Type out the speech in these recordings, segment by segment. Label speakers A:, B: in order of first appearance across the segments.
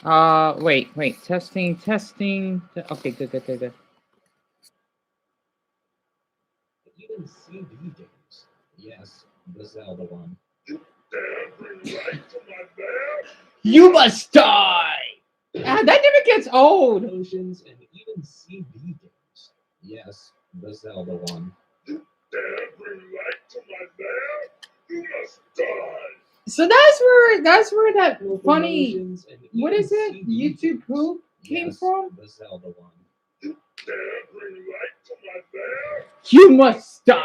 A: Wait. Testing. Okay, good.
B: Even CB games. Yes, the Zelda one. You dare bring light to my bear?
A: You must die. Ah, that never gets old.
B: Oceans and even CB games. Yes, the Zelda one. You dare bring light to my bear? You must die.
A: So that's where that funny,
B: Emotions and
A: what
B: even
A: is it?
B: CB
A: YouTube
B: games.
A: poop came
B: Yes,
A: from?
B: the Zelda one. You dare bring light to my bear?
A: You must die.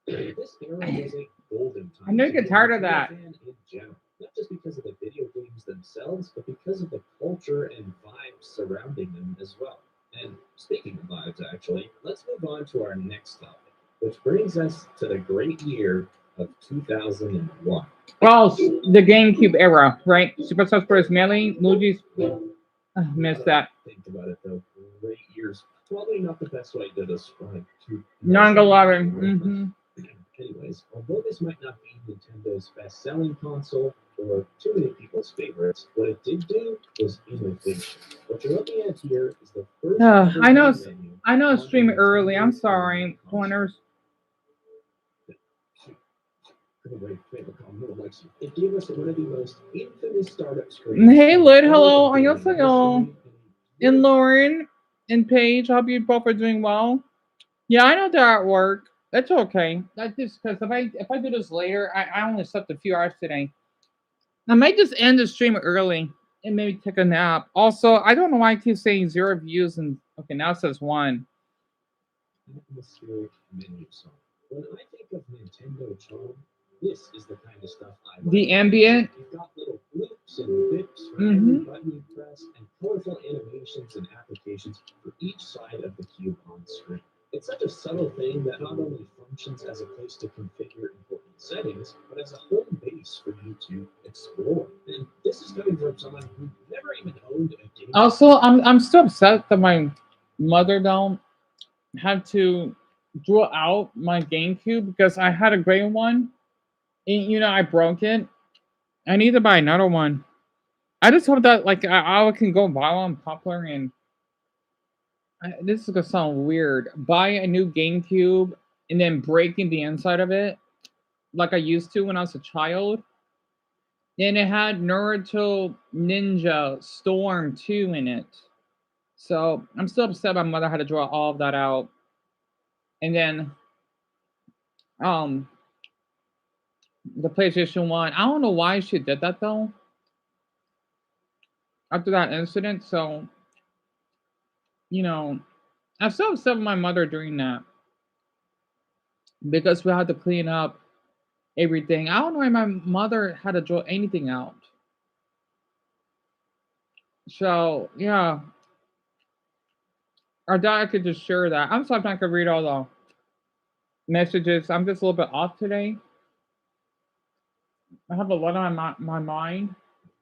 B: This era was a golden
A: I
B: time
A: know you
B: to be
A: get
B: a
A: tired of
B: Nintendo
A: that.
B: fan in general. Not just because of the video games themselves, but because of the culture and vibes surrounding them as well. And speaking of vibes, actually, let's move on to our next topic, which brings us to the great year of 2001.
A: Well, the GameCube era, right? Super Smash Bros. Melee, Luigi's.
B: Now
A: Missed
B: that I
A: that.
B: think about it, though, great years probably not the best way to describe
A: 9/11.
B: 2001.
A: Mm-hmm.
B: Anyways, although this might not be Nintendo's best selling console or too many people's favorites, what it did do was innovation. What you're looking at here is the first ever
A: I know.
B: game menu
A: I know.
B: on a
A: Stream early. I'm
B: Nintendo online
A: sorry,
B: console.
A: pointers.
B: It gave us one of the most infamous startup screens
A: Hey,
B: in
A: Lid.
B: all
A: Hello.
B: of gaming
A: Annyeonghaseyo.
B: history.
A: And Lauren and Paige. Hope you both are doing well. Yeah, I know they're at work. That's okay. That's just because if I do this later, I only slept a few hours today. I might just end the stream early and maybe take a nap. Also, I don't know why I keep saying 0 views and okay, now it says one.
B: Atmospheric menu song. When I think of Nintendo charm, this is the kind of stuff I like
A: The
B: to picture.
A: ambient.
B: You've got little bloops and bips for every
A: Mm-hmm.
B: button you press, and colorful animations and applications for each side of the cube on screen. It's such a subtle thing that not only functions as a place to configure important settings, but as a home base for you to explore. And this is coming from someone who never even owned a Game Boy.
A: Also, I'm still upset that my mother don't have to draw out my GameCube because I had a gray one. And, I broke it. I need to buy another one. I just hope that like I can go buy one popular and this is gonna sound weird. Buy a new GameCube and then breaking the inside of it like I used to when I was a child. And it had Naruto Ninja Storm 2 in it. So I'm still upset my mother had to draw all of that out. And then um the PlayStation 1. I don't know why she did that though after that incident. So, you know, I'm still upset with my mother doing that because we had to clean up everything. I don't know why my mother had to draw anything out. So yeah, I thought I could just share that. I'm sorry if I could read all the messages. I'm just a little bit off today. I have a lot on my mind.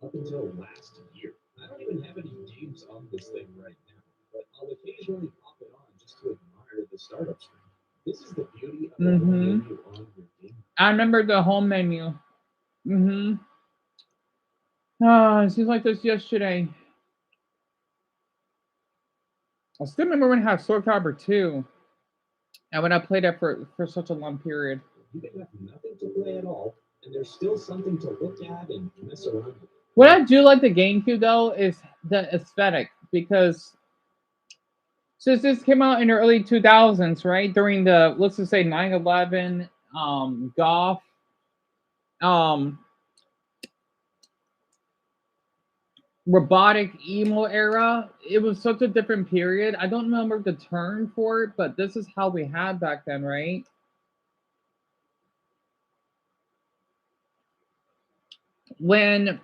B: Up until last year. I don't even have any games on this thing right now, but I'll occasionally pop it on just to admire the startup screen. This is the beauty of the home
A: Mm-hmm.
B: menu on your game.
A: I remember the home menu. Mm-hmm. Ah, it seems like this yesterday. I still remember when I had Soul Calibur 2, and when I played it for such a long period.
B: You can have nothing to play at all, and there's still something to look at and mess around with.
A: What I do like the GameCube though is the aesthetic because since this came out in the early 2000s, right during the let's just say 9/11, golf, um, robotic emo era, it was such a different period. I don't remember the term for it, but this is how we had back then, right? When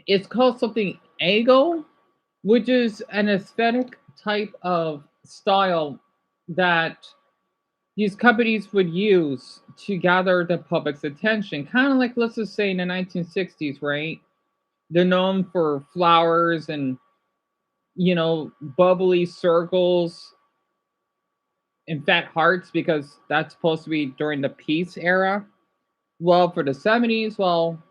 A: it's called something ego, which is an aesthetic type of style that these companies would use to gather the public's attention. Kind of like, let's just say, in the 1960s, right? They're known for flowers and, bubbly circles and fat hearts because that's supposed to be during the peace era. Well, for the 70s, well,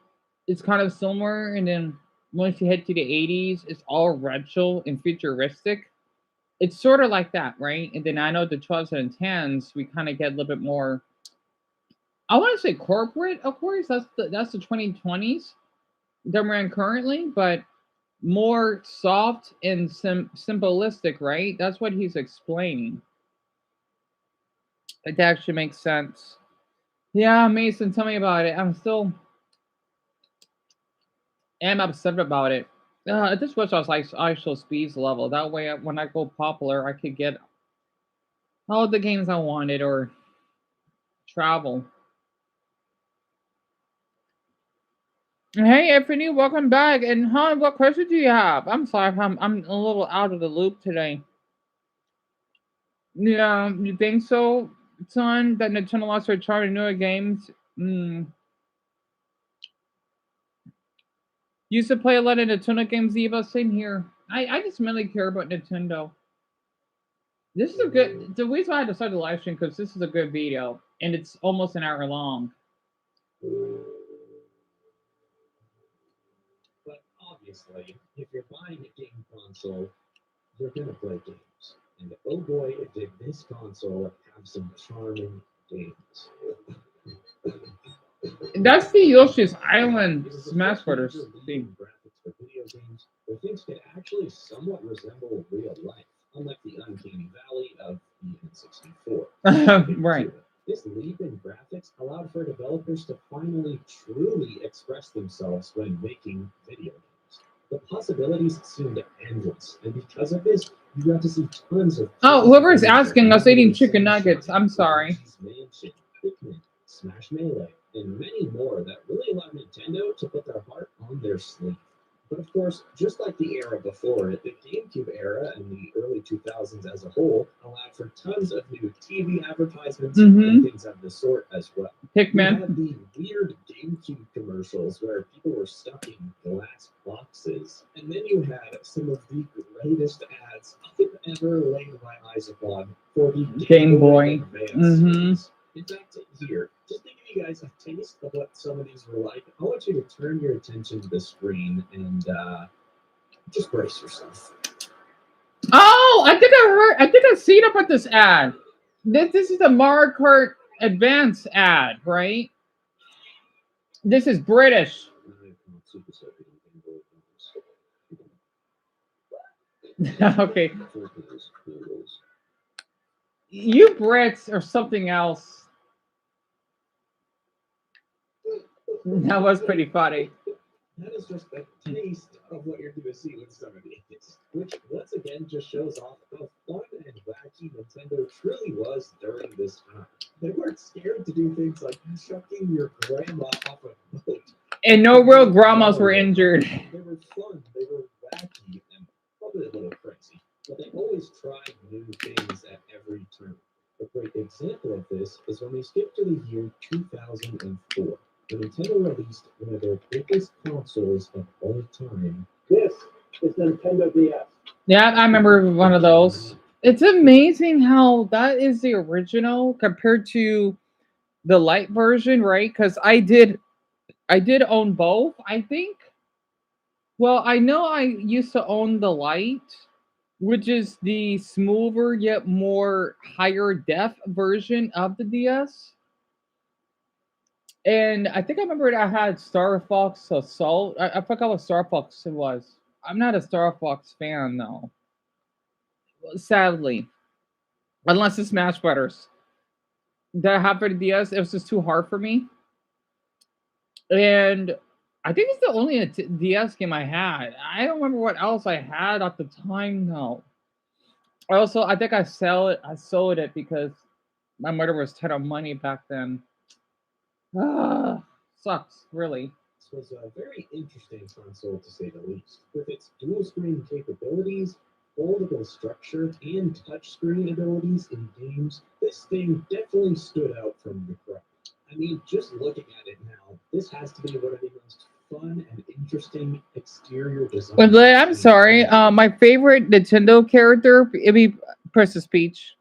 A: it's kind of similar. And then once you head to the 80s, it's all retro and futuristic. It's sort of like that, right? And then I know the 2010s, we kind of get a little bit more. I want to say corporate, of course. That's the 2020s that we're in currently, but more soft and simplistic, right? That's what he's explaining. It actually makes sense. Yeah, Mason, tell me about it. I'm still am upset about it. I just wish I was like actual speeds level. That way, when I go popular, I could get all the games I wanted or travel. Hey, Anthony, welcome back. And hon, what question do you have? I'm sorry, I'm a little out of the loop today. Yeah, you think so, son? That Nintendo lost their charm in newer games? Mm. Used to play a lot of Nintendo games, Eva. Same here. I just mainly care about Nintendo. This is a good. The reason why I decided to live stream because this is a good video and it's almost an hour long.
B: But obviously, if you're buying a game console, you're gonna play games. And oh boy, did this console have some charming games.
A: That's the Yoshi's Island
B: It was the
A: Smash
B: first
A: Brothers
B: major leap
A: theme.
B: in graphics for video games, where things could actually somewhat resemble real life, unlike the uncanny valley of the N64.
A: Right.
B: This leap in graphics allowed for developers to finally truly express themselves when making video games. The possibilities seemed endless, and because of this, you got to see tons of
A: Oh,
B: crazy
A: whoever's
B: games like
A: asking us eating
B: Marvel's
A: chicken nuggets,
B: Sunshine,
A: I'm sorry.
B: Luigi's Mansion, Pikmin, Smash Melee, and many more that really allowed Nintendo to put their heart on their sleeve. But of course, just like the era before it, the GameCube era and the early 2000s as a whole allowed for tons of new TV advertisements and things of the sort as well. You
A: Pikmin.
B: had the weird GameCube commercials where people were stuck in glass boxes, and then you had some of the greatest ads I've ever laid my eyes upon for the
A: Game Boy.
B: Advance
A: Mm-hmm.
B: series. In fact, here, just to give you guys a taste of what some of these were like, I want you to turn your attention to the screen and just brace yourself.
A: Oh, I think I've seen about this ad. This is the Mario Kart Advance ad, right? This is British. Okay. You Brits are something else. That was pretty funny.
B: That is just a taste of what you're going to see with some of these, which once again just shows off how fun and wacky Nintendo truly was during this time. They weren't scared to do things like chucking your grandma off a boat.
A: And no real grandmas were injured.
B: They were fun, they were wacky, and probably a little crazy. But they always tried new things at every turn. A great example of this is when we skip to the year 2004. Nintendo released one of their biggest consoles of all time. This is Nintendo DS.
A: Yeah, I remember one of those. It's amazing how that is the original compared to the light version, right? Because I did own both, I think. Well, I know I used to own the light, which is the smoother yet more higher def version of the DS. And I think I remember I had Star Fox Assault. I forgot what Star Fox it was. I'm not a Star Fox fan though, sadly. Unless it's Smash Brothers. That happened to DS. It was just too hard for me. And I think it's the only DS game I had. I don't remember what else I had at the time though. Also, I think I sell it. I sold it because my mother was tight on money back then. Ah, sucks, really.
B: This was a very interesting console to say the least. With its dual screen capabilities, foldable structure, and touchscreen abilities in games, this thing definitely stood out from the crowd. I mean, just looking at it now, this has to be one of the most fun and interesting exterior designs.
A: But I'm sorry. My favorite Nintendo character, it'd be Princess Peach.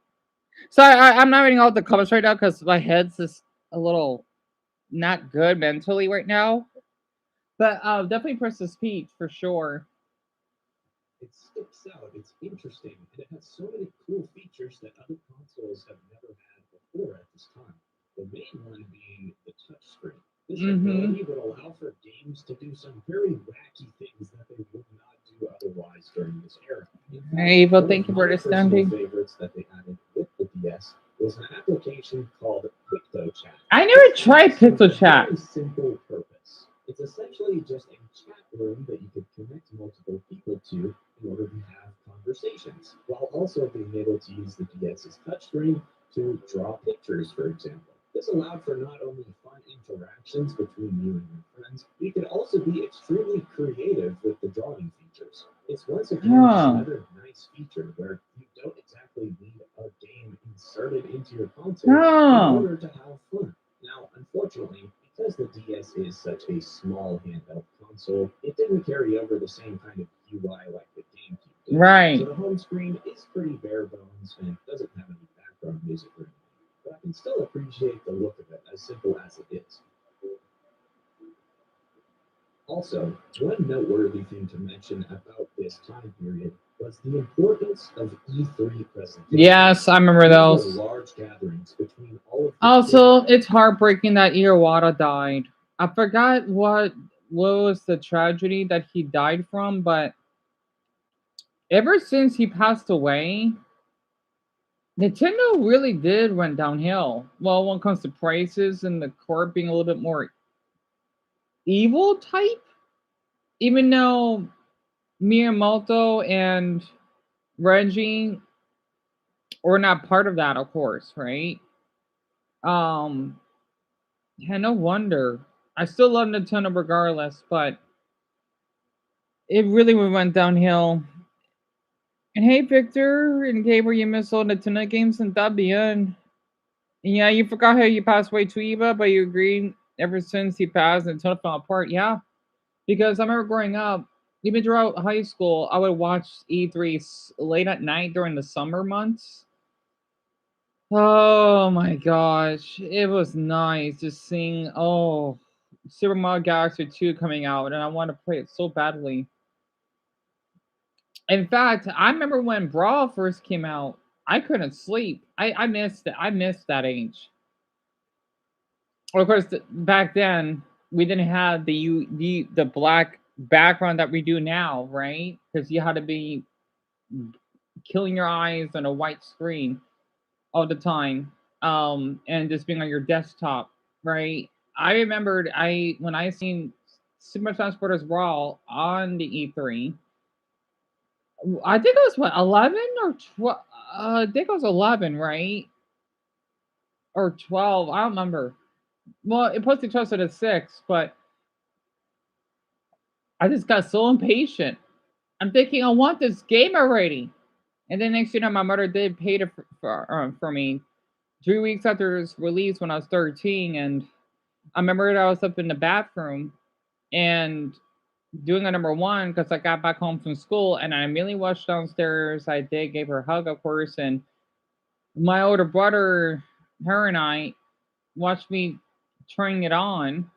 A: So I'm not reading all the comments right now because my head's just a little not good mentally right now. But definitely Princess Peach for sure.
B: It sticks out, it's interesting, and it has so many cool features that other consoles have never had before at this time. The main one being the touchscreen. This
A: Mm-hmm.
B: ability would allow for games to do some very wacky things that they would not do otherwise during this era. In fact,
A: Hey, Evil,
B: one
A: thank
B: of
A: you for
B: my personal
A: understanding.
B: favorites that they added with the DS was an application called PictoChat.
A: I
B: This
A: never
B: app
A: tried
B: serves
A: Pixel
B: a
A: Chat.
B: very simple purpose. It's essentially just a chat room that you could connect multiple people to in order to have conversations, while also being able to use the DS's touchscreen to draw pictures, for example. This allowed for not only fun interactions between you and your friends, but you could also be extremely creative with the drawing features. It's once again just
A: Huh.
B: another nice feature where you don't exactly need a game inserted into your console in
A: Oh.
B: order to have fun. Now, unfortunately, because the DS is such a small handheld console, it didn't carry over the same kind of UI like the GameCube did. So
A: Right.
B: the home screen is pretty bare bones and doesn't have any background music or anything. But I can still appreciate the look of it, as simple as it is. Also, one noteworthy thing to mention about this time period was the importance of E3 presentations.
A: Yes, I remember
B: These were
A: those.
B: large gatherings between all of the kid
A: Also, it's heartbreaking that Iwata died. I forgot what was the tragedy that he died from, but ever since he passed away, Nintendo really did went downhill. Well, when it comes to prices and the core being a little bit more evil type, even though Miyamoto and Reggie were not part of that, of course, right? Um, yeah, no wonder. I still love Nintendo regardless, but it really went downhill. And hey, Victor and Gabriel, you missed all Nintendo games and W. And yeah, you forgot how you passed away to Eva, but you agreed ever since he passed, Nintendo fell apart. Yeah, because I remember growing up, even throughout high school, I would watch E3 late at night during the summer months. Oh my gosh, it was nice just seeing Super Mario Galaxy 2 coming out, and I want to play it so badly. In fact, I remember when Brawl first came out, I couldn't sleep. I missed it. I missed that age. Of course, back then we didn't have the black background that we do now, right? Because you had to be killing your eyes on a white screen all the time, and just being on your desktop, right? I remembered I when I seen Super Transporters Brawl on the E3. I think it was what 11 or 12. I think it was 11, right? Or 12. I don't remember. Well, it posted closer to 6, but I just got so impatient. I'm thinking I want this game already. And then next my mother did pay it for me 3 weeks after its release when I was 13, and I remember I was up in the bathroom and doing a number one because I got back home from school and I immediately rushed downstairs. I did gave her a hug, of course, and my older brother, her and I watched me turning it on,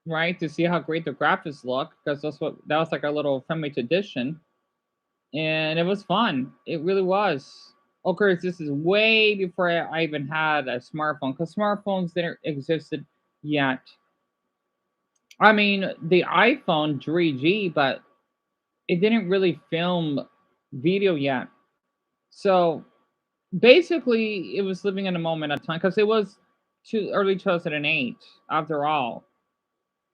A: right, to see how great the graphics look because that was like a little friendly tradition, and it was fun. It really was. Of course, this is way before I even had a smartphone because smartphones didn't existed yet. I mean, the iPhone 3G, but it didn't really film video yet. So basically, it was living in a moment of time because it was too early 2008 after all.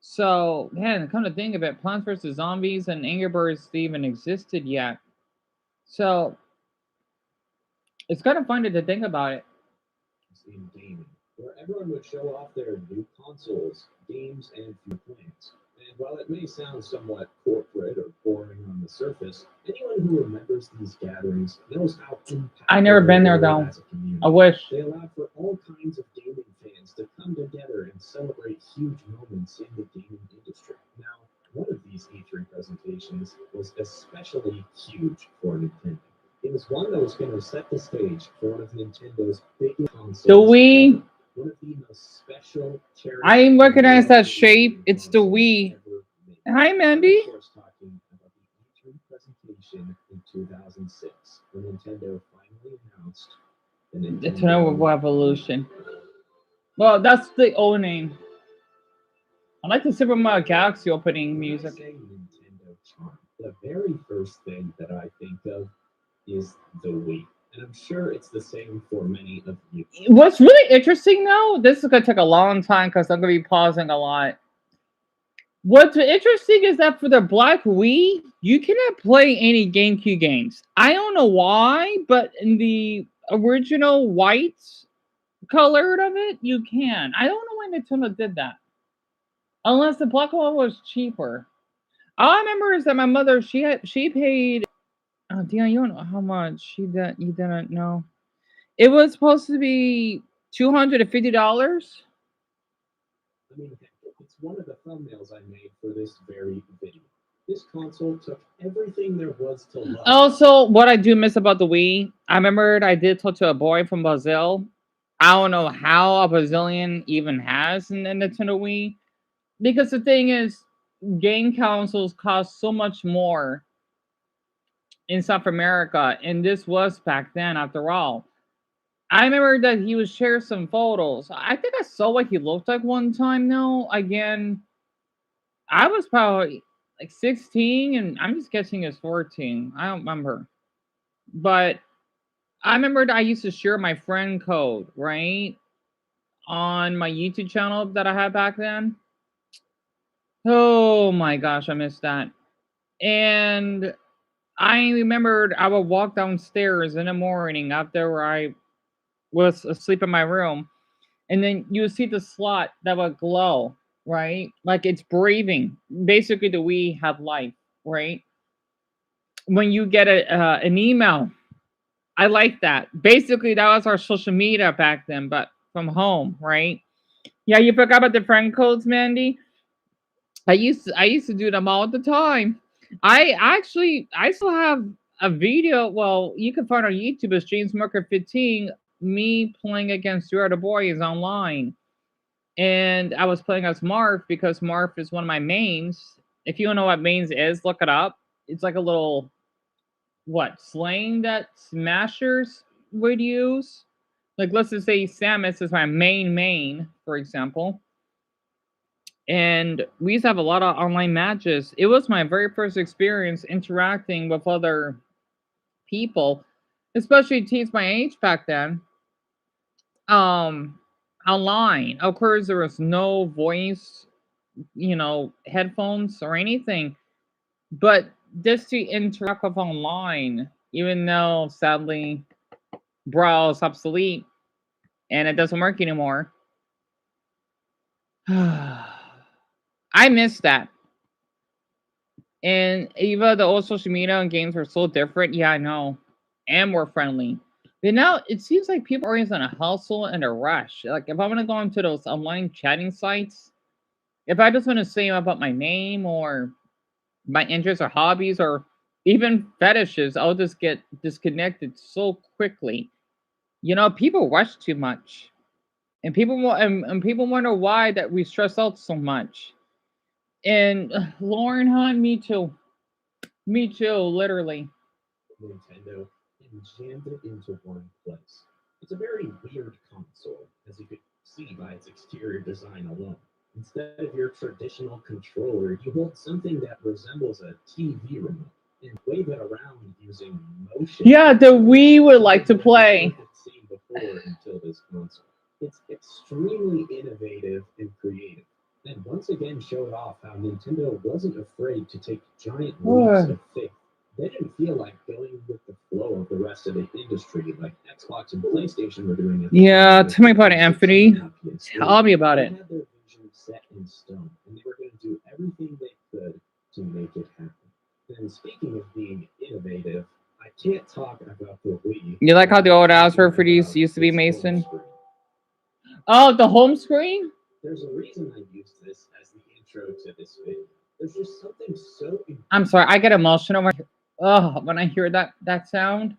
A: So, man, come to think of it, Plants vs. Zombies and Angry Birds even existed yet. So, it's kind of funny to think about it.
B: in gaming, where everyone would show off their new consoles, games, and future plans. And while it may sound somewhat corporate or boring on the surface, anyone who remembers these gatherings knows how
A: I never
B: impactful they
A: been there
B: were
A: though.
B: as a
A: I
B: community.
A: wish.
B: They allowed for all kinds of gaming fans to come together and celebrate huge moments in the gaming industry. Now, one of these E3 presentations was especially huge for Nintendo. It was one that was going to set the stage for one of Nintendo's biggest
A: The
B: consoles ever.
A: Wii.
B: One of the most special, cherished,
A: I
B: and
A: recognize that
B: loved
A: shape.
B: gaming
A: It's the
B: consoles
A: Wii.
B: ever made.
A: Hi,
B: I'm of
A: Mandy.
B: course talking about the E3 presentation in 2006, when Nintendo finally announced the
A: Eternal
B: Nintendo.
A: Revolution. Well, that's the old name. I like the Super Mario Galaxy opening
B: When I
A: music.
B: say Nintendo charm, the very first thing that I think of is the Wii. And I'm sure it's the same for many of you.
A: What's really interesting though, this is gonna take a long time because I'm gonna be pausing a lot. What's interesting is that for the Black Wii, you cannot play any GameCube games. I don't know why, but in the original white colored of it, you can. I don't know why Nintendo did that. Unless the black one was cheaper. All I remember is that my mother she paid. Oh, Dion, you don't know how much you didn't know. It was supposed to be $250.
B: I mean, heck, it's one of the thumbnails I made for this very video. This console took everything there was to love.
A: Also, what I do miss about the Wii, I remembered I did talk to a boy from Brazil. I don't know how a Brazilian even has a Nintendo Wii because the thing is, game consoles cost so much more in South America, and this was back then. After all, I remember that he would share some photos. I think I saw what he looked like one time. Now, again, I was probably like 16, and I'm just guessing it's 14. I don't remember, but I remembered I used to share my friend code, right? On my YouTube channel that I had back then. Oh my gosh, I missed that. And I remembered I would walk downstairs in the morning after I was asleep in my room, and then you would see the slot that would glow, right? Like it's breathing. Basically, the we have life, right? When you get an email, I like that. Basically, that was our social media back then, but from home, right? Yeah, you forgot about the friend codes, Mandy. I used to do them all the time. I still have a video. Well, you can find on YouTube as James Marker 15. Me playing against two other boys online, and I was playing as Marth because Marth is one of my mains. If you don't know what mains is, look it up. It's like a little what slang that smashers would use. Like let's just say Samus is my main, for example. And we used to have a lot of online matches. It was my very first experience interacting with other people, especially teens my age back then. Um, online. Of course, there was no voice, headphones or anything, but just to interact with online, even though sadly Browse obsolete and it doesn't work anymore. I miss that. And even the old social media and games were so different. Yeah, I know. And more friendly. But now it seems like people are always in a hustle and a rush. Like if I want to go into those online chatting sites, if I just want to say about my name or my interests or hobbies or even fetishes, I'll just get disconnected so quickly. People rush too much. And people wonder why that we stress out so much. And Lauren Hunt, me too, literally.
B: Nintendo and jammed it into one place. It's a very weird console, as you could see by its exterior design alone. Instead of your traditional controller, you hold something that resembles a TV remote and wave it around using motion
A: Yeah, that
B: controls,
A: we would like
B: something
A: to
B: that you
A: play.
B: wouldn't have seen before until this console. It's extremely innovative and creative, and once again showed off how Nintendo wasn't afraid to take giant leaps of faith. They didn't feel like going with the flow of the rest of the industry like Xbox and PlayStation were doing at the
A: Yeah,
B: time with
A: tell me
B: the
A: about it,
B: 360
A: Anthony.
B: and the PS3.
A: Tell me about
B: They
A: it.
B: had their vision set in stone, and they were going to do everything they could to make it happen. And speaking of being innovative, I can't talk about the Wii
A: You like how the
B: without
A: old ass
B: talking
A: referees
B: about
A: used to be
B: its home
A: Mason?
B: screen.
A: Oh, the home screen?
B: There's a reason I used this as the intro to this video. There's just something so
A: I'm sorry, I get emotional when I hear that sound.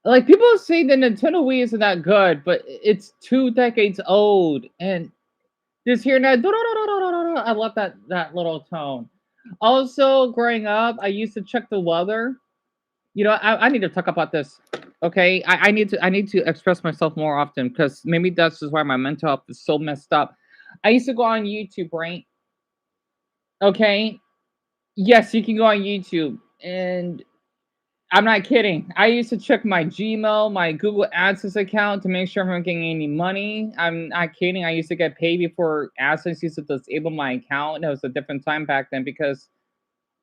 A: Like people say the Nintendo Wii isn't that good, but it's 2 decades old, and Just hearing that, I love that little tone. Also, growing up, I used to check the weather. I need to talk about this. Okay, I need to express myself more often because maybe that's just why my mental health is so messed up. I used to go on YouTube, right? Okay, yes, you can go on YouTube, and I'm not kidding. I used to check my Gmail, my Google AdSense account to make sure I'm not getting any money. I'm not kidding. I used to get paid before AdSense used to disable my account. It was a different time back then because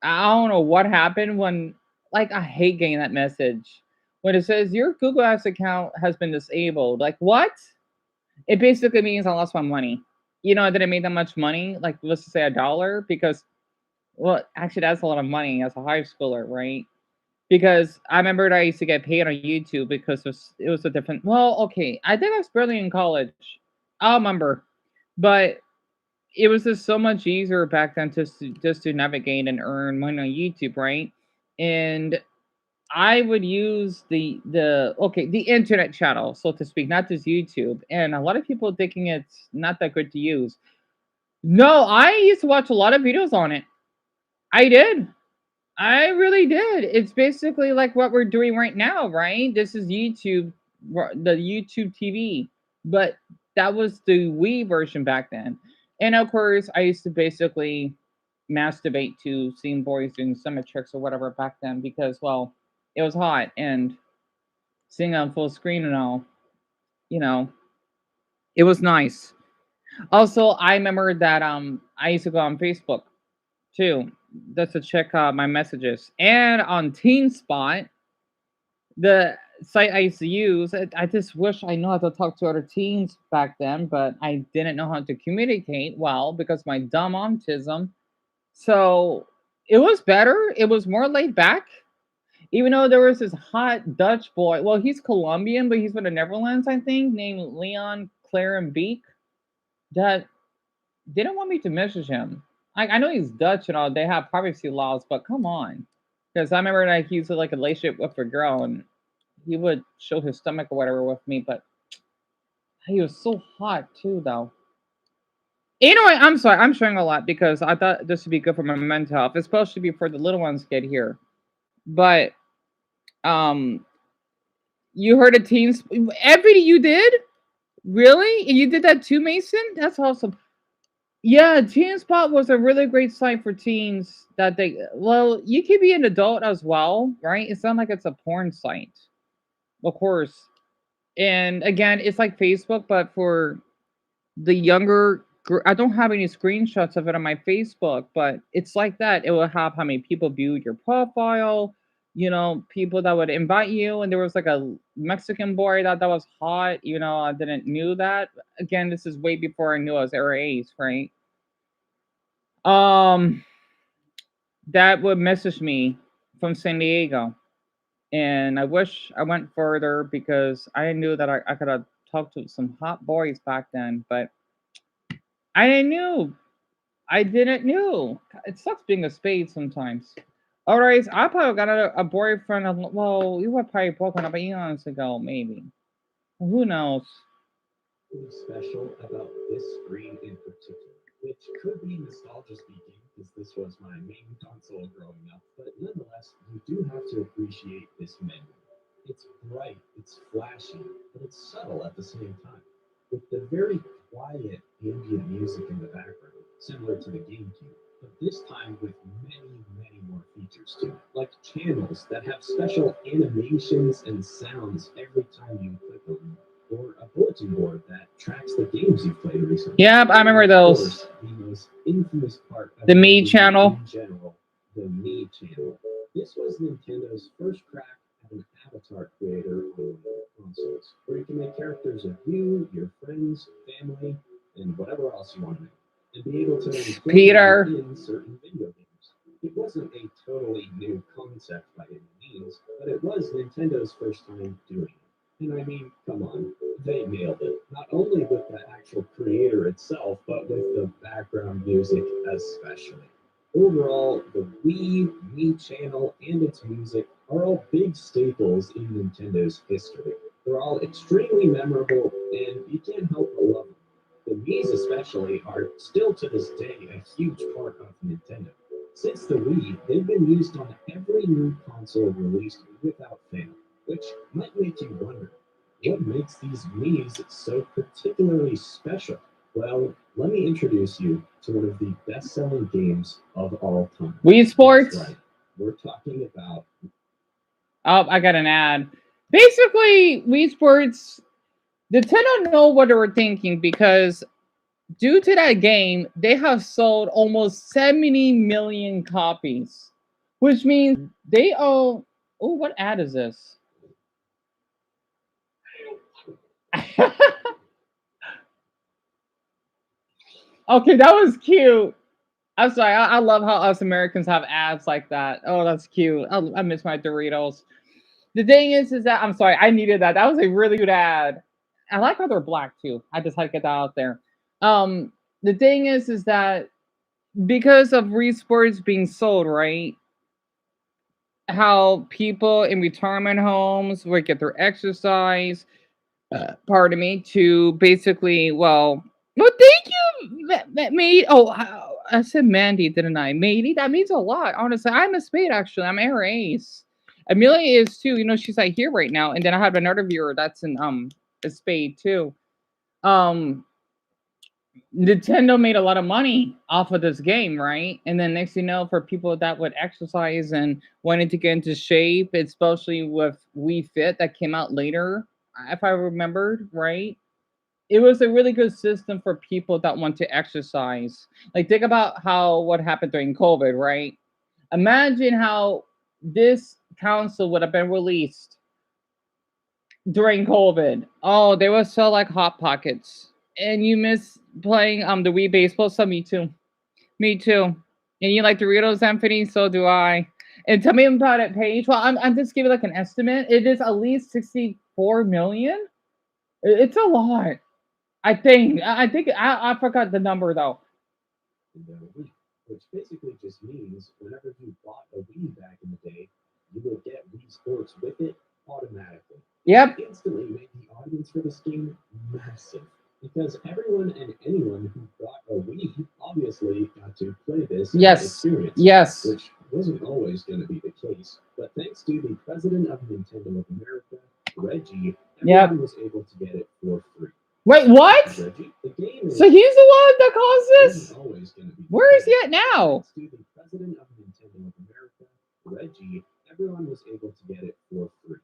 A: I don't know what happened when, like, I hate getting that message when it says your Google Ads account has been disabled. Like, what? It basically means I lost my money. I didn't make that much money. Like, let's just say $1 because, well, actually, that's a lot of money as a high schooler, right? Because I remember that I used to get paid on YouTube because it was a different. Well, okay, I think I was barely in college. I remember, but it was just so much easier back then just to navigate and earn money on YouTube, right? And I would use the internet channel, so to speak, not just YouTube. And a lot of people thinking it's not that good to use. No, I used to watch a lot of videos on it. I did. I really did. It's basically like what we're doing right now, right? This is YouTube, the YouTube TV, but that was the Wii version back then. And of course, I used to basically masturbate to seeing boys doing stomach tricks or whatever back then because, well, it was hot and seeing on full screen and all, you know, it was nice. Also, I remember that I used to go on Facebook too, just to check my messages, and on Teen Spot, the site I used to use. I just wish I knew how to talk to other teens back then, but I didn't know how to communicate well because my dumb autism. So it was better. It was more laid back. Even though there was this hot Dutch boy. Well, he's Colombian, but he's from the Netherlands, I think, named Leon Clarenbeek. That didn't want me to message him. I know he's Dutch and all. They have privacy laws, but come on. Because I remember like he used to like a relationship with a girl, and he would show his stomach or whatever with me, but he was so hot too, though. Anyway, I'm sorry, I'm sharing a lot because I thought this would be good for my mental health. It's supposed to be for the little ones get here, but um, you heard of teens? Every you did really? You did that too, Mason? That's awesome. Yeah, Teen Spot was a really great site for teens that they. Well, you could be an adult as well, right? It's not like it's a porn site, of course. And again, it's like Facebook, but for the younger I don't have any screenshots of it on my Facebook, but it's like that. It will have how many people viewed your profile, people that would invite you. And there was like a Mexican boy that was hot. I didn't knew that. Again, this is way before I knew I was RAs, right? Um, that would message me from San Diego. And I wish I went further because I knew that I could have talked to some hot boys back then, but I didn't knew. I didn't know. It sucks being a spade sometimes. Alright, I probably got a boyfriend. Well, we were probably broken up eons ago, maybe. Who knows?
B: Really special about this screen in particular, which could be nostalgia speaking, because this was my main console growing up, but nonetheless, you do have to appreciate this menu. It's bright, it's flashy, but it's subtle at the same time, with the very quiet ambient music in the background, similar to the GameCube, but this time with many, many more features to it, like channels that have special animations and sounds every time you click on them, or a bulletin board that tracks the games you've played recently.
A: Yep, I
B: And
A: remember
B: of
A: those.
B: course, the most infamous part
A: The
B: about
A: Me
B: gaming
A: channel.
B: in general, the Me channel. This was Nintendo's first crack at an avatar creator on consoles, where you can make characters of you, your friends, family, and whatever else you want to make, and be able to then play them
A: Peter.
B: in certain video games. It wasn't a totally new concept by any means, but it was Nintendo's first time doing it. And I mean, come on, they nailed it. Not only with the actual creator itself, but with the background music especially. Overall, the Wii, Wii channel, and its music are all big staples in Nintendo's history. They're all extremely memorable, and you can't help but love them. The Mii's especially are still to this day a huge part of Nintendo. Since the Wii, they've been used on every new console released without fail, which might make you wonder, what makes these Mii's so particularly special? Well, let me introduce you to one of the best-selling games of all time.
A: Wii Sports.
B: That's right. We're talking about.
A: Oh, I got an ad. Basically, Wii Sports. Nintendo know what they were thinking because due to that game, they have sold almost 70 million copies, which means they owe. Oh, what ad is this? Okay, that was cute. I'm sorry. I love how us Americans have ads like that. Oh, that's cute. I miss my Doritos. The thing is that I'm sorry. I needed that. That was a really good ad. I like how they're black too. I just had to get that out there. The thing is that because of resports being sold, right? How people in retirement homes would get their exercise, pardon me, to basically, well, thank you, Maid. Oh, I said Mandy, didn't I? Mady, that means a lot. Honestly, I'm a spade actually. I'm Aries. Amelia is too. You know, she's like here right now, and then I have another viewer that's in a spade too. Um, Nintendo made a lot of money off of this game, right? And then next thing you know, for people that would exercise and wanted to get into shape, especially with Wii Fit that came out later, if I remembered right, it was a really good system for people that want to exercise. Like think about how what happened during COVID, right? Imagine how this console would have been released during COVID. Oh, they were so like hot pockets. And you miss playing the Wii baseball? So me too. Me too. And you like Doritos, Anthony? So do I. And tell me about it, Paige. Well, I'm just giving like an estimate. It is at least 64 million. It's a lot. I forgot the number though.
B: Wii, which basically just means whenever you bought a Wii back in the day, you will get Wii Sports with it automatically.
A: Yep.
B: It instantly made the audience for this game massive because everyone and anyone who bought a Wii obviously got to play this experience.
A: Yes.
B: Which wasn't always going to be the case, but thanks to the president of Nintendo of America, Reggie, everyone was able to get it for free.
A: Wait, what?
B: Reggie, the game
A: so he's the one that caused this?
B: Always going to be
A: Where is he at now?
B: Thanks to the president of Nintendo of America, Reggie, everyone was able to get it for free.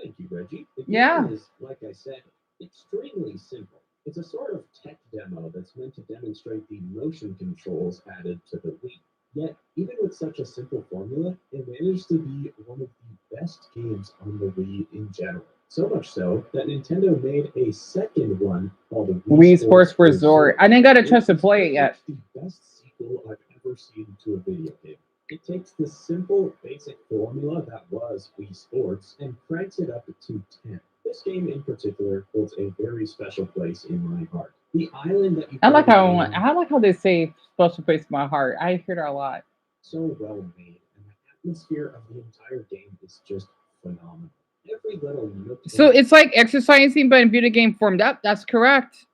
B: Thank you, Reggie. The game is, like I said, extremely simple. It's a sort of tech demo that's meant to demonstrate the motion controls added to the Wii. Yet, even with such a simple formula, it managed to be one of the best games on the Wii in general. So much so that Nintendo made a second one called the
A: Wii Sports Resort. I didn't got a chance to play it yet.
B: It's the best sequel I've ever seen to a video game. It takes the simple, basic formula that was Wii Sports and cranks it up to 10. This game in particular holds a very special place in my heart. The island that you
A: I like how they say special place in my heart. I hear that a lot.
B: So well made, and the atmosphere of the entire game is just phenomenal. Every little nook.
A: So it's like exercising, but in video game form. That's correct.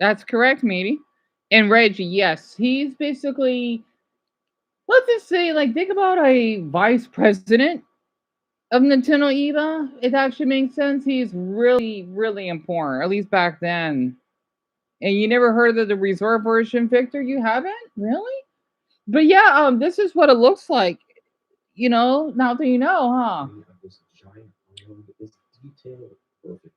A: That's correct, matey. And Reggie, yes, he's basically. Let's just say, like, think about a vice president of Nintendo EVA. It actually makes sense. He's really, really important, at least back then. And you never heard of the reserve version, Victor? You haven't? Really? But yeah, this is what it looks like. You know, now that you know, huh?
B: This giant island is detailed perfectly.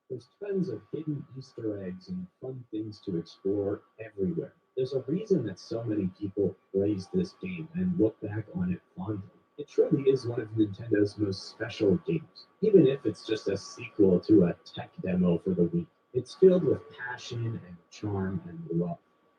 B: There's tons of hidden Easter eggs and fun things to explore everywhere. There's a reason that so many people praise this game and look back on it fondly. It truly is one of Nintendo's most special games, even if it's just a sequel to a tech demo for the Wii. It's filled with passion and charm and love.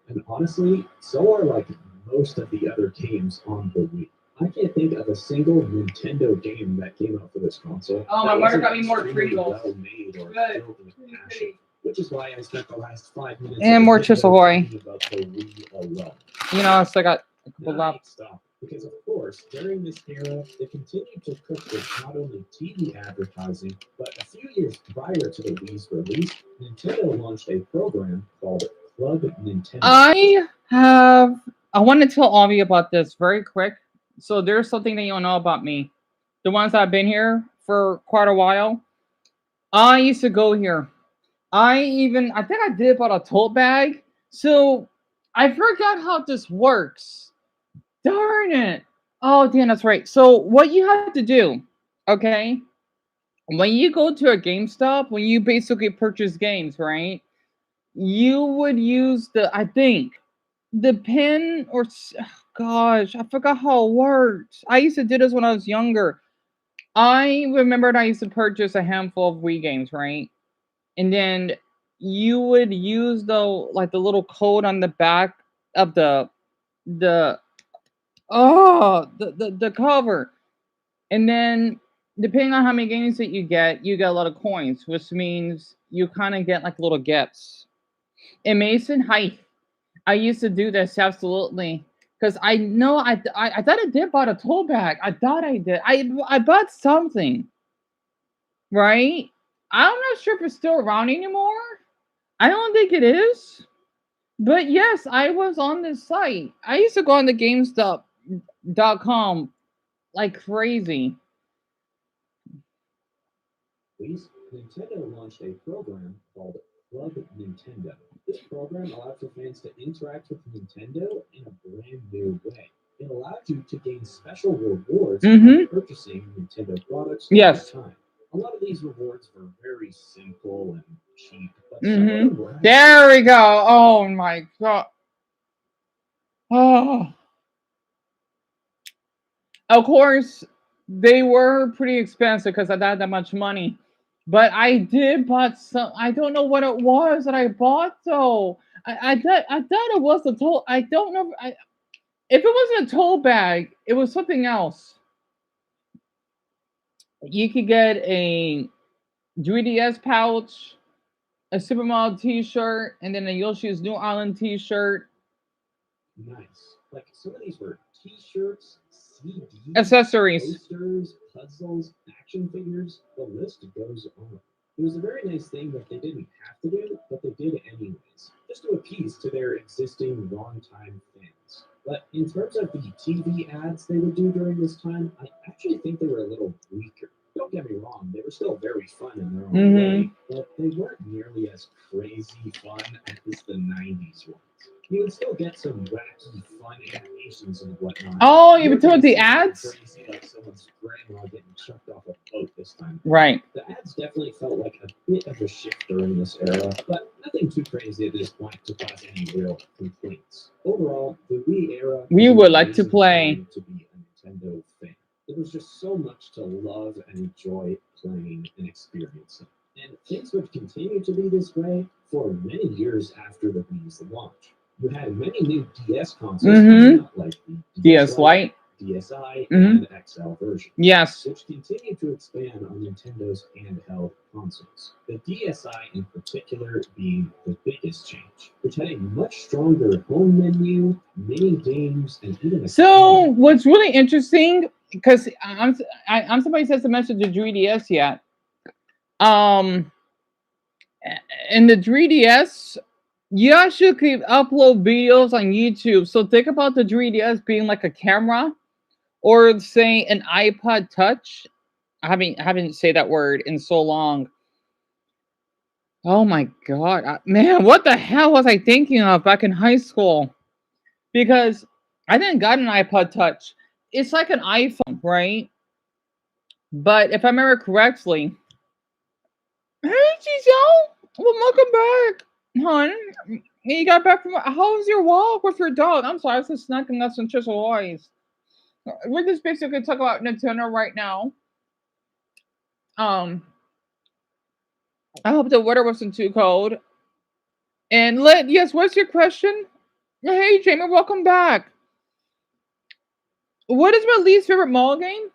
B: And honestly, so are like most of the other games on the Wii. I can't think of a single Nintendo game that came out for this console.
A: Oh, my mother got me more Pringles.
B: Well made or filled with passion, which is why I spent the last 5 minutes
A: and more Chisahoy
B: about the Wii alone.
A: You know, I still got a couple left.
B: Stop. Because of course, during this era, they continued to cook with not only TV advertising, but a few years prior to the Wii's release, Nintendo launched a program called Plug Nintendo.
A: I want to tell all of you about this very quick. So there's something that you don't know about me. The ones that have been here for quite a while. I used to go here. I think I did bought a tote bag. So I forgot how this works. Darn it. Oh, damn, that's right. So what you have to do, okay? When you go to a GameStop, when you basically purchase games, right? You would use I think, the pin gosh, I forgot how it works. I used to do this when I was younger. I remembered I used to purchase a handful of Wii games, right? And then you would use the little code on the back of the the cover. And then depending on how many games that you get a lot of coins, which means you kind of get like little gifts. And Mason, hi. I used to do this absolutely because I know I thought I did bought a toll bag. I thought I did. I bought something, right? I'm not sure if it's still around anymore. I don't think it is. But yes, I was on this site. I used to go on the GameStop.com like crazy.
B: Please, Nintendo launched a program called Club Nintendo. This program allowed for fans to interact with Nintendo in a brand new way. It allowed you to gain special rewards by purchasing Nintendo products
A: Yes.
B: over time. A lot of these rewards were very simple and cheap, but some of them were
A: There we go. Oh my god. Oh. Of course, they were pretty expensive because I had that much money. But I did bought some. I don't know what it was that I bought though. I thought it was a toll. I don't know. If it wasn't a toll bag, it was something else. You could get a 3DS pouch, a Super Mario T-shirt, and then a Yoshi's New Island T-shirt.
B: Nice. Like some of these were T-shirts, CDs,
A: accessories,
B: posters, puzzles, action figures. The list goes on. It was a very nice thing that they didn't have to do, but they did anyways, just to appease to their existing longtime fans. But in terms of the TV ads they would do during this time, I actually think they were a little weaker. Don't get me wrong, they were still very fun in their own way, but they weren't nearly as crazy fun as the 90s ones. You would still get some wacky, fun animations and whatnot.
A: Oh, you were talking the ads?
B: Crazy, like someone's grandma getting chucked off a boat this time.
A: Right.
B: The ads definitely felt like a bit of a shift during this era, but nothing too crazy at this point to cause any real complaints. Overall, the Wii era.
A: We would like to play.
B: To be a Nintendo fan. There was just so much to love and enjoy playing and experiencing. And things would continue to be this way for many years after the Wii's launch. You had many new DS consoles coming out, like the
A: DS Lite,
B: DSi, and XL version.
A: Yes.
B: Which continued to expand on Nintendo's handheld consoles. The DSi in particular being the biggest change, which had a much stronger home menu, mini games, and even a
A: So what's really interesting, because I'm somebody says to mention the 3DS yet. In the 3DS, you actually could upload videos on YouTube. So think about the 3DS being like a camera, or say an iPod Touch. I haven't said that word in so long. Oh my god, man! What the hell was I thinking of back in high school? Because I didn't got an iPod Touch. It's like an iPhone, right? But if I remember correctly, hey Giselle, well, welcome back, hon. You got back from how was your walk with your dog? I'm sorry, I was just snacking us some Trisha Boys. We're just basically talking about Nintendo right now. I hope the weather wasn't too cold. And yes, what's your question? Hey Jamie, welcome back. What is my least favorite mall game?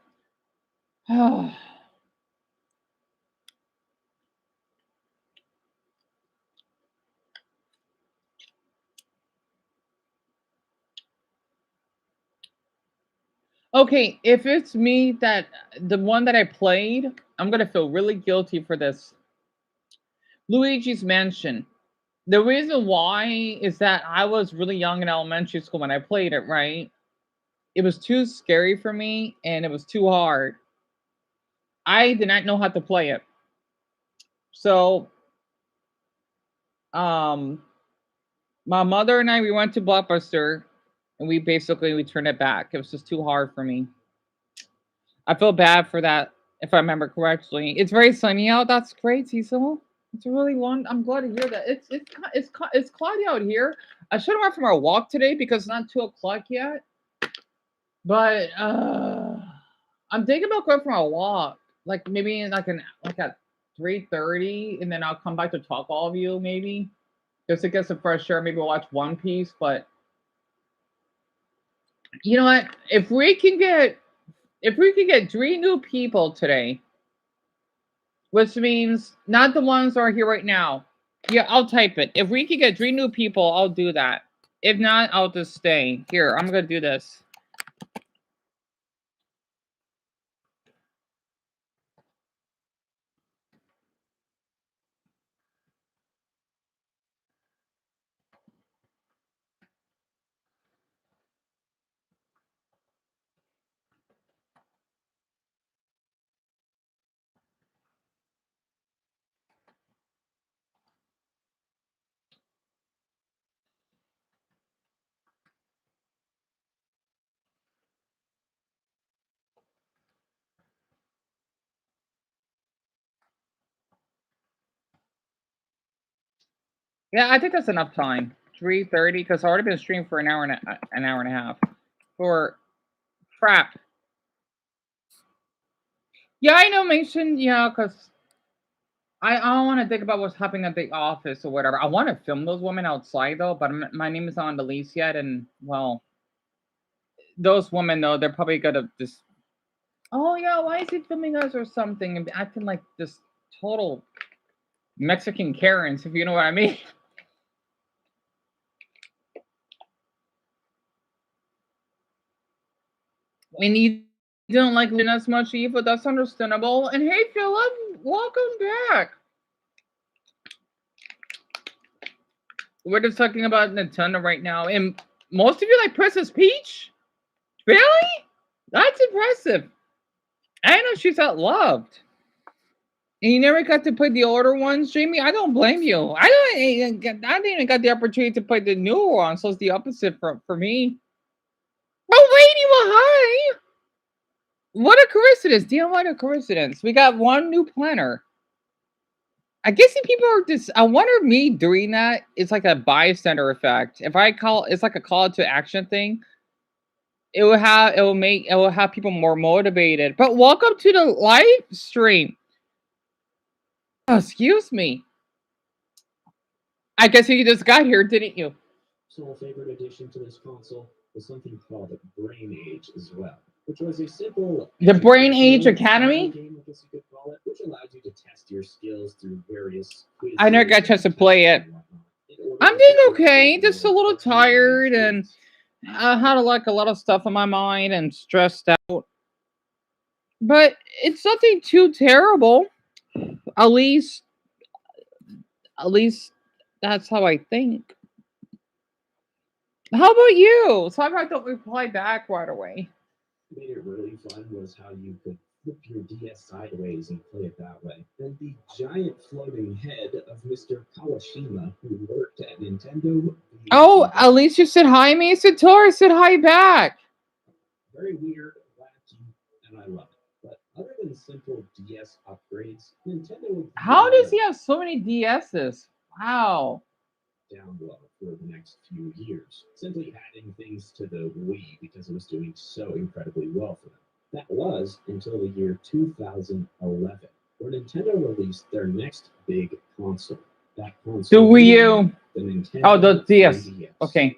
A: Okay, if it's me that the one that I played, I'm gonna feel really guilty for this. Luigi's Mansion. The reason why is that I was really young in elementary school when I played it, right? It was too scary for me and it was too hard. I did not know how to play it. So, um, my mother and I we went to Blockbuster and we turned it back. It was just too hard for me. I feel bad for that if I remember correctly. It's very sunny out. That's great, Cecil. It's really long. I'm glad to hear that. It's cloudy out here. I should have went for a walk today because it's not 2 o'clock yet. But I'm thinking about going for a walk, like maybe like at 3:30, and then I'll come back to talk to all of you maybe just to get some fresh air. Maybe we'll watch One Piece. But you know what? If we can get 3 new people today, which means not the ones that are here right now. Yeah, I'll type it. If we can get 3 new people, I'll do that. If not, I'll just stay here. I'm gonna do this. Yeah, I think that's enough time. 3:30, because I've already been streaming for an hour and a half. For crap. Yeah, I know, Mason. Yeah, because I don't want to think about what's happening at the office or whatever. I want to film those women outside though, but my name is not on the lease yet, and well, those women though, they're probably gonna just. Oh yeah, why is he filming us or something and acting like this total Mexican Karens, if you know what I mean? And you don't like Lynn as much, Eva. That's understandable. And hey, Philip, welcome back. We're just talking about Nintendo right now, and most of you like Princess Peach. Really? That's impressive. I know she's outlived. And you never got to play the older ones, Jamie. I don't blame you. I didn't even got the opportunity to play the newer ones, so it's the opposite for me. Oh, lady, well, hi. What a coincidence, Dion. What a coincidence. We got one new planner. I guess if people are just, I wonder me doing that. It's like a bystander effect. If I call, it's like a call to action thing. It will have people more motivated. But welcome to the live stream. Oh, excuse me. I guess you just got here, didn't you?
B: Personal favorite addition to this console was something called Brain Age as well, which was a simple
A: The Brain Age
B: educational
A: Academy?
B: game, I guess you could call it, which allowed you to test your skills through various quizzes
A: I never got a chance to play it.
B: and whatnot in order
A: I'm
B: to
A: doing
B: get
A: okay.
B: more
A: Just a little
B: up to your
A: tired, and
B: experience.
A: I had like a lot of stuff on my mind and stressed out. But it's nothing too terrible. At least, at least that's how I think. How about you? So I don't reply back right away.
B: What made it really fun was how you could flip your DS sideways and play it that way. And the giant floating head of Mr. Kawashima, who worked at Nintendo.
A: Oh, at least you said hi, Mason. Tell her I said hi back.
B: Very weird, wacky, and I love it. But other than simple DS upgrades, Nintendo
A: How does he have so many DSs? Wow.
B: down low for the next few years, simply adding things to the Wii because it was doing so incredibly well for them. That was until the year 2011, where Nintendo released their next big console. That
A: The
B: console
A: Wii U.
B: the Nintendo
A: Oh, the DS.
B: 3DS.
A: Okay.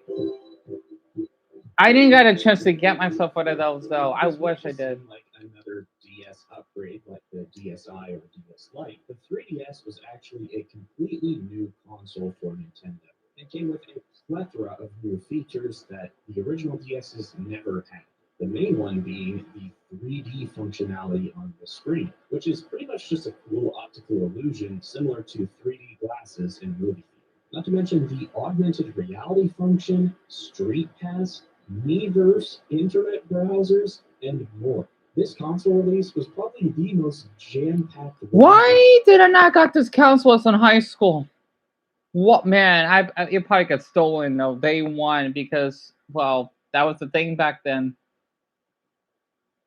A: I didn't get a chance to get myself one of those though. I wish I did.
B: Like another DS upgrade, like the DSi or DS Lite, the 3DS was actually a completely new console for Nintendo. It came with a plethora of new features that the original DSs never had. The main one being the 3D functionality on the screen, which is pretty much just a cool optical illusion similar to 3D glasses in movie theaters. Not to mention the augmented reality function, Street Pass, Miiverse, internet browsers, and more. This console release was probably the most jam-packed one of its.
A: Why did I not got this console in high school? What man? It probably got stolen though day one because well that was the thing back then.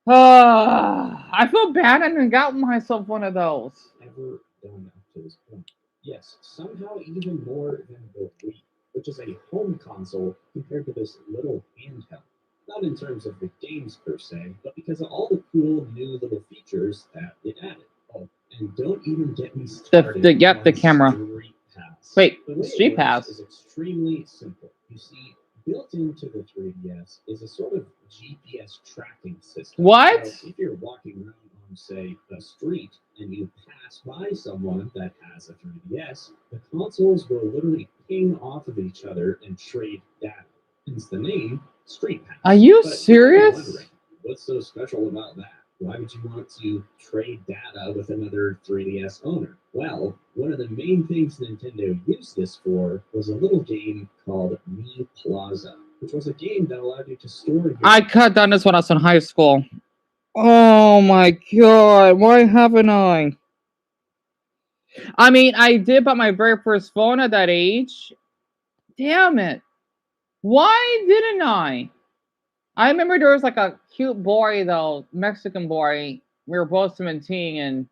A: I feel bad I didn't got myself one of those.
B: Ever done up to this point. Yes, somehow even more than the Wii, which is a home console compared to this little handheld. Not in terms of the games per se, but because of all the cool new little features that it added. Oh, and don't even get me started
A: The
B: on
A: camera.
B: Street Pass.
A: Wait,
B: The way it
A: Street
B: works
A: Pass.
B: is extremely simple. You see, built into the 3DS is a sort of GPS tracking system.
A: What?
B: So if you're walking around on, say, a street and you pass by someone that has a 3DS, the consoles will literally ping off of each other and trade data. Hence the name Street Pass.
A: Are you
B: But
A: serious?
B: wondering, what's so special about that? Why would you want to trade data with another 3DS owner? Well, one of the main things Nintendo used this for was a little game called Me Plaza, which was a game that allowed you to store your.
A: I cut down this when I was in high school. Oh my god, why haven't I? I mean, I did buy my very first phone at that age. Damn it. Why didn't I? I remember there was like a cute boy though, Mexican boy. We were both 17 and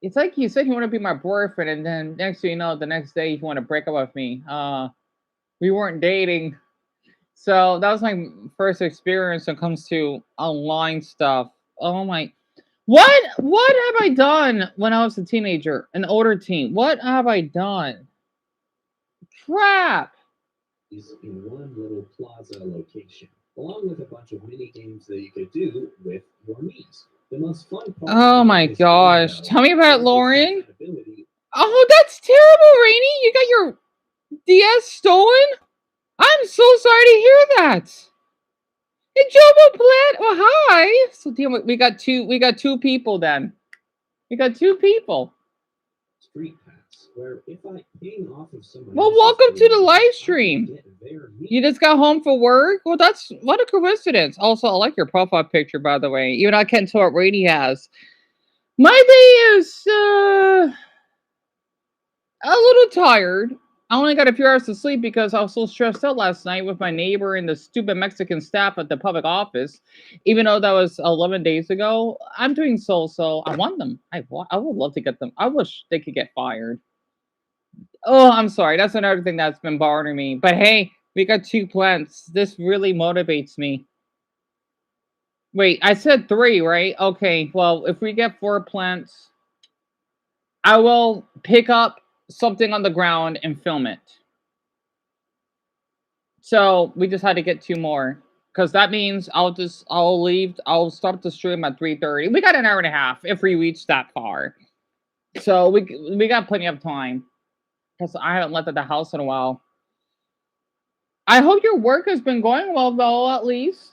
A: it's like he said he wanted to be my boyfriend and then next thing you know, the next day he wanted to break up with me. We weren't dating. So that was my first experience when it comes to online stuff. Oh my what have I done when I was a teenager? An older teen. What have I done? Crap.
B: Is in one little plaza location, along with a bunch of mini games that you could do with your niece. The most fun part
A: Oh
B: about
A: my
B: this game,
A: gosh.
B: though,
A: Tell me about it,
B: was its
A: Lauren.
B: compatibility.
A: Oh, that's terrible, Rainy. You got your DS stolen? I'm so sorry to hear that. Hey, Jomo Plant. Oh, hi. So damn it, we got two people then. We got two people.
B: Street Pass, where if I ping off of someone
A: Well,
B: else's
A: welcome to the
B: 3DS,
A: live
B: I can
A: stream.
B: get their
A: You
B: meat.
A: just got home from work? Well, that's what a coincidence. Also, I like your profile picture, by the way. Even though I can't tell what Rainy has. My day is a little tired. I only got a few hours of sleep because I was so stressed out last night with my neighbor and the stupid Mexican staff at the public office. Even though that was 11 days ago, I'm doing so. I want them. I would love to get them. I wish they could get fired. Oh, I'm sorry. That's another thing that's been bothering me. But hey, we got two plants. This really motivates me. Wait, I said three, right? Okay, well, if we get four plants, I will pick up something on the ground and film it. So we just had to get two more. Because that means I'll start the stream at 3:30. We got an hour and a half if we reach that far. So we got plenty of time. Because I haven't left at the house in a while. I hope your work has been going well though, at least.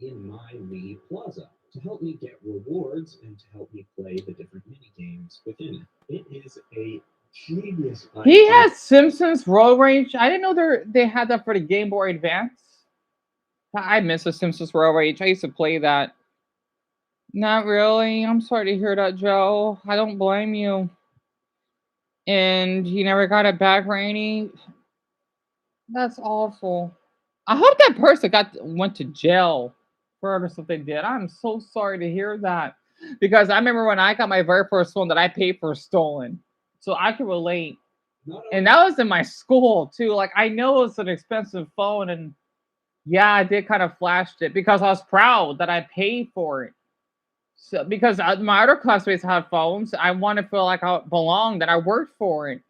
B: In my Wii Plaza to help me get rewards and to help me play the different mini games within it. It is a genius
A: He
B: idea.
A: has Simpsons Road Rage. I didn't know they had that for the Game Boy Advance. I miss the Simpsons Road Rage. I used to play that. Not really. I'm sorry to hear that, Joe. I don't blame you. And you never got it back, Rainy. That's awful. I hope that person went to jail for something they did. I'm so sorry to hear that. Because I remember when I got my very first phone that I paid for stolen. So I can relate. And that was in my school too. Like I know it's an expensive phone and yeah, I did kind of flashed it because I was proud that I paid for it. So because my other classmates had phones, I want to feel like I belonged, that I worked for it.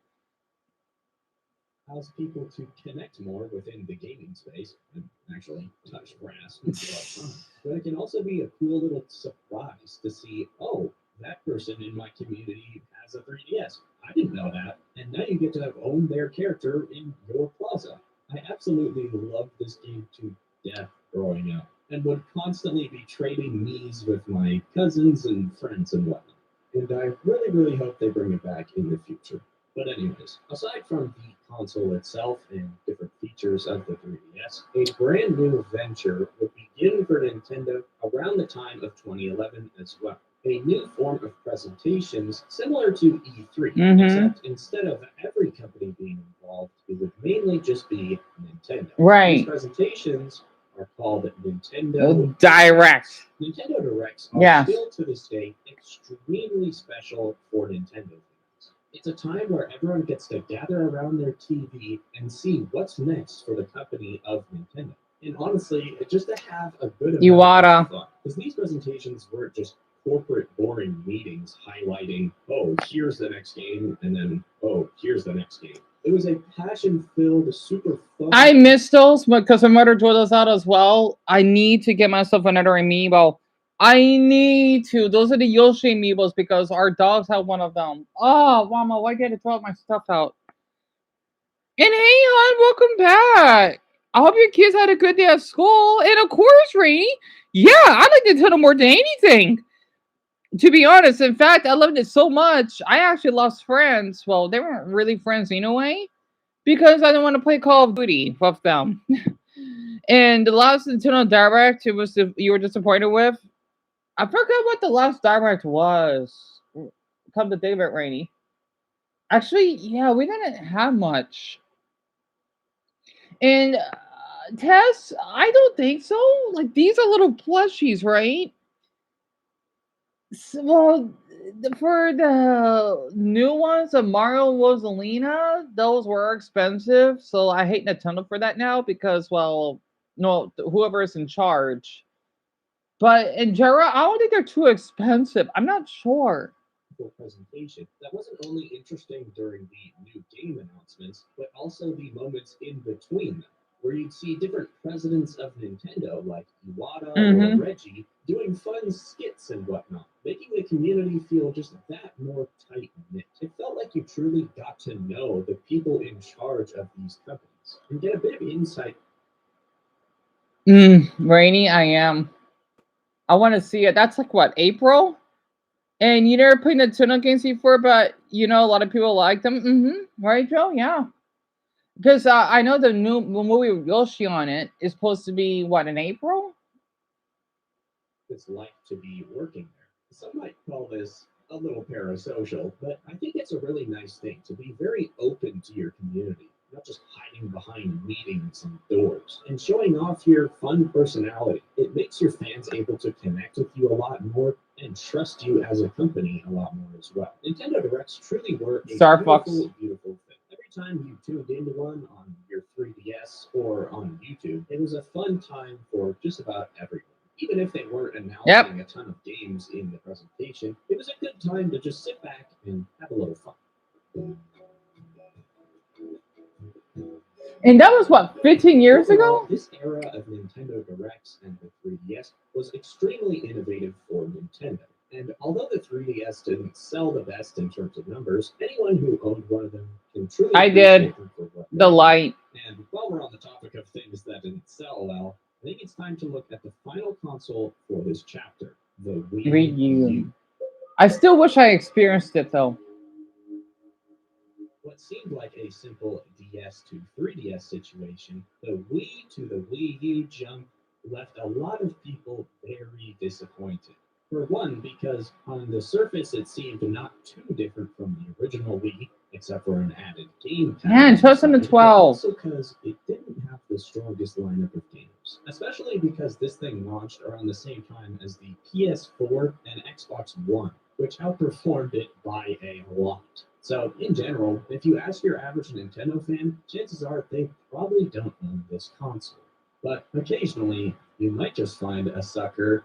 B: Allows people to connect more within the gaming space and actually touch grass and go outside. But it can also be a cool little surprise to see, oh, that person in my community has a 3DS. I didn't know that. And now you get to own their character in your plaza. I absolutely loved this game to death growing up and would constantly be trading Miis with my cousins and friends and whatnot. And I really, really hope they bring it back in the future. But anyways, aside from the console itself and different features of the 3DS, a brand new venture would begin for Nintendo around the time of 2011 as well. A new form of presentations similar to E3,
A: Mm-hmm.
B: except instead of every company being involved, it would mainly just be Nintendo. These
A: Right.
B: presentations are called Nintendo
A: Direct.
B: Nintendo Directs are
A: Yes.
B: still to this day extremely special for Nintendo fans. It's a time where everyone gets to gather around their TV and see what's next for the company of Nintendo. And honestly, just to have a good amount
A: Iwata.
B: of fun. Because these presentations weren't just corporate boring meetings highlighting, oh, here's the next game, and then, oh, here's the next game. It was a passion-filled, super fun.
A: I miss those because my mother drove those out as well. I need to get myself another amiibo. I need to. Those are the Yoshi amiibos because our dogs have one of them. Oh, Mama, why get to throw my stuff out? And hey, hon, welcome back. I hope your kids had a good day at school. And of course, Rainy. Yeah, I like Nintendo more than anything. To be honest, in fact, I loved it so much. I actually lost friends. Well, they weren't really friends anyway because I didn't want to play Call of Duty with them. And the last Nintendo Direct, it was you were disappointed with. I forgot what the last Direct was. Come to think of it, Rainy. Actually, yeah, we didn't have much. And Tess, I don't think so. Like these are little plushies, right? Well, for the new ones of Mario and Rosalina, those were expensive. So I hate Nintendo for that now because, well, no, whoever is in charge. But in general, I don't think they're too expensive. I'm not sure.
B: Presentation that wasn't only interesting during the new game announcements, but also the moments in between them, where you'd see different presidents of Nintendo, like Iwata or Reggie, doing fun skits and whatnot, making the community feel just that more tight knit. It felt like you truly got to know the people in charge of these companies and get a bit of insight.
A: Rainy, I am. I want to see it. That's like what, April? And you never played Nintendo games before, but you know a lot of people like them. Right, Joe? Yeah. Because I know the new movie with Yoshi on it is supposed to be what in April.
B: It's like to be working there. Some might call this a little parasocial, but I think it's a really nice thing to be very open to your community, not just hiding behind meetings and doors, and showing off your fun personality. It makes your fans able to connect with you a lot more and trust you as a company a lot more as well. Nintendo Directs truly were a
A: Star Fox.
B: beautiful, beautiful thing. Every time you tuned into one on your 3DS or on YouTube, it was a fun time for just about everyone. Even if they weren't announcing a ton of games in the presentation, it was a good time to just sit back and have a little fun.
A: And that was what, 15 years ago?
B: This era of Nintendo Directs and the 3DS was extremely innovative for Nintendo. And although the 3DS didn't sell the best in terms of numbers, anyone who owned one of them can truly
A: appreciate them for what the light.
B: And while we're on the topic of things that didn't sell well, I think it's time to look at the final console for this chapter, the Wii U.
A: I still wish I experienced it though.
B: What seemed like a simple DS to 3DS situation, the Wii to the Wii U jump left a lot of people very disappointed. For one, because on the surface it seemed not too different from the original Wii, except for an added game pack.
A: Yeah, in 2012.
B: Also because it didn't have the strongest lineup of games, especially because this thing launched around the same time as the PS4 and Xbox One, which outperformed it by a lot. So, in general, if you ask your average Nintendo fan, chances are they probably don't own this console. But occasionally, you might just find a sucker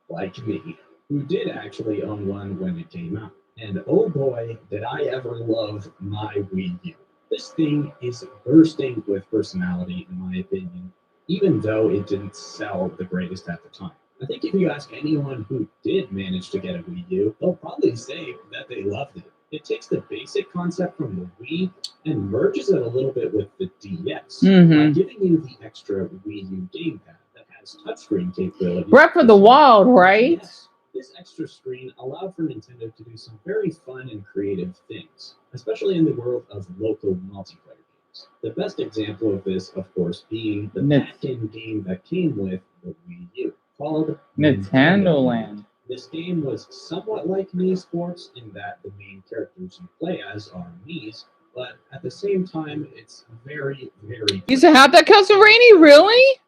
B: like me who did actually own one when it came out. And oh boy, did I ever love my Wii U. This thing is bursting with personality, in my opinion, even though it didn't sell the greatest at the time. I think if you ask anyone who did manage to get a Wii U, they'll probably say that they loved it. It takes the basic concept from the Wii and merges it a little bit with the DS by giving you the extra Wii U gamepad that has touchscreen capability.
A: Breath of the Wild, right?
B: Yes. This extra screen allowed for Nintendo to do some very fun and creative things, especially in the world of local multiplayer games. The best example of this, of course, being the back-in game that came with the Wii U, called
A: Nintendo Land.
B: This game was somewhat like Mii Sports in that the main characters you play as are Mii's, but at the same time, it's very, very.
A: You said have that Castle Rainy? Really?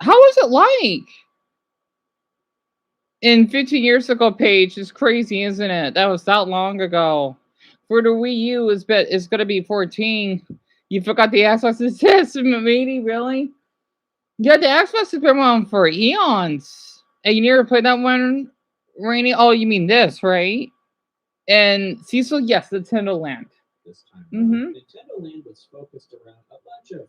A: How was it like? In 15 years ago, Paige, is crazy, isn't it? That was that long ago. For the Wii U, it's gonna be 14. You forgot the Xbox system, maybe? Really? Yeah, the Xbox has been around for eons. And you never played that one, Rainy? Oh, you mean this, right? And Cecil, yes, Nintendo Land.
B: This time,
A: Mm-hmm.
B: Nintendo Land was focused around a bunch of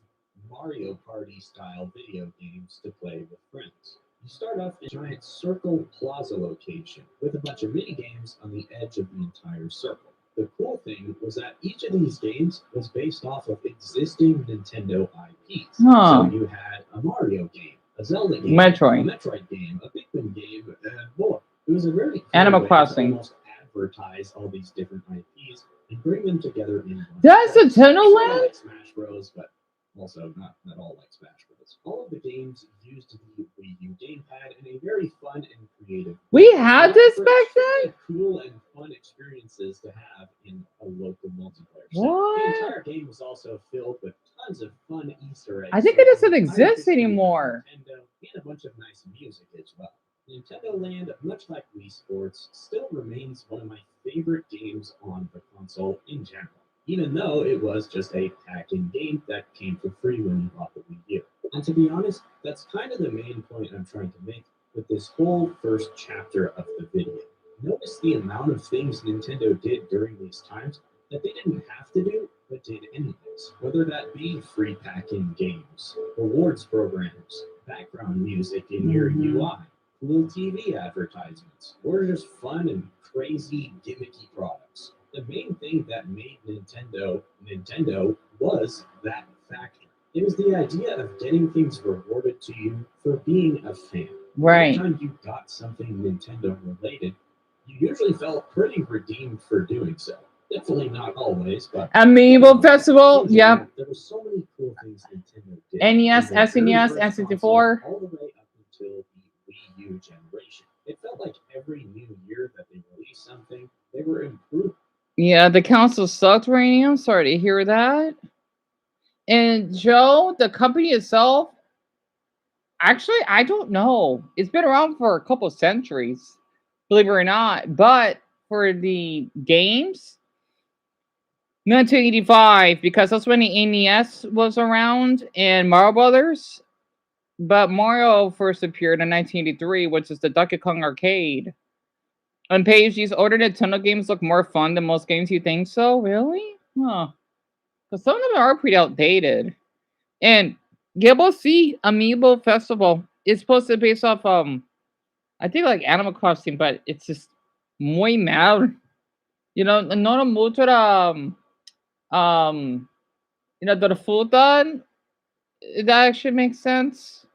B: Mario Party style video games to play with friends. You start off in a giant circle plaza location with a bunch of mini games on the edge of the entire circle. The cool thing was that each of these games was based off of existing Nintendo IPs. So you had a Mario game, a Zelda game,
A: Metroid.
B: a Metroid game, a Pikmin game, and more. It was a very cool
A: Animal
B: way
A: Crossing.
B: to almost advertise all these different IPs and bring them together in one.
A: That's Nintendo Land?
B: Like Smash Bros, but also not all like Smash Bros. All of the games used the Wii U gamepad in a very fun and creative way.
A: We had this back then?
B: Cool and fun experiences to have in a local multiplayer.
A: What?
B: The entire game was also filled with tons of fun Easter eggs.
A: I think it doesn't exist anymore.
B: Nintendo, and a bunch of nice music as well. Nintendo Land, much like Wii Sports, still remains one of my favorite games on the console in general, even though it was just a pack-in game that came for free when you bought the Wii U. And to be honest, that's kind of the main point I'm trying to make with this whole first chapter of the video. Notice the amount of things Nintendo did during these times that they didn't have to do, but did anyways. Whether that be free pack-in games, rewards programs, background music in your UI, cool TV advertisements, or just fun and crazy gimmicky products. The main thing that made Nintendo was that factor. It was the idea of getting things rewarded to you for being a fan.
A: Right.
B: Every time you got something Nintendo related, you usually felt pretty redeemed for doing so. Definitely not always, but
A: Amiibo Festival, yep.
B: There were so many cool things Nintendo did.
A: NES, SNES, N64.
B: All the way up until the Wii U generation. It felt like every new year that they released something, they were improving.
A: Yeah, the console sucked, Rainy. I'm sorry to hear that. And Joe, the company itself, actually, I don't know. It's been around for a couple centuries, believe it or not. But for the games, 1985, because that's when the NES was around and Mario Brothers. But Mario first appeared in 1983, which is the Donkey Kong Arcade. On page, these older Nintendo games look more fun than most games. You think so? Really? Huh. Because some of them are pretty outdated. And Gibble C Amiibo Festival is supposed to be based off I think like Animal Crossing, but it's just muy mal. You know, no mucho the fruta. That actually makes sense.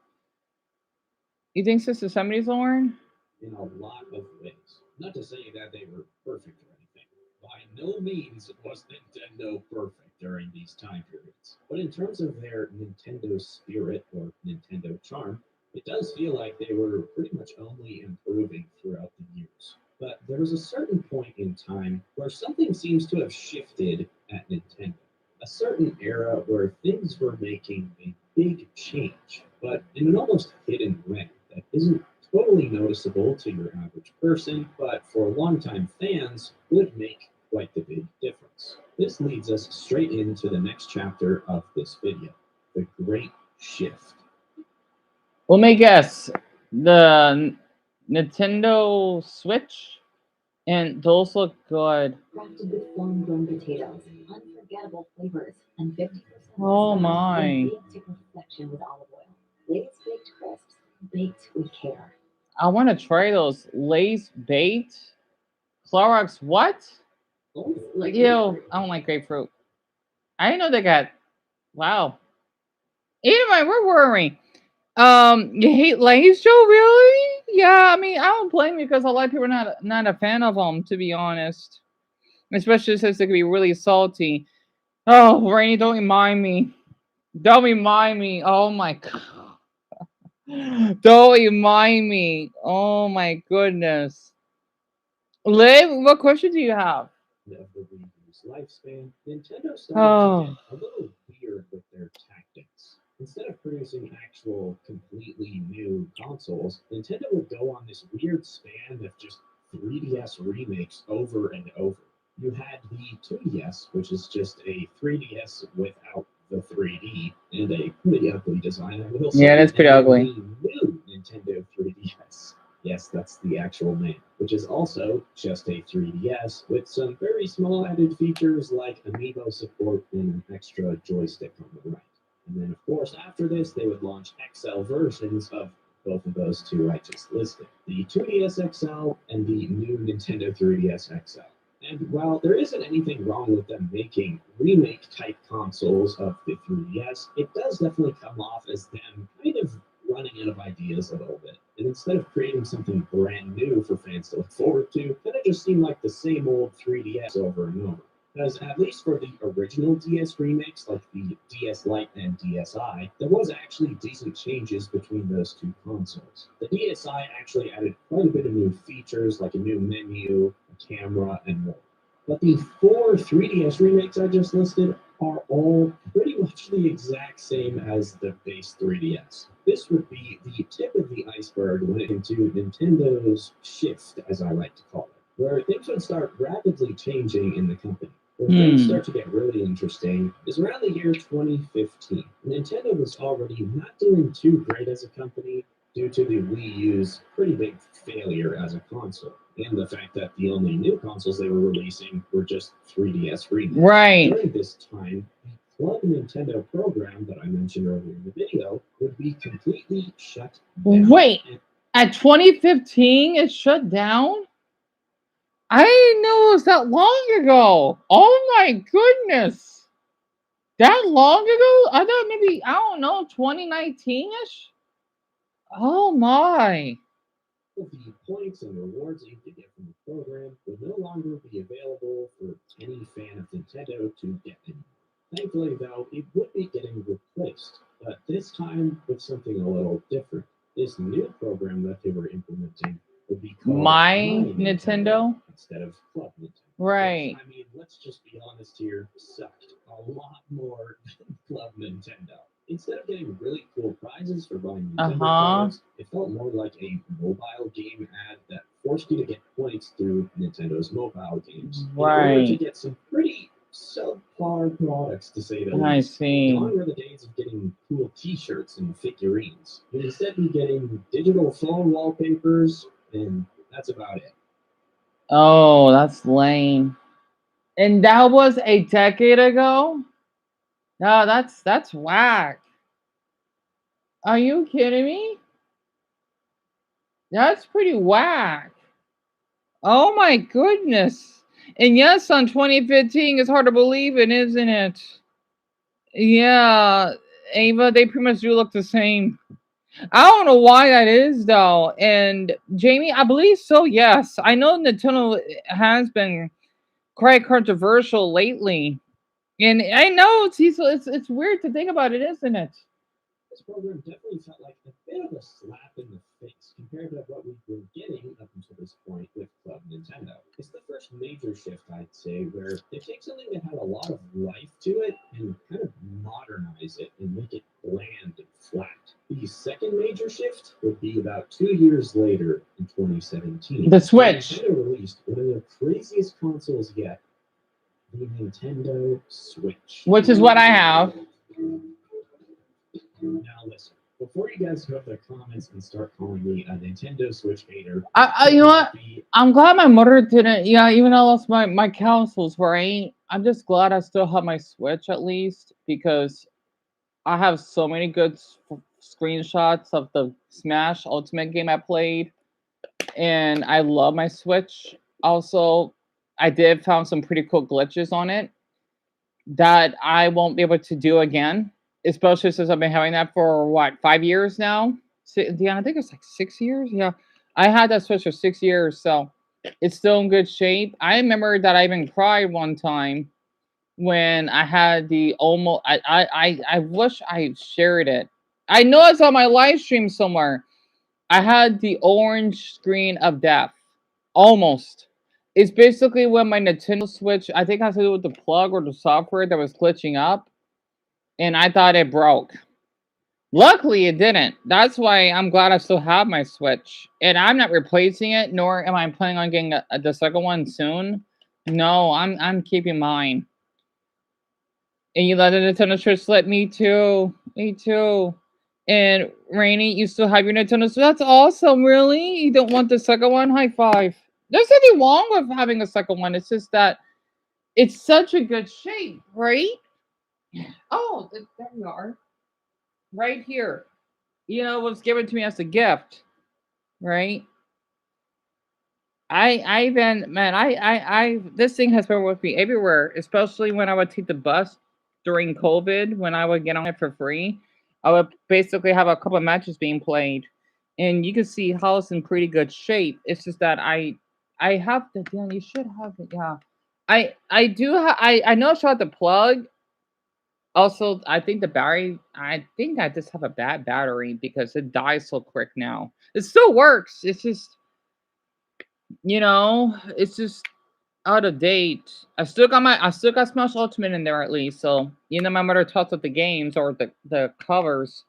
A: You think Sister Somebody's Lauren?
B: In a lot of ways. Not to say that they were perfect or anything. By no means was Nintendo perfect during these time periods. But in terms of their Nintendo spirit or Nintendo charm, it does feel like they were pretty much only improving throughout the years. But there was a certain point in time where something seems to have shifted at Nintendo. A certain era where things were making a big change, but in an almost hidden way that isn't totally noticeable to your average person, but for longtime fans would make quite the big difference. This leads us straight into the next chapter of this video, the Great Shift.
A: Let me guess. The Nintendo Switch? And those look good.
C: Crafted with farm-grown potatoes, unforgettable flavors, and 50%
A: Oh my.
C: baked to perfection with olive oil. Lay's baked crisps, baked with care.
A: I want to try those. Lay's baked? Clorox what?
C: Like
A: Ew, I don't like grapefruit. I didn't know they got. Wow. Anyway, where were we? You hate Lay's, Joe? Really? Yeah, I mean, I don't blame you because a lot of people are not a fan of them, to be honest. Especially since they can be really salty. Oh, Rainy, don't remind me. Don't remind me. Oh my god. Don't remind me. Oh my goodness. Liv, what question do you have?
B: Of the Wii U's lifespan, Nintendo started to get
A: Oh,
B: a little weird with their tactics. Instead of producing actual completely new consoles, Nintendo would go on this weird span of just 3DS remakes over and over. You had the 2DS, which is just a 3DS without the 3D and a pretty ugly design, I will
A: yeah,
B: say,
A: that's pretty
B: and then
A: ugly.
B: the new Nintendo 3DS. Yes, that's the actual name, which is also just a 3DS with some very small added features like amiibo support and an extra joystick on the right. And then, of course, after this, they would launch XL versions of both of those two I just listed, the 2DS XL and the new Nintendo 3DS XL. And while there isn't anything wrong with them making remake type consoles of the 3DS, it does definitely come off as them kind of running out of ideas a little bit. And instead of creating something brand new for fans to look forward to, kind of just seemed like the same old 3DS over and over. Because at least for the original DS remakes, like the DS Lite and DSi, there was actually decent changes between those two consoles. The DSi actually added quite a bit of new features, like a new menu, a camera, and more. But the four 3DS remakes I just listed are all pretty much the exact same as the base 3DS. This would be the tip of the iceberg when it came to Nintendo's shift, as I like to call it, where things would start rapidly changing in the company. Where things
A: Hmm.
B: start to get really interesting is around the year 2015. Nintendo was already not doing too great as a company due to the Wii U's pretty big failure as a console, and the fact that the only new consoles they were releasing were just 3DS remakes.
A: Right.
B: During this time, the Club Nintendo program that I mentioned earlier in the video would be completely shut down.
A: Wait, at 2015, it shut down? I didn't know it was that long ago. Oh my goodness. That long ago? I thought maybe, I don't know, 2019 ish? Oh my.
B: The points and rewards you could get from the program would no longer be available for any fan of Nintendo to get anymore. Thankfully, though, it would be getting replaced, but this time with something a little different. This new program that they were implementing would be called
A: My
B: My Nintendo
A: Nintendo?
B: instead of Club Nintendo. Which,
A: Right.
B: I mean, let's just be honest here, sucked a lot more than Club Nintendo. Instead of getting really cool prizes for buying
A: Uh
B: Nintendo
A: huh.
B: products, it felt more like a mobile game ad that forced you to get points through Nintendo's mobile games in order to
A: Right.
B: get some pretty subpar products, to say the
A: I
B: least.
A: see.
B: Gone were the days of getting cool T-shirts and figurines. You'd instead be getting digital phone wallpapers, and that's about it.
A: Oh, that's lame. And that was a decade ago? No, that's whack. Are you kidding me? That's pretty whack. Oh my goodness. And yes, on 2015, it's hard to believe it, isn't it? Yeah, Ava, they pretty much do look the same. I don't know why that is though. And Jamie, I believe so. Yes, I know Nintendo has been quite controversial lately, and I know it's weird to think about it, isn't it?
B: This program definitely felt like a bit of a slap in the face compared to what we've been getting up until this point with Club Nintendo. It's the first major shift, I'd say, where they take something that had a lot of life to it and kind of modernize it and make it bland and flat. The second major shift would be about 2 years later in 2017,
A: The
B: when
A: Switch,
B: Nintendo released one of the craziest consoles yet, the Nintendo Switch.
A: which is what I have.
B: Now listen, before you guys go to the comments and start calling me a Nintendo Switch hater,
A: You know what? I'm glad my mother didn't. Yeah, even though I lost my consoles, right? I'm just glad I still have my Switch at least because I have so many good screenshots of the Smash Ultimate game I played, and I love my Switch. Also, I did found some pretty cool glitches on it that I won't be able to do again, especially since I've been having that for what 5 years now. Yeah, I think it's like 6 years. Yeah, I had that Switch for 6 years, so it's still in good shape. I remember that I even cried one time when I had the almost. I wish I shared it. I know it's on my live stream somewhere. I had the orange screen of death. Almost. It's basically when my Nintendo Switch, I think it has to do with the plug or the software that was glitching up, and I thought it broke. Luckily, it didn't. That's why I'm glad I still have my Switch. And I'm not replacing it, nor am I planning on getting the second one soon. No, I'm keeping mine. And you let the Nintendo Switch slip. Me too. Me too. And Rainy, you still have your Nintendo Switch. That's awesome. Really? You don't want the second one? High five. There's nothing wrong with having a second one. It's just that it's such a good shape, right? Oh, there you are. Right here. You know, it was given to me as a gift, right? I've been man, I this thing has been with me everywhere, especially when I would take the bus during COVID when I would get on it for free. I would basically have a couple of matches being played, and you can see how it's in pretty good shape. It's just that I have the yeah, you should have it, yeah. I do I know I shot the plug. Also, I think the battery. I think I just have a bad battery because it dies so quick now. It still works. It's just it's just out of date. I still got Smash Ultimate in there at least. So my mother talks with the games or the covers.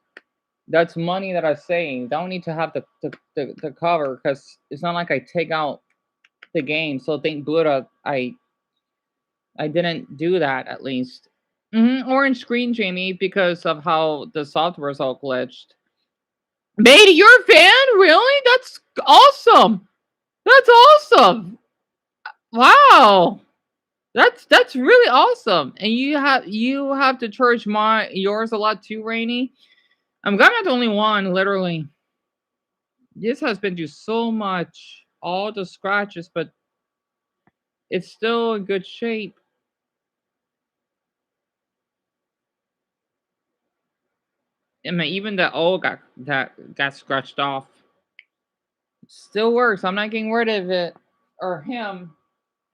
A: That's money that I saved. I don't need to have the cover because it's not like I take out the game. So thank Buddha I didn't do that at least. Orange screen, Jamie, because of how the software is all glitched. Beatty, you're a fan? Really? That's awesome. That's awesome. Wow. That's really awesome. And you have to charge yours a lot too, Rainy. I'm glad I'm not the only one, literally. This has been through so much. All the scratches, but it's still in good shape. I mean, even the old got scratched off. Still works. I'm not getting rid of it or him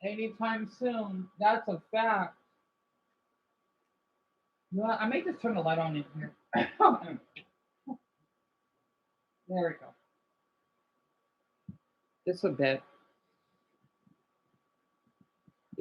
A: anytime soon. That's a fact. Well, I may just turn the light on in here. There we go. Just a bit.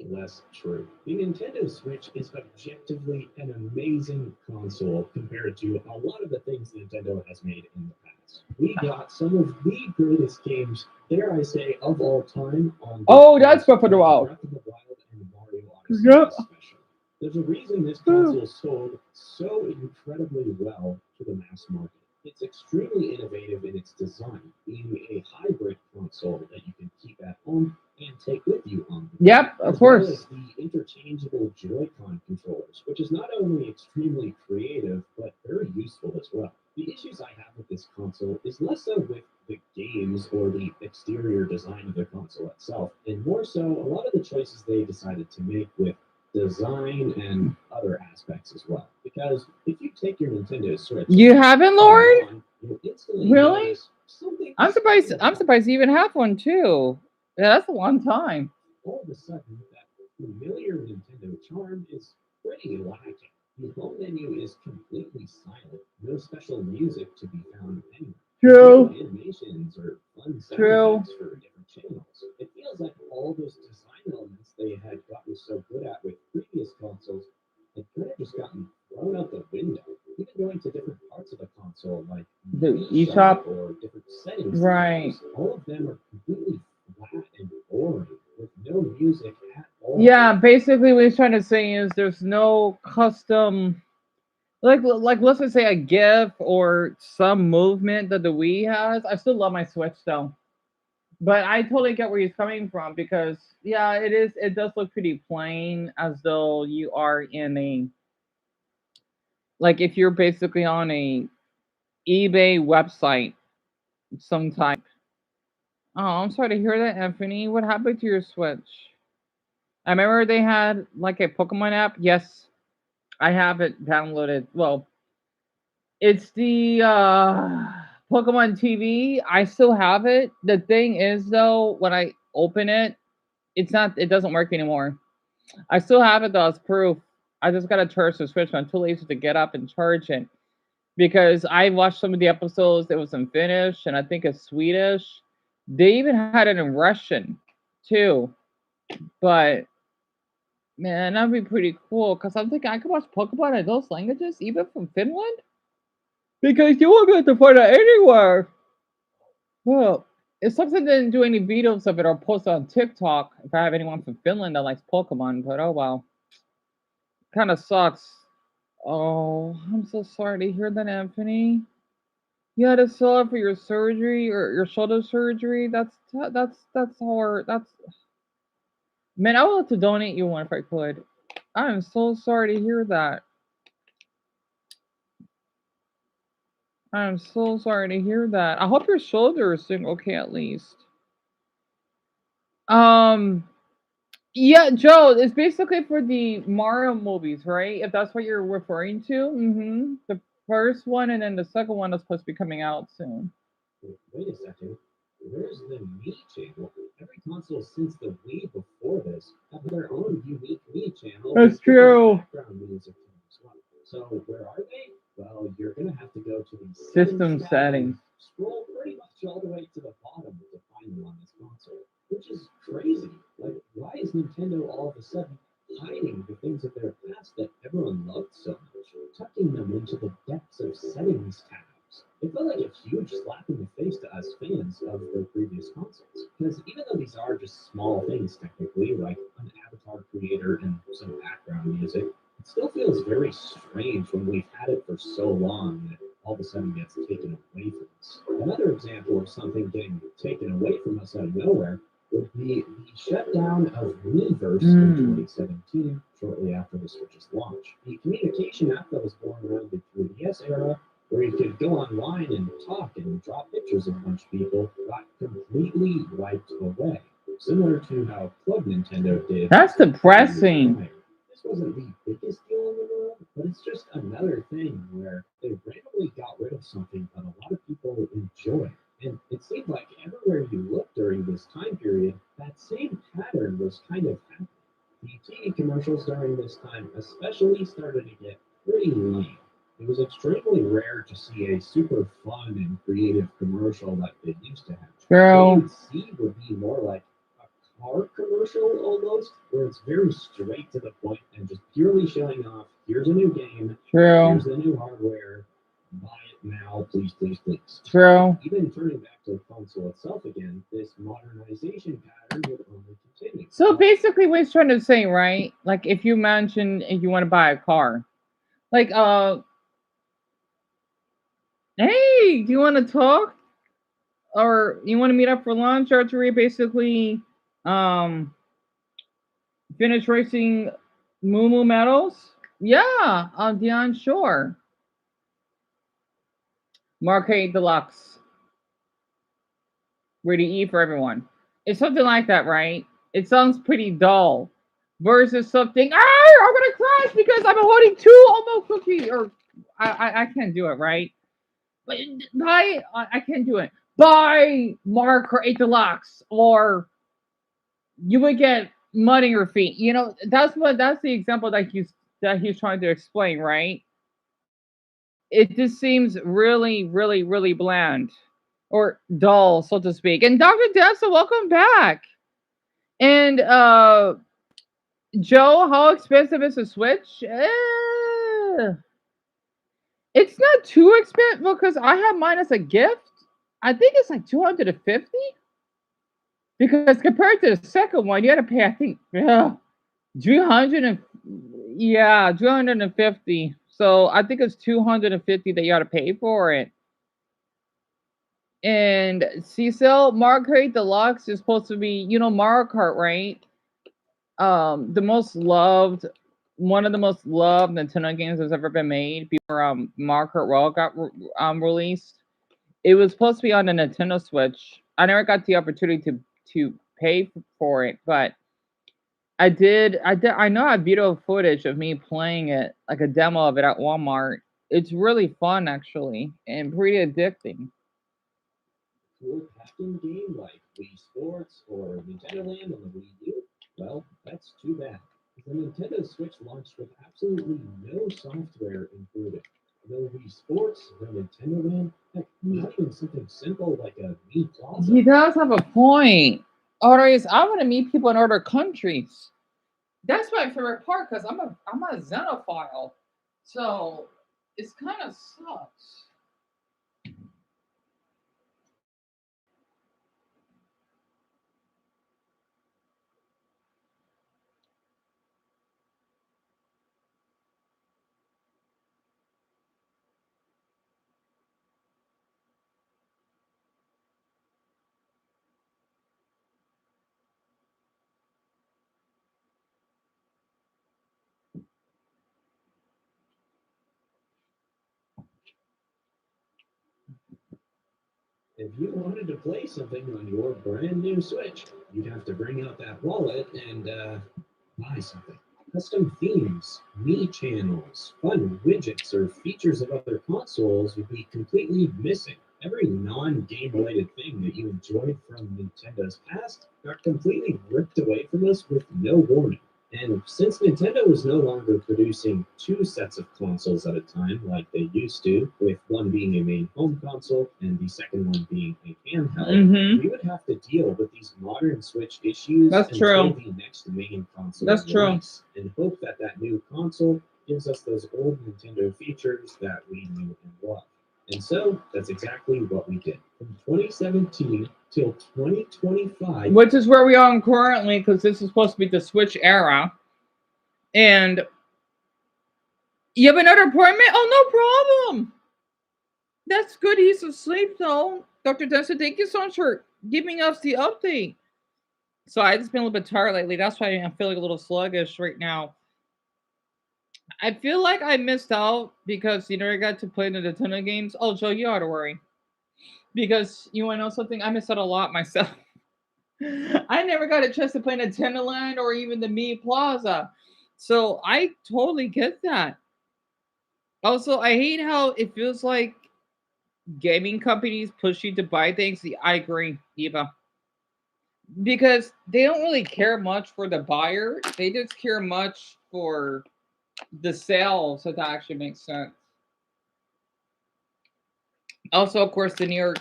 B: Less true. The Nintendo Switch is objectively an amazing console compared to a lot of the things Nintendo has made in the past. We got some of the greatest games, dare I say, of all time on this
A: Oh, that's
B: console.
A: Breath of the Wild.
B: Breath of the Wild and Mario Odyssey
A: Yep.
B: especially. There's a reason this console sold so incredibly well to the mass market. It's extremely innovative in its design, being a hybrid console that you can keep at home and take with you on the go,
A: Yep, of
B: as well
A: course.
B: as the interchangeable Joy-Con controllers, which is not only extremely creative, but very useful as well. The issues I have with this console is less so with the games or the exterior design of the console itself, and more so a lot of the choices they decided to make with design and other aspects as well. Because if you take your Nintendo Switch
A: You
B: and
A: haven't,
B: turn
A: Lauren?
B: it on, you'll instantly
A: Really?
B: notice something
A: I'm surprised. I'm surprised you even have one too. Yeah, that's a long time.
B: all of a sudden that familiar Nintendo charm is pretty lacking. The home menu is completely silent, no special music to be found anywhere. No
A: True.
B: animations or fun sound
A: True.
B: effects for different channels. It feels like all those design elements they had gotten so good at with previous consoles had kind of just gotten thrown out the window. Even going to different parts of the console, like
A: The
B: the eShop
A: eShop.
B: or different settings
A: Right.
B: tabs, all of them are completely flat and boring with no music at all.
A: Yeah, basically what he's trying to say is there's no custom like let's just say a GIF or some movement that the Wii has. I still love my Switch though. But I totally get where he's coming from because yeah, it does look pretty plain as though you are in a like if you're basically on a eBay website some type. Oh, I'm sorry to hear that, Anthony. What happened to your Switch? I remember they had like a Pokemon app. Yes, I have it downloaded. Well, it's the Pokemon TV, I still have it. The thing is though, when I open it, it doesn't work anymore. I still have it though as proof. I just gotta charge the Switch. I'm too lazy to get up and charge it because I watched some of the episodes. It was in Finnish and I think it's Swedish. They even had it in Russian too. But man, that'd be pretty cool because I'm thinking I could watch Pokemon in those languages, even from Finland, because you won't be able to find it anywhere. Well, it's something didn't do any videos of it or post it on TikTok if I have anyone from Finland that likes Pokemon, but oh well. Kind of sucks. Oh, I'm so sorry to hear that, Anthony. You had to sell it for your surgery or your shoulder surgery. That's hard. That's man. I would love to donate you one if I could. I am so sorry to hear that. I am so sorry to hear that. I hope your shoulder is doing okay at least. Um, yeah, Joe, it's basically for the Mario movies, right? If that's what you're referring to. The first one and then the second one is supposed to be coming out soon.
B: Wait a second. Where's the Me channel? Every console since the Wii before this have their own unique Me channel
A: That's
B: with different
A: true.
B: background music to them as well. So where are they? Well, you're gonna have to go to the
A: System settings.
B: scroll pretty much all the way to the bottom to find them on this console, which is crazy. Like, why is Nintendo all of a sudden hiding the things of their past that everyone loved so much, tucking them into the depths of settings tabs? It felt like a huge slap in the face to us fans of the previous consoles. Because even though these are just small things technically, like an avatar creator and some background music, it still feels very strange when we've had it for so long that all of a sudden gets taken away from us. Another example of something getting taken away from us out of nowhere would be the shutdown of Miiverse in 2017, shortly after the Switch's launch. The communication app that was born around the 3DS era, where you could go online and talk and draw pictures of a bunch of people, got completely wiped away. Similar to how Club Nintendo did.
A: That's depressing.
B: This wasn't the biggest deal in the world, but it's just another thing where they randomly got rid of something that a lot of people enjoy. And it seemed like everywhere you looked during this time period, that same pattern was kind of happening. The TV commercials during this time especially started to get pretty lame. It was extremely rare to see a super fun and creative commercial like they used to have. What
A: True.
B: you would see would be more like a car commercial almost, where it's very straight to the point and just purely showing off, here's a new game,
A: True.
B: here's the new hardware, buy it now, please, please, please.
A: True.
B: Even turning back to the console itself again, this modernization pattern would only continue.
A: So basically, what he's trying to say, right? Like, if you mention if you want to buy a car, like, hey, do you want to talk, or you want to meet up for lunch after we basically, um, finish racing Moo medals? Yeah, Dion, sure. Marquette Deluxe. Ready to eat for everyone. It's something like that, right? It sounds pretty dull. Versus something, I'm gonna crash because I'm holding two Omo cookie, or I can't do it, right? But I can't do it. Buy Mark 8 Deluxe, or you would get mud in your feet. You know, that's the example that he's trying to explain, right? It just seems really, really, really bland or dull, so to speak. And Dr. Dessa, welcome back. And Joe, how expensive is a Switch? It's not too expensive because I have mine as a gift. I think it's like 250 because compared to the second one, you had to pay, I think, 300 and yeah, 250. So I think it's 250 that you got to pay for it. And Cecil, Mario Kart Deluxe is supposed to be, Mario Kart, right? The most loved, one of the most loved Nintendo games that's ever been made before Mario Kart World got released. It was supposed to be on the Nintendo Switch. I never got the opportunity to pay for it, but I did. I know I have video footage of me playing it, like a demo of it at Walmart. It's really fun actually, and pretty addicting.
B: cool packing game like Wii Sports or Nintendo Land on the Wii U? Well, that's too bad. The Nintendo Switch launched with absolutely no software included. No Wii Sports, no Nintendo Land, heck, not even something simple like a Wii Plaza.
A: He does have a point. Artists, I want to meet people in other countries. That's my favorite part because I'm a xenophile. So it's kind of sucks.
B: If you wanted to play something on your brand new Switch, you'd have to bring out that wallet and buy something. Custom themes, me channels, fun widgets, or features of other consoles would be completely missing. Every non game related thing that you enjoyed from Nintendo's past got completely ripped away from us with no warning. And since Nintendo was no longer producing two sets of consoles at a time like they used to, with one being a main home console and the second one being a handheld, we would have to deal with these modern Switch issues
A: That's
B: until
A: true.
B: the next main console
A: That's true.
B: release, and hope that that new console gives us those old Nintendo features that we knew and loved. And so that's exactly what we did. From 2017 till 2025,
A: Which is where we are currently because this is supposed to be the Switch era. And you have another appointment? Oh, no problem. That's good. He's asleep, though. Dr. Denson, thank you so much for giving us the update. So I just been a little bit tired lately. That's why I'm feeling a little sluggish right now. I feel like I missed out because I got to play the Nintendo games. Oh, Joe, you ought to worry. Because you want to know something? I missed out a lot myself. I never got a chance to play Nintendo Land or even the Mii Plaza. So I totally get that. Also, I hate how it feels like gaming companies push you to buy things. I agree, Eva. Because they don't really care much for the buyer. They just care much for the sales, so that actually makes sense. Also, of course, the New York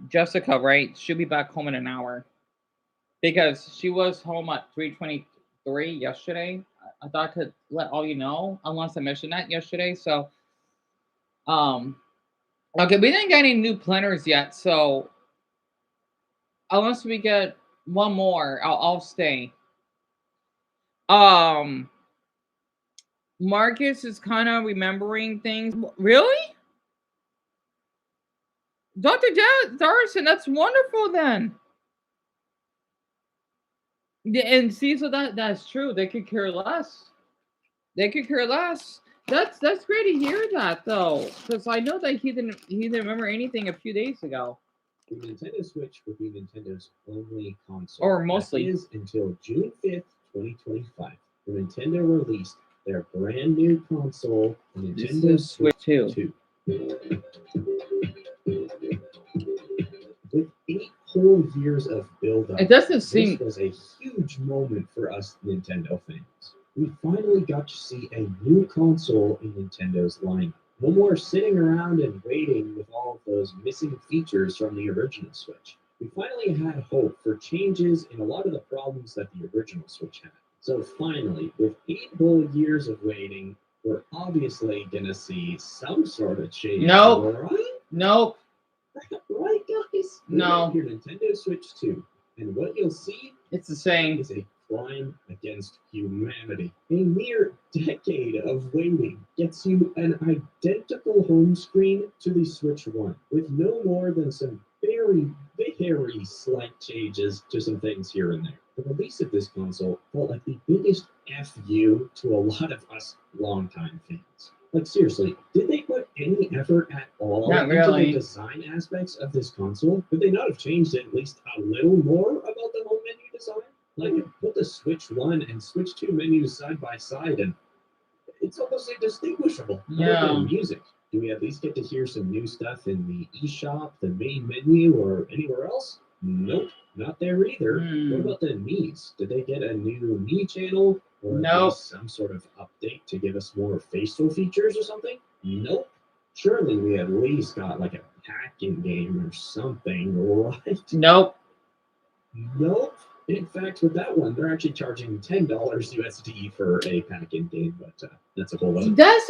A: Jessica, right? She'll be back home in an hour. Because she was home at 3:23 yesterday. I thought I could let all you know, unless I mentioned that yesterday. So um okay, we didn't get any new planners yet, so unless we get one more, I'll stay. Um Marcus is kind of remembering things. Really? Dr. Darson, that's wonderful then. Yeah, and see, so that's true. They could care less. They could care less. That's great to hear that though, because I know that he didn't remember anything a few days ago,
B: the Nintendo Switch will be Nintendo's only console.
A: or mostly.
B: That is until June 5th, 2025. When Nintendo released their brand new console, the Nintendo Switch 2. With 8 whole years of build-up,
A: It doesn't seem.
B: this was a huge moment for us Nintendo fans. We finally got to see a new console in Nintendo's lineup. No more sitting around and waiting with all of those missing features from the original Switch. We finally had hope for changes in a lot of the problems that the original Switch had. So finally, with 8 whole years of waiting, we're obviously gonna see some sort of change.
A: Nope.
B: Right?
A: Nope.
B: Right, guys?
A: No.
B: Your Nintendo Switch 2. And what you'll see
A: It's the same.
B: is a crime against humanity. A mere decade of waiting gets you an identical home screen to the Switch 1, with no more than some very, very slight changes to some things here and there. The release of this console felt like the biggest FU to a lot of us longtime fans. Like, seriously, did they put any effort at all
A: Not
B: into
A: really.
B: the design aspects of this console? Could they not have changed it at least a little more about the home menu design? Like, put the Switch 1 and Switch 2 menus side by side, and it's almost indistinguishable. How about
A: Yeah.
B: the music? Do we at least get to hear some new stuff in the eShop, the main menu, or anywhere else? Nope, not there either. What
A: Hmm.
B: about the Mii's? Did they get a new Mii channel, or at
A: Nope.
B: least some sort of update to give us more facial features or something? Nope. Surely we at least got like a packing game or something, right?
A: Nope.
B: Nope. In fact, with that one, they're actually charging $10 USD for a pack-in game, but that's a whole other.
A: That's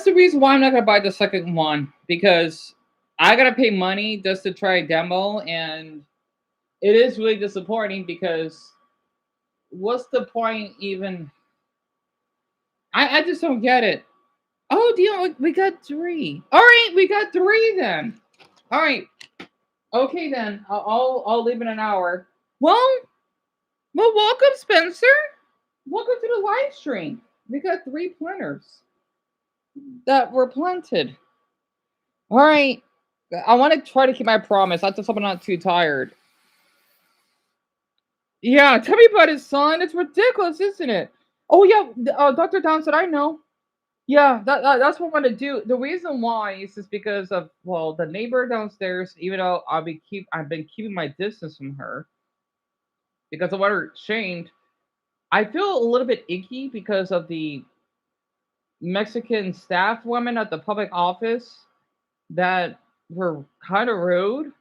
A: the reason why I'm not gonna buy the second one, because I gotta pay money just to try a demo, and it is really disappointing because what's the point even? I just don't get it. Oh, deal, we got three. All right, we got three then. All right, okay then. I'll leave in an hour. Well, welcome, Spencer. Welcome to the live stream. We got three planters that were planted. All right. I want to try to keep my promise. I just hope I'm not too tired. Yeah, tell me about it, son. It's ridiculous, isn't it? Oh yeah, Dr. Down said I know. Yeah, that's what I'm gonna do. The reason why is just because of, well, the neighbor downstairs. Even though I've been keeping my distance from her because of what her shamed. I feel a little bit icky because of the Mexican staff women at the public office that were kind of rude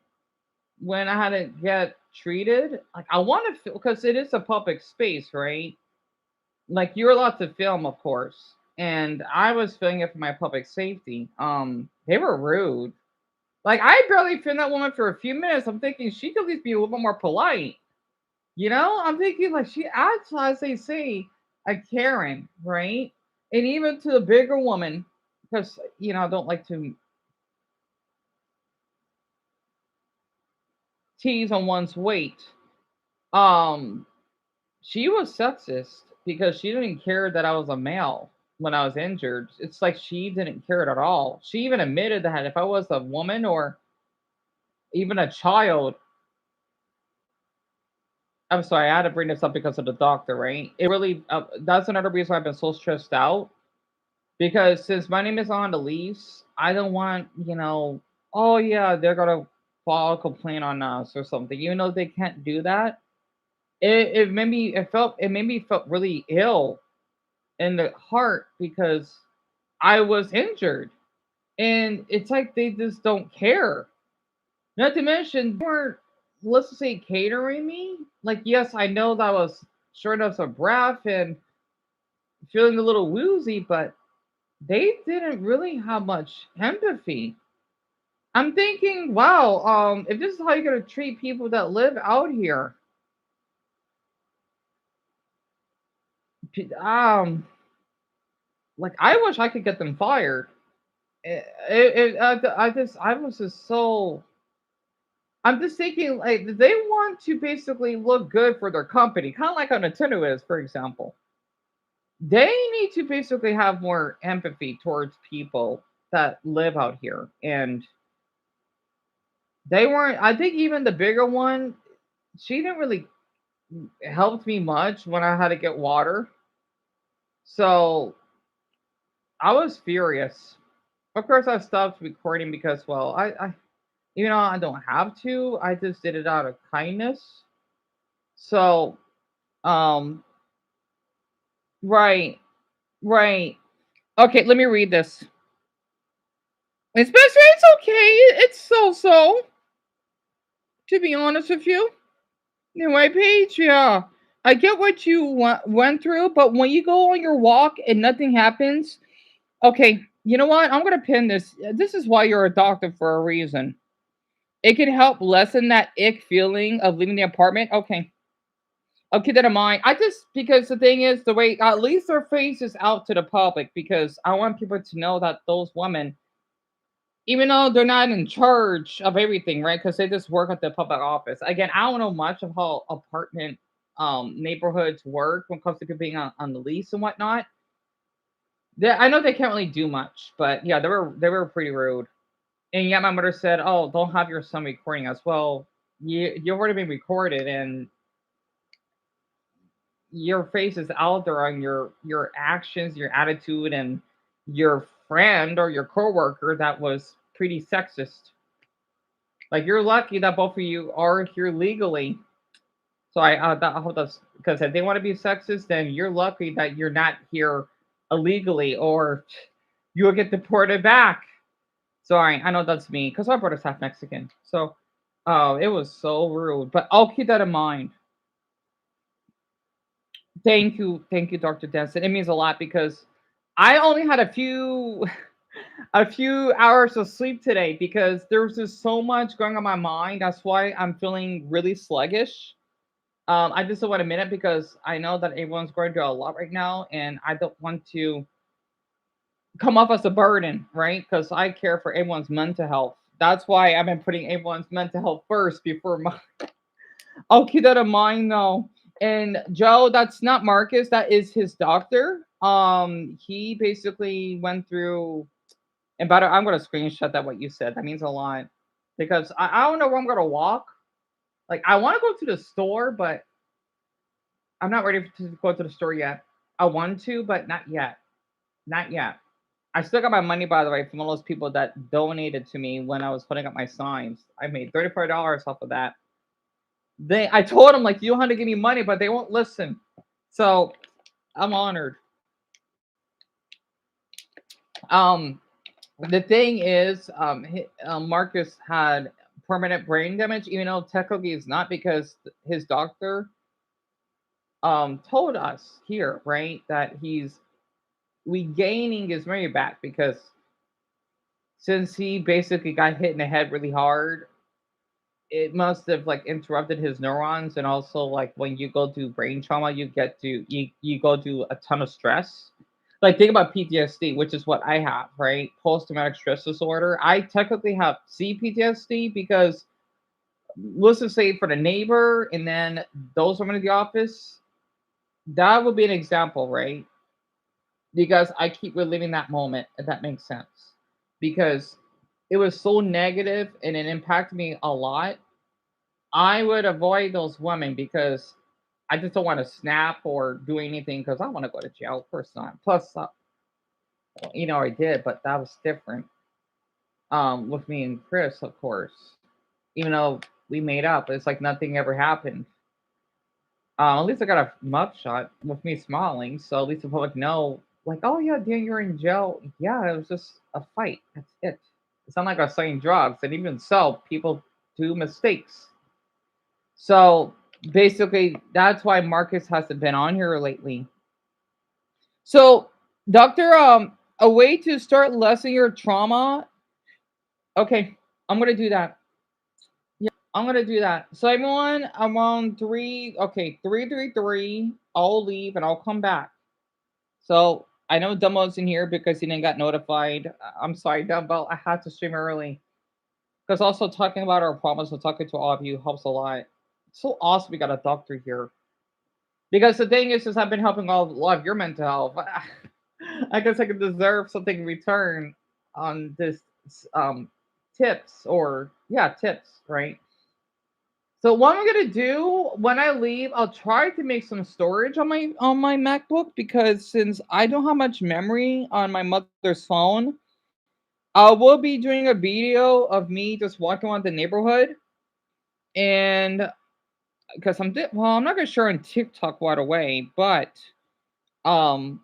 A: when I had to get treated. Like, I want to feel, because it is a public space, right? Like, you're allowed to film, of course, and I was filming it for my public safety. They were rude. Like, I barely filmed that woman for a few minutes. I'm thinking she could at least be a little bit more polite. You know, I'm thinking like she acts, as they say, a Karen, right? And even to the bigger woman, because I don't like to tease on one's weight. Um, she was sexist because she didn't care that I was a male when I was injured. It's like she didn't care at all. She even admitted that if I was a woman or even a child, I'm sorry, I had to bring this up because of the doctor, right? It really, that's another reason why I've been so stressed out. Because since my name is on the lease, I don't want, oh yeah, they're gonna file a complaint on us or something. Even though they can't do that, it made me felt really ill in the heart because I was injured. And it's like they just don't care. Not to mention, they weren't, let's just say, catering me. Like, yes, I know that I was short of some breath and feeling a little woozy, but they didn't really have much empathy. I'm thinking, wow, if this is how you're gonna treat people that live out here, um, like I wish I could get them fired. I was just so. I'm just thinking, like, they want to basically look good for their company, kind of like how Nintendo is, for example. They need to basically have more empathy towards people that live out here, and they weren't. I think even the bigger one, she didn't really help me much when I had to get water. So I was furious. Of course, I stopped recording because, well, even though I don't have to, I just did it out of kindness. So, um, right, right. Okay, let me read this. Especially, it's okay. It's so. To be honest with you, anyway, Paige, yeah, I get what you went through, but when you go on your walk and nothing happens, okay, you know what? I'm gonna pin this. This is why you're a doctor for a reason. It can help lessen that ick feeling of leaving the apartment. Okay, I'll keep that in mind. I just, because the thing is, the way at least their face is out to the public, because I want people to know that those women, even though they're not in charge of everything, right? Because they just work at the public office. Again, I don't know much of how apartment neighborhoods work when it comes to being on the lease and whatnot. I know they can't really do much, but yeah, they were pretty rude. And yet my mother said, "Oh, don't have your son recording us." Well, you've already been recorded, and your face is out there on your actions, your attitude, and your friend or your coworker that was pretty sexist. Like you're lucky that both of you are here legally. So I hope that's because if they want to be sexist, then you're lucky that you're not here illegally, or you'll get deported back. Sorry, I know that's me because my brother's half Mexican. So, it was so rude. But I'll keep that in mind. Thank you, Dr. Denson. It means a lot because I only had a few a few hours of sleep today because there was just so much going on in my mind. That's why I'm feeling really sluggish. I just don't want to admit it because I know that everyone's going through a lot right now, and I don't want to come off as a burden, right? Because I care for everyone's mental health. That's why I've been putting everyone's mental health first before my. I'll keep that in mind though. And Joe, that's not Marcus. That is his doctor. He basically went through. And better, I'm gonna screenshot that what you said. That means a lot because I don't know where I'm gonna walk. Like I want to go to the store, but I'm not ready to go to the store yet. I want to, but not yet. Not yet. I still got my money, by the way, from all those people that donated to me when I was putting up my signs. I made $34 off of that. I told them like you don't have to give me money, but they won't listen. So I'm honored. Um, the thing is, Marcus had permanent brain damage, even though technically it's not because his doctor told us here, right, that he's regaining his memory back because since he basically got hit in the head really hard, it must have like interrupted his neurons, and also like when you go through brain trauma, you go through a ton of stress. Like think about PTSD, which is what I have, right? Post traumatic stress disorder. I technically have CPTSD because let's just say for the neighbor and then those women in the office, that would be an example, right? Because I keep reliving that moment, if that makes sense. Because it was so negative and it impacted me a lot. I would avoid those women because I just don't want to snap or do anything because I want to go to jail. Of course not. Plus, I did, but that was different. With me and Chris, of course. Even though we made up, it's like nothing ever happened. At least I got a mug shot with me smiling, so at least the public know, like, oh yeah, Dan, you're in jail. Yeah, it was just a fight. That's it. It's not like I was selling drugs, and even so, people do mistakes. So basically, that's why Marcus hasn't been on here lately. So, Doctor, a way to start lessening your trauma. Okay, I'm gonna do that. I'm gonna do that. So everyone, around three. Okay, 3:33. I'll leave and I'll come back. So I know Dumbo's in here because he didn't got notified. I'm sorry, Dumbo. I had to stream early because also talking about our problems and talking to all of you helps a lot. It's so awesome we got a doctor here. Because the thing is I've been helping a lot of your mental health. I guess I could deserve something in return on this um tips or yeah tips, right? So what I'm gonna do when I leave, I'll try to make some storage on my MacBook because since I don't have much memory on my mother's phone, I will be doing a video of me just walking around the neighborhood and because I'm not gonna share on TikTok right away, but um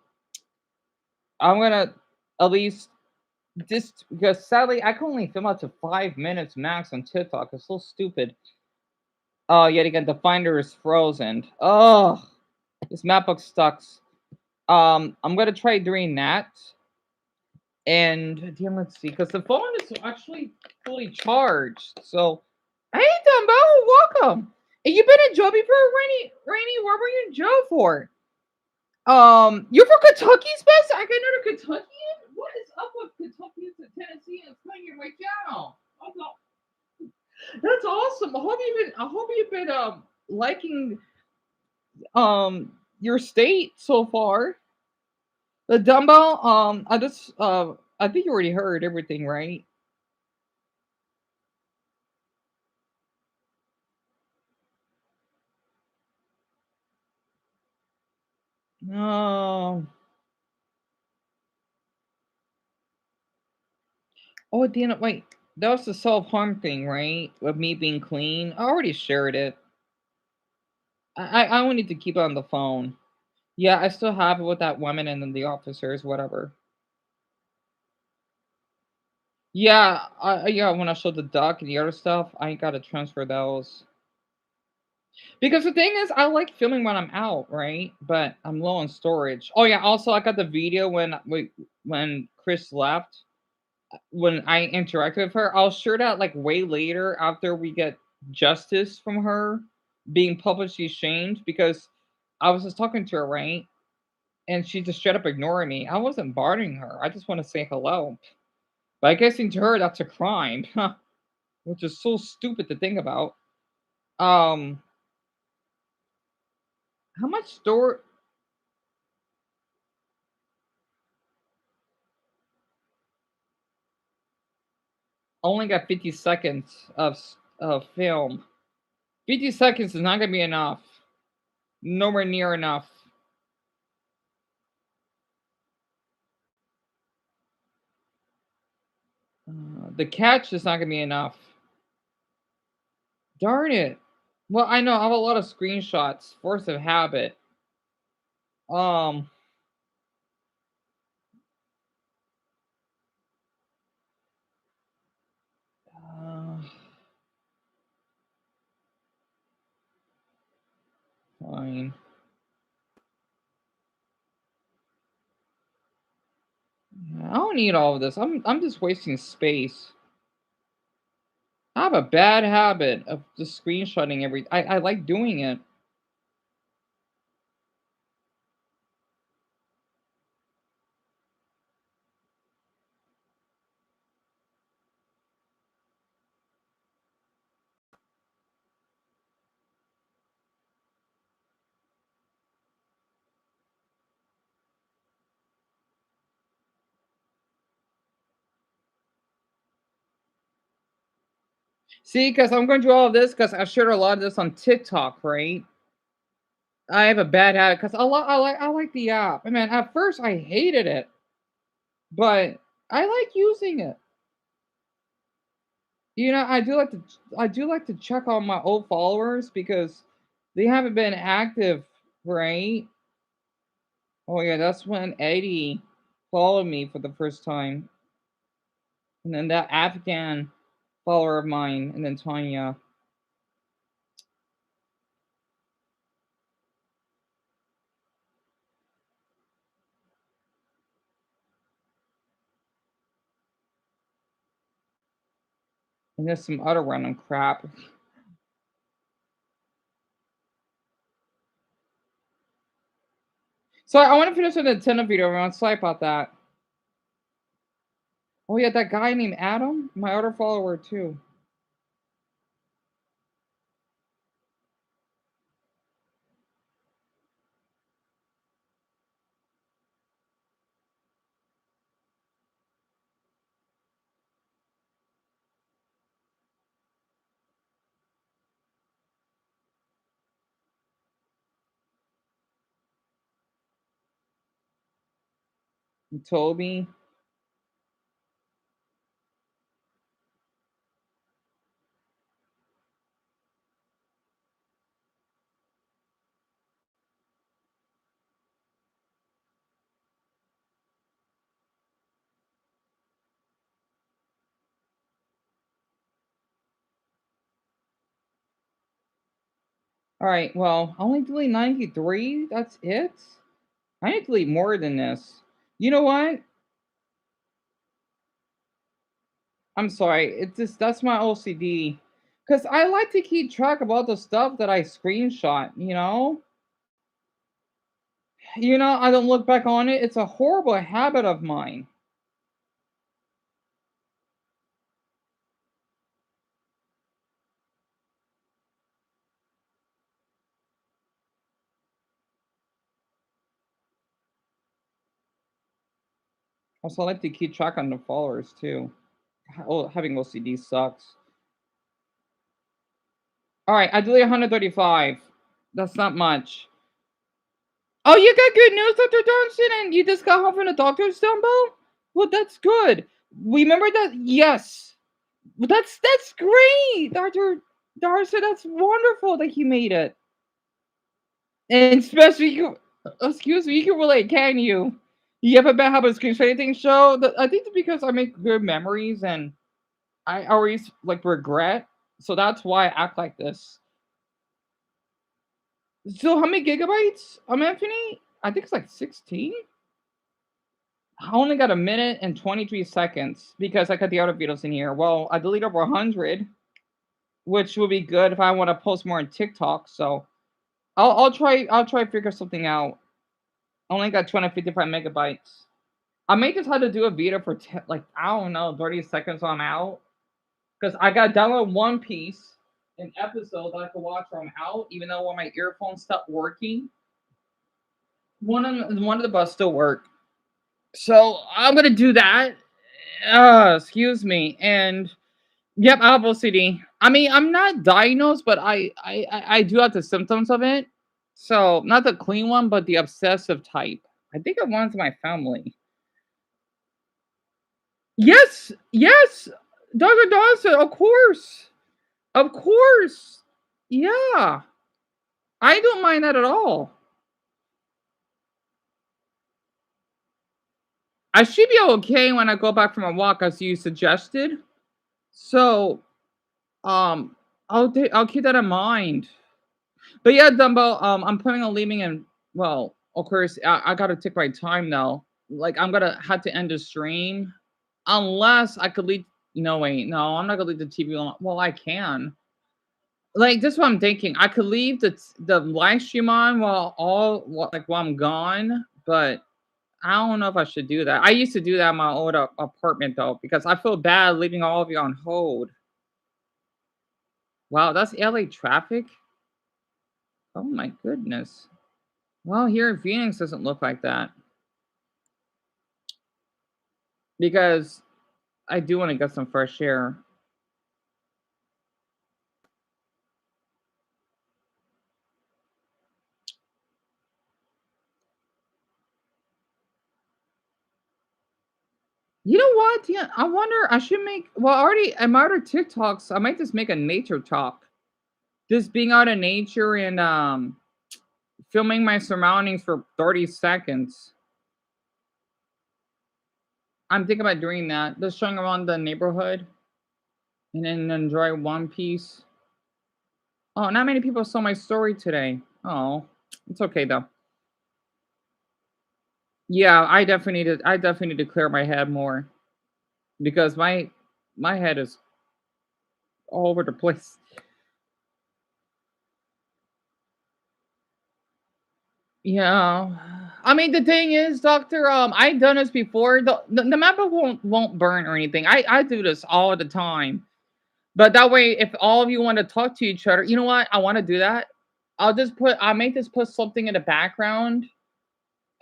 A: I'm gonna at least just because sadly I can only film up to 5 minutes max on TikTok. It's so stupid. Oh, yet again, the finder is frozen. Oh, this MacBook sucks. I'm gonna try doing that. And damn, let's see, because the phone is actually fully charged. So, hey, Dumbo, welcome. And you've been in Joe before, Rainy. Rainy, what were you in Joe for? You're from Kentucky, Spencer? I can know the Kentuckian. What is up with Kentuckians and Tennesseans playing in my channel? That's awesome. I hope you've been liking your state so far. The Dumbo, I think you already heard everything, right? No.
D: Oh, Dana, wait. That was the self-harm thing, right? With me being clean. I already shared it. I only need to keep it on the phone. Yeah, I still have it with that woman and then the officers, whatever. Yeah, yeah, when I showed the duck and the other stuff, I gotta transfer those. Because the thing is, I like filming when I'm out, right? But I'm low on storage. Oh yeah, also I got the video when Chris left, when I interacted with her. I'll share that like way later after we get justice from her being publicly shamed because I was just talking to her, right? And she just straight up ignoring me. I wasn't bothering her. I just want to say hello. But I guess to her that's a crime, which is so stupid to think about. Um, how much store only got 50 seconds of film. 50 seconds is not gonna be enough. Nowhere near enough. The catch is not gonna be enough. Darn it. Well, I know I have a lot of screenshots. Force of habit. Um, uh, fine. Yeah, I don't need all of this. I'm just wasting space. I have a bad habit of just screenshotting every. I like doing it. See, because I'm going to do all of this because I shared a lot of this on TikTok, right? I have a bad habit because I like the app. I mean, at first I hated it, but I like using it. I do like to check on my old followers because they haven't been active, right? Oh yeah, that's when Eddie followed me for the first time, and then that Afghan follower of mine, and then Tanya, and there's some other random crap. So I want to finish the Nintendo video. I want to slide about that. Oh yeah, that guy named Adam, my other follower too. And Toby. All right, well, I only delete 93. That's it. I need to delete more than this. You know what? I'm sorry. It's just that's my OCD. Cause I like to keep track of all the stuff that I screenshot. I don't look back on it. It's a horrible habit of mine. Also, I like to keep track on the followers too. Oh, having OCD sucks. All right, I deleted 135. That's not much. Oh, you got good news, Dr. Johnson, and you just got home from the doctor's, Dumbo? Well, that's good. Remember that? Yes. That's great, Doctor Darcy. That's wonderful that he made it. And especially you, excuse me, you can relate, can you? You ever been have a screenwriting show? I think it's because I make good memories and I always like regret. So that's why I act like this. So how many gigabytes? Anthony? I think it's like 16. I only got a minute and 23 seconds because I got the other videos in here. Well, I deleted over 100, which would be good if I want to post more on TikTok. So I'll try to figure something out. I only got 255 megabytes. I may just have to do a video for like I don't know 30 seconds on out because I got to download One Piece, an episode that I can watch when I'm out, even though when my earphones stopped working. One of the buds still work, so I'm gonna do that. Excuse me, and yep, I have OCD. I mean, I'm not diagnosed, but I do have the symptoms of it. So not the clean one, but the obsessive type. I think it runs in my family. Yes, yes, Dr. Dawson, of course. Yeah, I don't mind that at all. I should be okay when I go back from a walk, as you suggested. So, um, I'll keep that in mind. But yeah, Dumbo, I'm planning on leaving and well, of course, I gotta take my time now. Like I'm gonna have to end the stream unless I could leave. No, wait, no, I'm not gonna leave the TV on. Well, I can. Like this, is what I'm thinking. I could leave the live stream on like while I'm gone, but I don't know if I should do that. I used to do that in my old apartment though because I feel bad leaving all of you on hold. Wow, that's LA traffic. Oh my goodness. Well, here in Phoenix doesn't look like that because I do want to get some fresh air. You know what? Yeah, I wonder. I should make. Well, already I'm out of TikToks. I might just make a nature talk. Just being out in nature and filming my surroundings for 30 seconds. I'm thinking about doing that. Just showing around the neighborhood and then enjoy One Piece. Oh, not many people saw my story today. Oh, it's okay though. Yeah, I definitely need to clear my head more because my head is all over the place. Yeah. I mean, the thing is, Doctor, I've done this before. The map won't burn or anything. I do this all the time. But that way, if all of you want to talk to each other, you know what? I want to do that. I may just put something in the background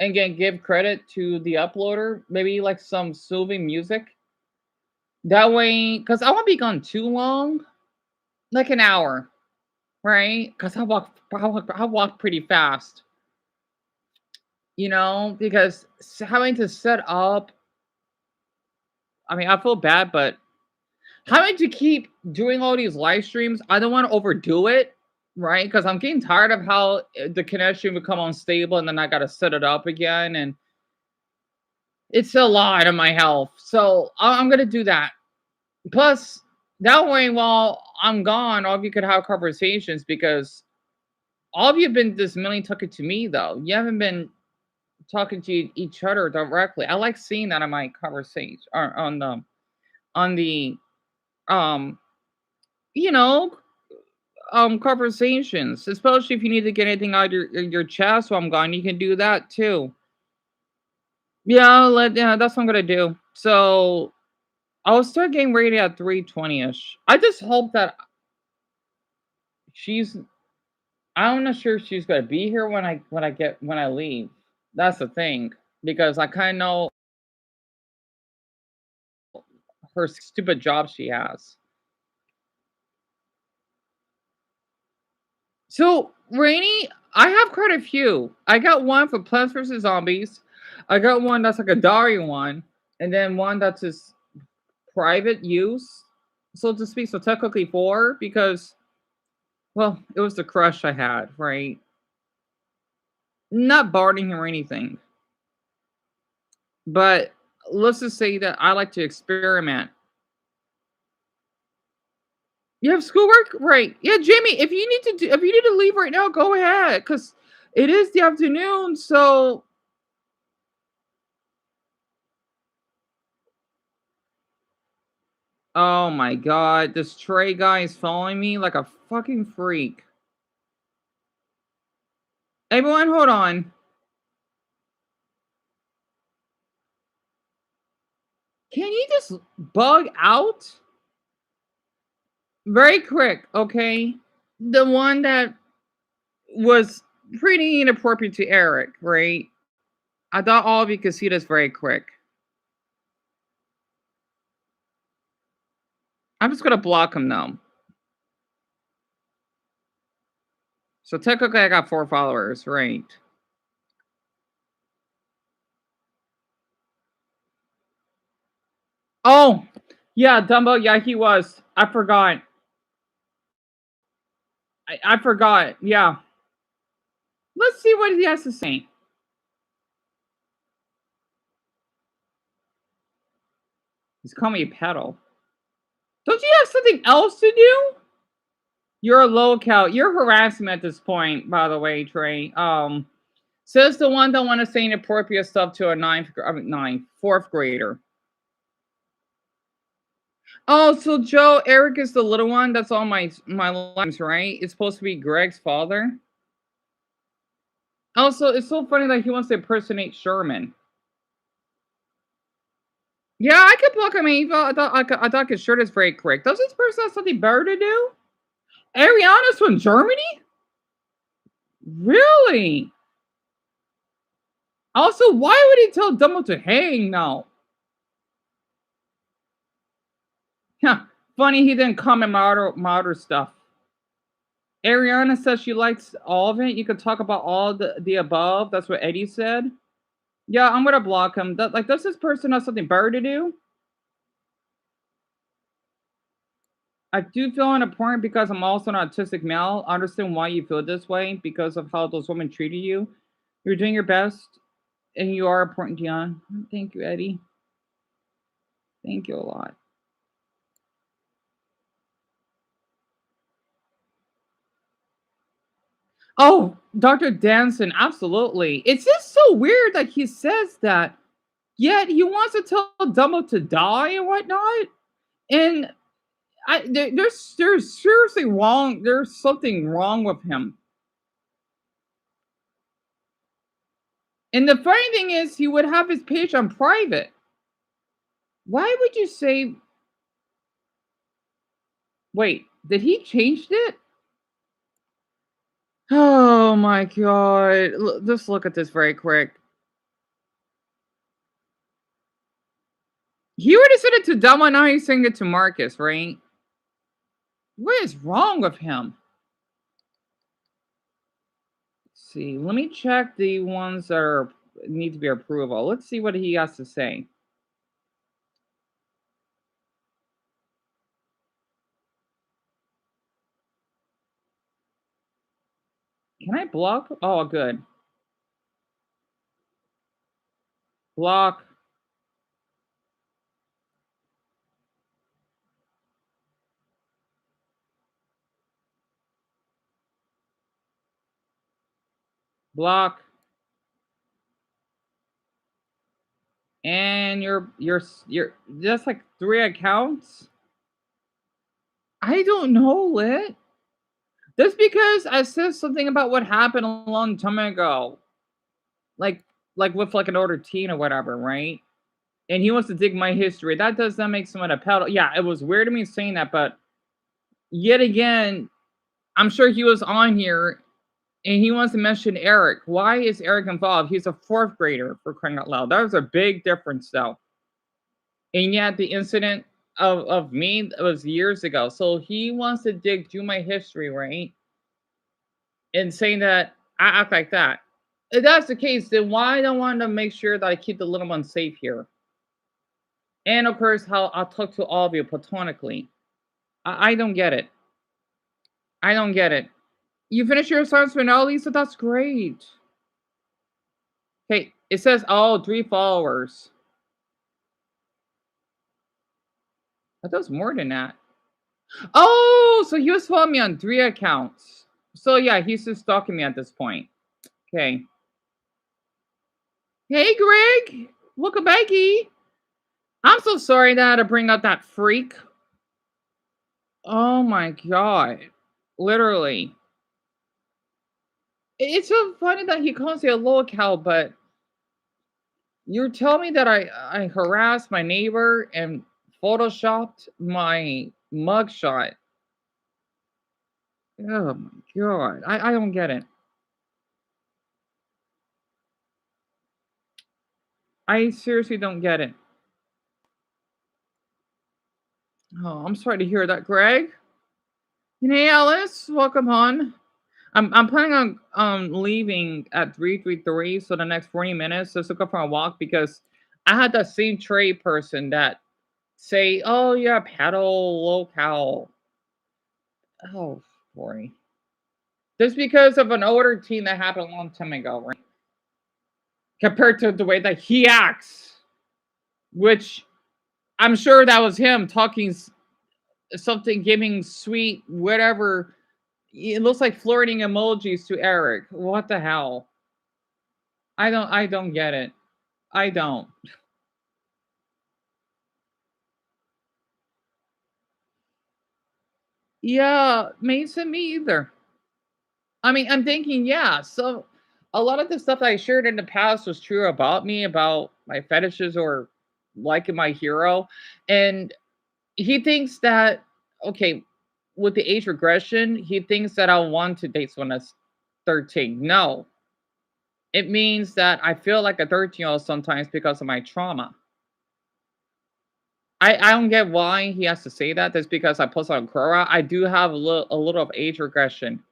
D: and again give credit to the uploader. Maybe like some soothing music. That way, because I won't be gone too long, like an hour, right? Because I walk pretty fast, because having to set up. I mean, I feel bad, but having to keep doing all these live streams, I don't want to overdo it, right? Because I'm getting tired of how the connection would become unstable, and then I got to set it up again, and it's a lot of my health. So I'm gonna do that. Plus, that way, while I'm gone, all of you could have conversations because all of you have been this mainly talking to me, though. You haven't been talking to each other directly. I like seeing that in my conversation or on the um you know conversations, especially if you need to get anything out of your chest while I'm gone. You can do that too. Yeah, that's what I'm gonna do. So I'll start getting ready at 3:20ish. I just hope that she's. I'm not sure she's gonna be here when I leave. That's the thing because I kind of know her stupid job she has. So, Rainy, I have quite a few. I got one for Plants vs Zombies. I got one that's like a Dari one, and then one that's just private use, so to speak. So technically 4 because, well, it was the crush I had, right? Not barring him or anything, but let's just say that I like to experiment. You have schoolwork? Right. Yeah, Jamie, if you need to leave right now, go ahead, because it is the afternoon, so oh my god, this Trey guy is following me like a fucking freak. Everyone, hold on. Can you just bug out? Very quick, okay? The one that was pretty inappropriate to Eric, right? I thought all of you could see this very quick. I'm just gonna block him now. So technically I got 4 followers, right? Oh, yeah, Dumbo, yeah, he was. I forgot. I forgot. Yeah. Let's see what he has to say. He's calling me a pedo. Don't you have something else to do? You're a low count. You're harassing me at this point, by the way, Trey. Says the one that want to say inappropriate stuff to a fourth grader. Oh, so Joe, Eric is the little one. That's all my lines, right? It's supposed to be Greg's father. Also, it's so funny that he wants to impersonate Sherman. Yeah, I could block him. I thought his shirt is very correct. Does this person have something better to do? Ariana's from Germany? Really? Also, why would he tell Dumbo to hang now? Yeah, funny he didn't comment my other stuff. Ariana says she likes all of it. You could talk about all the above. That's what Eddie said. Yeah, I'm gonna block him. Does this person have something better to do? I do feel important because I'm also an autistic male. I understand why you feel this way because of how those women treated you. You're doing your best, and you are important, Dion. Thank you, Eddie. Thank you a lot. Oh, Dr. Danson, absolutely. It's just so weird that he says that, yet he wants to tell Dumbo to die and whatnot. And there's seriously wrong. There's something wrong with him. And the funny thing is, he would have his page on private. Why would you say? Wait, did he change it? Oh my god! Just look at this very quick. He already said it to Dumbo. Now he's saying it to Marcus, right? What is wrong with him? Let's see, let me check the ones that need to be approval. Let's see what he has to say. Can I block? Oh, good. Block. Block. And you're that's like 3 accounts? I don't know, Lit. That's because I said something about what happened a long time ago. Like with like an older teen or whatever, right? And he wants to dig my history. That does not make someone a pedal. Yeah, it was weird to me saying that, but yet again, I'm sure he was on here and he wants to mention Eric. Why is Eric involved? He's a 4th grader, for crying out loud. That was a big difference, though. And yet, the incident of me was years ago. So he wants to dig through my history, right? And saying that I act like that. If that's the case, then why don't I want to make sure that I keep the little one safe here? And of course, how I'll talk to all of you platonically. I don't get it. I don't get it. You finish your assignment now, Lisa? That's great. Okay, it says, oh, 3 followers. I thought it was more than that. Oh, so he was following me on 3 accounts. So yeah, he's just stalking me at this point. Okay. Hey, Greg. Welcome backy. I'm so sorry that I had to bring up that freak. Oh my god. Literally. It's so funny that he calls you a low cow, but you're telling me that I harassed my neighbor and photoshopped my mugshot. Oh my god. I don't get it. I seriously don't get it. Oh, I'm sorry to hear that, Greg. Hey, Alice, welcome on. I'm planning on leaving at 3:33, so the next 40 minutes just to go for a walk because I had that same trade person that say, "Oh yeah, paddle locale." Oh boy, just because of an older team that happened a long time ago, right? Compared to the way that he acts, which I'm sure that was him talking something, giving sweet whatever. It looks like flirting emojis to Eric. What the hell? I don't get it. I don't. Yeah, Mason, me either. I mean, I'm thinking, yeah, so a lot of the stuff that I shared in the past was true about me, about my fetishes or liking my hero. And he thinks that, okay, with the age regression, he thinks that I'll want to date someone that's 13. No, it means that I feel like a 13-year-old sometimes because of my trauma. I don't get why he has to say that. That's because I posted on Quora. I do have a little of age regression.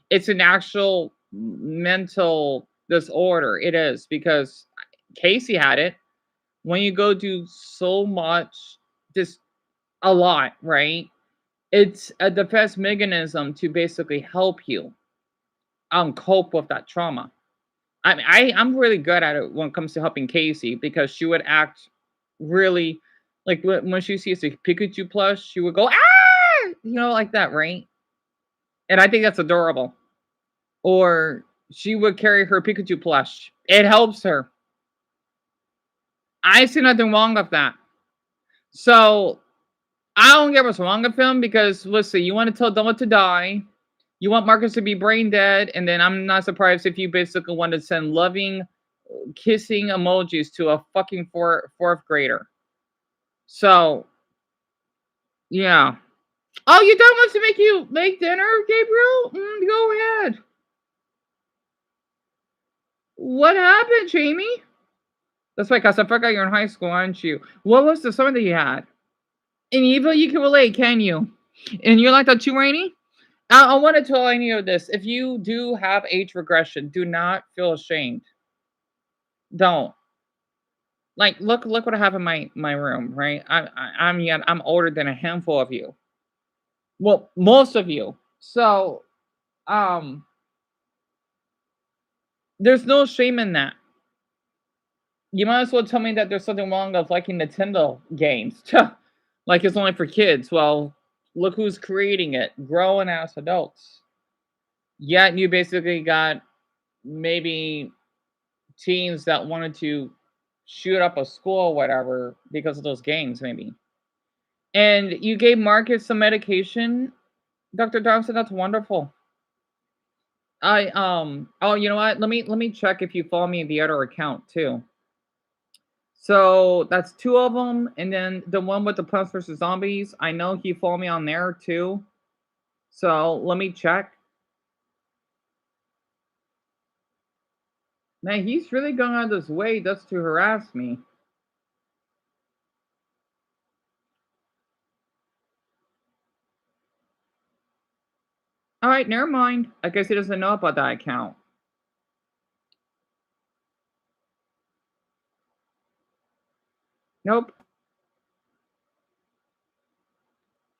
D: It's an actual mental disorder. It is because Casey had it. When you go do so much, just a lot, right? It's a defense mechanism to basically help you cope with that trauma. I mean, I'm really good at it when it comes to helping Casey because she would act really like when she sees a Pikachu plush, she would go ah, like that, right? And I think that's adorable. Or she would carry her Pikachu plush. It helps her. I see nothing wrong with that. So I don't get what's wrong with him because listen, you want to tell Dylan to die. You want Marcus to be brain dead, and then I'm not surprised if you basically want to send loving, kissing emojis to a fucking fourth grader. So yeah. Oh, your dad wants to make you make dinner, Gabriel? Go ahead. What happened, Jamie? That's right, cause I forgot you're in high school, aren't you? What was the summer that you had? In Evil, you can relate, can you? And you're like that too, Rainy? I want to tell any of this. If you do have age regression, do not feel ashamed. Don't. Like, look what I have in my room, right? I'm older than a handful of you. Well, most of you. So, um, there's no shame in that. You might as well tell me that there's something wrong with liking Nintendo games. Like it's only for kids. Well, look who's creating it. Grown ass adults. Yet you basically got maybe teens that wanted to shoot up a school or whatever because of those games, maybe. And you gave Marcus some medication, Dr. Thompson. That's wonderful. Oh, you know what? Let me check if you follow me in the other account too. So that's two of them, and then the one with the Plants vs Zombies. I know he followed me on there too. So let me check. Man, he's really going out of his way just to harass me. All right, never mind. I guess he doesn't know about that account. Nope.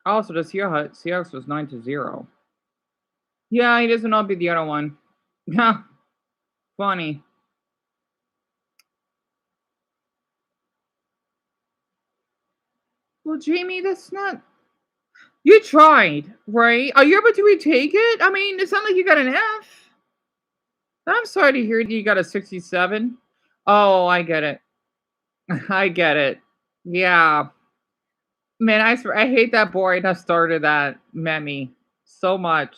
D: Also, the Seahawks was 9-0. Yeah, he doesn't know be the other one. Yeah, funny. Well, Jamie, that's not. You tried, right? Are you able to retake it? I mean, it's not like you got an F. I'm sorry to hear that you got a 67. Oh, I get it. I get it. Yeah. Man, I hate that boy that started that meme so much.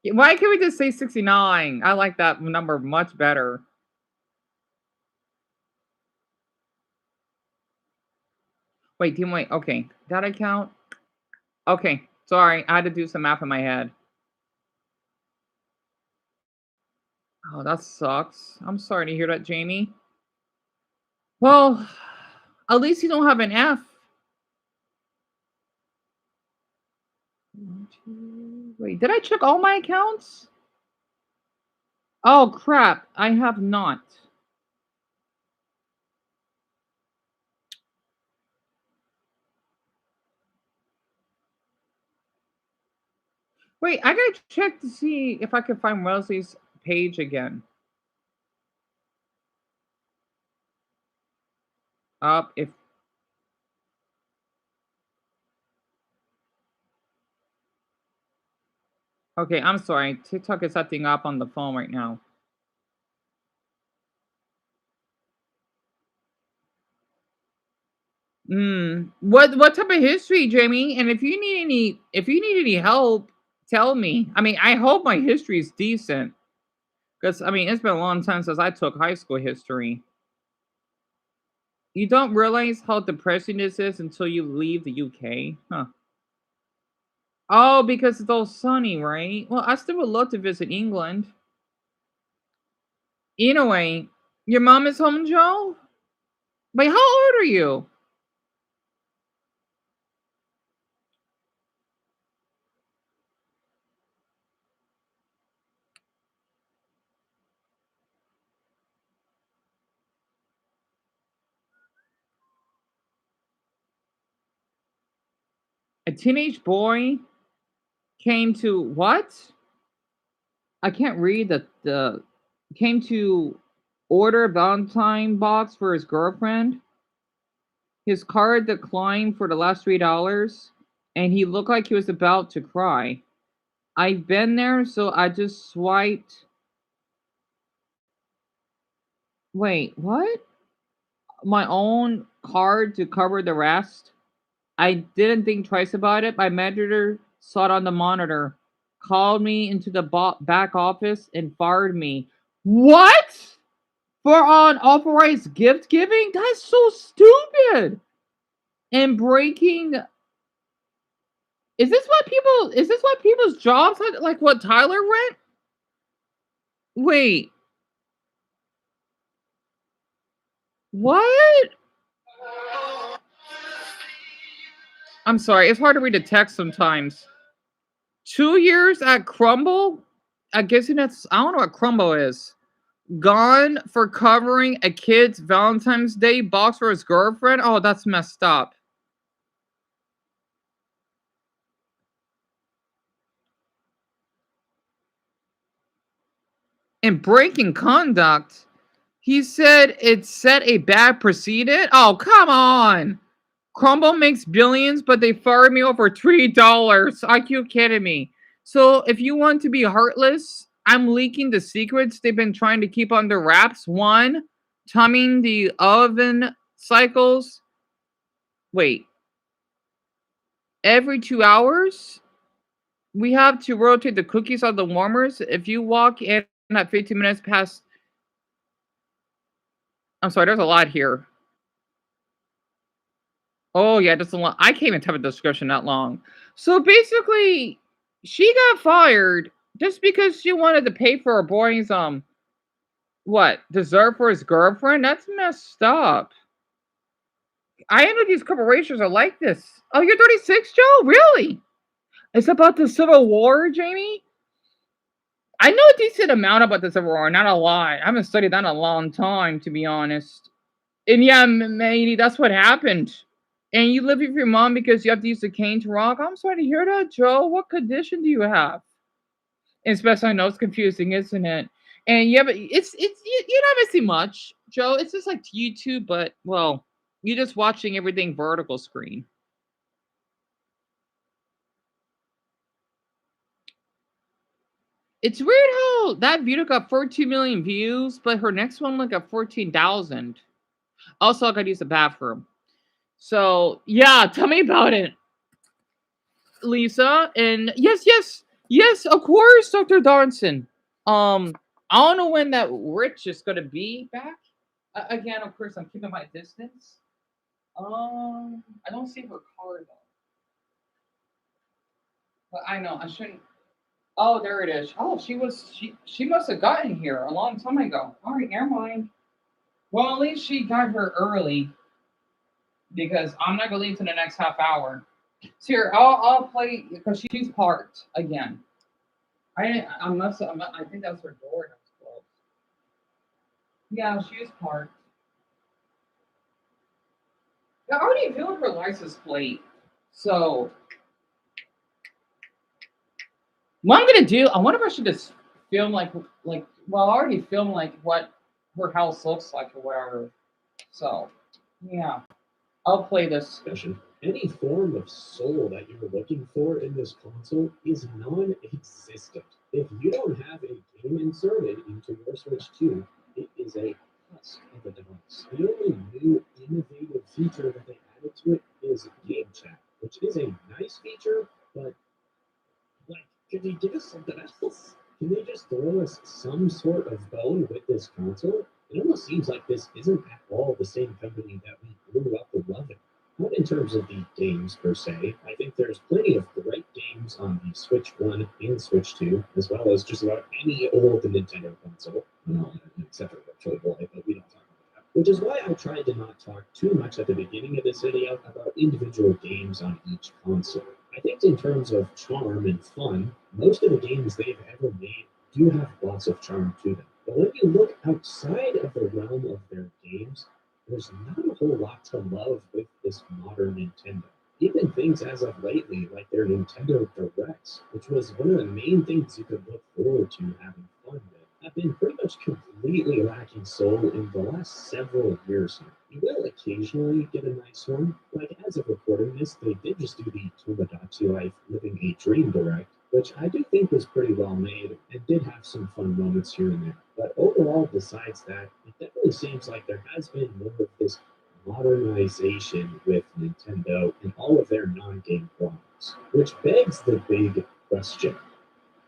D: Why can't we just say 69? I like that number much better. Wait, team wait. Okay. That I count? Okay. Sorry. I had to do some math in my head. Oh, that sucks. I'm sorry to hear that, Jamie. Well, at least you don't have an F. One, two, wait, did I check all my accounts? Oh crap, I have not. Wait, I gotta check to see if I can find Rosalie's page again. Up if okay, I'm sorry. TikTok is acting up on the phone right now. What type of history, Jamie? And if you need any help, tell me. I mean, I hope my history is decent. Because I mean, it's been a long time since I took high school history. You don't realize how depressing this is until you leave the UK? Huh. Oh, because it's all sunny, right? Well, I still would love to visit England. Anyway, your mom is home, Joe? Wait, how old are you? A teenage boy came to what? I can't read the came to order a Valentine box for his girlfriend. His card declined for the last $3, and he looked like he was about to cry. I've been there, so I just swiped. Wait, what? My own card to cover the rest. I didn't think twice about it. My manager saw it on the monitor, called me into the back office, and fired me. What? For unauthorized gift giving? That's so stupid. And breaking. Is this what people's jobs like what Tyler went? Wait, what? I'm sorry, it's hard to read the text sometimes. 2 years at Crumble? I guess that's I don't know what Crumble is. Gone for covering a kid's Valentine's Day box for his girlfriend? Oh, that's messed up. And breaking conduct. He said it set a bad precedent. Oh, come on. Crumble makes billions, but they fired me over $3. Are you kidding me? So if you want to be heartless, I'm leaking the secrets they've been trying to keep under wraps. One, timing the oven cycles. Wait, every 2 hours, we have to rotate the cookies on the warmers. If you walk in at 15 minutes past, I'm sorry, there's a lot here. Oh yeah, that's a lot. I can't even type a description that long. So basically, she got fired just because she wanted to pay for her boy's what dessert for his girlfriend. That's messed up. I know these corporations are like this. Oh, you're 36, Joe? Really? It's about the Civil War, Jamie. I know a decent amount about the Civil War, not a lot. I haven't studied that in a long time, to be honest. And yeah, maybe that's what happened. And you live with your mom because you have to use the cane to walk. I'm sorry to hear that, Joe. What condition do you have? Especially, I know it's confusing, isn't it? And yeah, but you never see much, Joe. It's just like YouTube, but well, you're just watching everything vertical screen. It's weird how that video got 14 million views, but her next one like got 14,000. Also, I gotta use the bathroom. So yeah, tell me about it, Lisa. And yes, of course, Dr. Darnson. I don't know when that Rich is gonna be back. Again, of course, I'm keeping my distance. I don't see her car though, but I know I shouldn't. Oh, there it is. Oh, she must have gotten here a long time ago. All right, never mind. Well, at least she got here early because I'm not gonna leave till the next half hour. So here, I'll play because she's parked again. I think that's her door that's closed. Yeah, she's parked. I already filled her license plate. So what I'm gonna do, I wonder if I should just film well, I already filmed like what her house looks like or whatever. So yeah, I'll play this.
B: Discussion. Any form of soul that you're looking for in this console is non-existent. If you don't have a game inserted into your Switch 2, it is a husk of a device. The only new innovative feature that they added to it is game chat, which is a nice feature, but like, can they give us something else? Can they just throw us some sort of bone with this console? It almost seems like this isn't at all the same company that we grew up loving. Not in terms of the games per se. I think there's plenty of great games on the Switch 1 and Switch 2, as well as just about any old Nintendo console, except for Virtual Boy, but we don't talk about that. Which is why I tried to not talk too much at the beginning of this video about individual games on each console. I think in terms of charm and fun, most of the games they've ever made do have lots of charm to them. But when you look outside of the realm of their games, there's not a whole lot to love with this modern Nintendo. Even things as of lately, like their Nintendo Directs, which was one of the main things you could look forward to having fun with, have been pretty much completely lacking soul in the last several years now. You will occasionally get a nice one. Like as of recording this, they did just do the Tomodachi Life Living a Dream Direct, which I do think was pretty well made and did have some fun moments here and there. But overall, besides that, it definitely seems like there has been more of this modernization with Nintendo and all of their non-game products, which begs the big question.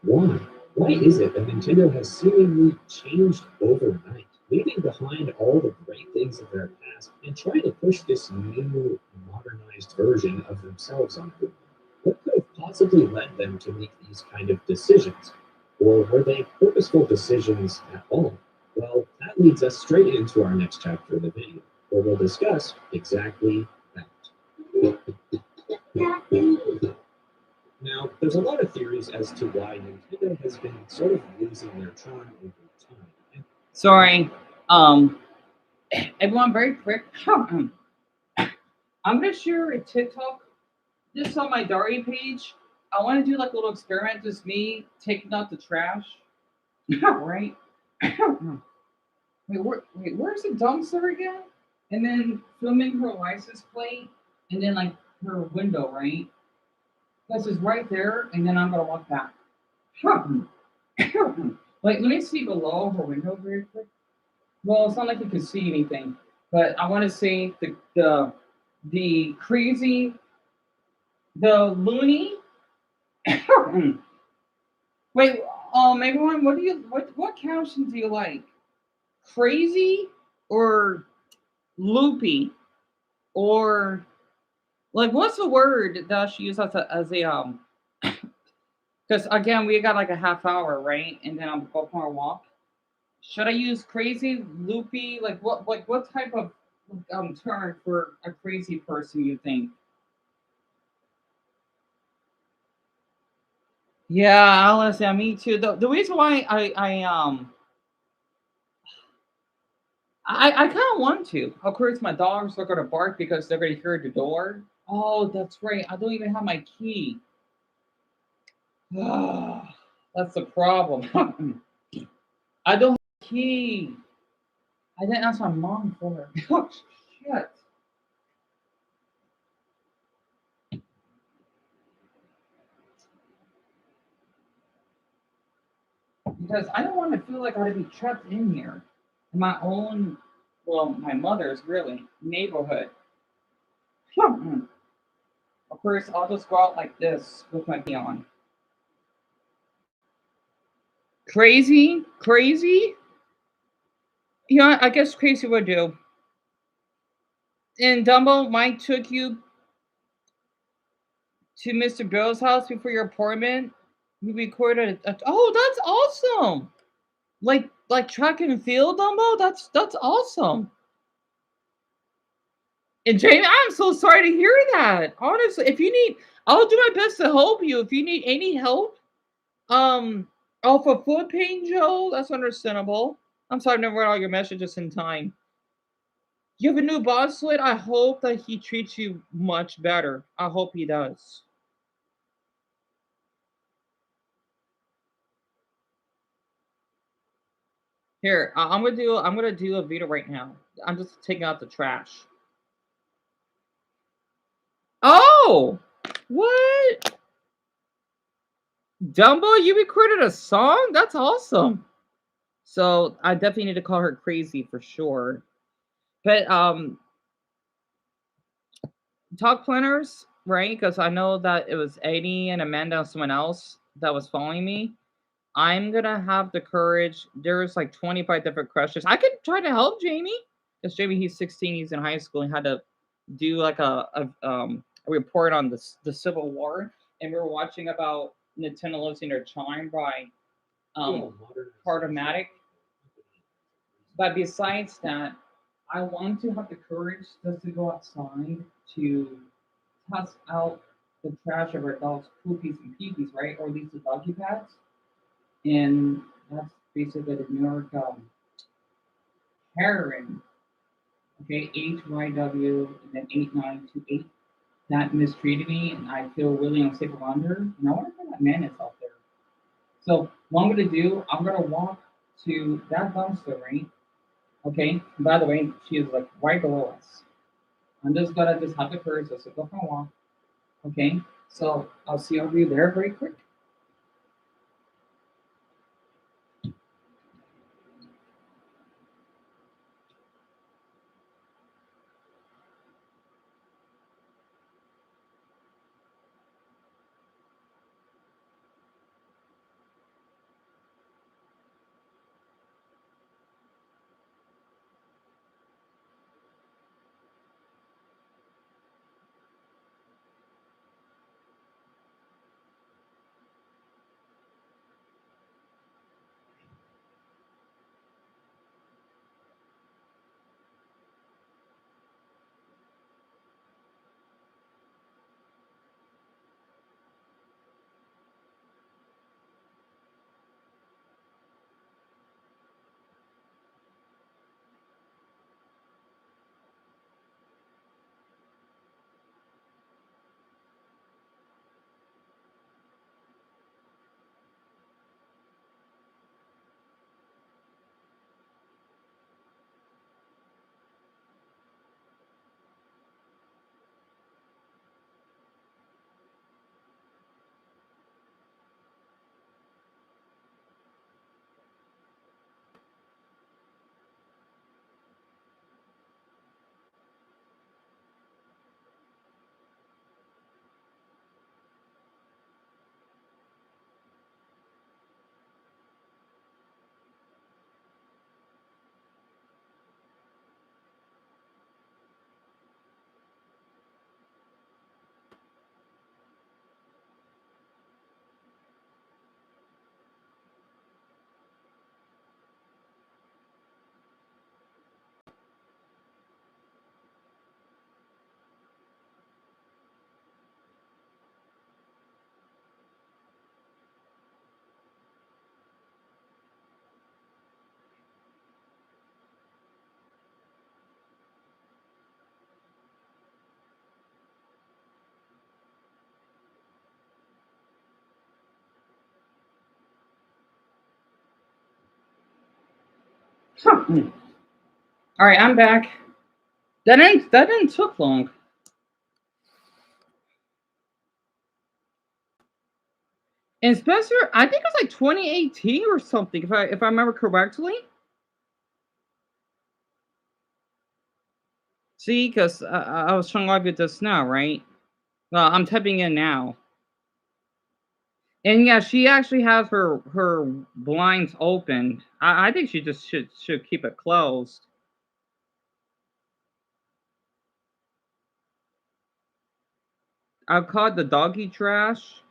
B: Why? Why is it that Nintendo has seemingly changed overnight, leaving behind all the great things of their past and trying to push this new, modernized version of themselves on everyone? What could have possibly led them to make these kind of decisions? Or were they purposeful decisions at all? Well, that leads us straight into our next chapter of the video, where we'll discuss exactly that. Now, there's a lot of theories as to why Nintendo has been sort of losing their charm over time.
D: Sorry, everyone, very quick. I'm gonna share a TikTok just on my diary page. I want to do like a little experiment, just me taking out the trash, right? Where's the dumpster again? And then filming her license plate, and then like her window, right? This is right there, and then I'm gonna walk back. Like, let me see below her window very quick. Well, it's not like you can see anything, but I want to see the crazy, the loony. Wait, everyone, what caption do you like? Crazy or loopy or like what's the word that she used as a because again we got like a half hour, right? And then I'm going for a walk. Should I use crazy, loopy? What type of term for a crazy person you think? Yeah, Alice, yeah, me too. The reason why I kind of want to. Of course, my dogs are gonna bark because they're gonna hear the door. Oh, that's right. I don't even have my key. That's the problem. I don't have a key. I didn't ask my mom for it. Oh, shit. Because I don't want to feel like I gotta be trapped in here. In my own, well, my mother's really neighborhood. Of course, I'll just go out like this with my key on. Crazy? Crazy? Yeah, I guess crazy would do. And Dumbo, Mike took you to Mr. Bill's house before your appointment. You recorded oh, that's awesome. Like track and field, Dumbo? That's awesome. And Jamie, I'm so sorry to hear that. Honestly, if you need, I'll do my best to help you. If you need any help, off of foot pain, Joe, that's understandable. I'm sorry I never read all your messages in time. You have a new boss, Slid. I hope that he treats you much better. I hope he does. Here, I'm gonna do a video right now. I'm just taking out the trash. Oh, what? Dumbo, you recorded a song? That's awesome. So I definitely need to call her crazy for sure. But talk planners, right? Because I know that it was Eddie and Amanda and someone else that was following me. I'm gonna have the courage. There's like 25 different crushes. I could try to help Jamie. Because Jamie, he's 16, he's in high school, and had to do like a report on the Civil War. And we were watching about Nintendo losing their charm by Cartomatic. But besides that, I want to have the courage just to go outside to toss out the trash of our dogs' poopies and peepees, right? Or at least the doggy pads. And that's basically the New York heroin, okay, HYW, and then 8928. That mistreated me, and I feel really unsafe around her. And I wonder if that man is out there. So, what I'm going to do, I'm going to walk to that dumpster, right? Okay, by the way, she is like right below us. I'm just going to just have the courage just to go for a walk. Okay, so I'll see you there very quick. All right, I'm back. That didn't took long. And Spencer, I think it was like 2018 or something, if I remember correctly. See, because I was trying to log it just now, right? I'm typing in now, and yeah, she actually has her blinds open. I think she just should keep it closed. I've caught the doggy trash.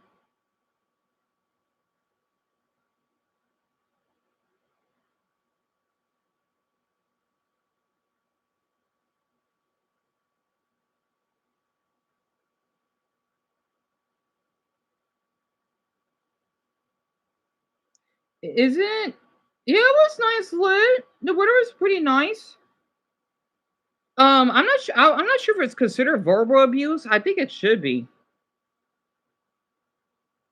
D: Isn't? Yeah, it was nice lit. The weather was pretty nice. I'm not sure. I'm not sure if it's considered verbal abuse. I think it should be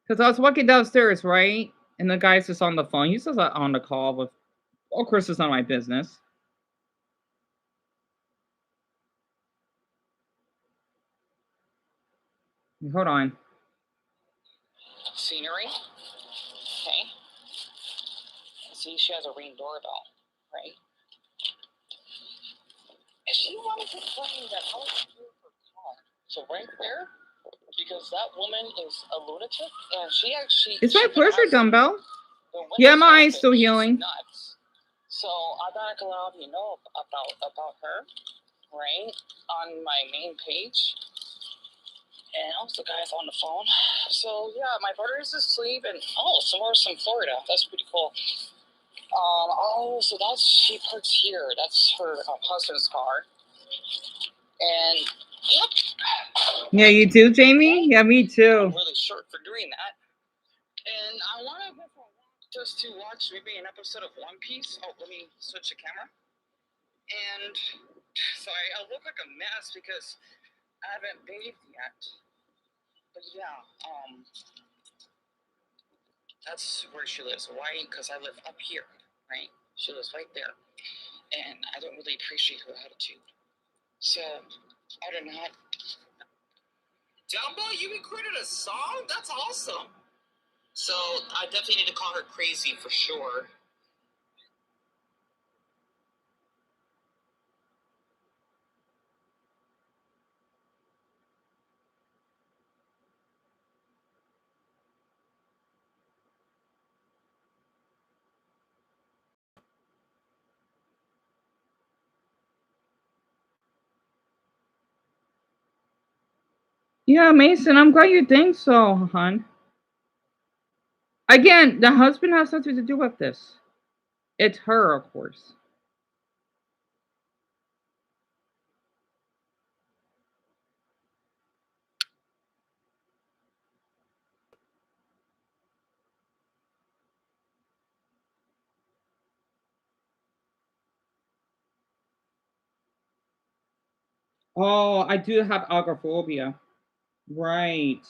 D: because I was walking downstairs, right, and the guy's just on the phone. He's just on the call with. Of course, it's not my business. Hold on. Scenery. Okay. See, she has a Ring doorbell, right? And she wanted to claim that I was here for car. So right there, because that woman is a lunatic, and she actually. It's my pleasure, dumbbell. Yeah, my eye's still healing. Nuts. So I gotta let you know about her, right? On my main page. And also, the guy's on the phone. So yeah, my brother is asleep, and somewhere's in Florida. That's pretty cool. So she parks here. That's her husband's car. And yep. Yeah, you too, Jamie? Yeah, me too. I'm really short for doing that. And I want to go for a walk just to watch maybe an episode of One Piece. Oh, let me switch the camera. And sorry, I look like a mess because I haven't bathed yet. But yeah, that's where she lives. Why? Because I live up here, right? She lives right there. And I don't really appreciate her attitude. So, other than that, Dumbo, you recorded a song? That's awesome. So, I definitely need to call her crazy for sure. Yeah, Mason, I'm glad you think so, hon. Again, the husband has something to do with this. It's her, of course. Oh, I do have agoraphobia. Right.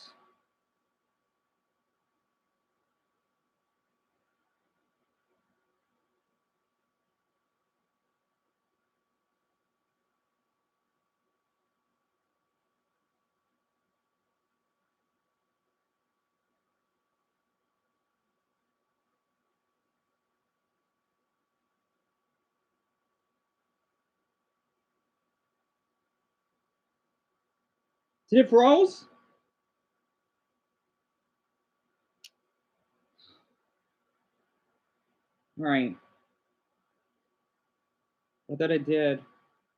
D: Did it froze? Right. I thought it did.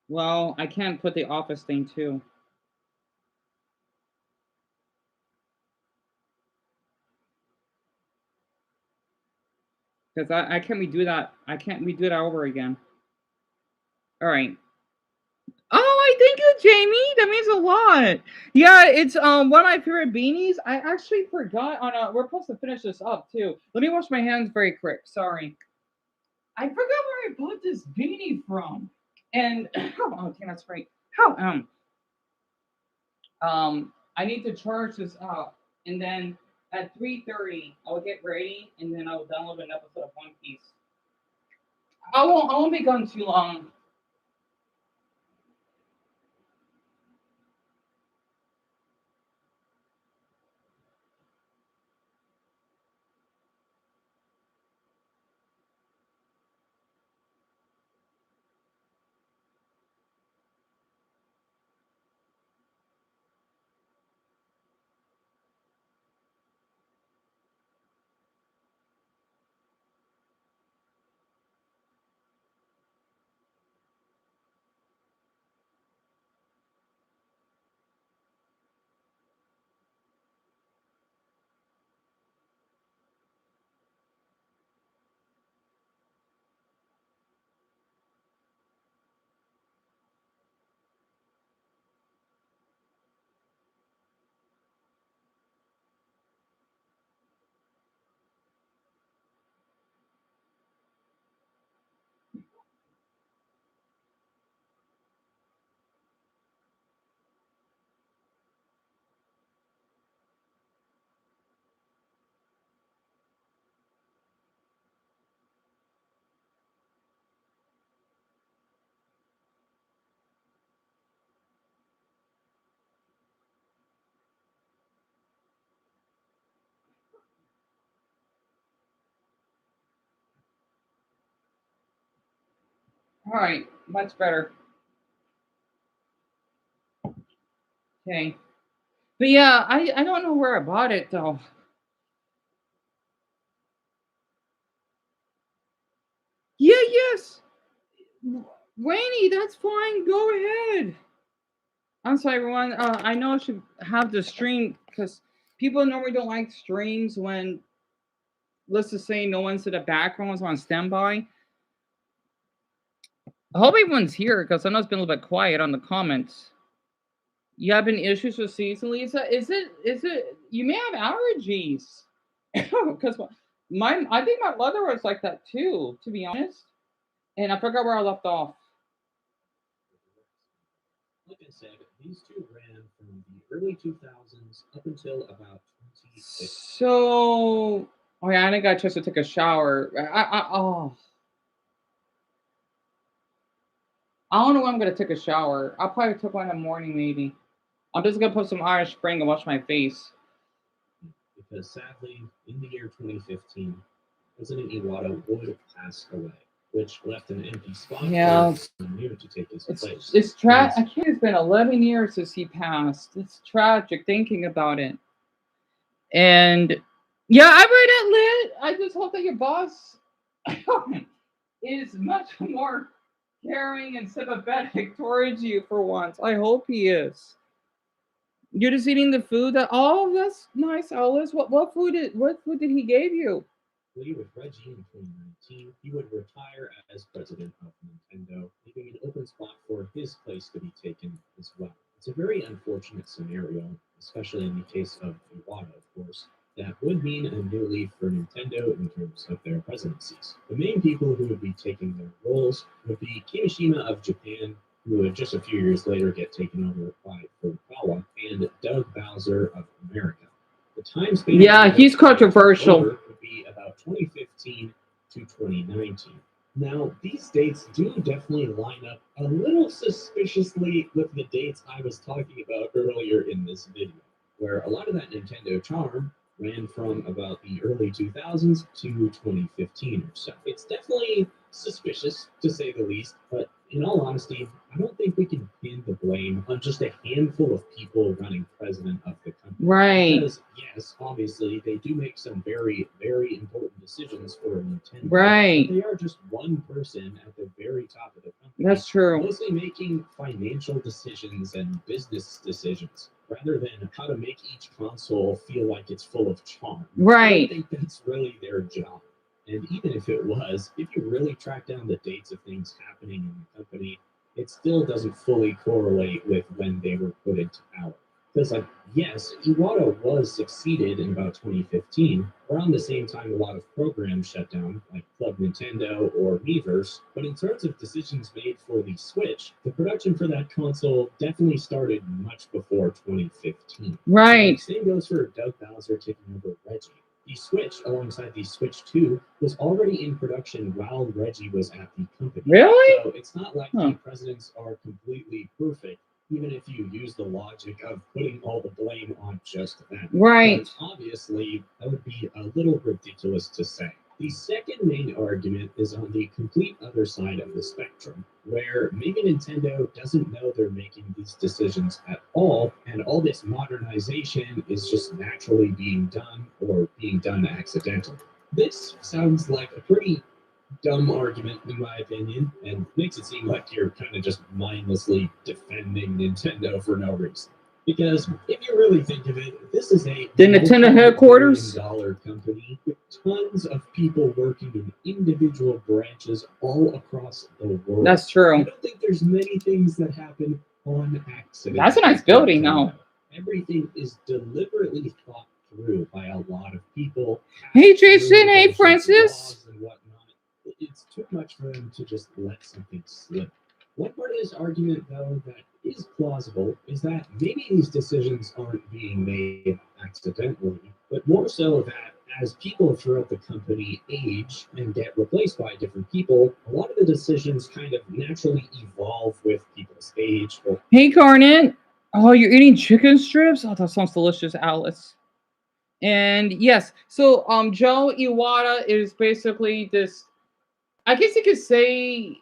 D: Well, I can't put the office thing too. Because I can't redo that. I can't redo that over again. All right. Oh, I thank you, Jamie. That means a lot. Yeah, it's one of my favorite beanies. I actually forgot on we're supposed to finish this up too. Let me wash my hands very quick. Sorry. I forgot where I bought this beanie from. And oh, okay, that's great. How I need to charge this up, and then at 3:30 I'll get ready, and then I'll download an episode of One Piece. I won't be gone too long. All right, much better. Okay, but yeah, I don't know where I bought it though. Yeah, yes, Rainy, that's fine. Go ahead. I'm sorry, everyone. I know I should have the stream because people normally don't like streams when, let's just say, no one's in the background, is on standby. I hope everyone's here because I know it's been a little bit quiet on the comments. You having issues with season, Lisa? Is it? You may have allergies because mine. I think my mother was like that too, to be honest. And I forgot where I left off.
B: Like I said, these two ran from the early 2000s up until about 2015.
D: So, oh yeah, I didn't got a chance to take a shower. I don't know when I'm gonna take a shower. I'll probably take one in the morning, maybe. I'm just gonna put some Irish Spring and wash my face.
B: Because sadly, in the year 2015, President Iwata would pass away, which left an empty spot
D: Yeah,
B: for someone new to take his place.
D: it's tragic. I can't. It's been 11 years since he passed. It's tragic thinking about it. And yeah, I read it, Lit. I just hope that your boss is much more caring and sympathetic towards you for once. I hope he is. You're just eating the food that, oh, that's nice, Alice. What food did he give you?
B: With Reggie in 2019, he would retire as president of Nintendo, leaving an open spot for his place to be taken as well. It's a very unfortunate scenario, especially in the case of Iwata, of course. That would mean a new leaf for Nintendo in terms of their presidencies. The main people who would be taking their roles would be Kimishima of Japan, who would just a few years later get taken over by Furukawa, and Doug Bowser of America. The time span
D: Yeah, he's controversial.
B: would be about 2015 to 2019. Now, these dates do definitely line up a little suspiciously with the dates I was talking about earlier in this video, where a lot of that Nintendo charm ran from about the early 2000s to 2015 or so. It's definitely suspicious, to say the least, but in all honesty, I don't think we can pin the blame on just a handful of people running president of the company.
D: Right.
B: Because, yes, obviously, they do make some very, very important decisions for Nintendo.
D: Right.
B: But they are just one person at the very top of the company.
D: That's true.
B: Mostly making financial decisions and business decisions rather than how to make each console feel like it's full of charm.
D: Right.
B: I don't think that's really their job. And even if it was, if you really track down the dates of things happening in the company, it still doesn't fully correlate with when they were put into power. Because, like, yes, Iwata was succeeded in about 2015, around the same time a lot of programs shut down, like Club Nintendo or Miiverse. But in terms of decisions made for the Switch, the production for that console definitely started much before 2015.
D: Right.
B: Same goes for Doug Bowser taking over Reggie. The Switch, alongside the Switch 2, was already in production while Reggie was at the company.
A: Really?
B: So it's not like
A: Huh.
B: the presidents are completely perfect, even if you use the logic of putting all the blame on just them.
A: Right.
B: But obviously, that would be a little ridiculous to say. The second main argument is on the complete other side of the spectrum, where maybe Nintendo doesn't know they're making these decisions at all, and all this modernization is just naturally being done or being done accidentally. This sounds like a pretty dumb argument, in my opinion, and makes it seem like you're kind of just mindlessly defending Nintendo for no reason. Because if you really think of it, this is a
A: The Nintendo headquarters?
B: multi-billion-dollar company with tons of people working in individual branches all across the world.
A: That's
B: I
A: true.
B: don't think there's many things that happen on accident.
A: That's a nice
B: at
A: building,
B: Nintendo.
A: though.
B: Everything is deliberately thought through by a lot of people.
A: Hey,
B: passed through
A: Jason.
B: a
A: Hey,
B: bunch of
A: Francis.
B: laws and whatnot. It's too much for them to just let something slip. One part of this argument, though, that is plausible is that maybe these decisions aren't being made accidentally, but more so that as people throughout the company age and get replaced by different people, a lot of the decisions kind of naturally evolve with people's age. Or
A: Hey, Garnet. Oh, you're eating chicken strips? Oh, that sounds delicious, Alice. And yes, so Joe Iwata is basically this. I guess you could say,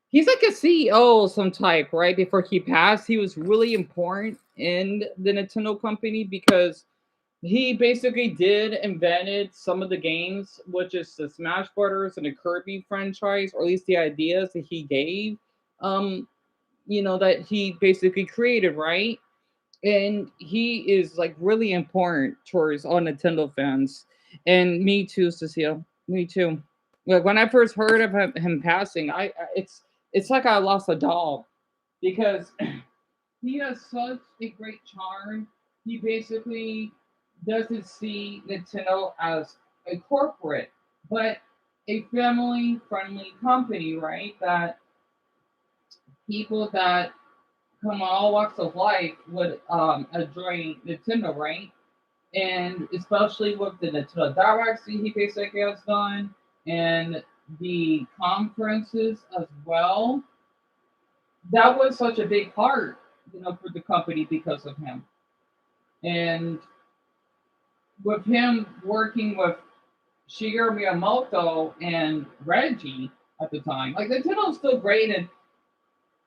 A: he's like a CEO of some type, right? Before he passed, he was really important in the Nintendo company because he basically did invented some of the games, which is the Smash Brothers and the Kirby franchise, or at least the ideas that he gave, um, that he basically created, right? And he is like really important towards all Nintendo fans, and me too, Cecile. Me too. Like when I first heard of him passing, it's like I lost a doll because he has such a great charm. He basically doesn't see Nintendo as a corporate, but a family friendly company, right? That people that from all walks of life would enjoy Nintendo, right? And especially with the Nintendo Directs he basically has done and the conferences as well. That was such a big part, for the company because of him. And with him working with Shigeru Miyamoto and Reggie at the time, like Nintendo's still great and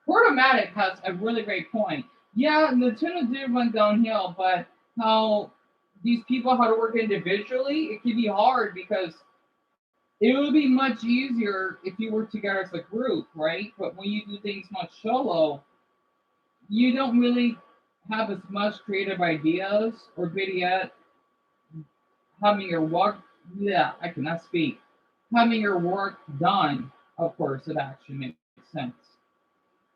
A: Portomatic has a really great point. Yeah, Nintendo did went downhill, but how these people how to work individually, it can be hard because it would be much easier if you work together as a group, right? But when you do things much solo, you don't really have as much creative ideas, or better yet, having your work. Yeah, I cannot speak. Having your work done, of course, it actually makes sense.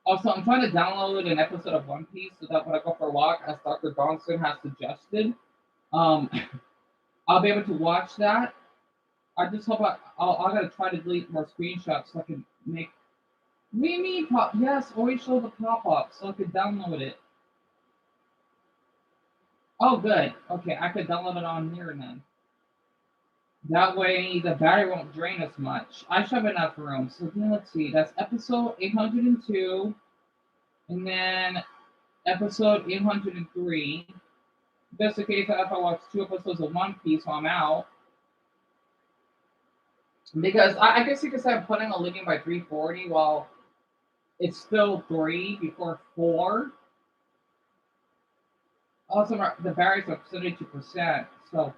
A: Also, I'm trying to download an episode of One Piece so that when I go for a walk, as Dr. Gonson has suggested, um, I'll be able to watch that. I just hope I gotta try to delete more screenshots so I can make. Me pop. Yes, always show the pop up so I can download it. Oh, good. Okay, I could download it on here then. That way the battery won't drain as much. I should have enough room. So then let's see. That's episode 802, and then episode 803. Just in case if I watch 2 episodes of One Piece while I'm out. Because I guess you could say I'm planning on leaving by 3:40 while it's still 3 before 4. Also, the batteries are 72%. So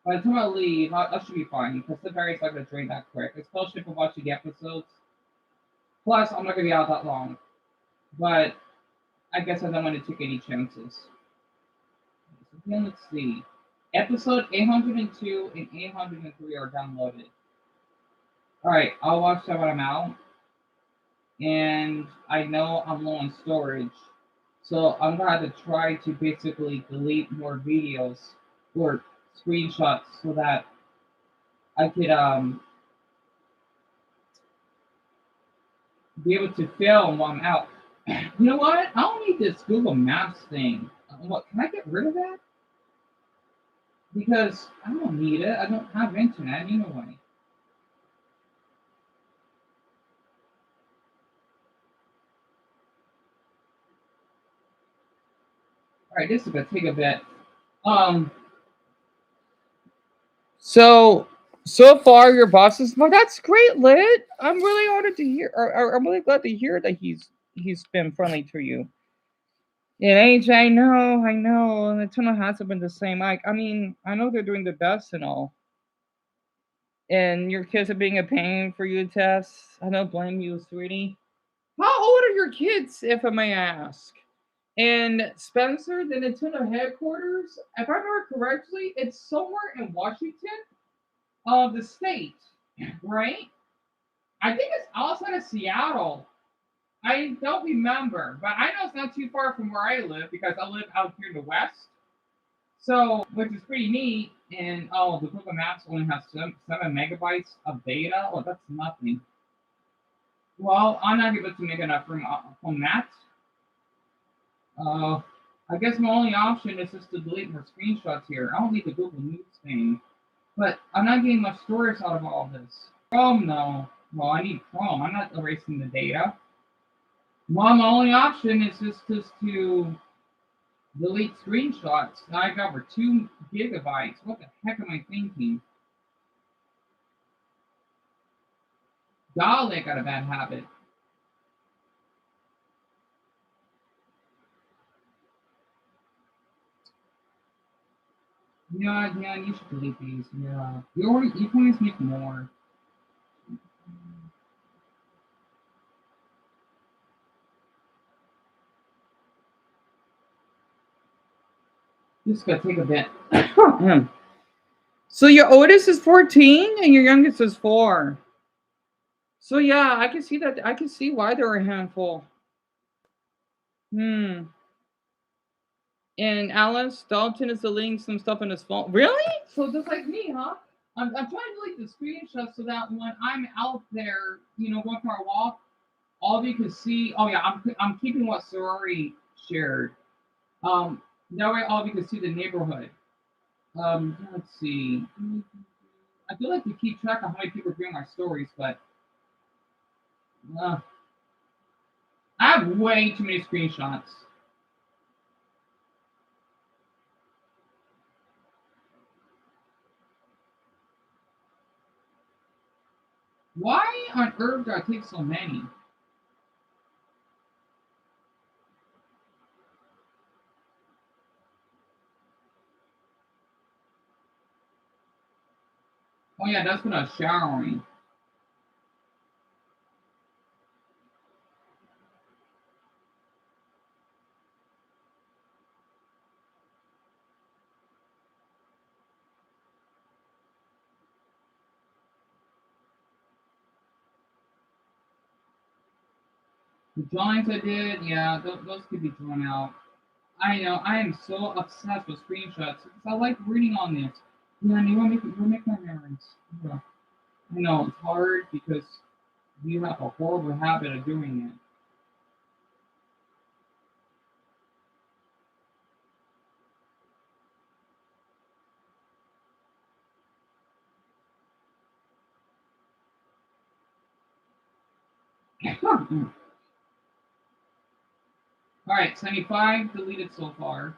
A: by the time I leave, I should be fine because the battery's not going to drain that quick, especially if I'm watching the episodes. Plus, I'm not going to be out that long. But I guess I don't want to take any chances. So then let's see. Episode 802 and 803 are downloaded. Alright, I'll watch that when I'm out. And I know I'm low on storage. So I'm gonna have to try to basically delete more videos or screenshots so that I could be able to film while I'm out. You know what? I don't need this Google Maps thing. What can I get rid of that?
D: because I don't need it. I don't have internet anyway. All right, this is gonna take a bit. Um, so so far your boss is well. That's great, Lit. I'm really honored to hear. I'm really glad to hear that he's been friendly to you. In age, I know, and the tunnel hasn't been the same. Like, I mean, I know they're doing the best and all, and your kids are being a pain for you to test. I don't blame you, sweetie. How old are your kids, if I may ask? And Spencer, the Nintendo headquarters, if I remember correctly, it's somewhere in Washington, the state, right? I think it's outside of Seattle. I don't remember, but I know it's not too far from where I live because I live out here in the west. So, which is pretty neat. And oh, the Google Maps only has 7 megabytes of data. Oh, that's nothing. Well, I'm not able to make enough room from that. Uh, I guess my only option is just to delete more screenshots here. I don't need the Google News thing, but I'm not getting much storage out of all this. Chrome, no. Well, I need Chrome. I'm not erasing the data. Well, my only option is just to delete screenshots. Now I got over 2 gigabytes. What the heck am I thinking? Golly, I got a bad habit. Yeah, you should delete these. Yeah, you can always make more. This is gonna take a bit. So your oldest is 14 and your youngest is 4. So yeah, I can see that. I can see why they're a handful. Hmm. And Alice Dalton is deleting some stuff on his phone. Really? So just like me, huh? I'm trying to delete the screenshots so that when I'm out there, going for a walk, all of you can see. Oh yeah, I'm keeping what Sorori shared. That way all of you can see the neighborhood. Let's see. I feel like to keep track of how many people are viewing my stories, but uh, I have way too many screenshots. Why on earth do I take so many? Oh yeah, that's when I was showering. The drawings I did, yeah, those could be drawn out. I know, I am so obsessed with screenshots because I like reading on this. Yeah, and you make my memories. Yeah. I know it's hard because you have a horrible habit of doing it. All right, 75 deleted so far.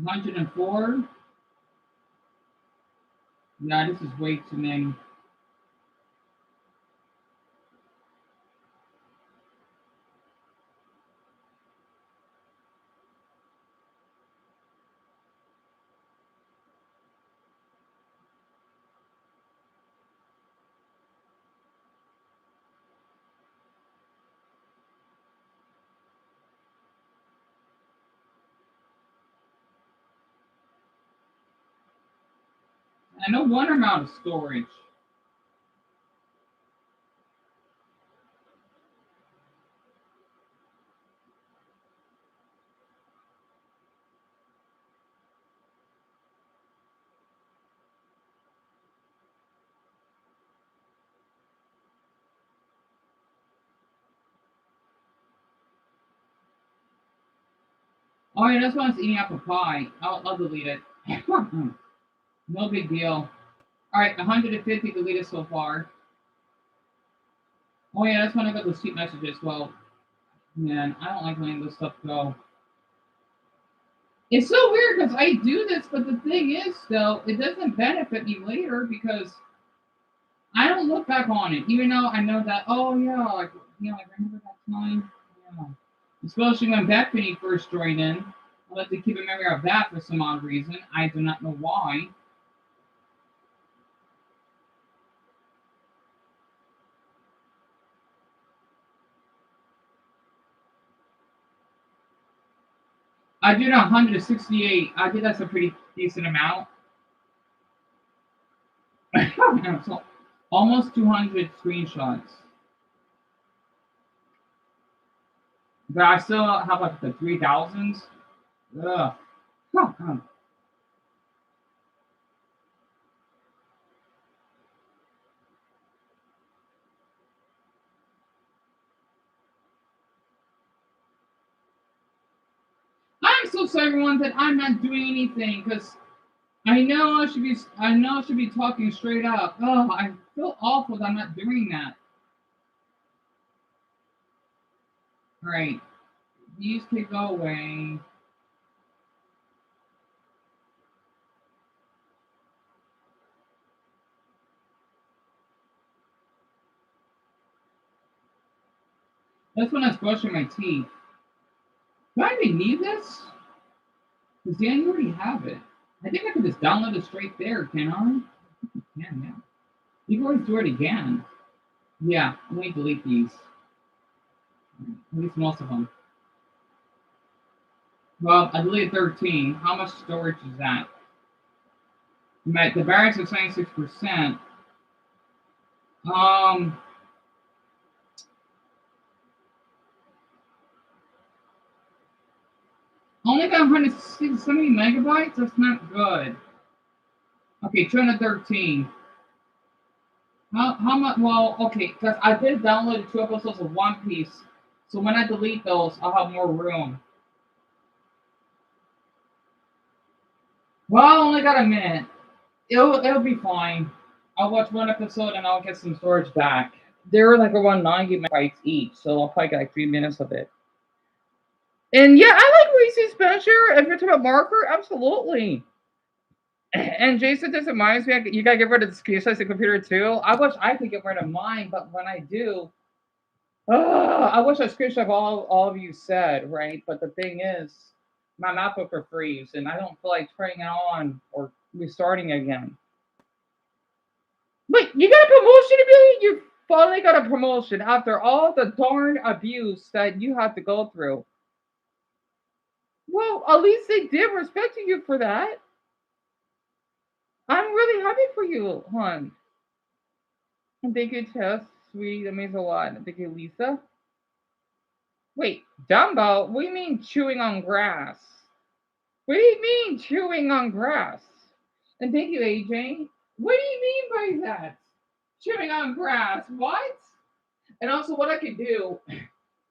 D: 104. Yeah, this is way too many. I know one amount of storage. Oh yeah, that's why it's eating apple pie. I'll delete it. No big deal. All right, 150 deleted so far. Oh yeah, that's when I got those cheap messages. Well, man, I don't like letting this stuff go. It's so weird because I do this, but the thing is, though, it doesn't benefit me later because I don't look back on it, even though I know that. Oh yeah, like like remember that time? Yeah. Especially when Bethany first joined in, I like to keep a memory of that for some odd reason. I do not know why. I did 168. I think that's a pretty decent amount. So almost 200 screenshots. But I still have like the 3000s. Ugh. I'm so sorry, everyone, that I'm not doing anything because I know I should be talking straight up. Oh, I feel awful that I'm not doing that. All right, these could go away. That's when I was brushing my teeth. Do I even need this? Because Dan, you already have it. I think I could just download it straight there, can I? Yeah, yeah. You can always do it again. Yeah, let me delete these. At least most of them. Well, I deleted 13. How much storage is that? The barracks is 96%. Um, Only got 170 megabytes? That's not good. Okay, 213. How much? Well, okay, because I did download 2 episodes of One Piece. So when I delete those, I'll have more room. Well, I only got a minute. It'll be fine. I'll watch one episode and I'll get some storage back. They're like around 90 megabytes each, so I'll probably get like 3 minutes of it. And yeah, I like Reese's Spencer. If you're talking about marker, absolutely. And Jason, this reminds me, you gotta get rid of the screen size of the computer too. I wish I could get rid of mine, but when I do, I wish I screenshot all of you said, right? But the thing is, my MacBook will freeze, and I don't feel like turning it on or restarting again. Wait, you got a promotion, Billy? You finally got a promotion after all the darn abuse that you had to go through. Well, at least they did respect you for that. I'm really happy for you, hon. And thank you, Tess. Sweetie, that means a lot. And thank you, Lisa. Wait, Dumbo? What do you mean chewing on grass? What do you mean chewing on grass? And thank you, AJ. What do you mean by that? Chewing on grass? What? And also, what I could do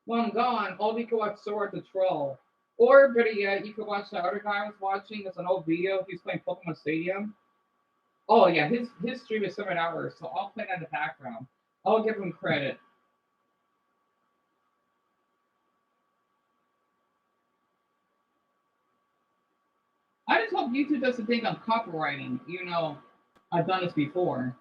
D: when I'm gone, all we could watch Sora the Troll. Or better yet, you could watch the other guy I was watching. It's an old video. He's playing Pokemon Stadium. Oh yeah, his stream is 7 hours, so I'll play that in the background. I'll give him credit. I just hope YouTube doesn't think I'm copywriting. I've done this before.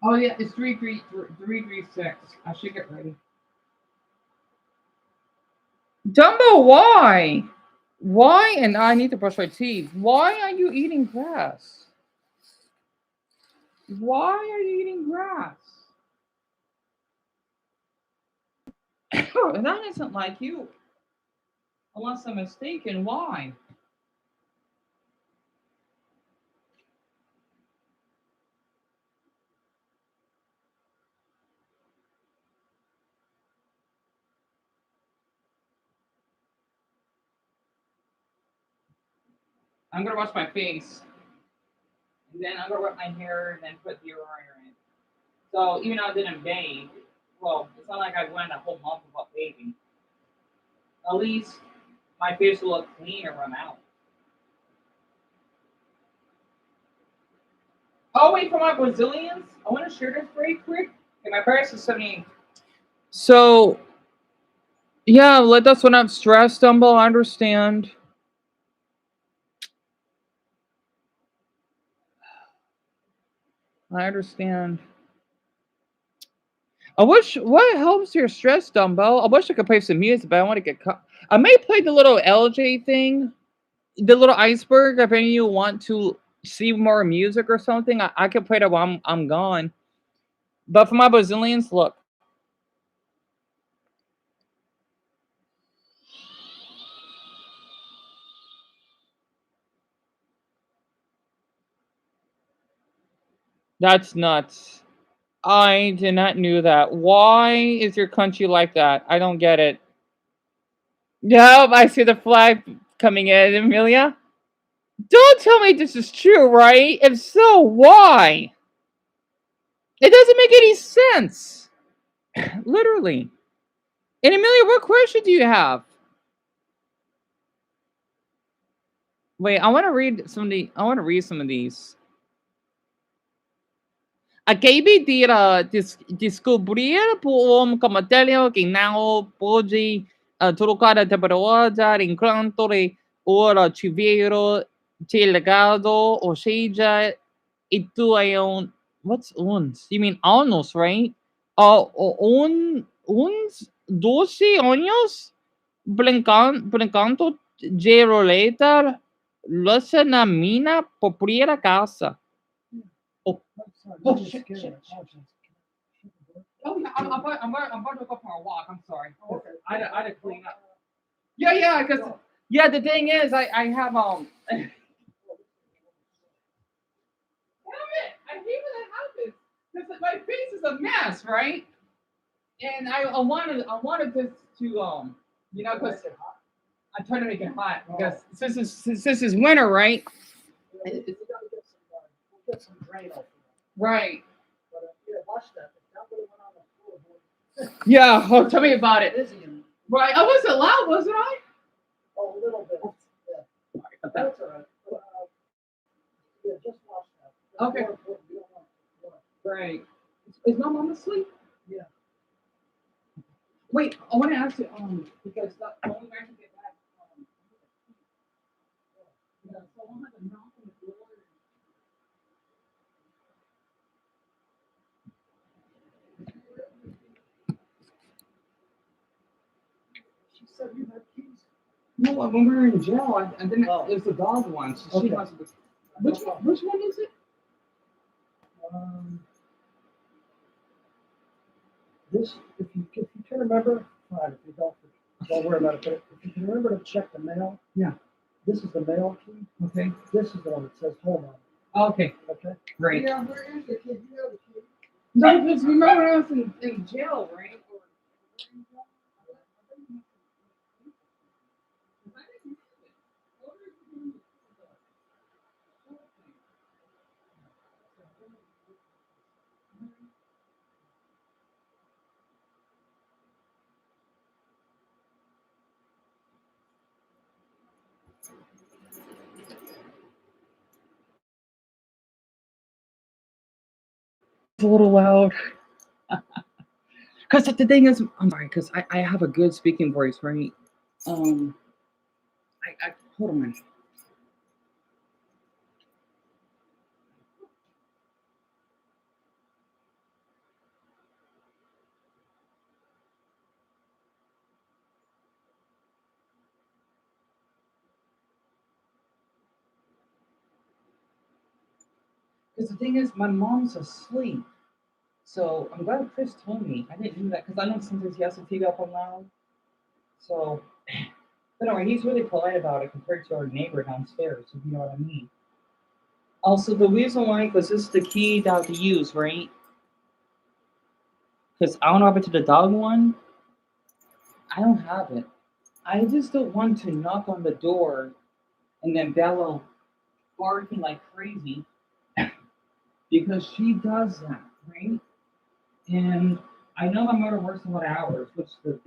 D: Oh yeah, it's 336. I should get ready. Dumbo, why? Why? And I need to brush my teeth. Why are you eating grass? Why are you eating grass? That isn't like you. Unless I'm mistaken, why? I'm gonna wash my face. And then I'm gonna wet my hair and then put deodorant in. So even though I didn't bathe, Well, it's not like I went a whole month without bathing. At least my face will look clean and run out. Oh wait, for my Brazilians, I want to share this very quick. Okay, my parents is 70. So yeah, let us when I'm stressed, Dumbo. I understand. I understand. I wish what helps your stress, Dumbo. I wish I could play some music, but I want to get caught. I may play the little LJ thing, the little iceberg. If any of you want to see more music or something, I can play that while I'm gone. But for my Brazilians, look, that's nuts. I did not knew that. Why is your country like that? I don't get it. Nope, I see the flag coming in, Amelia. Don't tell me this is true, right? If so, why? It doesn't make any sense. Literally. And Amelia, what question do you have? Wait, I want to read some of I want to read some of these. Acabei de ir a descobrir por um comentário que não pode trocar a temperatura enquanto o chuveiro ligado, ou seja, itu é what's uns? You mean anos, right? Uns 12 anos brincando de roleta loça na minha própria casa. Oh, oh shit, shit, shit. Oh, yeah, I'm about to go for a walk. I'm sorry.
E: Oh, okay.
D: I had to clean up. Yeah, because yeah, the thing is, I have Damn it! I hate when that happens because my face is a mess, right? And I wanted this to because I'm trying to make it hot because since this is winter, right?
E: We gotta get some, we'll get some Drano.
D: Right.
E: But yeah, watch that. That would have went on the floor.
D: Yeah. Oh, tell me about it.
E: Busy and
D: Right. I wasn't loud, wasn't I?
E: oh, a little bit. Yeah. That's all right. Yeah, just watch that. That's
D: Okay.
E: more important. We don't want.
D: Right. Is my mom asleep?
E: Yeah.
D: Wait, I want to ask you, because the only way I can get back, yeah, so I have to knock on the door.
E: She said you had keys.
D: No, when we were in jail, I think
E: Oh.
D: it was the dog one. So
E: Okay.
D: she has to, which one is it?
E: This, if you can remember, fine. If you don't worry about it. But if you can remember to check the mail.
D: Yeah.
E: This is the mail key.
D: Okay.
E: This is the one that says home on.
D: Okay.
E: Okay.
D: Great.
E: Yeah, where is the kid? You have the key.
D: No, because remember I was in jail, right? It's a little loud. Because the thing is, I'm sorry, because I have a good speaking voice, right? Um, I hold on. Because the thing is, my mom's asleep. So I'm glad Chris told me. I didn't do that because I know sometimes he has to TV up on loud. So, but anyway, he's really polite about it compared to our neighbor downstairs, if you know what I mean. Also, the reason why, because this is the key that I have to use, right? Because I don't know about to the dog one. I don't have it. I just don't want to knock on the door and then Bella barking like crazy because she does that, right? And I know my mother works a lot of hours, which the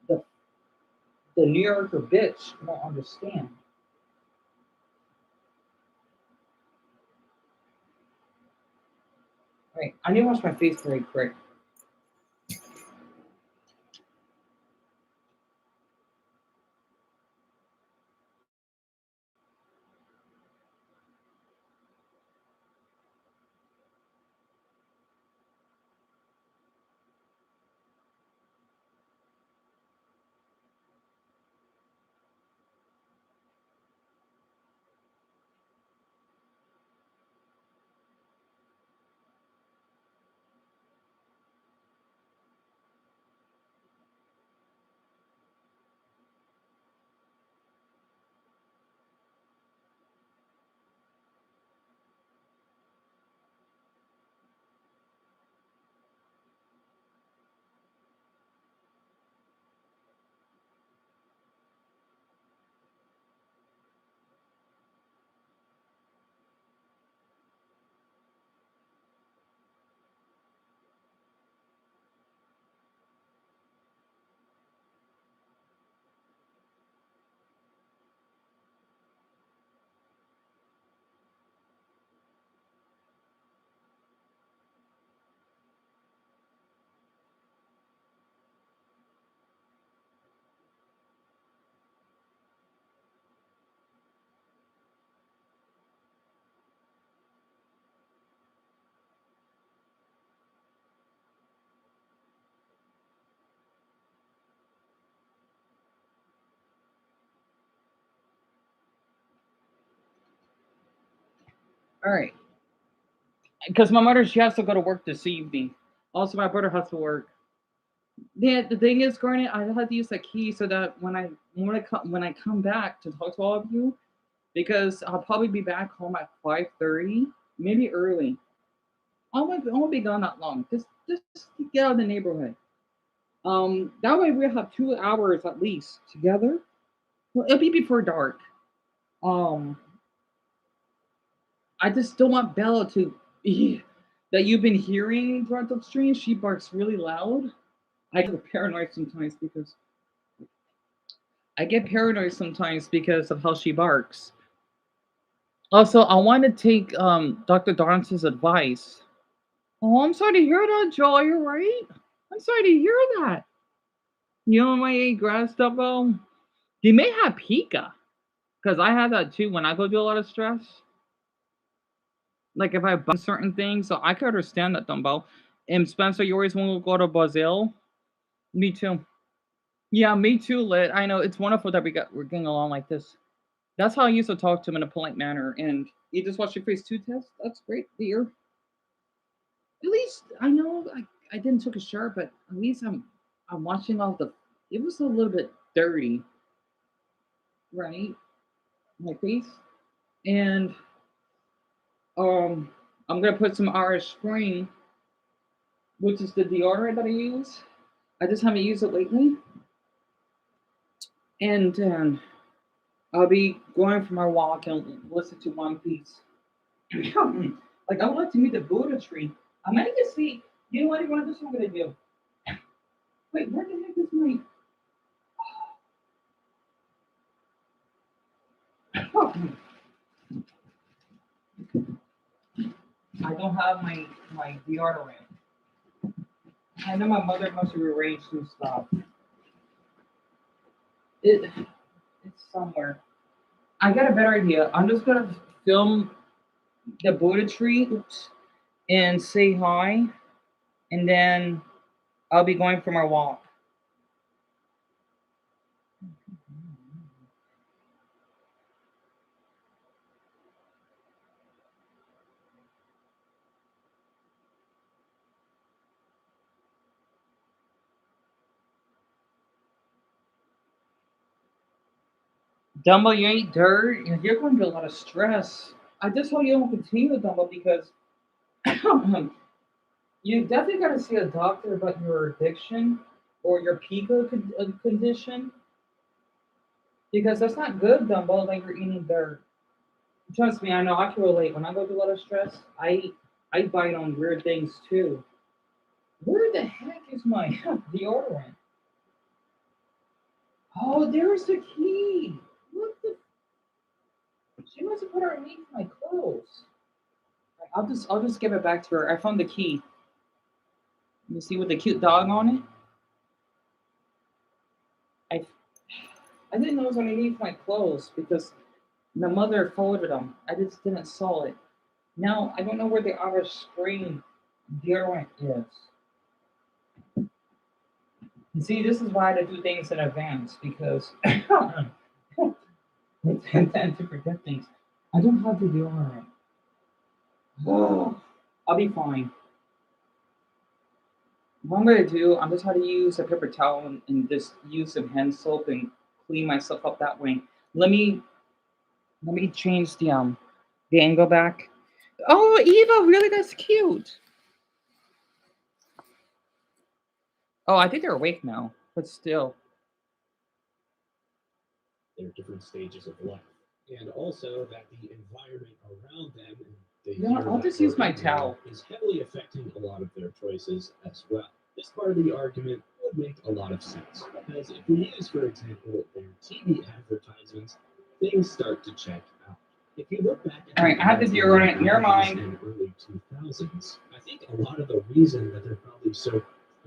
D: the New Yorker bitch won't understand. Right. I need to wash my face very quick. All right. Because my mother, she has to go to work this evening. Also, my brother has to work. Yeah, the thing is, Garnet, I had to use the key so that when I come back to talk to all of you, because I'll probably be back home at 5:30, maybe early. I won't be gone that long. Just to get out of the neighborhood. That way we'll have 2 hours at least together. Well, it'll be before dark. Um, I just don't want Bella to that you've been hearing throughout the stream. She barks really loud. I get paranoid sometimes because of how she barks. Also, I want to take Dr. Darrence's advice. Oh, I'm sorry to hear that, Joel. You're right. I'm sorry to hear that. You know, my eight grass double. You may have Pika, because I have that too when I go through a lot of stress. Like if I buy certain things, so I could understand that, Dumbo. And Spencer, you always want to go to Brazil. Me too. Yeah, me too, Lit. I know it's wonderful that we're getting along like this. That's how I used to talk to him in a polite manner. And you just watched your face two test. That's great, dear. At least I know I didn't took a shower, but at least I'm washing off the. It was a little bit dirty, right? My face, and I'm gonna put some Irish Spring, which is the deodorant that I use. I just haven't used it lately, and I'll be going for my walk and listen to One Piece. Like I would like to meet the Buddha tree. I might get see. You know what? Everyone, this is what I'm gonna do. Wait, where the heck is my? I don't have my deodorant. I know my mother must have arranged some stuff. It it's somewhere. I got a better idea. I'm just gonna film the Buddha tree and say hi, and then I'll be going for my walk. Dumbo, you ain't dirt. You're going through a lot of stress. I just hope you don't continue, Dumbo, because you definitely got to see a doctor about your addiction or your condition, because that's not good, Dumbo. Like you're eating dirt. Trust me, I know I can relate. When I go through a lot of stress, I bite on weird things too. Where the heck is my deodorant? Oh, there's the key. What the? She must have put it underneath my clothes. I'll just give it back to her. I found the key. You see with the cute dog on it? I I didn't know it was underneath my clothes because my mother folded them. I just didn't saw it. Now I don't know where the outer screen deodorant is. You see, this is why I do things in advance because I tend to forget things. I don't have the deodorant. Oh, I'll be fine. What I'm gonna do, I'm just going to use a paper towel and just use some hand soap and clean myself up that way. Let me let me change the angle back. Oh, Eva, really? That's cute. Oh, I think they're awake now, but still.
B: Their different stages of life, and also that the environment around them and the
D: You know what?
B: year
D: I'll
B: that
D: just use
B: we're
D: my
B: in now
D: towel.
B: is heavily affecting a lot of their choices as well. This part of the argument would make a lot of sense, because if we use, for example, their TV advertisements, things start to check out. If you look back at
D: All right, I have the
B: the
D: deodorant. Never
B: 90s
D: mind.
B: and early 2000s, I think a lot of the reason that they're probably so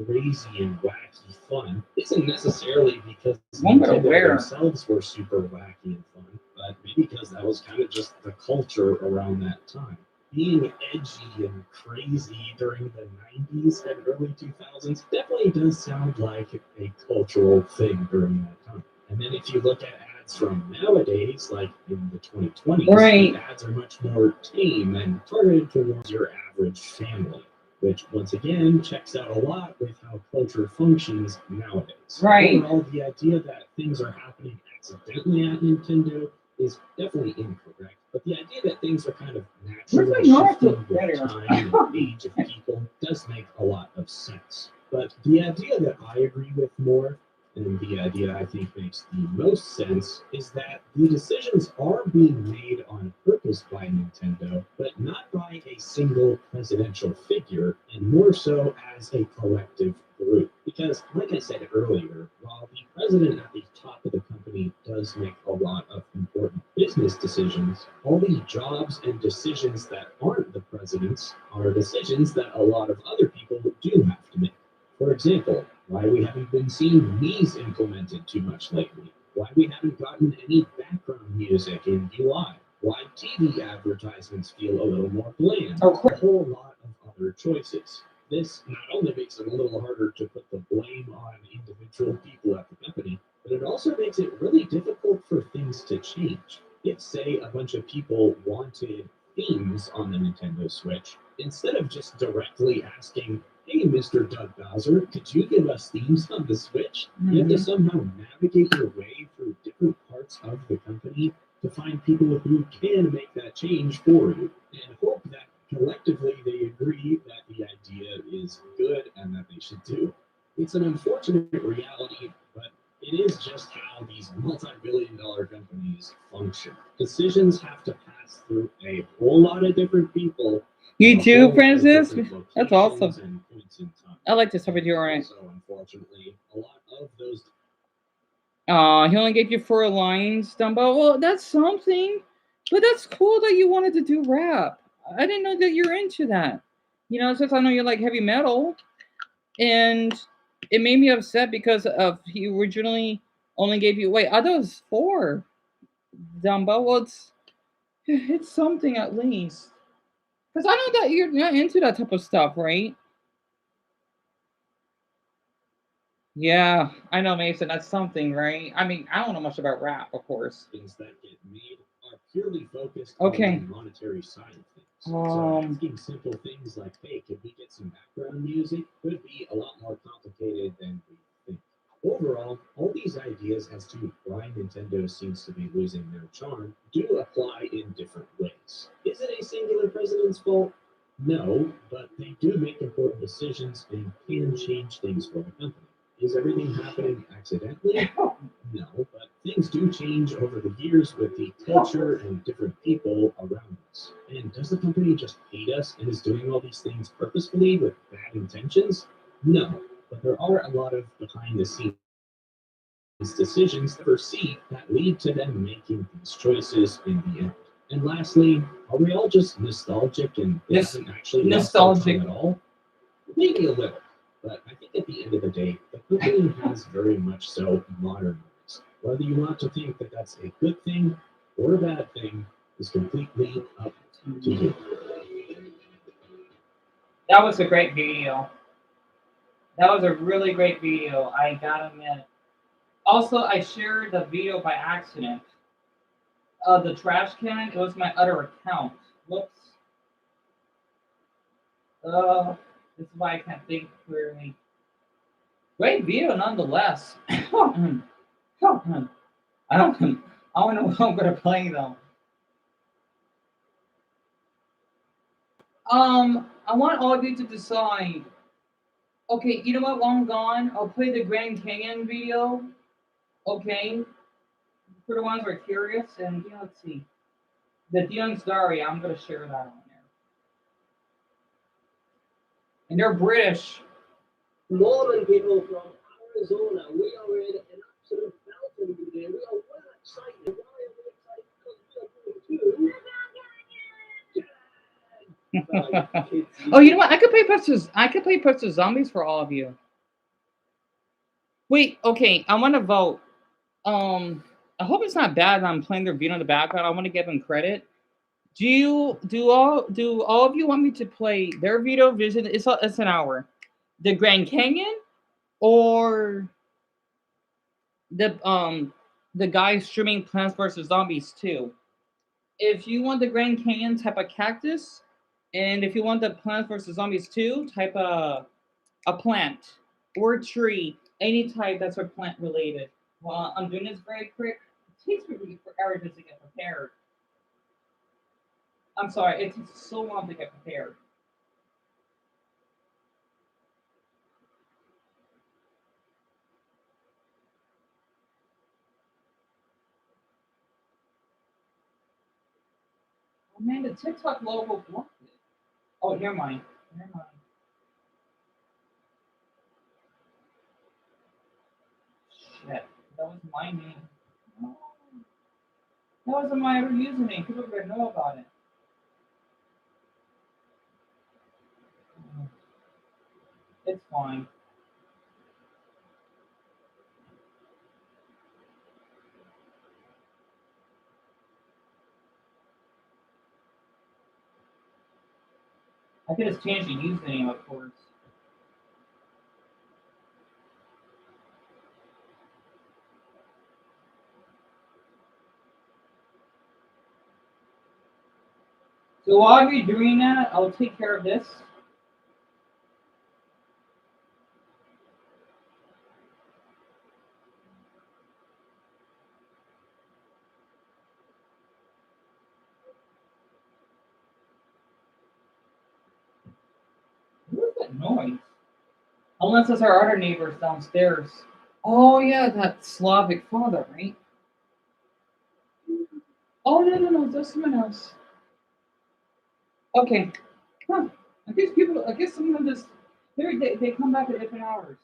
B: crazy and wacky fun isn't necessarily because
D: One gonna
B: Nintendo
D: wear.
B: themselves were super wacky and fun, but maybe because that was kind of just the culture around that time. Being edgy and crazy during the 90s and early 2000s definitely does sound like a cultural thing during that time. And then if you look at ads from nowadays, like in the 2020s,
D: Right.
B: the ads are much more tame and targeted towards your average family, which once again checks out a lot with how culture functions nowadays.
D: Right.
B: Overall, the idea that things are happening accidentally at Nintendo is definitely incorrect. But the idea that things are kind of
D: Where's my
B: naturally
D: north
B: shifting
D: look
B: with
D: better?
B: time and age of people does make a lot of sense. But the idea that I agree with more, and the idea I think makes the most sense, is that the decisions are being made on purpose by Nintendo, but not by a single presidential figure, and more so as a collective group. Because, like I said earlier, while the president at the top of the company does make a lot of important business decisions, all the jobs and decisions that aren't the president's are decisions that a lot of other people do have to make. For example, why we haven't been seeing these implemented too much lately, why we haven't gotten any background music in UI, why TV advertisements feel a little more bland,
D: Oh,
B: a whole lot of other choices. This not only makes it a little harder to put the blame on individual people at the company, but it also makes it really difficult for things to change. If, say, a bunch of people wanted themes on the Nintendo Switch, instead of just directly asking, "Hey, Mr. Doug Bowser, could you give us themes on the Switch?" You have to somehow navigate your way through different parts of the company to find people who can make that change for you, and hope that collectively they agree that the idea is good and that they should do it. It's an unfortunate reality, but it is just how these multi-billion dollar companies function. Decisions have to pass through a whole lot of different people.
D: You
B: a
D: too,
B: whole lot of
D: Princess?
B: different
D: That's
B: locations
D: awesome.
B: and points in time.
D: I like this stuff with
B: And
D: deodorant.
B: also, unfortunately, a lot of those.
D: He only gave you 4 lines, Dumbo. Well, that's something. But that's cool that you wanted to do rap. I didn't know that you're into that. Since I know you like heavy metal. And it made me upset because of he originally only gave you wait, I thought it was 4, Dumbo. Well, it's something at least. Because I know that you're not into that type of stuff, right? Yeah, I know, Mason. That's something, right? I mean, I don't know much about rap, of course.
B: Things that get made are purely focused
D: Okay.
B: on the monetary side of things. So asking simple things like, "Hey, could we get some background music?" could be a lot more complicated than we think. Overall, all these ideas as to why Nintendo seems to be losing their charm do apply in different ways. Is it a singular president's fault? No, but they do make important decisions and can change things for the company. Is everything happening accidentally? No, but things do change over the years with the culture and different people around us. And does the company just hate us and is doing all these things purposefully with bad intentions? No, but there are a lot of behind the scenes decisions that foresee that lead to them making these choices in the end. And lastly, are we all just nostalgic and they
D: This
B: haven't actually lost their
D: nostalgic.
B: time at all? Maybe a little, but I think at the end of the day, the company has very much so modernized. Whether you want to think that that's a good thing or a bad thing is completely up to you.
D: That was a great video. That was a really great video. I gotta admit. Also, I shared the video by accident. The trash can. It was my other account. Whoops. This is why I can't think clearly. Great video nonetheless. I don't. I don't know what I'm gonna play though. I want all of you to decide. Okay, you know what? While I'm gone, I'll play the Grand Canyon video. Okay, for the ones who are curious, and yeah, let's see. The Dion's Diary, I'm gonna share that on there. And they're British.
B: Morning, people from Arizona. We are in an absolute mountain today. We are well excited. Why are we excited? Because we are going to.
D: Oh, you know what? I could play Push Zombies for all of you. Wait, okay. I want to vote. I hope it's not bad that I'm playing their video in the background. I want to give them credit. Do all of you want me to play their video vision? It's an hour. The Grand Canyon or the guy streaming Plants vs Zombies 2. If you want the Grand Canyon, type a cactus, and if you want the Plants vs Zombies 2, type a plant or a tree, any type that's a plant related. Well, I'm doing this very quick. It takes me forever just to get prepared. I'm sorry, it takes so long to get prepared. Oh man, the TikTok logo blocked it. Oh, never mind. Never mind. Shit, that was my name. No, that wasn't my ever username. People would know about it. It's fine. I could just change the username, of course. So while you're doing that, I'll take care of this. What is that noise? Unless it's our other neighbors downstairs. Oh yeah, that Slavic father, right? Oh no, that's someone else. Okay. Huh. I guess some of this they come back at different hours.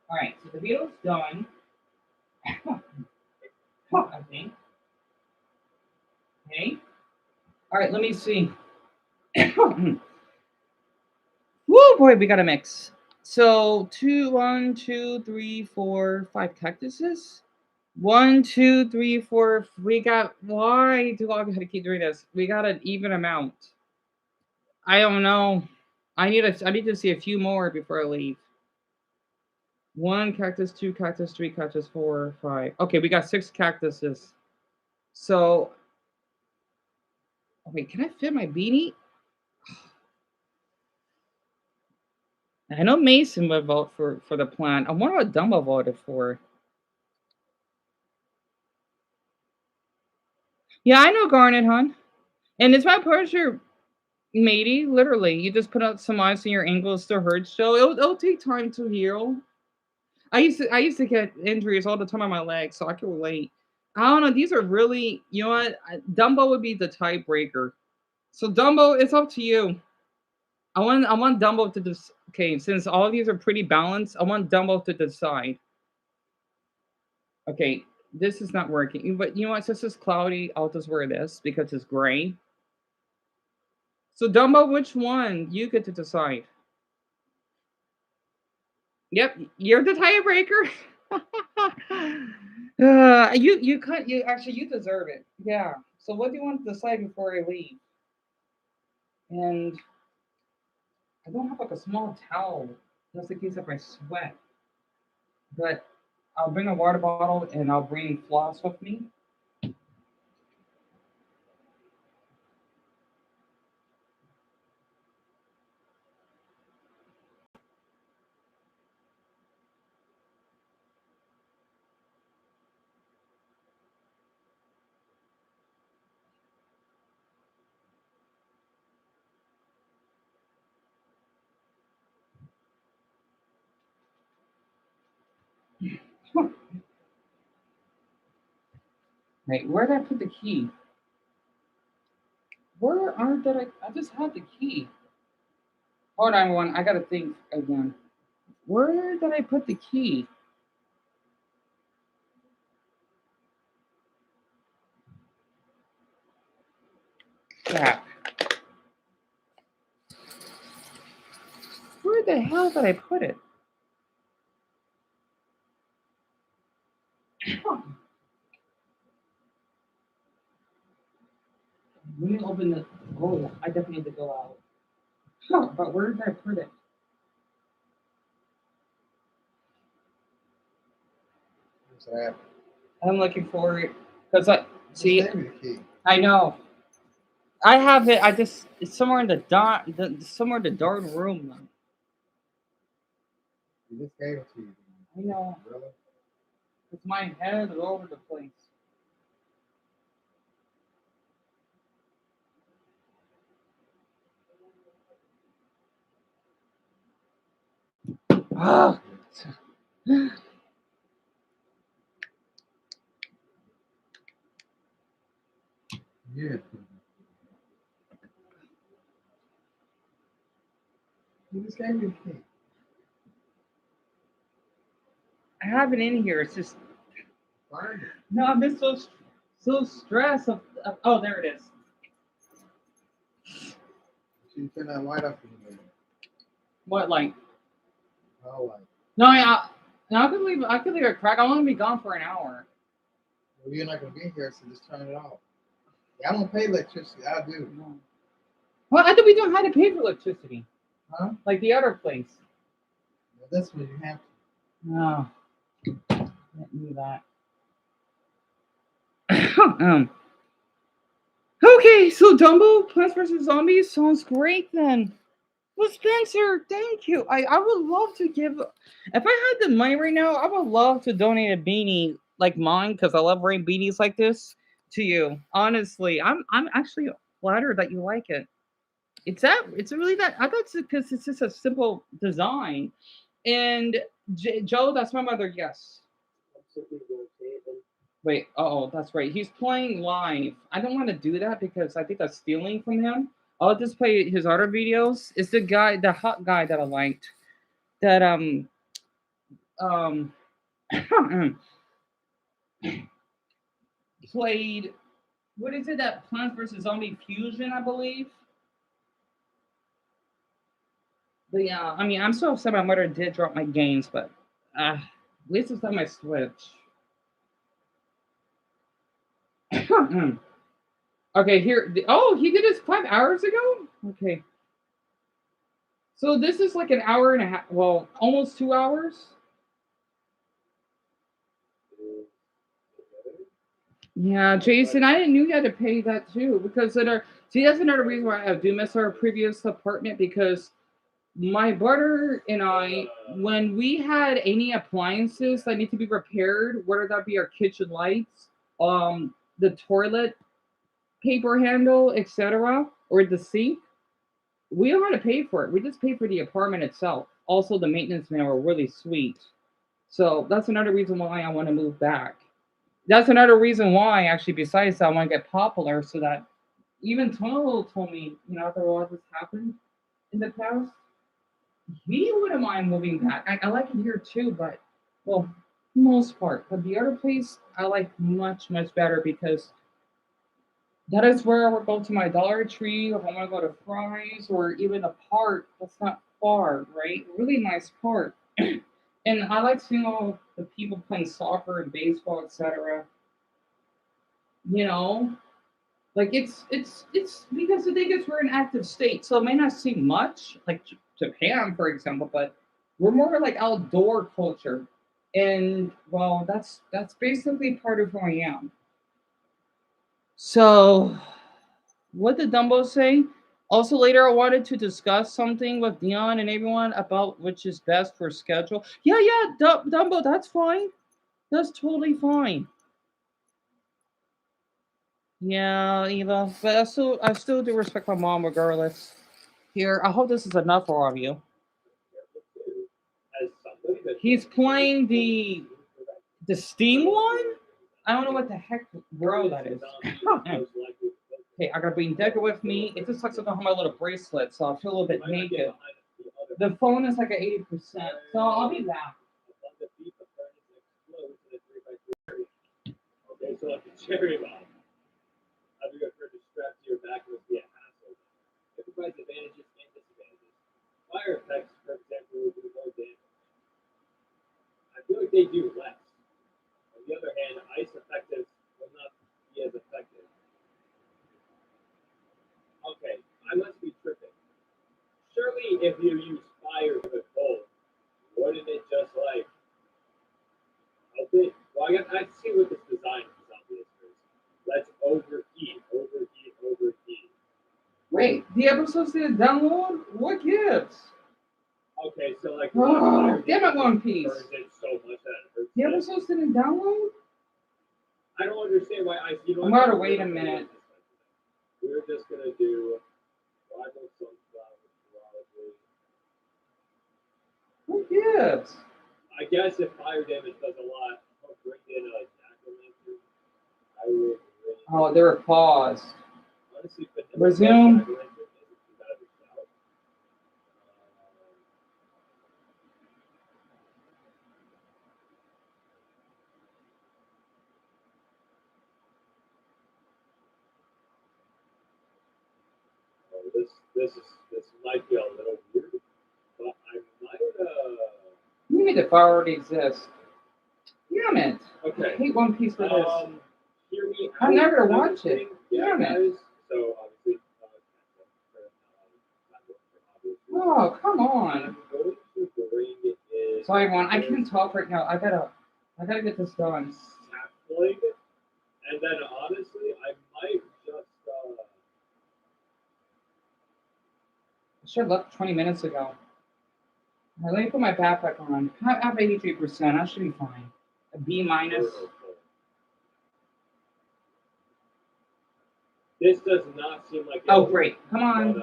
D: Alright, so the video's done. I think. Okay. Alright, let me see. Woo boy, we got a mix. So 5 cactuses. 1, 2, 3, 4. We got. Why do I gotta keep doing this? We got an even amount. I don't know. I need to see a few more before I leave. 1 cactus, 2 cactus, 3 cactus, 4, 5. Okay, we got 6 cactuses. So, wait, can I fit my beanie? I know Mason would vote for the plan. I wonder what Dumbo voted for. Yeah, I know Garnet, hon. And it's my pleasure, matey. Literally, you just put out some ice and your ankle still hurts. So it'll take time to heal. I used to get injuries all the time on my legs, so I can relate. I don't know. These are really, you know what? Dumbo would be the tiebreaker. So Dumbo, it's up to you. I want Dumbo to okay, since all of these are pretty balanced, I want Dumbo to decide. Okay, this is not working. But you know what? Since it's cloudy, I'll just wear this because it's gray. So Dumbo, which one? You get to decide. Yep, you're the tiebreaker. You actually you deserve it. Yeah. So what do you want to decide before I leave? And I don't have like a small towel just in case if I sweat. But I'll bring a water bottle and I'll bring floss with me. Wait, where did I put the key? Where are did I just had the key. Hold on one, I gotta think again. Where did I put the key? Crap. Where the hell did I put it? Let me open the. Oh, I definitely need to go out. Huh, but where did I put it?
F: What's that?
D: I'm looking for it because I see.
F: Just gave me the key.
D: I know. I have it. I just it's somewhere in the somewhere in the dark room. Though.
F: You just gave it to you.
D: I know.
F: Really?
D: It's my head all over the place. Ah.
F: Yeah. You just gave me the key.
D: I have it in here. It's just
F: Find it.
D: no. I'm just so stressed. Oh, there it is.
F: You turn that light off in a minute.
D: What like?
F: Oh, like,
D: No, no. I could leave. I could leave it crack. I'm gonna be gone for an hour.
F: well, you're not going to be here, so just turn it off. Yeah, I don't pay electricity. I do.
D: No. Well, I thought we don't have to pay for electricity,
F: Huh?
D: like the other place.
F: Well, that's when you have to.
D: No, can't do that. um. Okay, so Dumbo Plants vs Zombies sounds great then. Well, Spencer, thank you. I would love to give. If I had the money right now, I would love to donate a beanie like mine because I love wearing beanies like this to you. Honestly, I'm actually flattered that you like it. It's really that. I thought it's because it's just a simple design. And Joe, that's my mother. Yes. Wait, oh, that's right. He's playing live. I don't want to do that because I think that's stealing from him. I'll just play his other videos. It's the guy, the hot guy that I liked. That um played what is it that Plants vs Zombie Fusion, I believe. But yeah, I mean, I'm so upset my mother did drop my games, but at least it's on my Switch. Okay, here. Oh, he did this 5 hours ago. Okay, so this is like an hour and a half. Well, almost 2 hours. Yeah, Jason, I didn't knew you had to pay that too because it are. See, that's another reason why I do miss our previous apartment because my brother and I, when we had any appliances that need to be repaired, whether that be our kitchen lights, the toilet paper handle, etc., or the sink, we don't have to pay for it. We just pay for the apartment itself. Also, the maintenance men were really sweet. So that's another reason why I want to move back. That's another reason why, actually, besides that, I want to get popular so that even Tomo told me, after all this happened in the past, he wouldn't mind moving back. I like it here too, but, well, most part. But the other place I like much, much better because that is where I would go to my Dollar Tree, or if I want to go to Fry's, or even a park that's not far, right? Really nice park. And I like seeing all the people playing soccer and baseball, etc. You know, like it's because the thing is we're in active state, so it may not seem much like Japan, for example, but we're more like outdoor culture, and well, that's basically part of who I am. So, what did Dumbo say? Also, later I wanted to discuss something with Dion and everyone about which is best for schedule. Yeah, yeah, Dumbo, that's fine. That's totally fine. Yeah, Eva, but I still do respect my mom regardless. Here, I hope this is enough for all of you.
B: As somebody that
D: He's playing the Steam one. I don't know what the heck bro that is. Hey, I got Bean Decker with me. It just sucks I don't have my little bracelet, so I feel a little bit naked. The phone is like at 80%, so I'll be back.
B: Okay, so like a cherry bomb. Having a further strapped to your back must be a hassle. It provides advantages and disadvantages. Fire effects, for example, will do more damage. I feel like they do less. On the other hand, ice effectives will not be as effective. Okay, I must be tripping. Surely, if you use fire for the cold, wouldn't it just like okay? Well, I see what this design is on this is. Let's overheat, overheat, overheat.
D: Wait, the episodes didn't download? What gives?
B: Okay, so like
D: Oh, damn it, One Piece.
B: burns it so much that it hurts.
D: The episodes didn't download?
B: I don't understand why I. You know,
D: I'm
B: what?
D: gonna wait a minute.
B: We're just gonna do rival sunflower probably.
D: What gives?
B: I guess if fire damage does a lot, I'll bring in a jack-o'-lantern. I would really
D: Oh, they were paused.
B: honestly, but
D: Resume.
B: jack-o'-lantern isn't too bad of a shout. This might be a little weird, but I might
D: You mean the file already exists? Damn it. I
B: okay.
D: hate One Piece for this.
B: Hear me
D: I'm
B: out.
D: never
B: and
D: gonna watch it.
B: everything. Yeah,
D: Damn it.
B: guys. So obviously,
D: Oh, come on.
B: I'm going to bring in
D: Sorry, everyone. I can't talk right now. I gotta get this done.
B: sapling, and then honestly, I might just
D: I should have left 20 minutes ago. All right, let me put my backpack on. I have 83%. I should be fine. A B minus.
B: This does not seem like.
D: Oh, great. Come on.
B: But,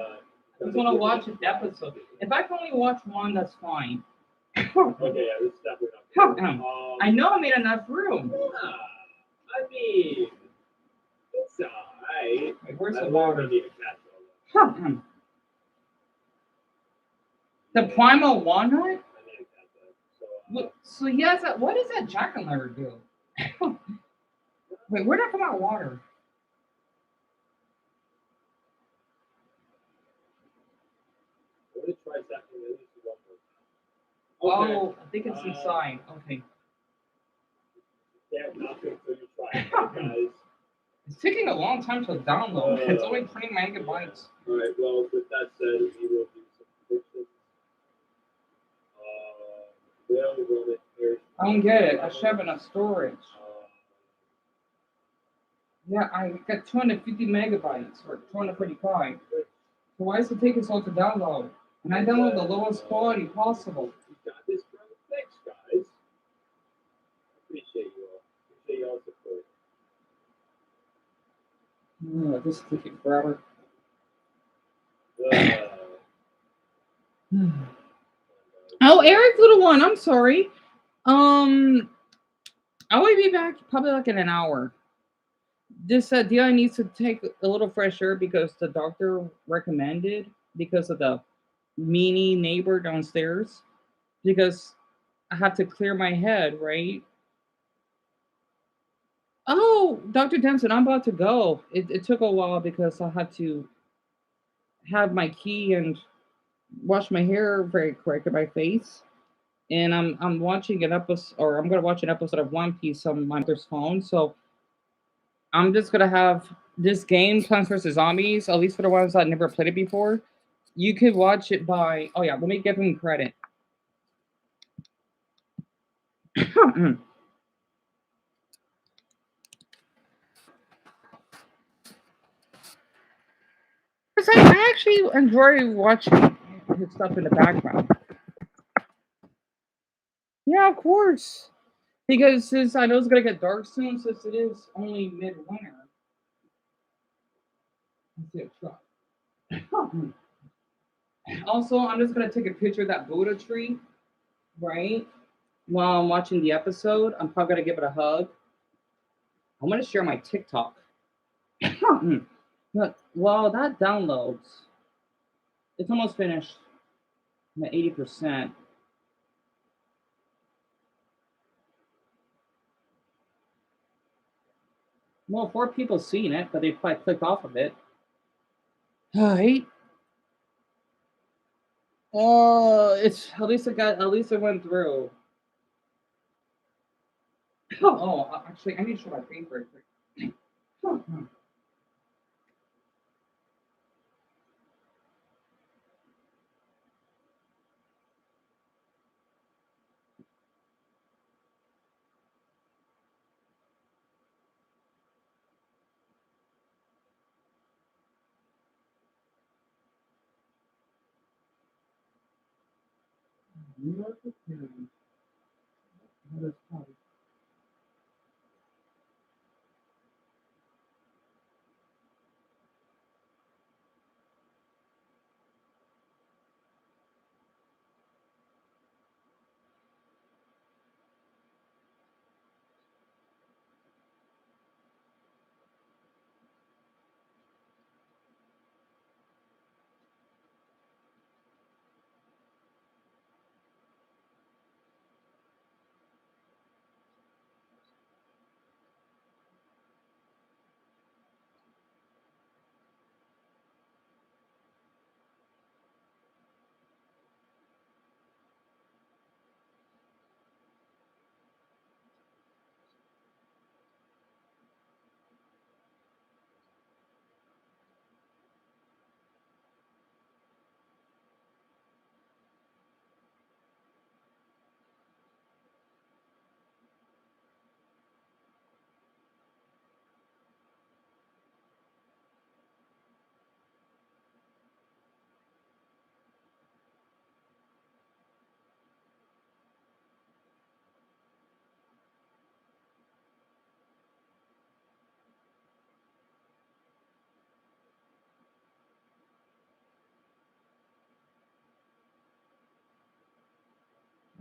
D: I just want to watch an episode. If I can only watch one, that's fine.
B: okay, yeah, this is definitely not.
D: I know I made enough room.
B: Yeah, I mean, it's alright.
D: Wait, where's
B: I
D: the
B: literally
D: water?
B: need a catch all that.
D: The primal walnut?
B: I need a catch all.
D: So he has that. What does that jack-o'-lantern do? Wait, where'd that come out of water?
B: I'm gonna try something at least one more time. Okay.
D: Oh, I think it's inside. Okay.
B: Yeah, nothing until you try it, guys.
D: It's taking a long time to download. It's only 20 megabytes.
B: Alright, well, with that said, we will do some predictions. Will run it here.
D: I don't get it. I should have enough storage. Yeah, I got 250 megabytes or 245. So why is it taking so long to download? And I download the lowest quality possible.
B: You got this, bro. Thanks, guys. Appreciate you all. Appreciate y'all's support.
D: This is taking forever.
B: Uh,
D: Oh, Eric's little one. I'm sorry. Um, I will be back probably like in an hour. This Dion needs to take a little fresh air because the doctor recommended because of the meanie neighbor downstairs. Because I have to clear my head, right? Oh, Dr. Dempson, I'm about to go. It took a while because I had to have my key and wash my hair very quick in my face. And I'm watching an episode, or I'm gonna watch an episode of One Piece on my mother's phone. So I'm just gonna have this game, Plants vs Zombies, at least for the ones that never played it before. You could watch it by. Oh yeah, let me give him credit. Because I actually enjoy watching his stuff in the background. Yeah, of course. Because since I know it's gonna get dark soon, since it is only midwinter. I see a truck. Also, I'm just gonna take a picture of that Buddha tree, right? While I'm watching the episode, I'm probably gonna give it a hug. I'm gonna share my TikTok. But while that downloads, it's almost finished. I'm at 80%. Well, four people seen it, but they probably clicked off of it. Alright. It's at least it went through. Actually, I need to show my face very quick.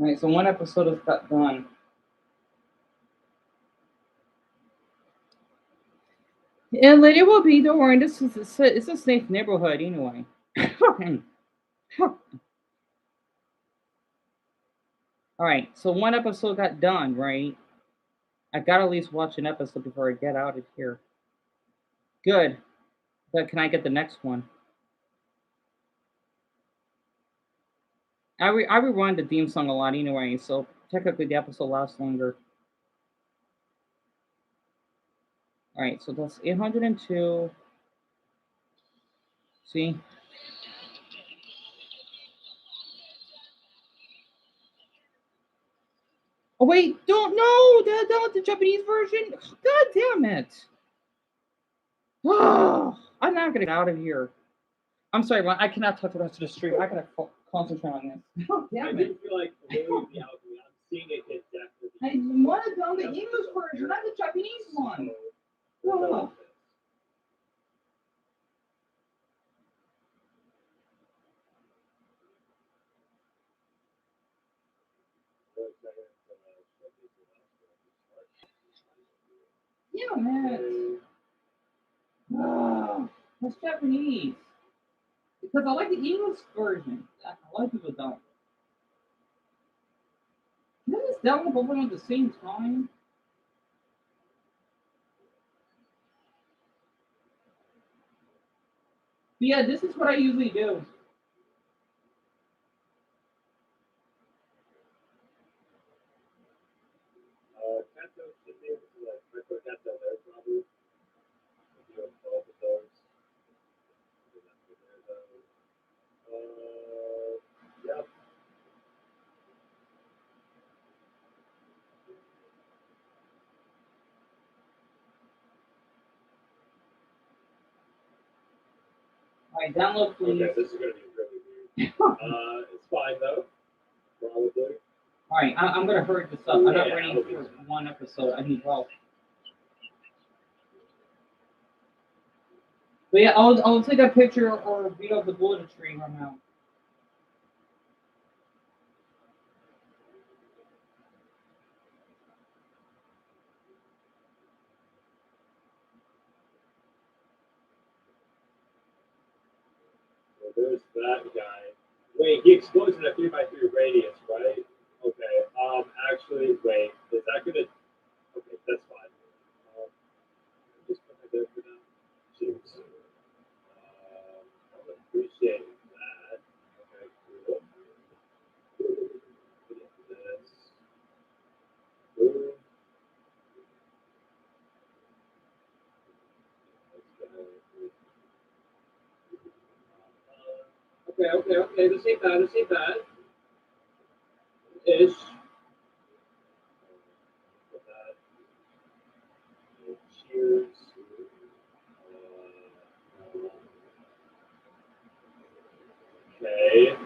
D: Alright, so one episode is got done. And it will be, don't worry, it's a safe neighborhood anyway. Alright, so one episode got done, right? I gotta at least watch an episode before I get out of here. Good. But can I get the next one? I rewind the theme song a lot anyway, so technically the episode lasts longer. Alright, so that's 802. See? Oh wait, don't no, that the Japanese version. God damn it! I'm not gonna get out of here. I'm sorry, Ron. I cannot touch the rest of the stream. I gotta concentrate on this.
B: I
D: Damn
B: do
D: it!
B: feel like the way the algorithm, I'm seeing it get definitely.
D: I want to on the English version, not the Japanese one. Ugh. Yeah, man. Oh, that's Japanese. Because I like the English version. A lot of people don't. Can I just download both of them at the same time? But yeah, this is what I usually do.
B: Kato should be able to like retro Kato there probably. If you have both of those. Yep.
D: Alright, download please.
B: Okay, this is gonna be really weird. It's fine though. Probably.
D: Alright, I'm gonna hurry this up. I'm not
B: Yeah,
D: ready
B: it'll be
D: for
B: fine.
D: one episode. I need help. But yeah, I'll take a picture or a video of the bullet tree right now.
B: So there's that guy. Wait, he explodes in a 3x3 radius, right? Okay. Actually, wait. Is that gonna? Okay, that's fine. Just put that there for now. Jeez. I would appreciate that. Okay, cool. This. Boom. Okay. This ain't bad. This ain't bad. Ish. Put that. Cheers. Okay.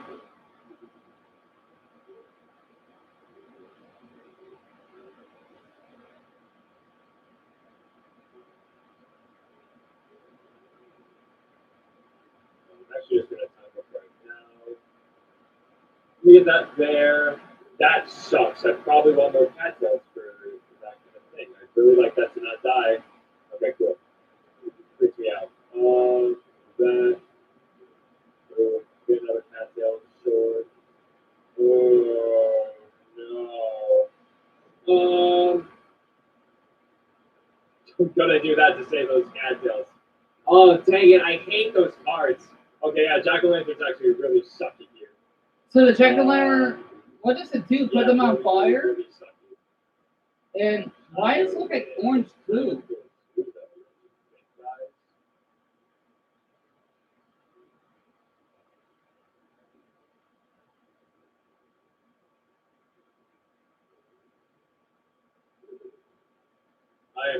B: I'm actually just gonna time up right now. Let me get that there. That sucks. I probably want more cattails for that kind of thing. I really like that to not die. Okay, cool. Freaks me out. That. Get another cattail sword. Oh no. I'm gonna do that to save those cattails. Oh dang it! I hate those cards. Okay, yeah, Jack o' Lantern's actually really sucky here.
D: So the jack o' lantern, what does it do? Put
B: Yeah,
D: them on
B: really,
D: fire?
B: really sucky.
D: And why does it look like orange goo?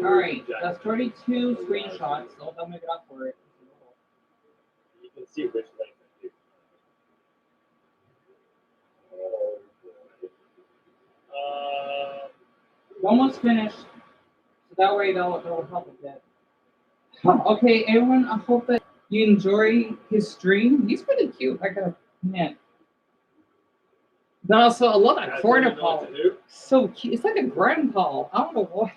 D: Alright, that's 32 screenshots. So I'll make it up for it.
B: You can see which link I do. Oh boy.
D: Almost finished. So that way that'll help a bit. Okay, everyone, I hope that you enjoy his stream. He's pretty cute. I gotta admit. But also, I love that
B: Guys,
D: corner
B: don't know what
D: paw.
B: to do?
D: So cute. It's like a grandpa. I don't know why.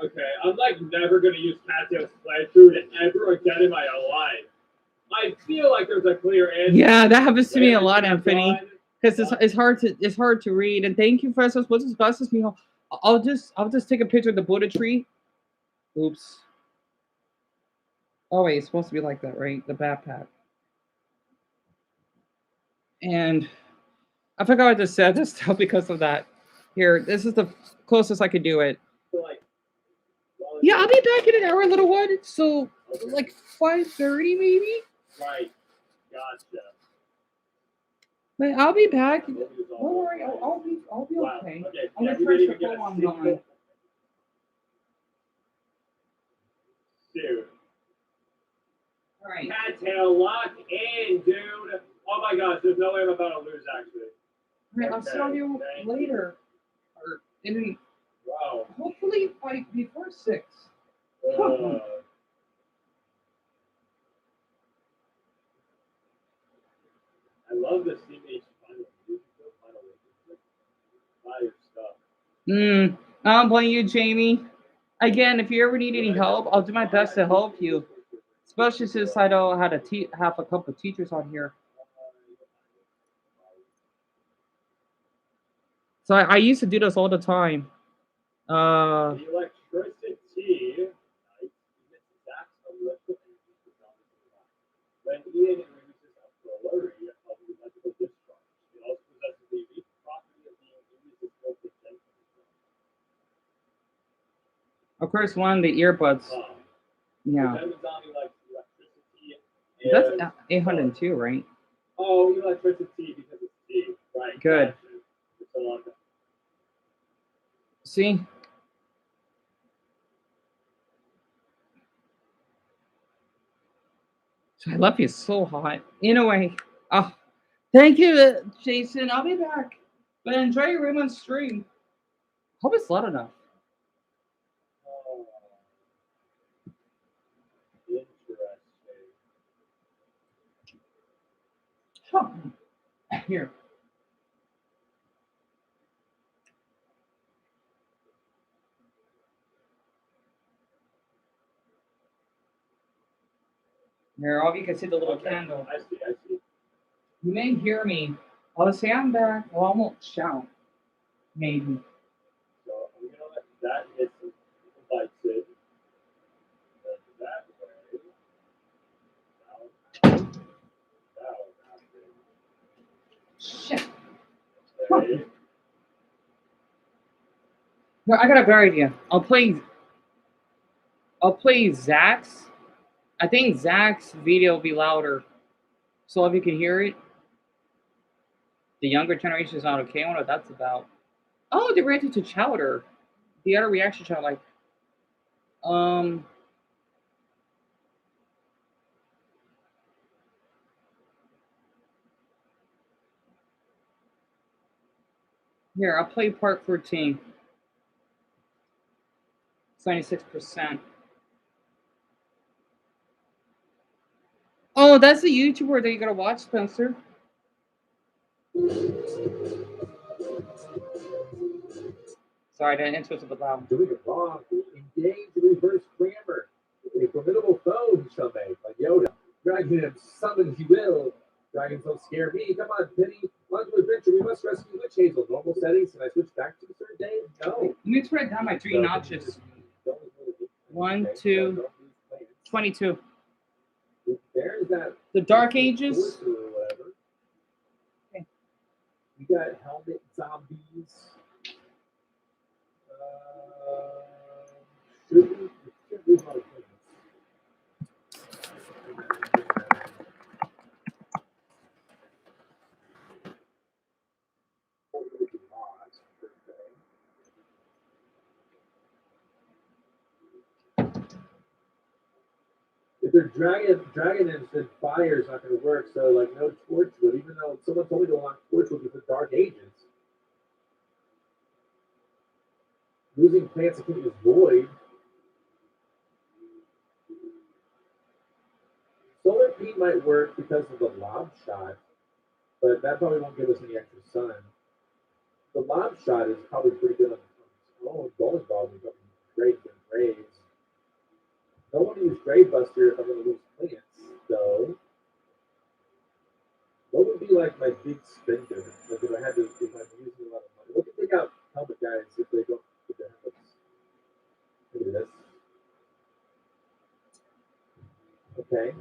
B: Okay, I'm like never gonna use cattails playthrough ever again in my life. I feel like there's a clear answer.
D: Yeah, that happens to me a
B: Whatever
D: lot,
B: you've
D: Anthony.
B: done,
D: Because it's hard to read. And thank you for us. What's this glasses me? I'll just take a picture of the Buddha tree. Oops. Oh wait, it's supposed to be like that, right? The backpack. And I forgot I just said this stuff because of that. Here, this is the closest I could do it.
B: so like,
D: Yeah, I'll be back in an hour, little one. So like 5:30 maybe.
B: right, gotcha.
D: But I'll be back.
B: Don't
D: Don't worry, I'll be
B: Wow.
D: okay.
B: Okay.
D: I'm
B: Yeah,
D: gonna
B: we
D: charge
B: didn't
D: the
B: even get
D: phone
B: a
D: on
B: single
D: going.
B: dude.
D: All right.
B: Cattail lock in, dude. Oh my gosh, there's no way I'm about to lose actually.
D: All right, I'll see you
B: thank
D: later. Or in
B: Wow.
D: hopefully by before 6.
B: Uh, I love this teenage final. Buy your stuff.
D: I don't blame you, Jamie. Again, if you ever need any help, I'll do my best to help you. Especially since I know how to have a couple of teachers on here. So I used to do this all the time. Uh,
B: The electricity. That's electrical energy when Ian releases a flurry of electrical discharge. It also possesses the unique property of being irresistible to gentle.
D: of course, one of the earbuds. Yeah.
B: Depends on electricity.
D: That's 802, right?
B: Oh, electricity because it's T. Right.
D: Good.
B: Gotcha.
D: See? I love you so hot. Anyway, oh, thank you, Jason. I'll be back. But enjoy your room on stream. Hope it's loud enough.
B: Interesting.
D: Huh. Here. Here, all of you can see the little candle.
B: I see.
D: You may hear me. I'll say I'm back. Well, I won't shout. Maybe.
B: So I'm gonna let that hit some lights in. That way. Now
D: Shit.
B: okay.
D: No, I got a better idea. I'll play Zach's. I think Zach's video will be louder. So if you can hear it. The younger generation is not okay. I wonder what that's about. Oh, they reacted to Chowder. The other reaction channel, like, here, I'll play part 14. 96%. Oh, that's the YouTuber that you gotta watch, Spencer. Sorry, that intro was a bit loud.
B: Doing it wrong. Engage reverse grammar. A formidable foe he shall make, like Yoda. Dragon him, summon if you will. Dragons don't scare me. Come on, Penny. On to adventure. We must rescue Witch Hazel. Normal settings. Can I switch back to the third day? No.
D: Let me turn it down by 3 notches. 1, 2, 22.
B: There's that.
D: The Dark Ages.
B: Okay. You got helmet zombies. If they're dragon imps, then fire is not going to work. So, like, no Torchwood, even though someone told me to unlock Torchwood with the Dark Agents. Losing plants, I think, is void. Solar Pete might work because of the lob shot, but that probably won't give us any extra sun. The lob shot is probably pretty good on its own. Bowling ball would be great for graves. Don't want to use Grave Buster if I'm going to lose plants, though. What would be like my big spender? Like if I'm using a lot of money. What can take out helmet guys if they don't get their helmets? Look at this. Okay.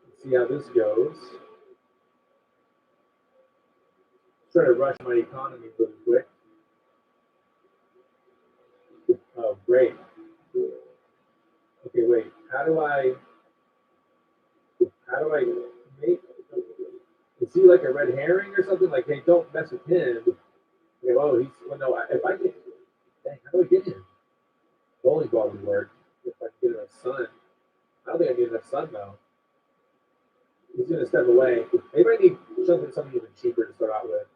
B: Let's see how this goes. Try to rush my economy really quick. Oh, great. Okay, wait. How do I make? Is he like a red herring or something? Like, hey, don't mess with him. Okay, well, no. If I get, dang, how do I get him? Bowling ball would work if I can get enough sun. I don't think I need enough sun though. He's gonna step away. Maybe I need something even cheaper to start out with,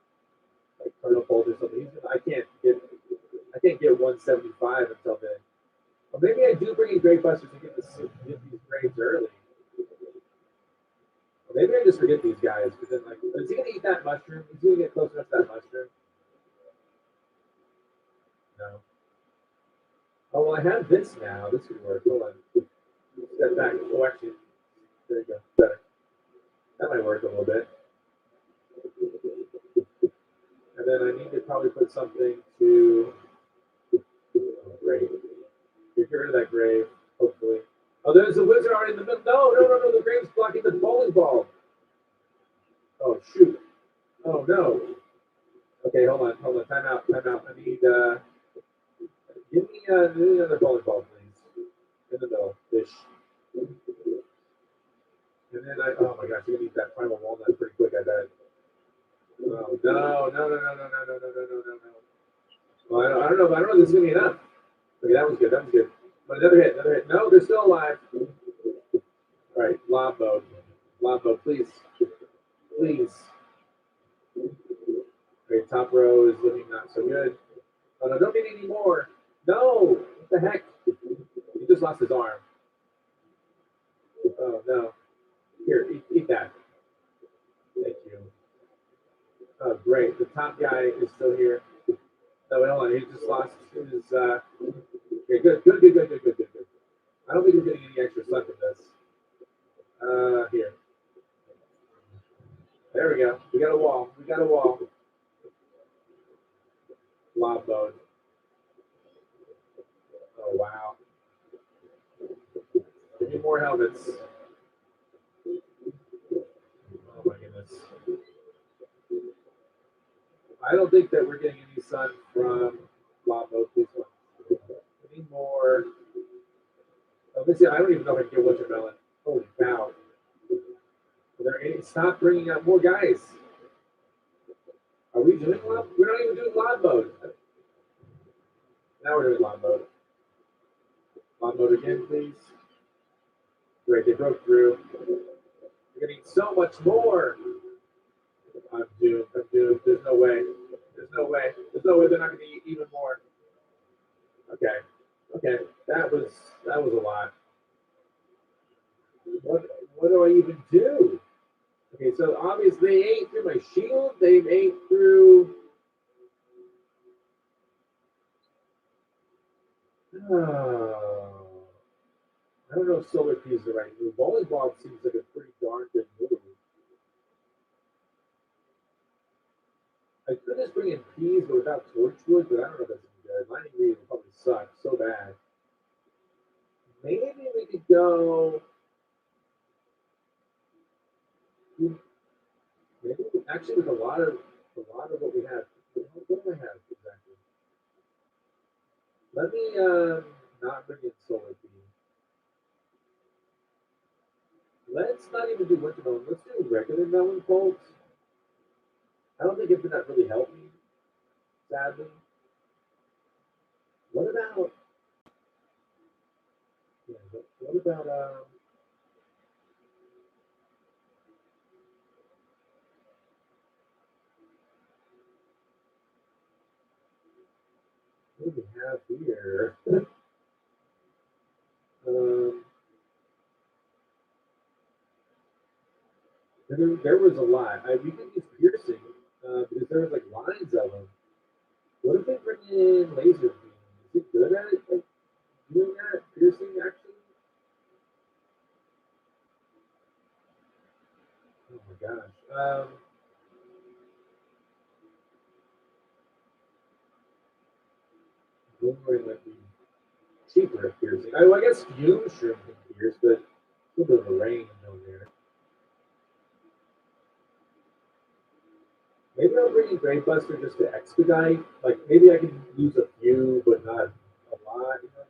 B: like kernel fold or something. I can't get 175 until then. Or maybe I do bring in Grave Busters to get these graves early. Or maybe I just forget these guys because then, like, is he gonna eat that mushroom? Is he gonna get close enough to that mushroom? no. Oh, well, I have this now. This could work. Hold on. Step back. Oh, actually, there you go. Better. That might work a little bit. And then I need to probably put something to. Oh, great. Get rid of that grave, hopefully. Oh, there's a wizard already in the middle. No. The grave's blocking the bowling ball. Oh, shoot. Oh, no. Okay, hold on. Time out. I need, give me another bowling ball, please. In the middle. Ish. And then oh my gosh, you're gonna eat that primal walnut pretty quick, I bet. Oh, no. Well, I don't know if this is gonna be enough. Okay, that was good. But another hit. No, they're still alive. All right, Lombo, please. Okay, top row is looking not so good. Oh no, don't need any more. No, what the heck? He just lost his arm. Oh no. Here, eat that. Thank you. Oh great, the top guy is still here. No, wait, hold on. He just lost his. Okay, good. I don't think we're getting any extra sun from this. Here. There we go. We got a wall. Lob mode. Oh wow. Give me more helmets. Oh my goodness. I don't think that we're getting any sun from lob mode. Please. We need more. Oh, let's see. I don't even know if I can get watermelon. Holy cow. Are there any? Stop bringing out more guys. Are we doing lob? We're not even doing lob mode. Now we're doing lob mode. Lob mode again, please. Great, they broke through. We're gonna need so much more. I'm doomed. There's no way. They're not gonna eat even more. Okay. That was a lot. What do I even do? Okay, so obviously they ate through my shield. They ate through. Oh, I don't know if solar P is the right move. Bowling ball seems like a pretty darn good move. I could just bring in peas, but without torchwood, but I don't know if that's good. Lightning Reed would probably suck so bad. Maybe we could go. Maybe actually with a lot of what we have. What do I have exactly? Let me not bring in solar P. Let's not even do winter melon. Let's do regular melon bolts. I don't think it would not really help me, sadly. What about? Yeah, what about what do we have here? um, there was a lot. We could use piercing because there was like lines of them. What if they bring in laser beam? Is it good at it? Like doing that piercing actually? Oh my gosh. Boomerang might be cheaper at piercing. I guess fume shroom can pierce, but a little bit of a range on there. Maybe I'll bring in Grave Buster just to expedite. Like maybe I can use a few, but not a lot. You know what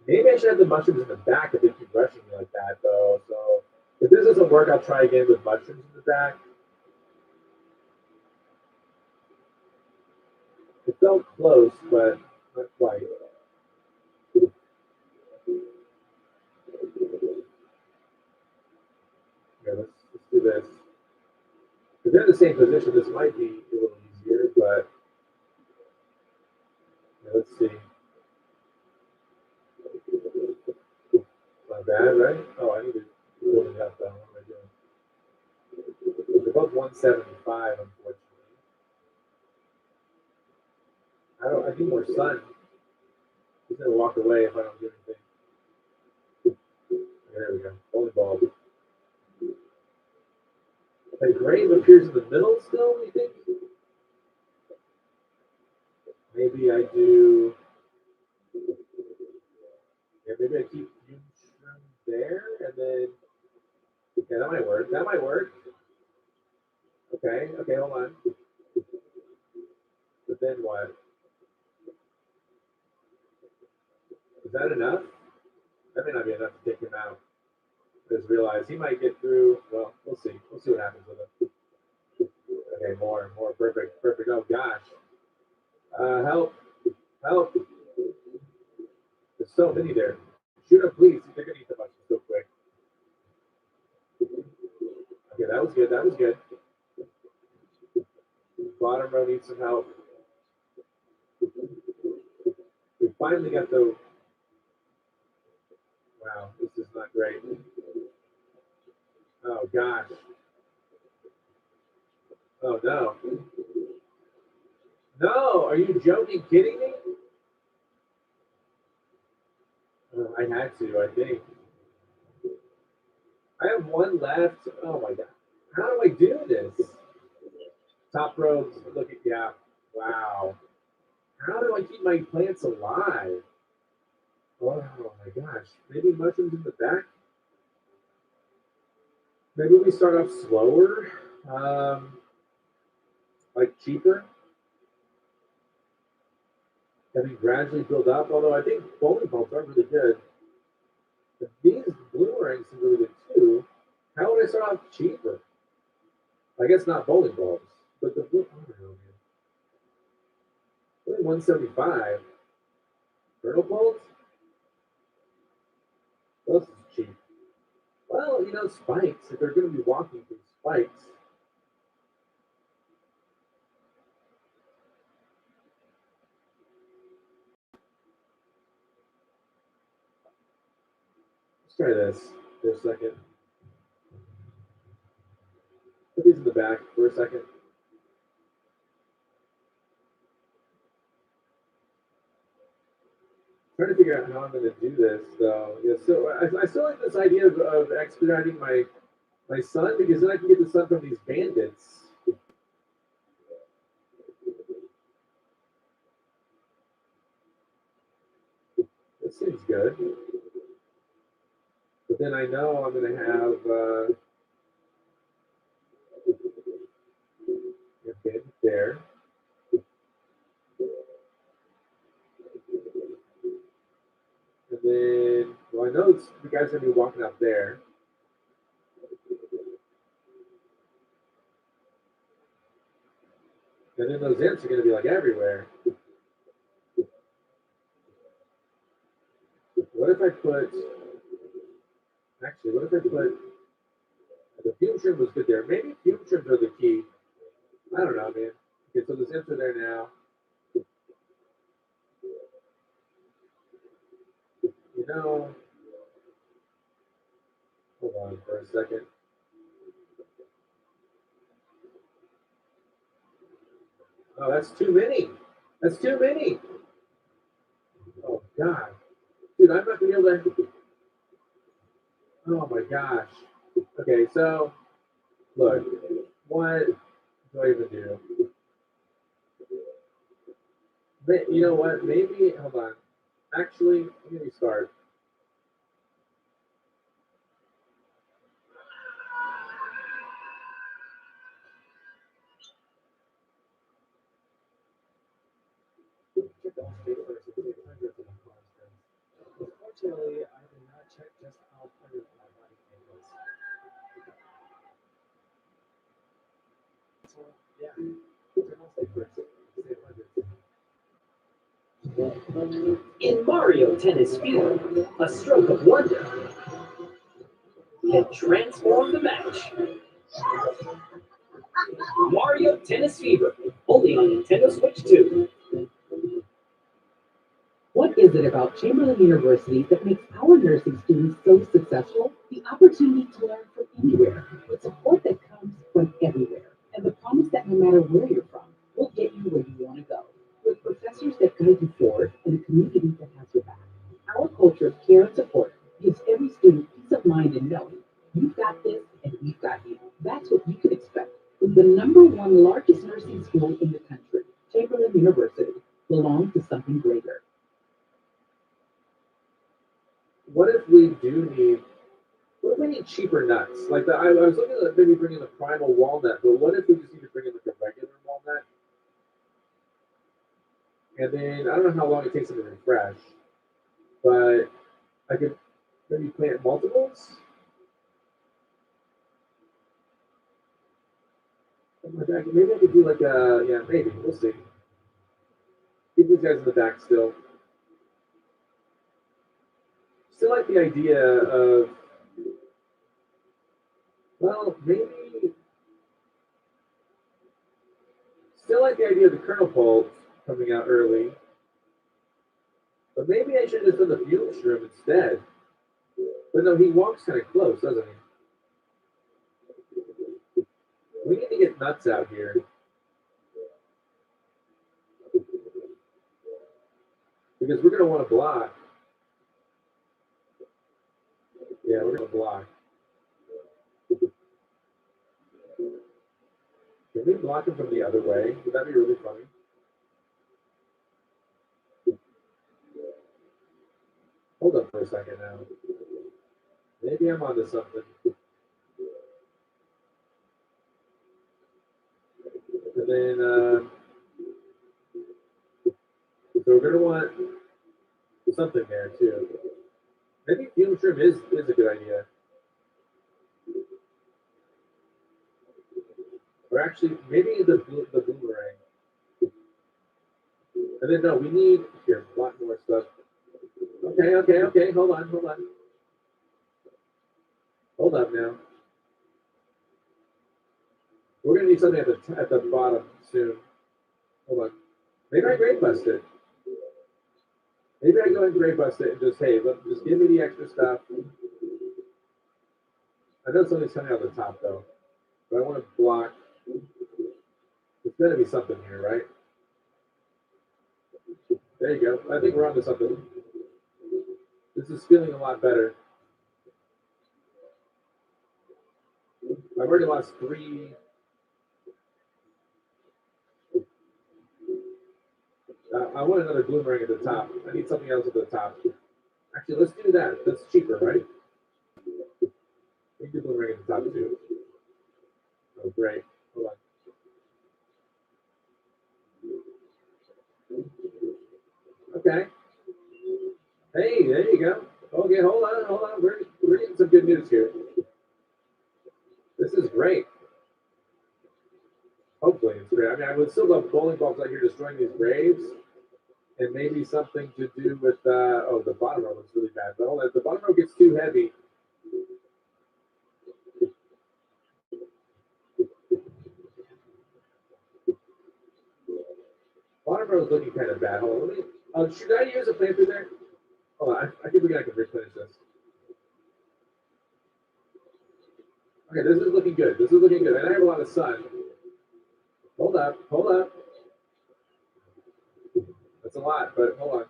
B: I mean? Maybe I should have the mushrooms in the back if they keep rushing me like that, though. So if this doesn't work, I'll try again with mushrooms in the back. It felt close, but not quite. Yeah, let's do this. If they're in the same position, this might be a little easier, but yeah, let's see. Not bad, right? Oh, I need to build it up, though. What am I doing? They're both 175, unfortunately. I need more sun. He's gonna walk away if I don't do anything. There we go. Bowling ball. The grave appears in the middle still, you think? Maybe I do. Yeah, maybe I keep Fusion there and then. Okay, that might work. That might work. Okay, hold on. But then what? Is that enough? That may not be enough to take him out. Just realize he might get through. Well, we'll see. We'll see what happens with him. Okay, more. Perfect. Oh gosh. Help. There's so many there. Shoot him, please. They're gonna eat the bunch so quick. Okay, that was good. Bottom row needs some help. We finally got the. Wow, this is not great. Oh gosh. Oh no. No, are you joking, kidding me? I had to, I think. I have one left. Oh my god. How do I do this? Top row, look at, yeah. Wow. How do I keep my plants alive? Oh my gosh. Maybe mushrooms in the back? Maybe we start off slower. Like cheaper. And then gradually build up. Although I think bowling balls are really good. But these boomerangs are really good too. How would I start off cheaper? I guess not bowling balls. But the blue, I don't know, man. Only 175. Turtle balls? Well, this is cheap. Well, spikes. If they're going to be walking through spikes. Let's try this for a second. Put these in the back for a second. Trying to figure out how I'm going to do this, though. Yeah, so I still like this idea of expediting my sun because then I can get the sun from these bandits. This seems good. But then I know I'm going to have a bandit there. And then, well, I know the guy's going to be walking out there. And then those imps are going to be like everywhere. What if I put, actually, what if I put, the fume trim was good there. Maybe fume trims are the key. I don't know, man. Okay, so those imps are there now. Hold on for a second. Oh, that's too many. That's too many. Oh, God. Dude, I'm not going to be able to. Oh, my gosh. Okay, so, look. What do I even do? But you know what? Maybe, hold on. Actually, let me start. Unfortunately, I did not check just how hundred my body was. So yeah,
G: In Mario Tennis Fever, a stroke of wonder can transform the match. Mario Tennis Fever, only on Nintendo Switch 2.
H: What is it about Chamberlain University that makes our nursing students so successful? The opportunity to learn from anywhere, with support that comes from everywhere, and the promise that no matter where you're from, we'll get you where you want to go. With professors of mind in knowing you've got this and we've got you. That's what you can expect from the #1 largest nursing school in the country. Chamberlain University belongs to something greater.
B: What if we do need? What if we need cheaper nuts? Like I was looking at maybe bringing the primal walnut, but what if we just need to bring in like a regular walnut? And then I don't know how long it takes them to refresh, but I could maybe plant multiples. Maybe I could do like a yeah, maybe we'll see. Keep these guys in the back still. Still like the idea of well, maybe still like the idea of the kernel pulse coming out early. But maybe I should have done the fuel shroom instead. But no, he walks kind of close, doesn't he? We need to get nuts out here. Because we're going to want to block. Yeah, we're going to block. Can we block him from the other way? Would that be really funny? Hold up for a second now. Maybe I'm onto something. And then, so we're going to want something there too. Maybe fume shrimp is a good idea. Or actually, maybe the boomerang. And then, no, we need, here, a lot more stuff. Okay, hold on. Hold up now. We're going to need something at the bottom soon. Hold on. Maybe I grade bust it. Maybe I go and grade bust it and just, hey, just give me the extra stuff. I know something's coming out the top, though. But I want to block. There's got to be something here, right? There you go. I think we're onto something. This is feeling a lot better. I've already lost 3. I want another boomerang at the top. I need something else at the top. Actually, let's do that. That's cheaper, right? We can do boomerang at the top too. Oh, great. Hold on. Okay. Hey, there you go. Okay, hold on. We're getting some good news here. This is great. Hopefully it's great. I mean, I would still love bowling balls out here destroying these graves. And maybe something to do with, the bottom row looks really bad. But hold on, if the bottom row gets too heavy. Bottom row is looking kind of bad. Hold on, should I use a plant through there? Hold on, I think I can replenish this. Okay, this is looking good. And I have a lot of sun. Hold up. That's a lot, but hold on.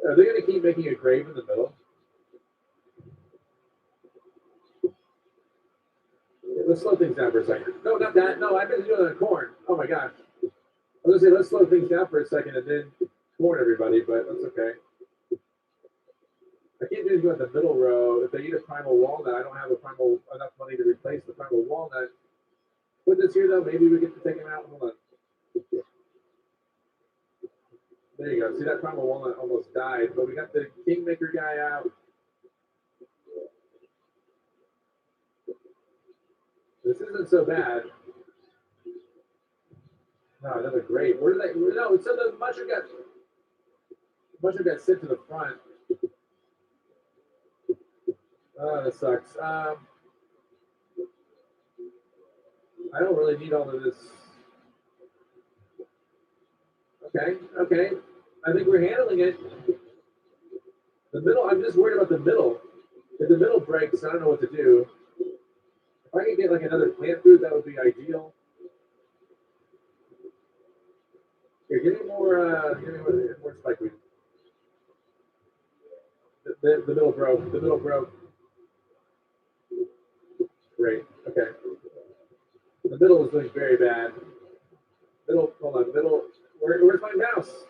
B: Are they going to keep making a grave in the middle? Okay, let's slow things down for a second. No, not that. No, I've been doing it on corn. Oh my gosh. I was going to say, let's slow things down for a second and then corn everybody, but that's okay. I can't do anything with the middle row. If they need a primal walnut, I don't have enough money to replace the primal walnut. Put this here though, maybe we get to take him out. Hold on. There you go. See, that primal walnut almost died, but we got the kingmaker guy out. This isn't so bad. No, another grave. Where did they? No, so the mushroom got sent to the front. Oh, that sucks. I don't really need all of this. Okay. I think we're handling it. The middle, I'm just worried about the middle. If the middle breaks, I don't know what to do. If I could get like another plant food, that would be ideal. Here, give me more spikeweed. The middle broke. Great. Okay. The middle is doing very bad. Middle, hold on. Middle. Where's my mouse?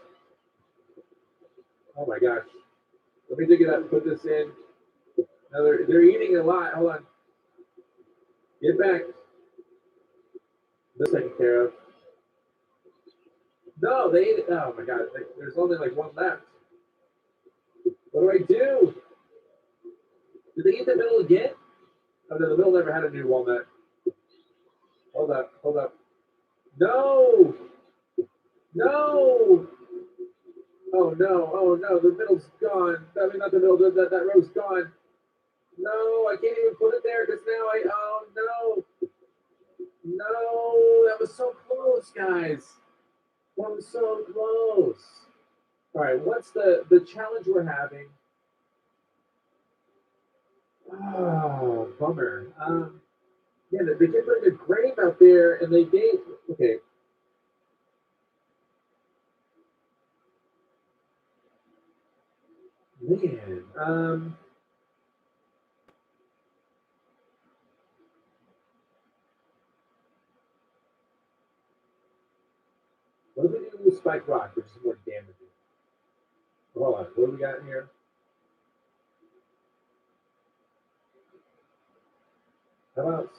B: Oh my gosh. Let me dig it up and put this in. Now they're eating a lot. Hold on. Get back. This taken care of. No, they ate it. Oh my god. There's only like one left. What do I do? Did they eat the middle again? Oh no, the middle never had a new walnut. Hold up, hold up. No! No! Oh no, oh no, the middle's gone. I mean, not the middle, that row's gone. No, I can't even put it there because now oh no. No, that was so close, guys. That was so close. All right, what's the challenge we're having? Oh, bummer. Yeah, they kept putting a grave out there, and they gave. Okay. Man, what do we do with Spike Rock, which is more damaging? Hold on, what do we got in here? How about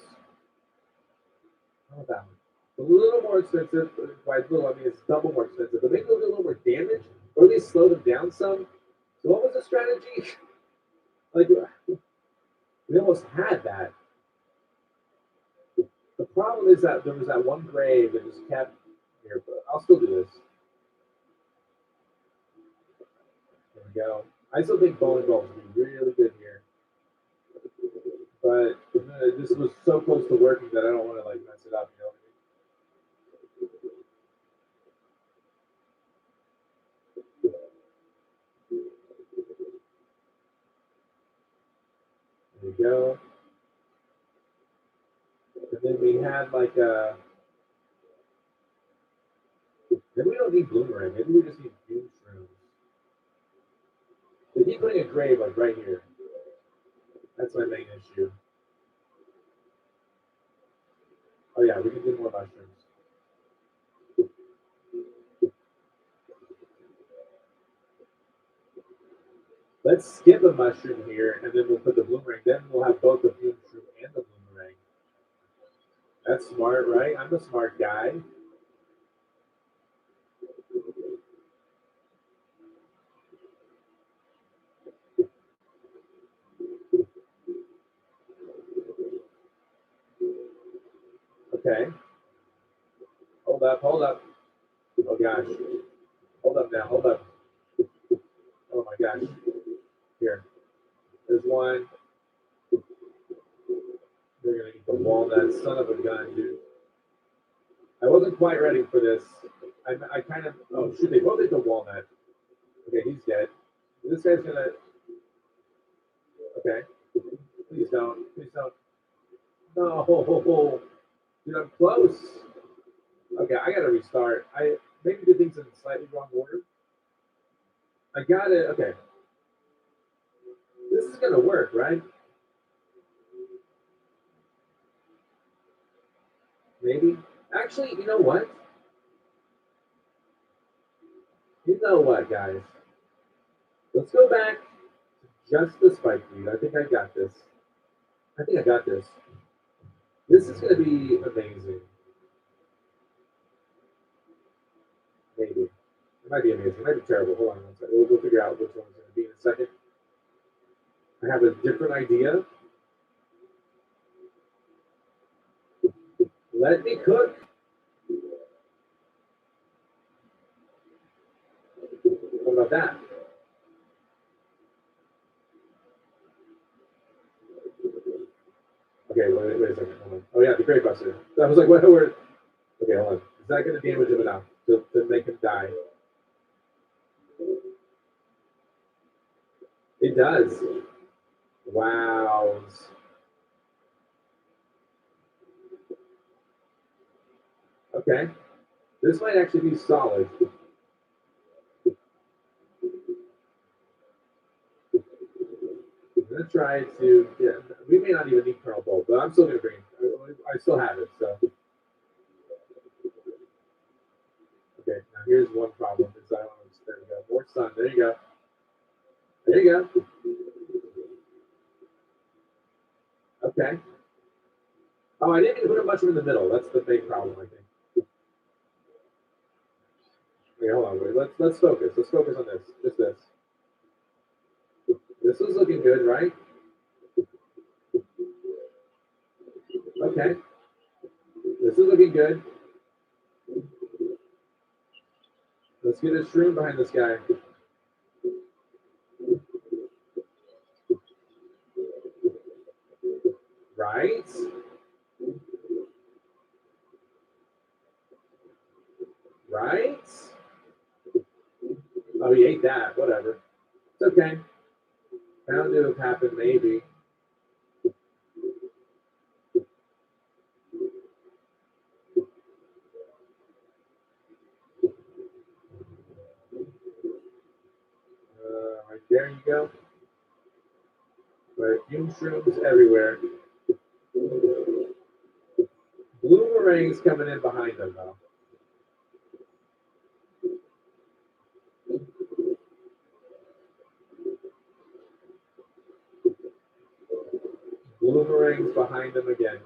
B: that one? A little more expensive. By little, I mean it's double more expensive, but maybe we'll do a little more damage, or at least slow them down some. So what was the strategy? Like we almost had that. The problem is that there was that one grave that just kept here, but I'll still do this. There we go. I still think bowling balls would be really good here. But this was so close to working that I don't want to like mess it up, you know what I mean? There we go. And then we had like maybe we don't need boomerang, maybe we just need doom shrooms. They keep putting a grave like right here. That's my main issue. Oh yeah, we can do more mushrooms. Let's skip a mushroom here, and then we'll put the boomerang. Then we'll have both the doom shroom and the boomerang. That's smart, right? I'm a smart guy. Okay. Hold up, hold up. Oh gosh. Hold up now, hold up. Oh my gosh. Here. There's one. They're gonna eat the walnut. Son of a gun, dude. I wasn't quite ready for this. I kind of. Oh shoot! They both ate the walnut. Okay, he's dead. This guy's gonna. Okay. Please don't. Please don't. No. Dude, I'm close. Okay, I gotta restart. I maybe did things in slightly wrong order. I got it. Okay. This is gonna work, right? Maybe. Actually, you know what? You know what, guys? Let's go back to just the spike lead. I think I got this. I think I got this. This is gonna be amazing. Maybe. It might be amazing. It might be terrible. Hold on one second. We'll figure out which one's gonna be in a second. I have a different idea. Let me cook. What about that? Okay, wait a second. Hold on. Oh yeah, the Great Buster. I was like, what word? Okay, hold on. Is that going to damage him enough to make him die? It does. Wow. Okay. This might actually be solid. I'm gonna try to. Yeah, we may not even need Colonel Bolt, but I'm still gonna green. I still have it. So okay. Now here's one problem. Is I don't know. There we go. More sun. There you go. There you go. Okay. Oh, I didn't even put much in the middle. That's the big problem, I think. Wait, hold on. Wait. Let's focus. Let's focus on this. Just this. This is looking good, right? Okay. This is looking good. Let's get a shroom behind this guy. Right? Right? Oh, he ate that. Whatever. It's okay. Bound to have happened, maybe. Right there you go. Right, fume shrooms everywhere. Bloomerang's coming in behind them, though. Bloomerang's behind them again.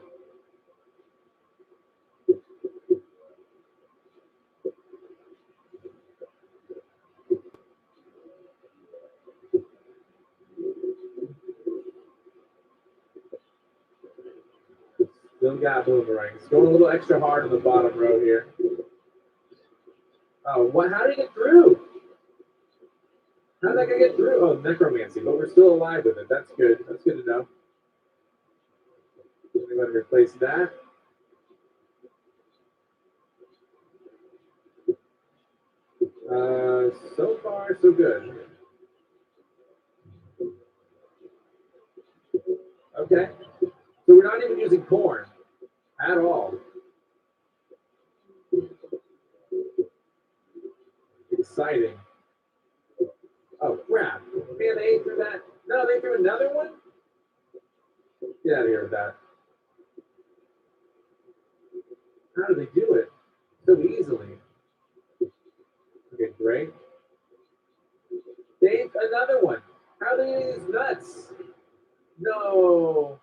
B: Still got boomerangs. Going a little extra hard on the bottom row here. Oh, what? How did he get through? How did that guy get through? Oh, necromancy, but we're still alive with it. That's good. That's good to know. I'm going to replace that. So far, so good. Okay. So we're not even using corn at all. Exciting. Oh, crap. Man, they ate through that. No, they threw another one? Get out of here with that. How did they do it so easily? Okay, great. They ate another one. How do they use nuts? No.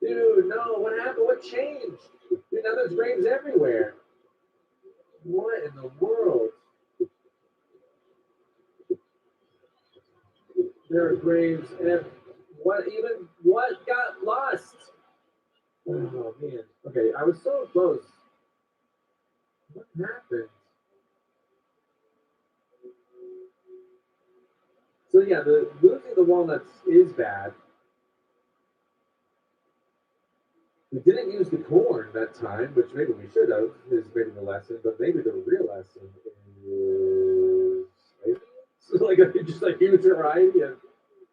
B: Dude, no. What happened? What changed? Dude, now there's graves everywhere. What in the world? There are graves and what got lost? Oh man. Okay, I was so close. What happened? So yeah, the losing the walnuts is bad. We didn't use the corn that time, which maybe we should have, is maybe the lesson, but maybe the real lesson is maybe so like just a huge variety of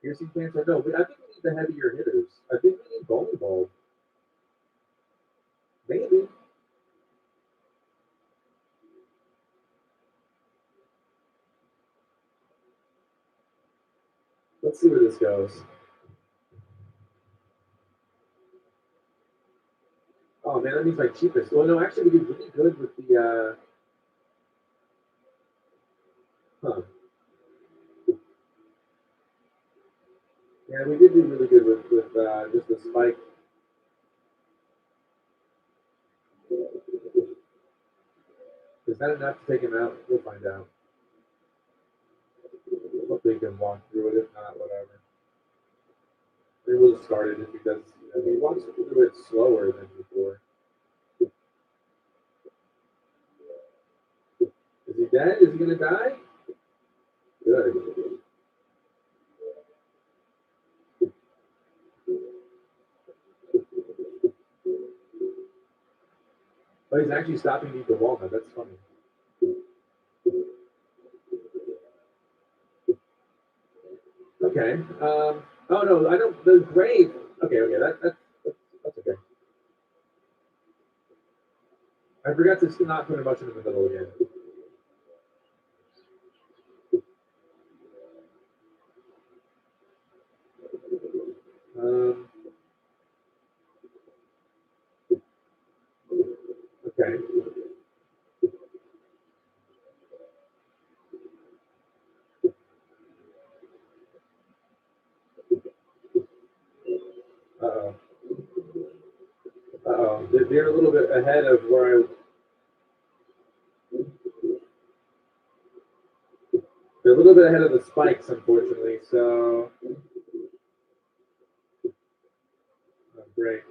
B: piercing plants. Or no, I think we need the heavier hitters. I think we need bowling bulb. Maybe. Let's see where this goes. Oh man, that means my cheapest. Well, no, actually, we did really good with the. Huh. Yeah, we did do really good with just the spike. Is that enough to take him out? We'll find out. Hopefully, he can walk through it. If not, whatever. Maybe we'll just start it if he does. He walks through it slower than before. Is he dead? Is he gonna die? Good. But he's actually stopping to eat the walnut. That's funny. Okay. Oh no, I don't. The grave. Okay. Okay. That's okay. I forgot to not put a bunch in the middle again. Um, Oh, they're a little bit ahead of where they're a little bit ahead of the spikes, unfortunately. So, great.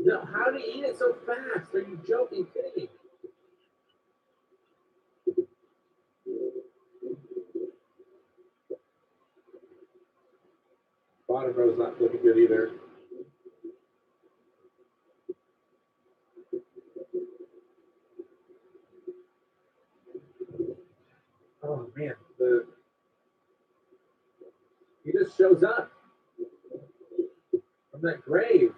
B: No, how do you eat it so fast? Are you joking? Kidding me? Bottom row's not looking good either. Oh man, he just shows up from that grave.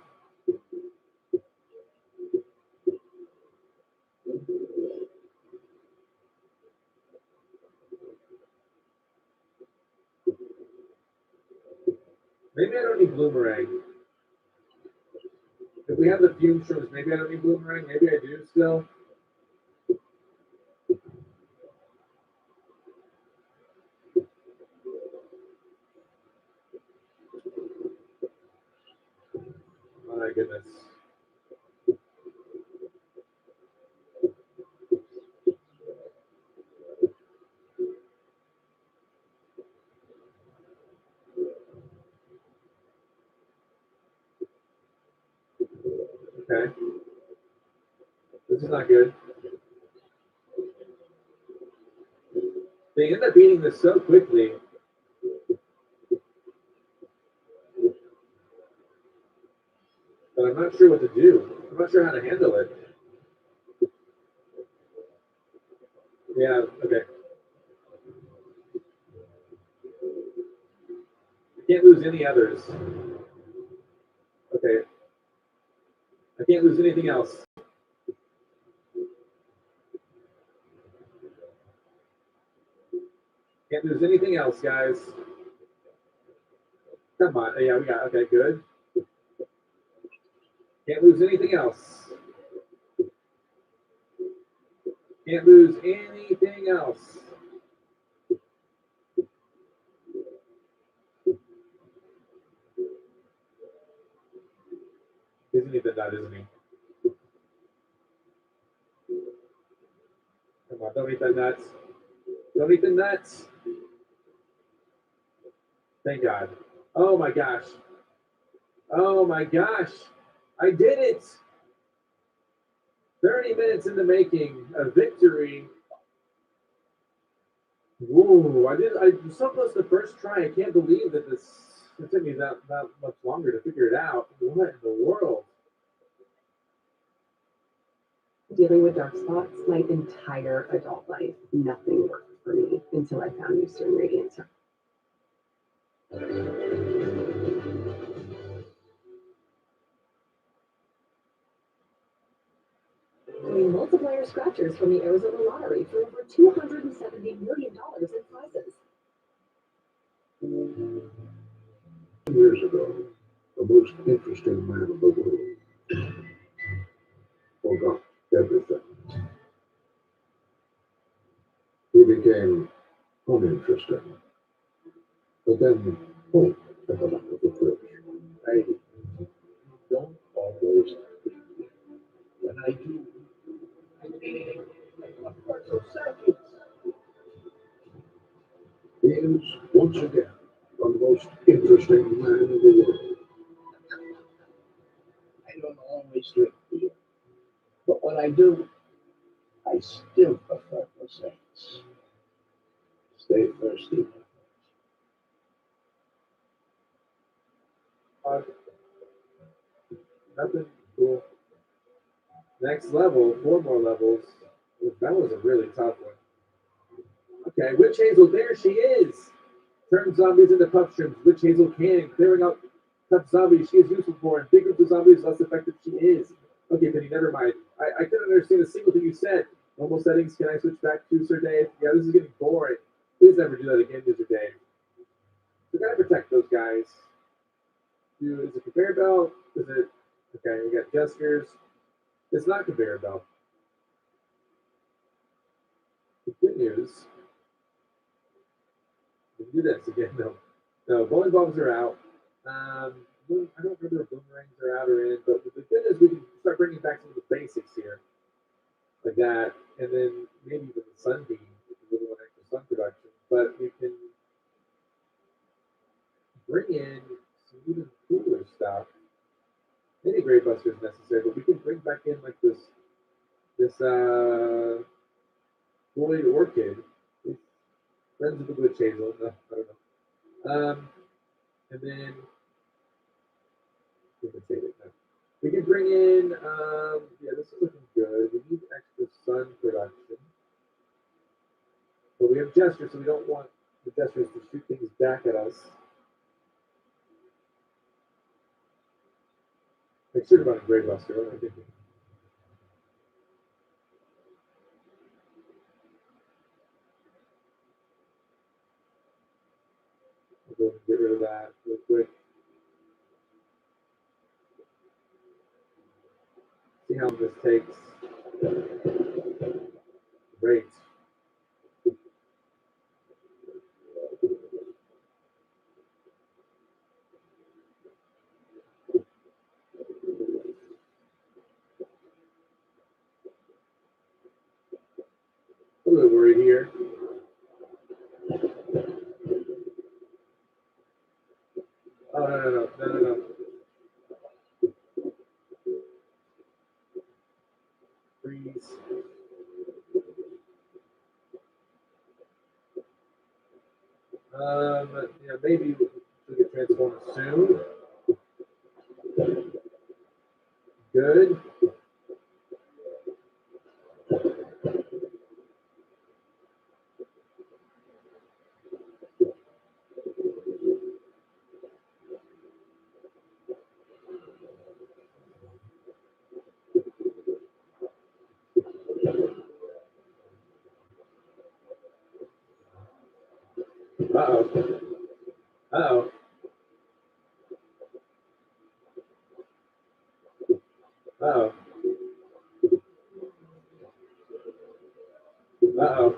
B: Maybe I don't need Bloomerang. If we have the fume shrooms, maybe I don't need Bloomerang. Maybe I do still. Oh my goodness. Okay. This is not good. They end up eating this so quickly. But I'm not sure what to do. I'm not sure how to handle it. Yeah, okay. I can't lose any others. Okay. I can't lose anything else. Can't lose anything else, guys. Come on. Yeah, we got, okay, good. Can't lose anything else. Can't lose anything else. Isn't he the nut, isn't he? Come on, don't eat that nuts. Don't eat the nuts. Thank God. Oh my gosh. Oh my gosh. I did it. 30 minutes in the making, a victory. Whoa, I was so close the first try. I can't believe that it took me that much longer to figure it out. What in the world?
H: Dealing with dark spots my entire adult life, nothing worked for me until I found Eastern Radiance. Doing multiplier scratchers from the Arizona Lottery for over $270 million in prizes.
I: Years ago, the most interesting man in the world forgot everything. He became uninteresting. But then hope at the back of the fridge. I don't always agree. When I do, I'm so sad. He is, once again, the most interesting man in the world. I don't always drink beer, but when I do, I still prefer the Saints. Stay thirsty.
B: Nothing cool. Next level, 4 more levels. That was a really tough one. Okay, Witch Hazel, there she is. Turns zombies into puff shrooms. Witch Hazel can. Clearing out tough zombies she is useful for, and big groups of zombies, less effective she is. Okay, Penny, never mind. I couldn't understand a single thing you said. Normal settings, can I switch back to Sir Dave? Yeah, this is getting boring. Please never do that again, Mr. Dave. We gotta protect those guys. Is it conveyor belt? Is it okay? We got gestures. It's not conveyor belt. news. We can do this again, though. No, bowling balls are out. I don't remember if boomerangs are out or in, but the good is we can start bringing back some of the basics here, like that, and then maybe even the sunbeam, if we really want extra sun production. But we can bring in some even cooler stuff. Maybe Grave Buster is necessary, but we can bring back in like this Void Orchid. It's friends of the Witch Hazel. No, I don't know. And then we can save it now. We can bring in, yeah, this is looking good. We need extra sun production. But we have Jester, so we don't want the Jesters to shoot things back at us. I should have run a Grave Buster, what am I thinking? I'll go and get rid of that real quick. See how long this takes. Great. A little worried here. Oh, no. Freeze. Yeah, maybe we get transformed soon. Good. Uh-oh. Uh-oh. Uh-oh. Uh-oh.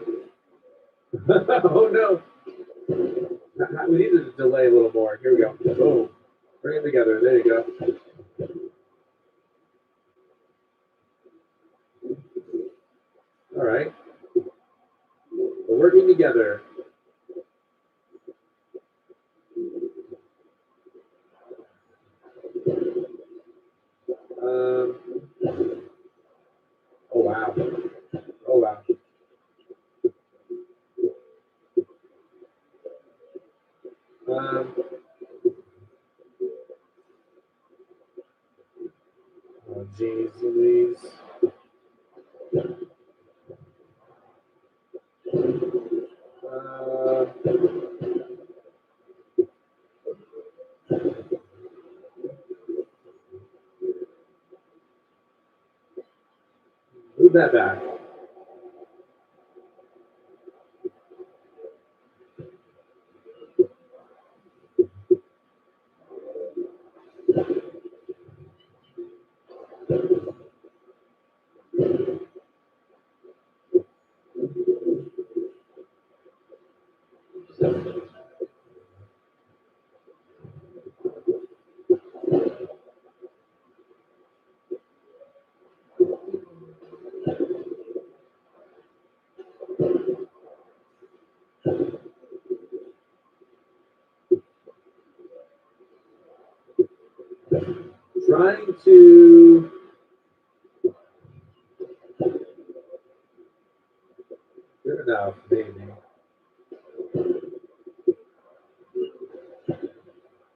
B: Oh, no. We needed to delay a little more. Here we go. Boom. Bring it together. There you go. All right. We're working together. Oh, wow. Oh, wow. Oh, geez, Louise. Move that back. Trying to good enough, maybe.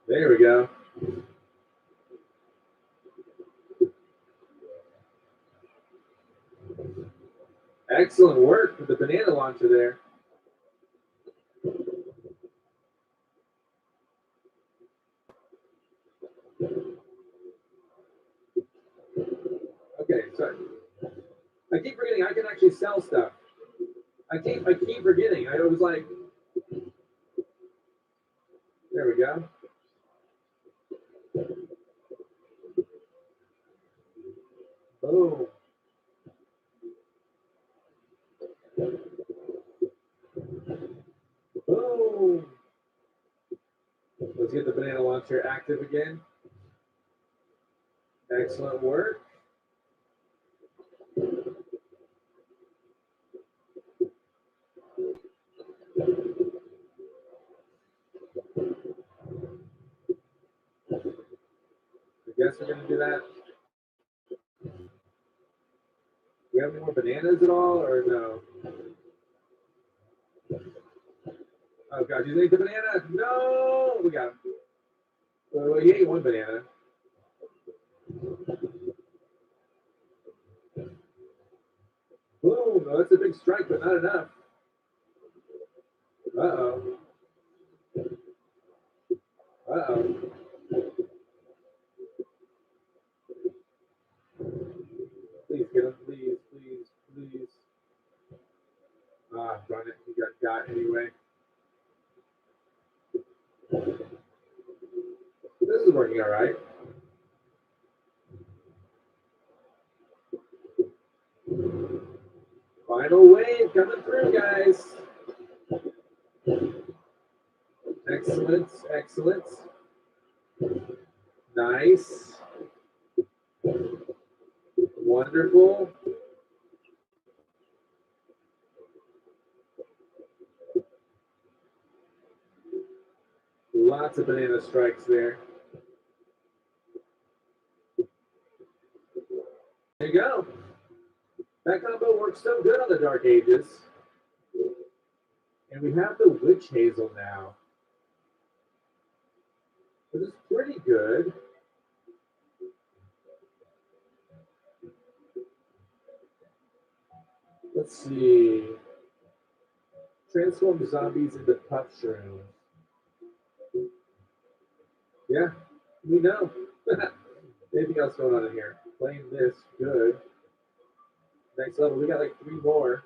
B: There we go. Excellent work with the banana launcher there. Okay, sorry. I keep forgetting I can actually sell stuff. I keep forgetting. I was like, there we go. Boom. Let's get the banana launcher active again. Excellent work. I guess we're going to do that. Do we have any more bananas at all, or no? Oh, God, you ate the banana? No! We got him. Well, he ate one banana. Boom! Oh, that's a big strike, but not enough. Uh-oh. Uh-oh. Please get him, please, please, please. Ah, darn it, he got anyway. This is working all right. Final wave coming through, guys. Excellent, excellent. Nice. Wonderful. Lots of banana strikes there. There you go. That combo works so good on the Dark Ages. And we have the Witch Hazel now. Which is pretty good. Let's see. Transform zombies into puff shrooms. Yeah, we know. Anything else going on in here? Playing this, good. Next level, we got like 3 more.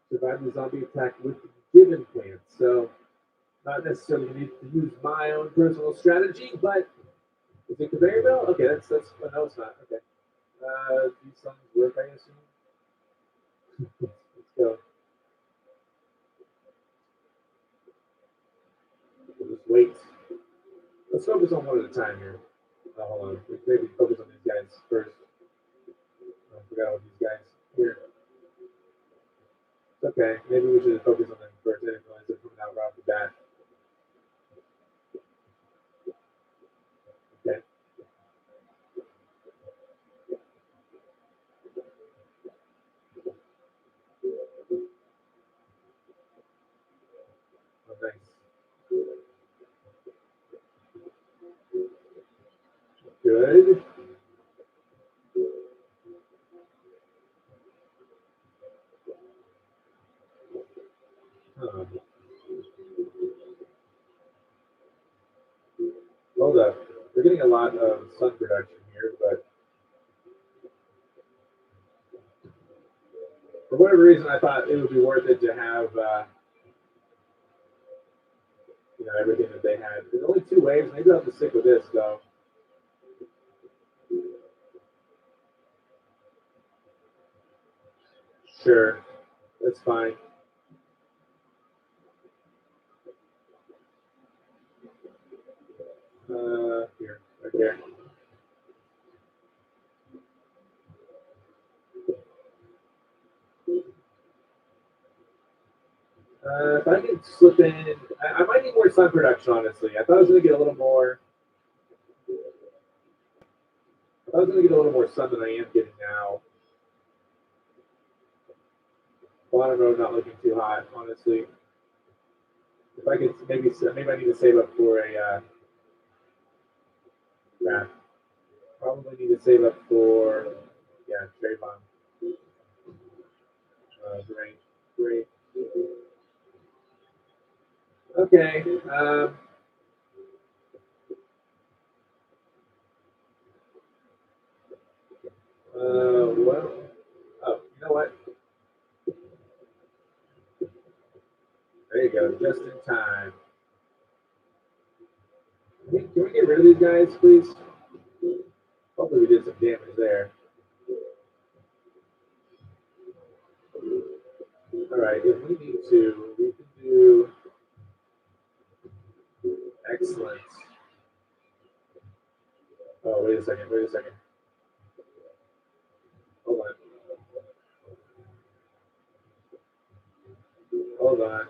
B: Survive the zombie attack with given plants. So, not necessarily need to use my own personal strategy, but is it conveyor belt? Okay, that's oh, no, it's not. Okay. These songs work, I assume. Let's go. We'll just wait. Let's focus on one at a time here. Hold on. Maybe focus on these guys first. I forgot about these guys here. It's okay. Maybe we should focus on them first. I didn't realize they're coming out right off the bat. Okay. Oh, thanks. Good. Huh. Hold up. We're getting a lot of sun production here, but for whatever reason, I thought it would be worth it to have, everything that they had. There's only 2 waves. Maybe I'll have to stick with this, though. Sure. That's fine. Here, right there. If I could slip in, I might need more sun production, honestly. I thought I was going to get a little more. I was going to get a little more sun than I am getting now. Bottom road not looking too hot, honestly. If I could, maybe I need to save up for a. Yeah, probably need to save up for. Yeah, trade bomb. Great, great. Okay. Well. Oh, you know what? There you go, just in time. Can we get rid of these guys, please? Hopefully we did some damage there. All right, if we need to, we can do excellent. Oh, wait a second, wait a second. Hold on. Hold on.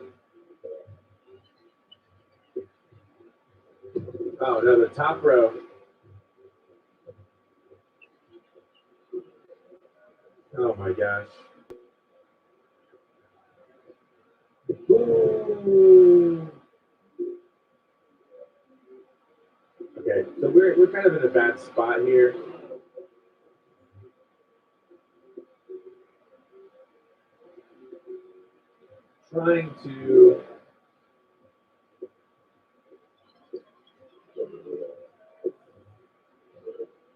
B: Oh, no, the top row. Oh my gosh. Ooh. Okay, so we're kind of in a bad spot here. Trying to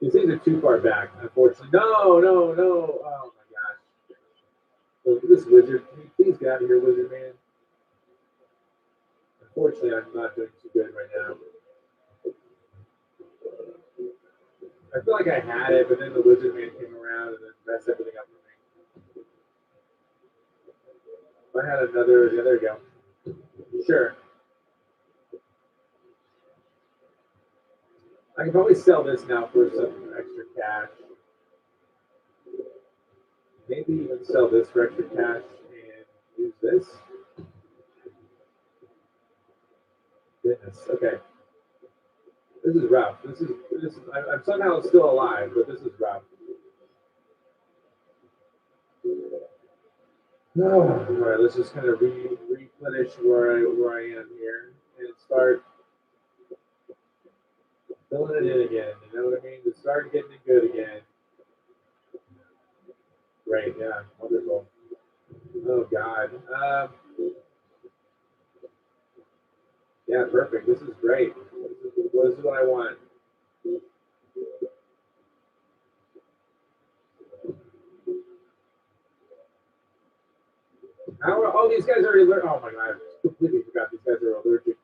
B: these things are too far back, unfortunately. No, no, no. Oh my gosh. Look at this wizard. Can you please get out of here, wizard man? Unfortunately, I'm not doing too good right now. I feel like I had it, but then the wizard man came around and then messed everything up for me. If I had another, yeah, there we go. Sure. I can probably sell this now for some extra cash. Maybe even sell this for extra cash and use this. Goodness. Okay. This is rough. This is. I'm somehow still alive, but this is rough. All right. Let's just kind of replenish where I am here and start filling it in again. You know what I mean? To start getting it good again. Great. Yeah. Wonderful. Oh God. Yeah. Perfect. This is great. This is what I want. How are all these guys are allergic? Oh my God! I completely forgot these guys are allergic.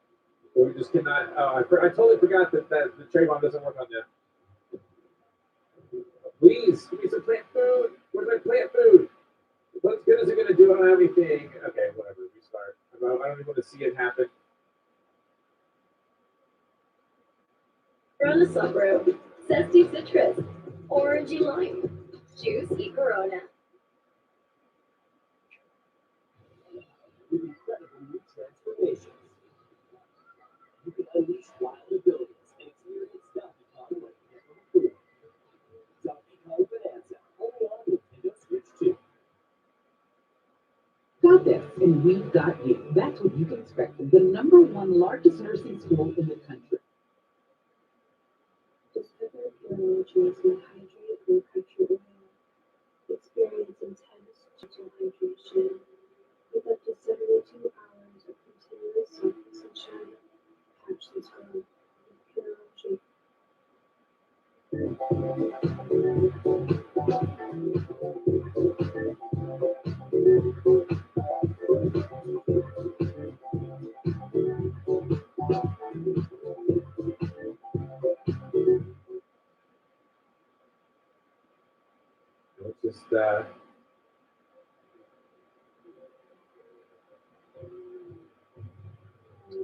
B: So we just cannot. Oh, I totally forgot that the trade bomb doesn't work on them. Please give me some plant food. Where's my plant food? What good is it going to do? I don't have anything. Okay, whatever. Restart. I don't even want to see it happen.
C: From the subgroup, zesty citrus, orangey lime, juicy Corona.
G: With incredible new transformations, you can unleash wild abilities and experience Donkey Kong like never before. Donkey Kong Bonanza, only on Nintendo Switch 2.
H: Got this, and we've got you. That's what you can expect from the #1 largest nursing school in the country.
C: Discover Pure Juicy Hydrate Low Pressure Oil. Experience intense gentle hydration with up to 72 hours of continuous softness and shine. Captions from Pure Juice.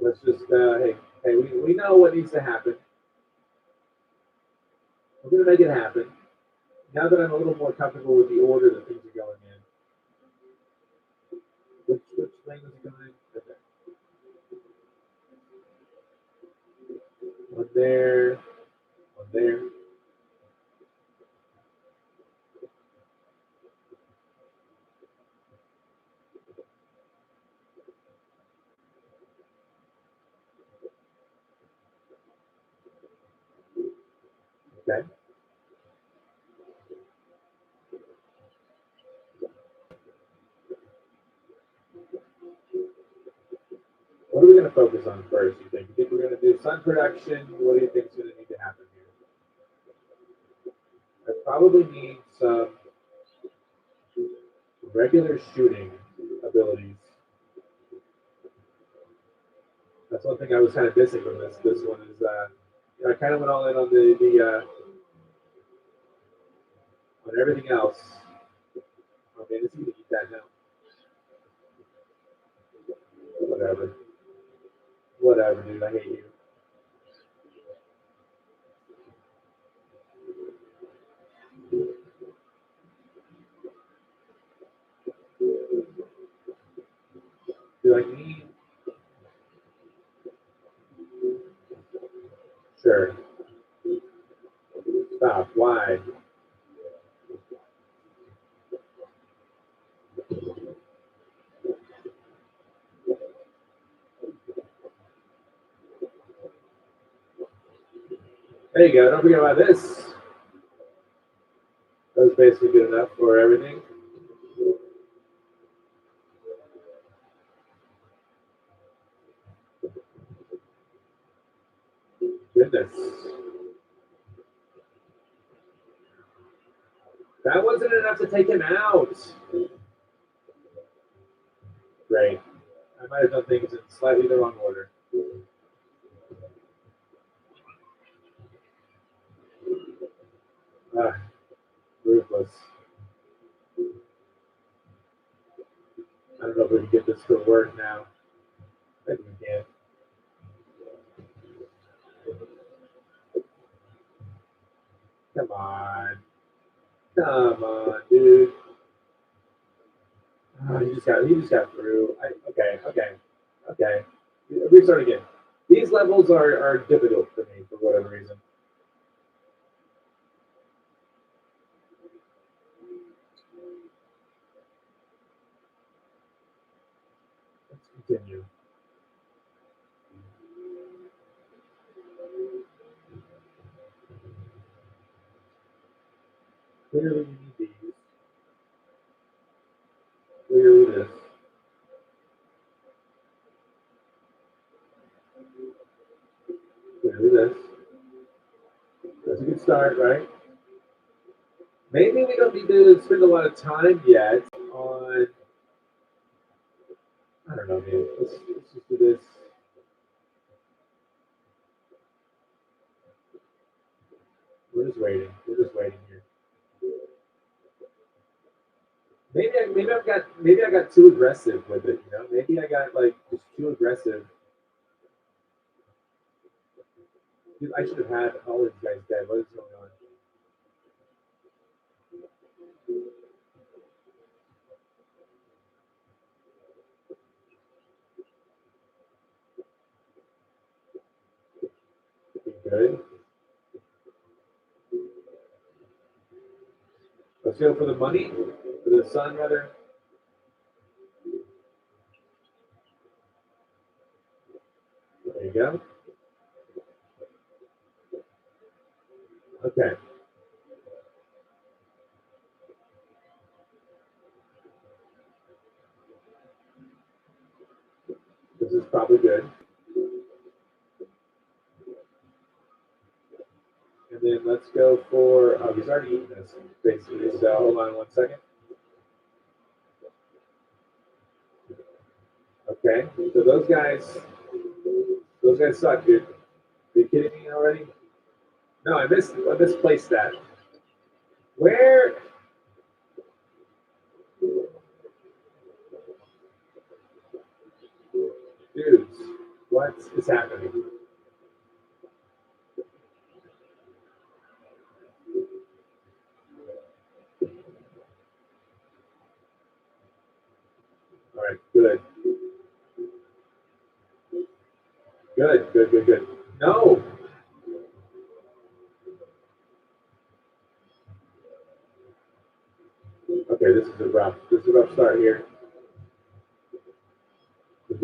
B: Let's just hey, we know what needs to happen. We're gonna make it happen. Now that I'm a little more comfortable with the order that things are going in. Which thing is it going in? Okay. One there, one there. Okay. What are we going to focus on first, you think? You think we're going to do sun production? What do you think is going to need to happen here? I probably need some regular shooting abilities. That's one thing I was kind of missing from this one is I kind of went all in on the on everything else. Okay, let's see if we can eat that now. Whatever. Whatever, dude. I hate you. You like me? Sure. Stop. Why? There you go. Don't forget about this. That was basically good enough for everything. Goodness. That wasn't enough to take him out. Great. I might have done things in slightly the wrong order. Ah, ruthless. I don't know if we can get this to work now. I think we can. Come on. Come on, dude. Oh, he just got through. Okay. Restart again. These levels are difficult for me for whatever reason. Let's continue. Clearly you need these. Clearly this. Clearly this. That's a good start, right? Maybe we don't need to spend a lot of time yet on. I don't know, man. Let's just do this. We're just waiting. We're just waiting here. Maybe I got too aggressive with it. You know, maybe I got like just too aggressive. Dude, I should have had all these guys dead. What is going on? Good. Let's go for the money, for the sun rather. There you go. Okay. This is probably good. And then let's go for, oh, he's already eaten this, basically. So hold on 1 second. Okay. So those guys suck, dude. Are you kidding me already? No, I misplaced that. Where? Dudes, what is happening? All right, good. Good. No. Okay, this is a rough start here. This is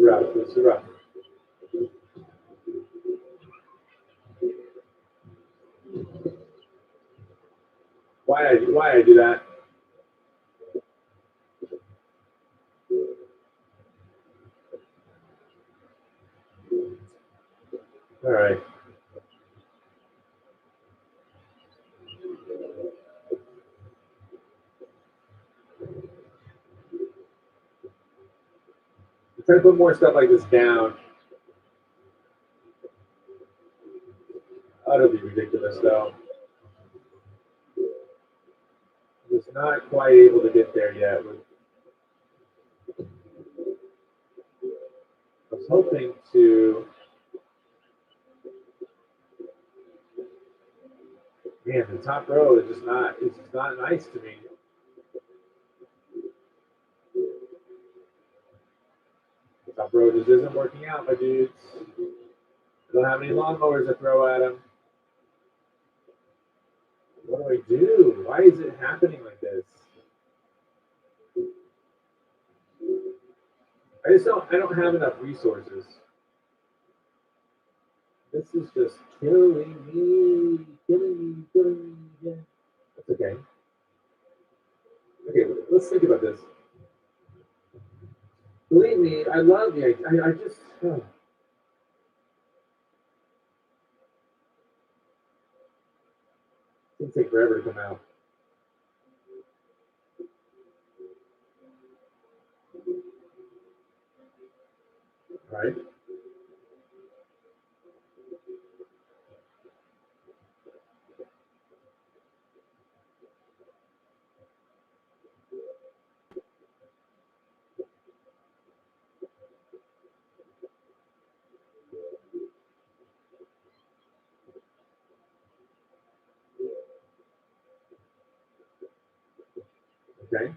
B: rough. Why I do that? All right. I'm trying to put more stuff like this down. Utterly ridiculous, though. I'm just not quite able to get there yet. hoping to. Man, the top row is just not. It's just not nice to me. The top row just isn't working out, my dudes. I don't have any lawnmowers to throw at them. What do I do? Why is it happening like this? I don't have enough resources. This is just killing me. Yeah. That's okay. Okay, let's think about this. Believe me, I love the idea. I just. It's gonna take forever to come out. All right. Okay.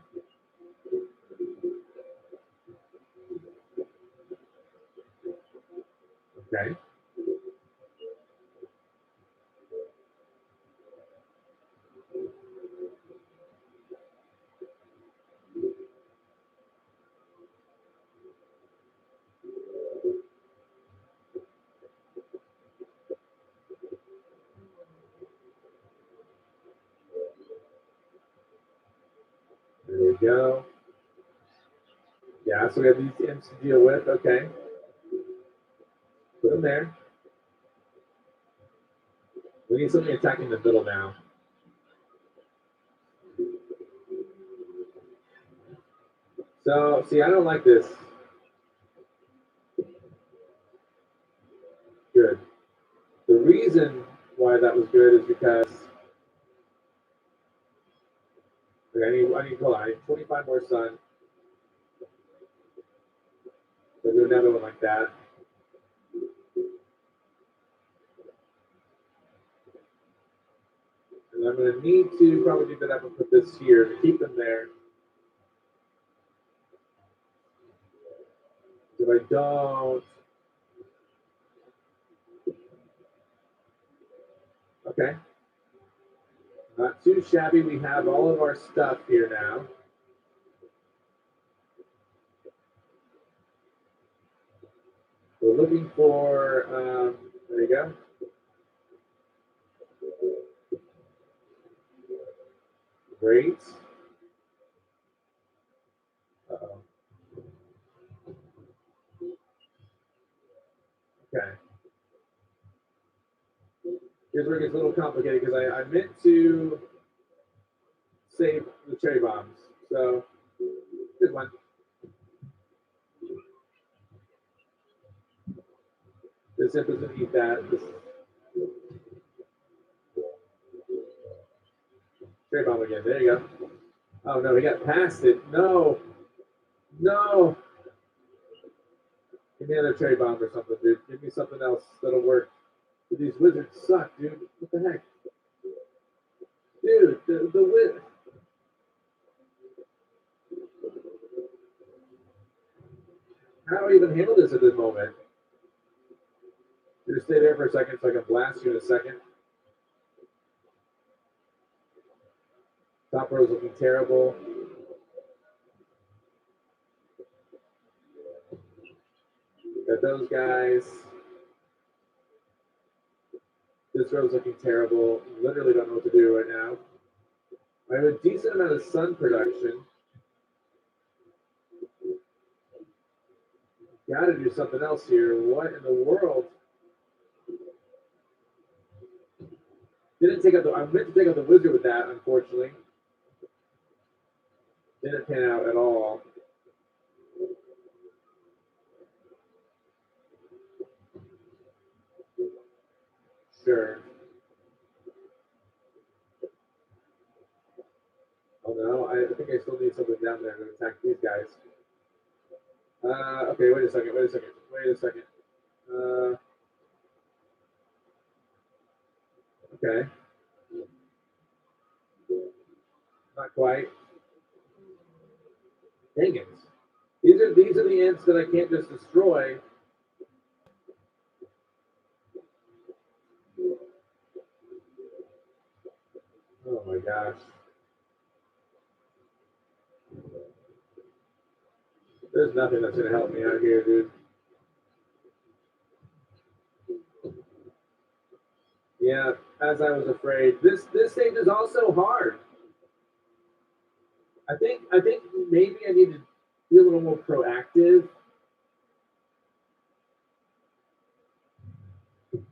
B: Okay. There we go. Yeah, so we have these ends to deal with. Okay. Put them there. We need something attacking the middle now. So, see, I don't like this. Good. The reason why that was good is because hold on, I need 25 more sun. So do another one like that. And I'm going to need to probably do that up and put this here to keep them there. If I don't, okay. Not too shabby. We have all of our stuff here now. We're looking for, there you go. Great. Uh-oh. Okay. Here's where it gets a little complicated because I meant to save the cherry bombs. So, here's one. This imp doesn't eat that. This cherry bomb again. There you go. Oh no, he got past it. No. No. Give me another cherry bomb or something, dude. Give me something else that'll work. Dude, these wizards suck, dude. What the heck? Dude, the wizard. How do I even handle this at this moment? Just stay there for a second so I can blast you in a second. Top row's looking terrible. Got those guys. This row's looking terrible. Literally don't know what to do right now. I have a decent amount of sun production. Got to do something else here. What in the world? Didn't take out the. I meant to take out the wizard with that, unfortunately. Didn't pan out at all. Sure. Oh no, I think I still need something down there to attack these guys. Okay, wait a second. Wait a second. Okay. Not quite. Dang it. These are the ants that I can't just destroy. Oh my gosh. There's nothing that's gonna help me out here, dude. Yeah, as I was afraid. This stage is also hard. I think maybe I need to be a little more proactive.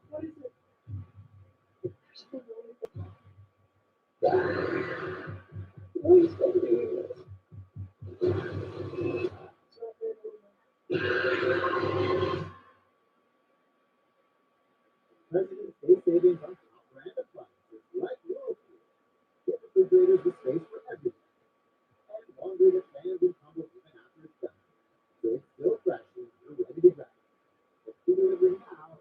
C: What is it? What are you supposed to do?
B: President's Day savings on top brand appliances like Whirlpool. Get refrigerators with space for everything. And laundry that fans and tumbles even after it's done. So it's still fresh when you're ready to go. It's delivery now.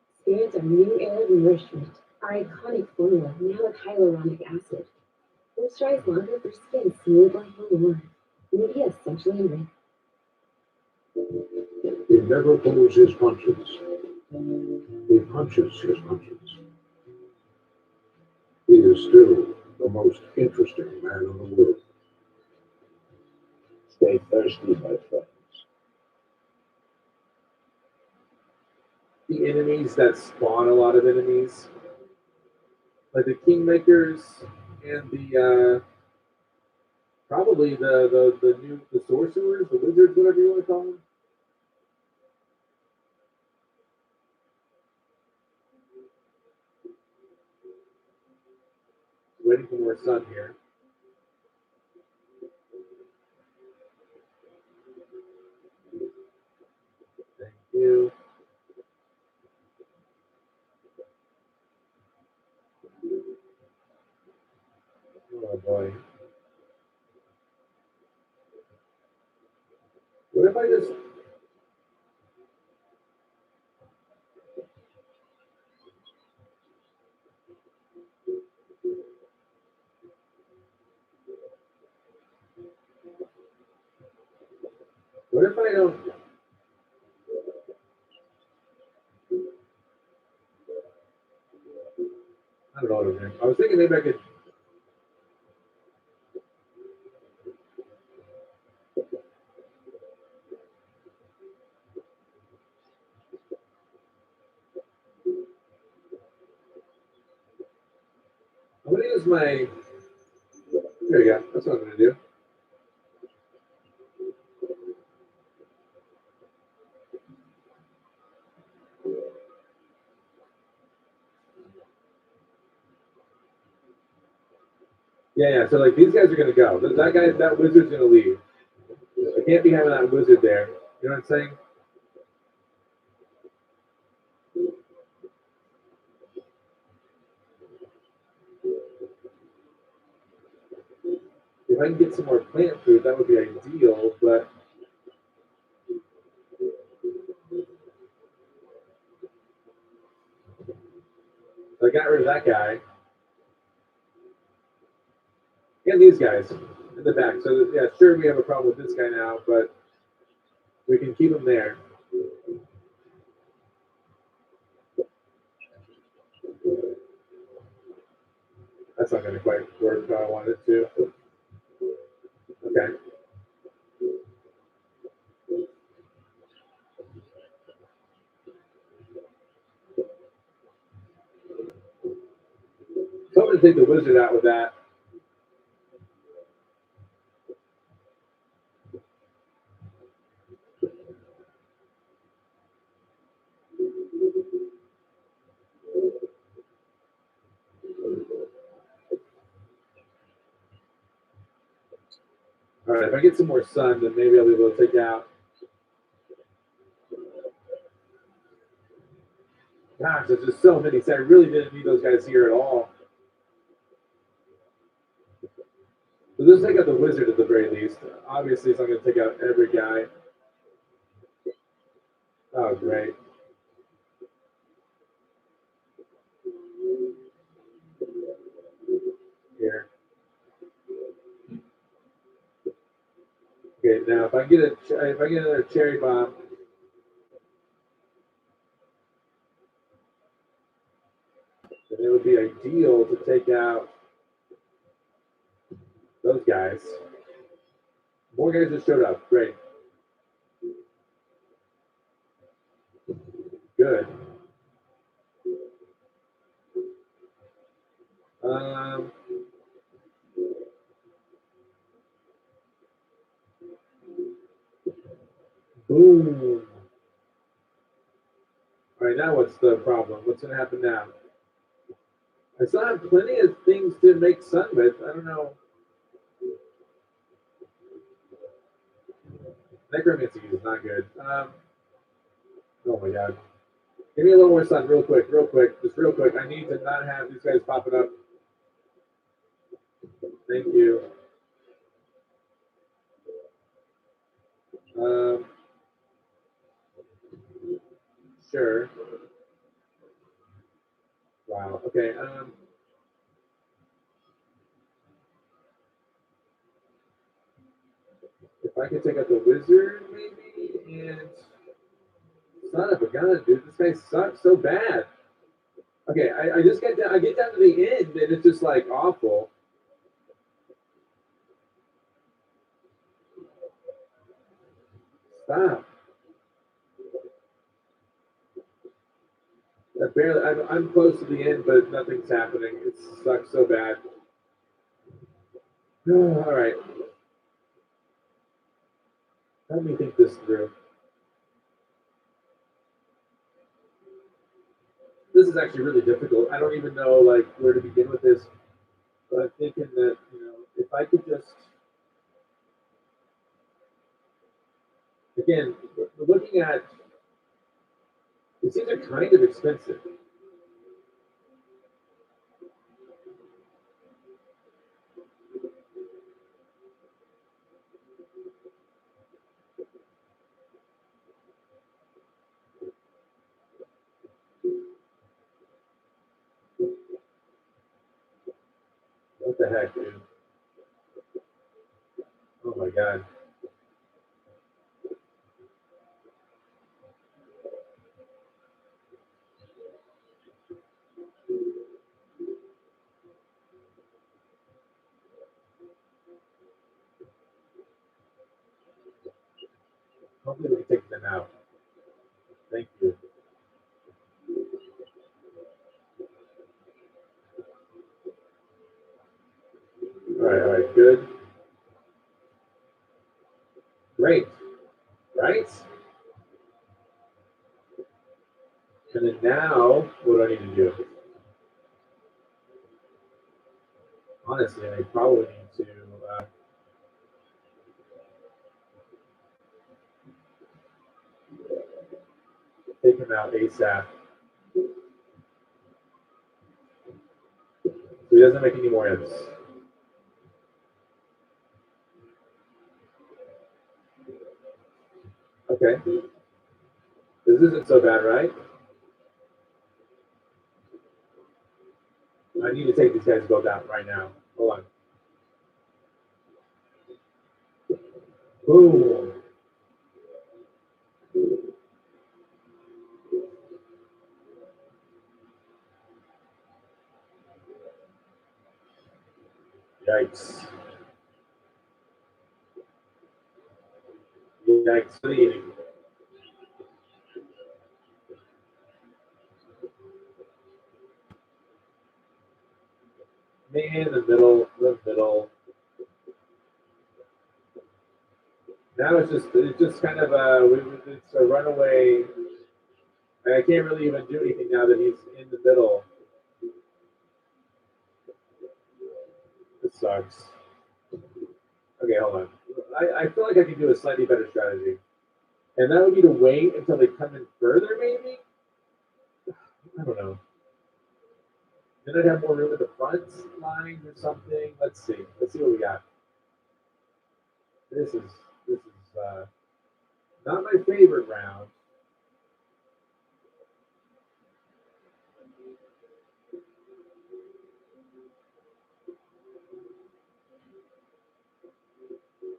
C: Experience our new era of nourishment. Our iconic formula, now with hyaluronic acid. Moisturize longer for skin smooth like velour. Nivea essentially enriched.
I: He never pulls his punches. He punches his punches. He is still the most interesting man in the world.
G: Stay thirsty, my friends.
B: The enemies that spawn a lot of enemies, like the Kingmakers and the probably the sorcerers, the wizards, whatever you want to call them. Waiting for more sun here. Thank you. Oh boy. What if I just what if I don't I don't know what I'm doing. I was thinking maybe I could I'm gonna use my there you go. That's what I'm gonna do. Yeah. So like these guys are gonna go. That wizard's gonna leave. I can't be having that wizard there. You know what I'm saying? If I can get some more plant food, that would be ideal, but I got rid of that guy. And these guys in the back. So yeah, sure we have a problem with this guy now, but we can keep him there. That's not gonna quite work how I want it to. Okay. So I'm gonna take the wizard out with that. All right, if I get some more sun, then maybe I'll be able to take out. Gosh, there's just so many. So I really didn't need those guys here at all. So let's take out the wizard at the very least. Obviously, it's not going to take out every guy. Oh, great. Here. Okay, now if I get another cherry bomb, then it would be ideal to take out those guys. More guys just showed up. Great. Good. Um, boom. All right, now what's the problem? What's going to happen now? I still have plenty of things to make sun with. I don't know. Necromancy is not good. Oh my god. Give me a little more sun real quick, just real quick. I need to not have these guys popping up. Thank you. Um, sure. Wow. Okay. If I could take out the wizard, maybe, and son of a gun, dude, this guy sucks so bad. Okay, I just get down. I get down to the end, and it's just like awful. Stop. I barely. I'm close to the end, but nothing's happening. It sucks so bad. All right. Let me think this through. This is actually really difficult. I don't even know like where to begin with this. But I'm thinking that if I could just again, we're looking at these are kind of expensive. What the heck, dude? Oh my god. Hopefully we can take them out. Thank you. All right, good. Great. Right? And then now, what do I need to do? Honestly, I probably need to take him out ASAP. So he doesn't make any more M's. Okay. This isn't so bad, right? I need to take these guys both out right now. Hold on. Boom. Yikes. Yikes. What are you eating? Man, the middle. Now it's just kind of it's a runaway. I can't really even do anything now that he's in the middle. This sucks. Okay, hold on. I feel like I can do a slightly better strategy. And that would be to wait until they come in further, maybe? I don't know. Then I'd have more room at the front line or something. Let's see. Let's see what we got. This is not my favorite round.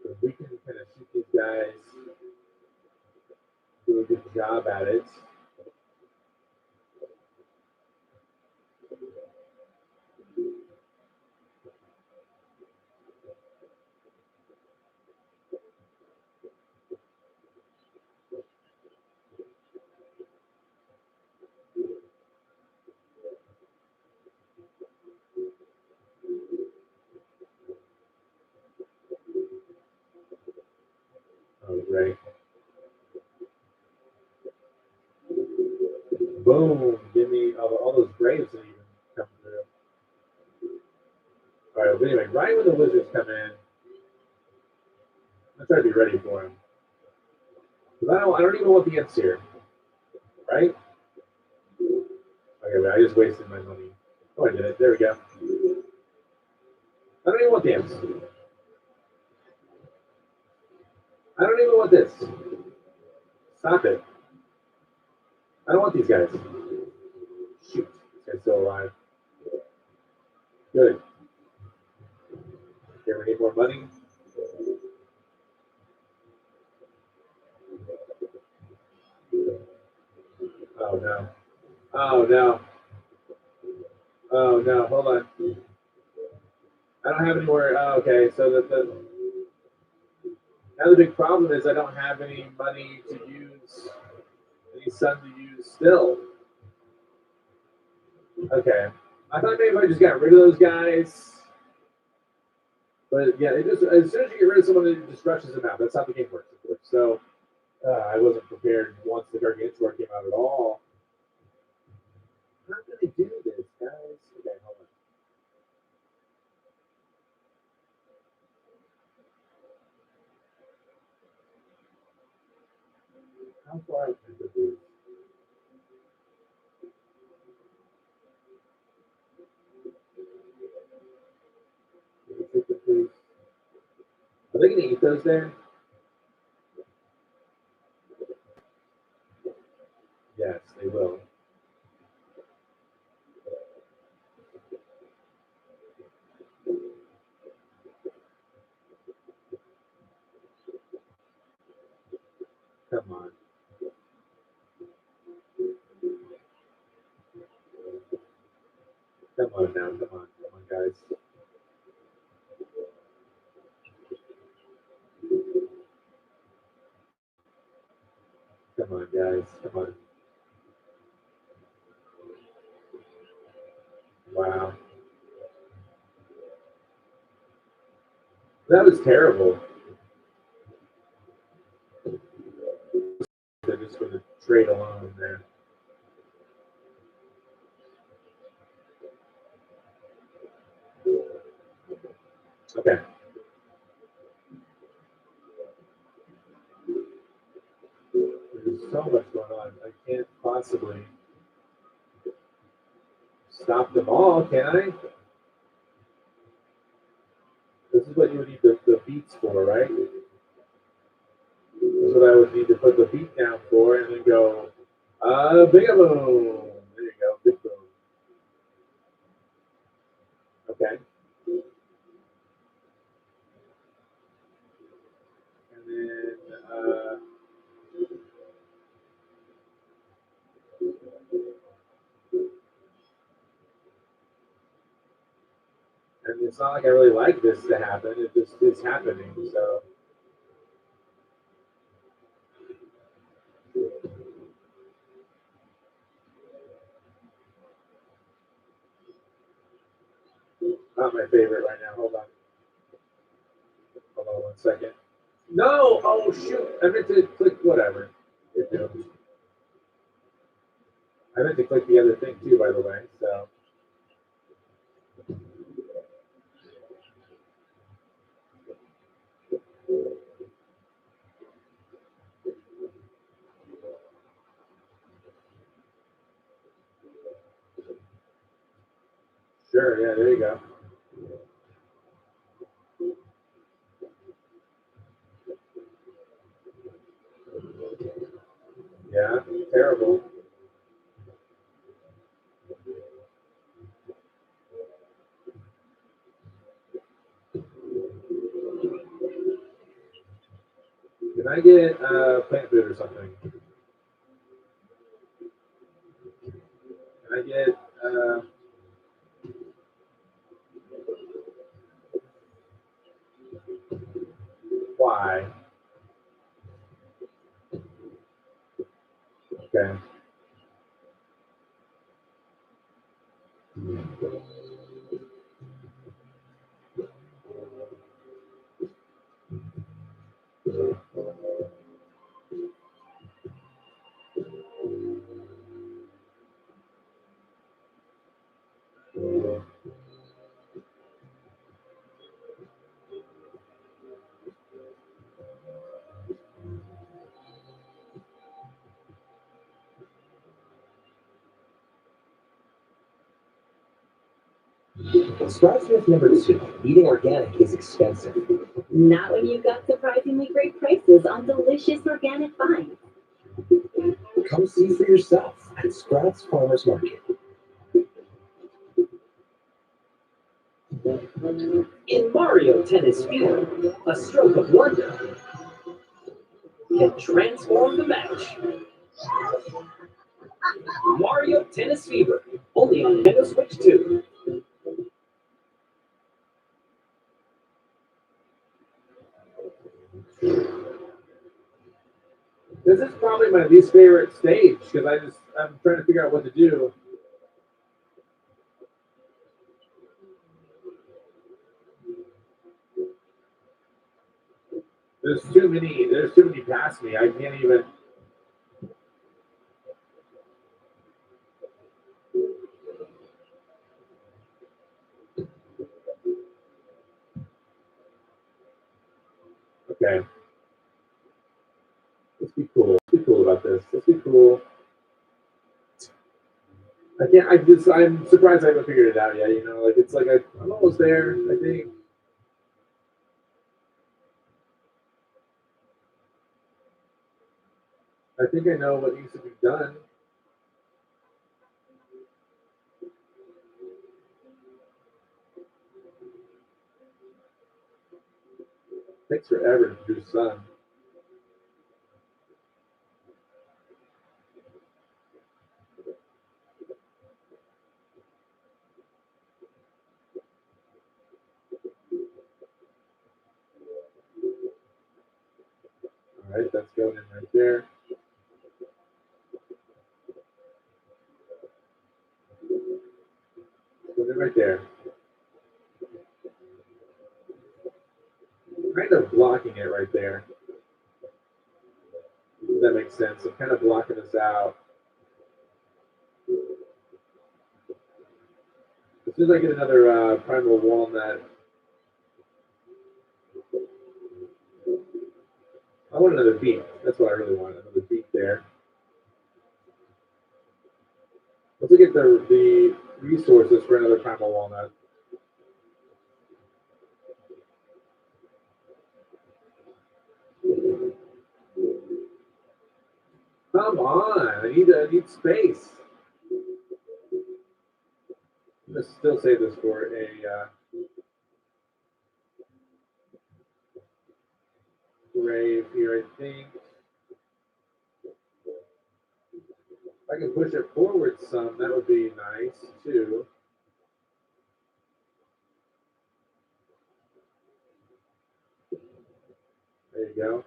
B: If we can kind of shoot these guys, do a good job at it. Oh, great. Boom. Give me all those graves that even come through. All right, but anyway, right when the wizards come in, I'm trying to be ready for them. Because I don't even want the imps here. Right? Okay, but I just wasted my money. Oh, I did it. There we go. I don't even want the imps. I don't even want this. Stop it. I don't want these guys. Shoot. This guy's still alive. Good. Okay, we need more money. Oh, no. Oh, no. Oh, no. Hold on. I don't have anywhere. Oh, okay, so now the big problem is I don't have any money to use, any sun to use still. Okay. I thought maybe if I just got rid of those guys. But yeah, it just as soon as you get rid of someone, it just rushes them out. That's how the game works, of course. So I wasn't prepared once the Gargantuar came out at all. How can I do this, guys? Okay, hold on. How far out is this? Are they going to eat those there? Yes, they will. Come on. Come on now. Come on. Come on, guys. Come on, guys. Come on. Wow. That was terrible. They're just going to trade alone there. Okay. There's so much going on. I can't possibly stop them all, can I? This is what you would need the beats for, right? This is what I would need to put the beat down for and then go, big boom. There you go, big boom. Okay. And then, and it's not like I really like this to happen. It just is happening. So, not my favorite right now. Hold on. Hold on 1 second. No! Oh, shoot. I meant to click whatever. It doomed. I meant to click the other thing too, by the way. So, sure. Yeah, there you go. Yeah, terrible. I get plant food or something? Can I get why? Okay.
G: Sprouts myth number 2. Eating organic is expensive.
H: Not when you've got surprisingly great prices on delicious organic finds.
G: Come see for yourself at Sprouts Farmers Market. In Mario Tennis Fever, a stroke of wonder can transform the match. Mario Tennis Fever, only on Nintendo Switch 2.
B: This is probably my least favorite stage because I'm trying to figure out what to do. There's too many past me. I can't even. Okay. Let's be cool. Let's be cool about this. Let's be cool. I can't. I'm surprised I haven't figured it out yet. You know, like it's like I'm almost there. I think. I think I know what needs to be done. Takes forever to do sun. All right, that's going in right there. Going in right there. Kind of blocking it right there. If that makes sense. I'm kind of blocking this out. As soon as I get another primal walnut, I want another beat. That's what I really want. Another beat there. Let's get the resources for another primal walnut. Come on, I need space. I'm gonna still save this for a grave here, I think. If I can push it forward some, that would be nice too. There you go.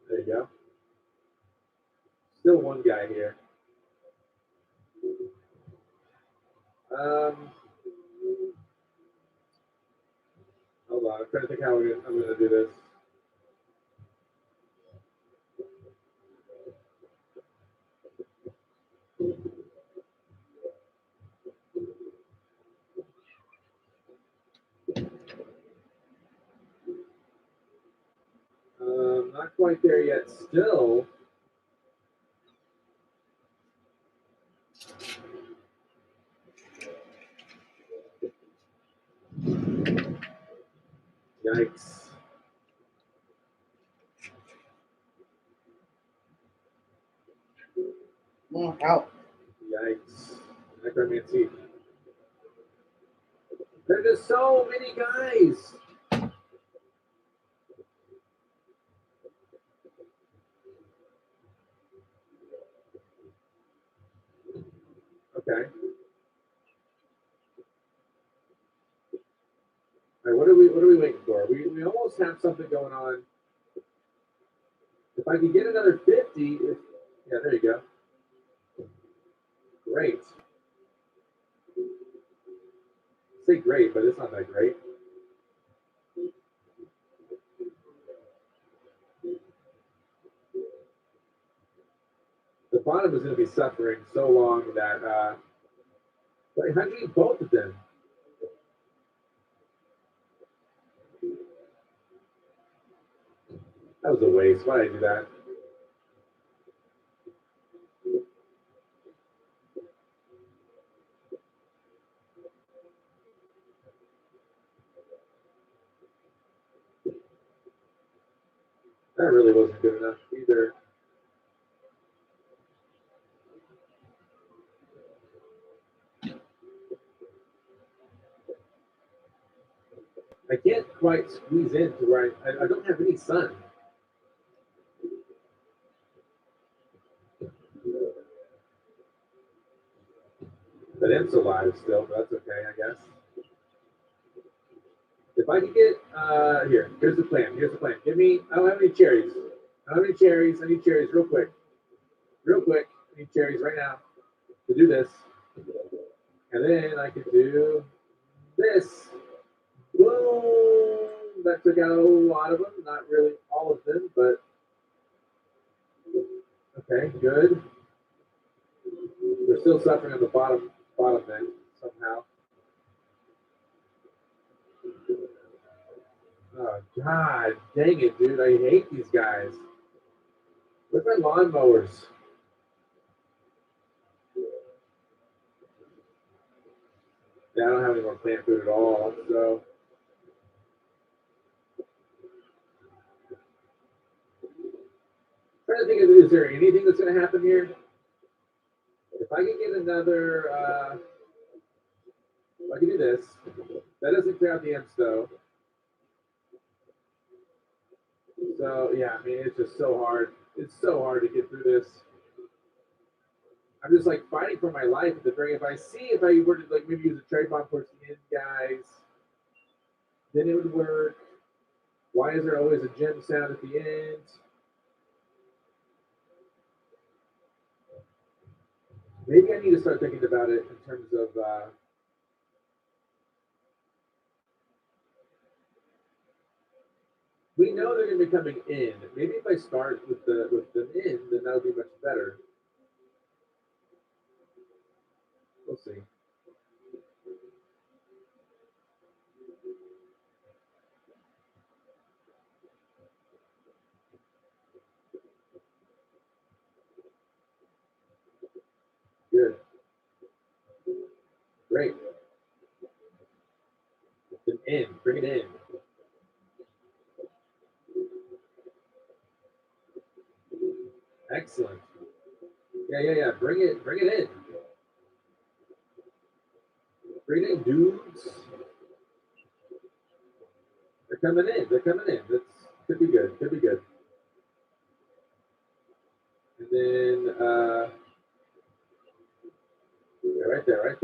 B: There you go. Still one guy here. Hold on, I'm trying to think how I'm gonna do this. Not quite there yet. Still. Yikes.
F: Out.
B: Yikes. Necromancy. There's just so many guys. Okay. All right, what are we waiting for? We almost have something going on. If I could get another 50, yeah, there you go. Great. Say great, but it's not that great. The bottom is going to be suffering so long that, but how do you eat both of them? That was a waste. Why did I do that? That really wasn't good enough either. I can't quite squeeze into where I don't have any sun. But M's alive still, but that's okay, I guess. If I could get, here's the plan. Here's the plan. Give me, I don't have any cherries. I don't have any cherries. I need cherries real quick. Real quick. I need cherries right now to do this. And then I could do this. Boom! That took out a lot of them. Not really all of them, but okay, good. We're still suffering on the bottom end somehow. Oh, God dang it, dude. I hate these guys. Where's my lawnmowers? Yeah, I don't have any more plant food at all, so. I'm trying to think of, is there anything that's going to happen here? If I can get another, if I can do this, that doesn't clear out the imps though. So, yeah, I mean, it's just so hard. It's so hard to get through this. I'm just like fighting for my life at the very. If I were to like maybe use a trade bomb towards the end, guys, then it would work. Why is there always a gem sound at the end? Maybe I need to start thinking about it in terms of. We know they're going to be coming in. Maybe if I start with them in, then that would be much better. We'll see. Good. Great. Then in. Bring it in. Excellent. Yeah. Bring it in. Bring it in, dudes. They're coming in. That's could be good. And then yeah, right there. Right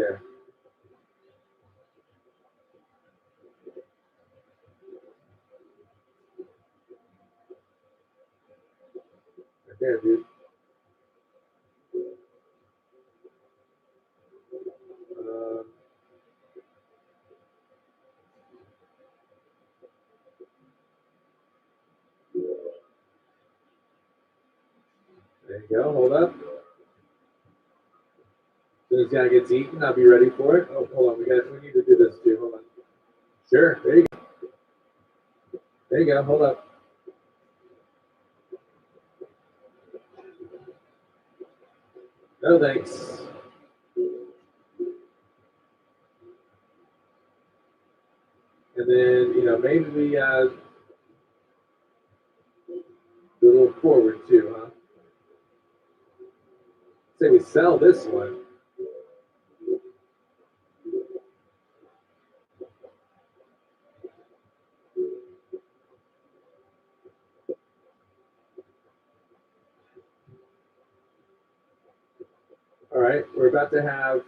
B: there, dude. Um, there you go. Hold up. As soon as guy gets eaten, I'll be ready for it. Oh, hold on. We need to do this too. Hold on. Sure. There you go. There you go. Hold up. No thanks. And then maybe we do a little forward too, huh? Say we sell this one. All right, we're about to have.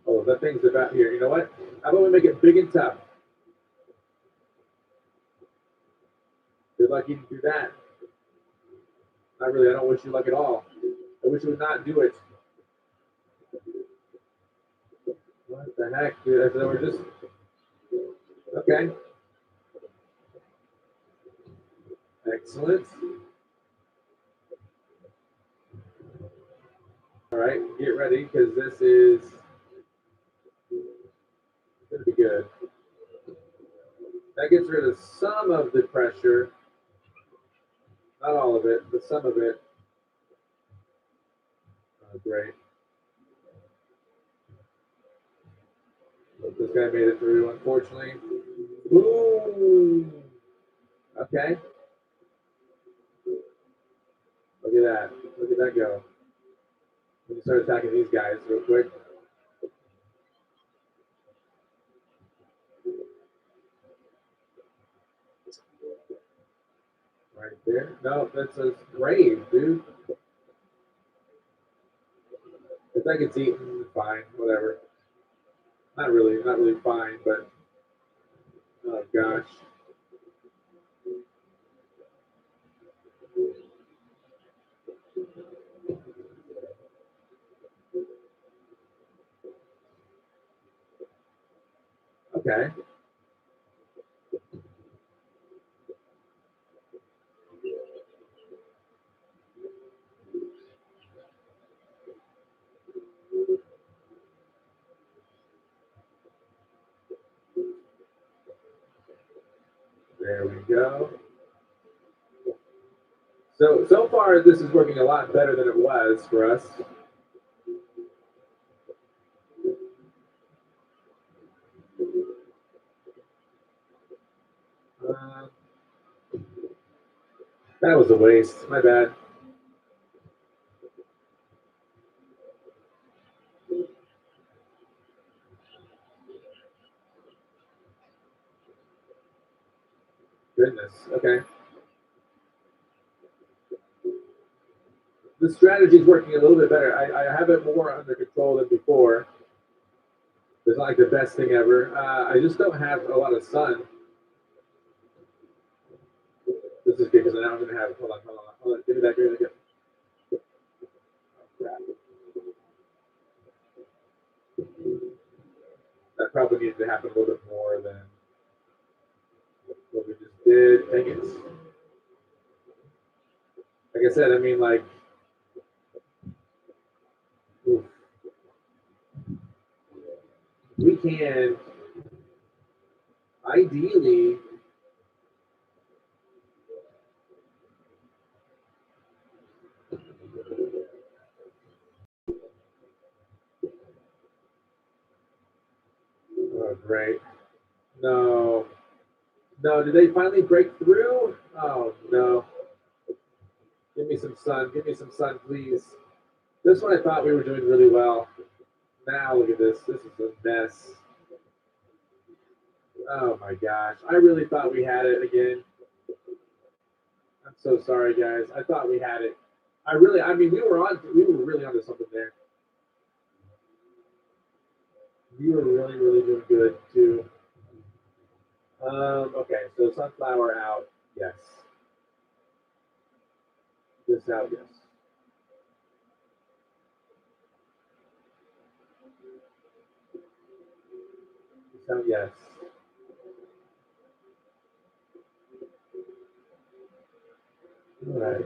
B: Oh, that thing's about here. You know what? How about we make it big and tough? Good luck you can do that. Not really. I don't wish you luck at all. I wish you would not do it. What the heck, dude? I said we're just okay. Excellent. All right, get ready because this is going to be good. That gets rid of some of the pressure. Not all of it, but some of it. Oh, great. But this guy made it through, unfortunately. Ooh. Okay. Look at that. Look at that go. Let me start attacking these guys real quick. Right there. No, that's a grave, dude. If that gets eaten, fine, whatever. Not really fine, but oh gosh. Okay. There we go. So far this is working a lot better than it was for us. Uh, that was a waste. My bad. Goodness. Okay. The strategy is working a little bit better. I have it more under control than before. It's not like the best thing ever. I just don't have a lot of sun. This is good because now I'm going to have. Hold on. Give me that. Oh, crap. That probably needs to happen a little bit more than what we just did. Dang it. Like I said, I mean, like, oof. We can ideally. Oh, great. No. No, did they finally break through? Oh, no. Give me some sun. Give me some sun, please. This one I thought we were doing really well. Now look at this. This is a mess. Oh my gosh. I really thought we had it again. I'm so sorry, guys. I thought we had it. I mean, we were really onto something there. We were really doing good too. Okay, so sunflower out, yes. This out, yes. This out, yes. All right.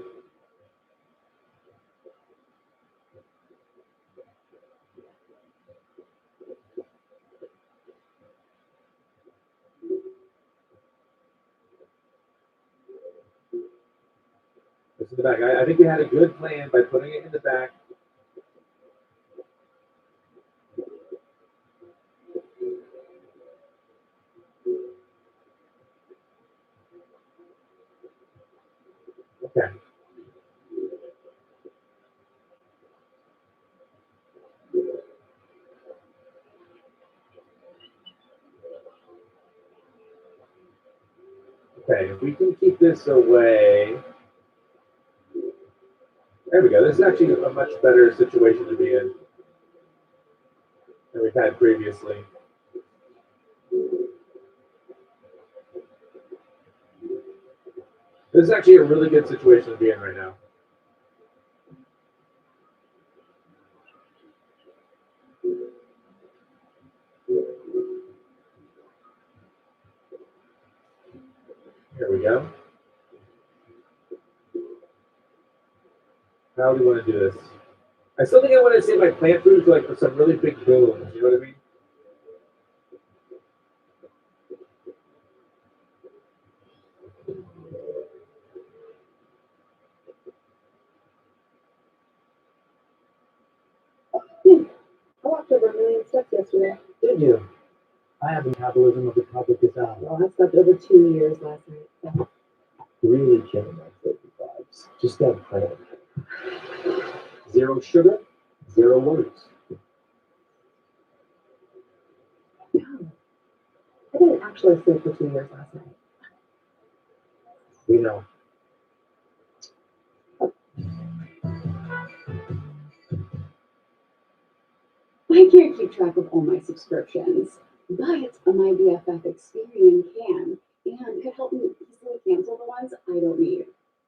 B: This is the back. I think we had a good plan by putting it in the back. Okay. Okay, if we can keep this away. There we go. This is actually a much better situation to be in than we've had previously. This is actually a really good situation to be in right now. Here we go. How do we want to do this? I still think I want to save my plant food like for some really big booms. You know what I mean?
C: I walked over 1,000,000 steps yesterday.
G: Did you? I have metabolism of the top of this hour.
C: Well, I slept over 2 years last night. So.
G: Really killing my 55s. Just that plan. Zero sugar, zero worries.
C: No, I didn't actually sleep for 2 years last night.
G: We know.
H: I can't keep track of all my subscriptions, but my BFF Experian can and could help me easily cancel the ones I don't need.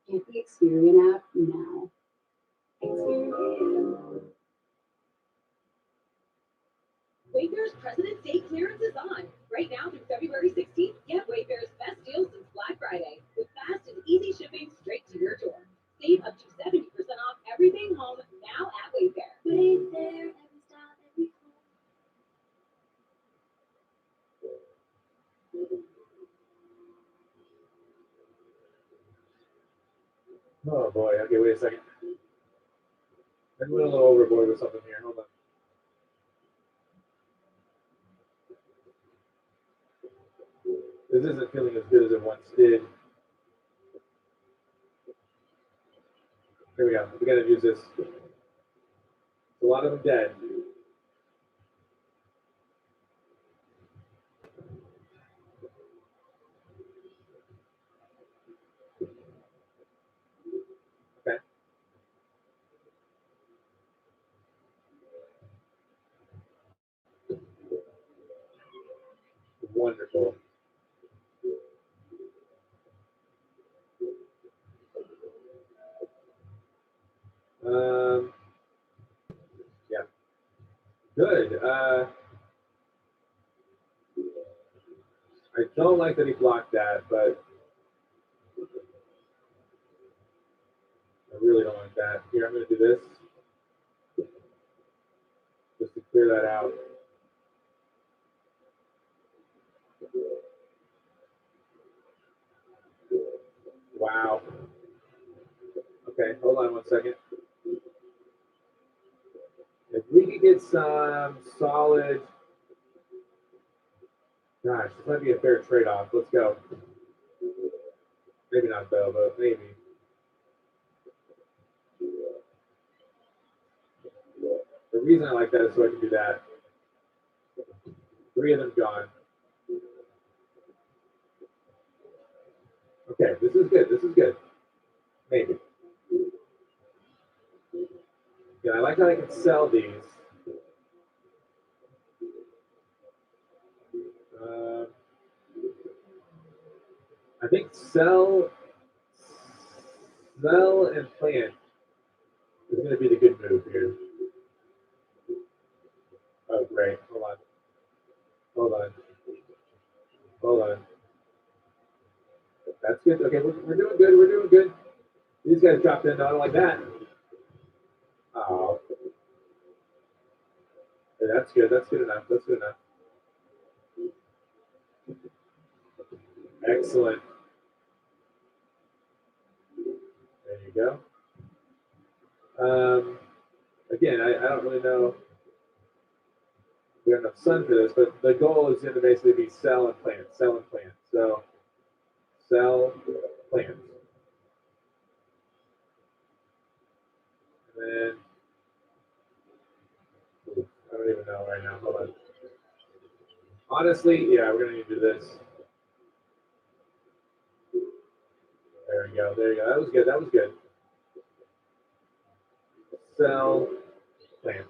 H: Get the Experian app now. Experian.
J: Wayfair's President's Day clearance is on. Right now through February 16th, get Wayfair's best deals since Black Friday with fast and easy shipping straight to your door. Save up to 70% off everything home now at Wayfair.
C: Wayfair, every style, every
B: Oh boy. Okay, wait a second. I went a little overboard with something here. Hold on. This isn't feeling as good as it once did. Here we go. We gotta use this. A lot of them dead. Okay. Wonderful. Yeah. Good. I don't like that he blocked that, but I really don't like that. Here, I'm going to do this just to clear that out. Wow. Okay, hold on one second. If we could get some solid, gosh, this might be a fair trade-off. Let's go. Maybe not though, but maybe. The reason I like that is so I can do that. 3 of them gone. Okay, this is good. This is good. Maybe. Yeah, I like how I can sell these. I think sell and plant is going to be the good move here. Oh, great. Hold on. Hold on. Hold on. That's good. Okay, we're doing good. We're doing good. These guys dropped in. I don't like that. Oh. Yeah, that's good. That's good enough. That's good enough. Excellent. There you go. Again, I don't really know if we have enough sun for this, but the goal is going to basically be sell and plant, sell and plant. So sell, plant. And then, I don't even know right now. Hold on. Honestly, yeah, we're going to need to do this. go. There you go. That was good. That was good. Cell plant.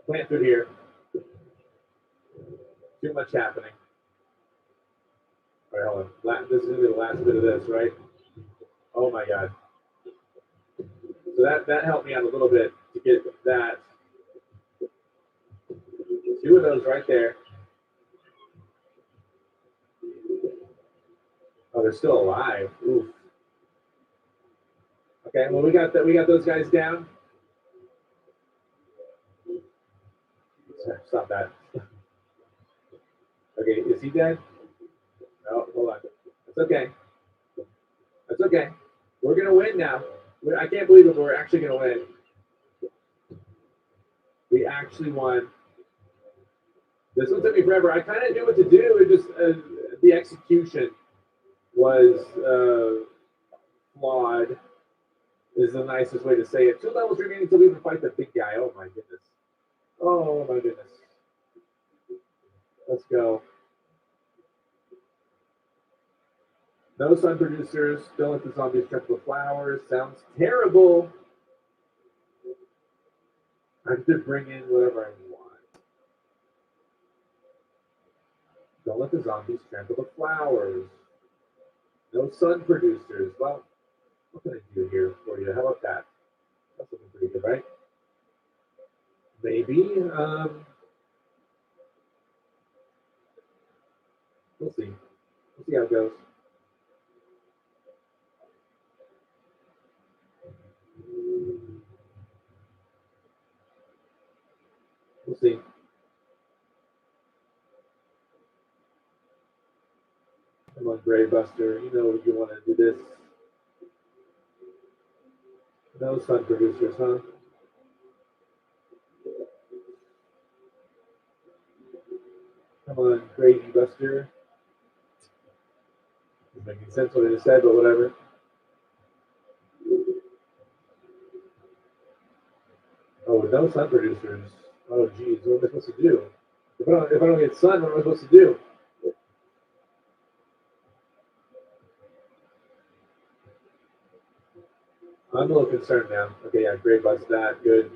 B: Plant through here. Too much happening. All right, hold on. This is going to be the last bit of this, right? Oh my God. So that helped me out a little bit to get that. 2 of those right there. Oh, they're still alive. Oof. Okay, well we got that. We got those guys down. Stop that. Okay, is he dead? No, hold on. That's okay. That's okay. We're gonna win now. I can't believe it, but we're actually gonna win. We actually won. This one took me forever. I kind of knew what to do. It just the execution was flawed. Is the nicest way to say it. 2 levels remaining to even fight the big guy. Oh my goodness. Oh my goodness. Let's go. No sun producers. Don't let the zombies trap the flowers. Sounds terrible. I have to bring in whatever I want. Don't let the zombies trample the flowers. No sun producers. Well, what can I do here for you? How about that? That's looking pretty good, right? Maybe. We'll see. We'll see how it goes. We'll see. Come on, Grave Buster. You know you want to do this. No sun producers, huh? Come on, Gravy Buster. It's making sense what I just said, but whatever. Oh, no sun producers. Oh, geez, what am I supposed to do? If I don't get sun, what am I supposed to do? I'm a little concerned now. Okay, yeah, great bust that. Good.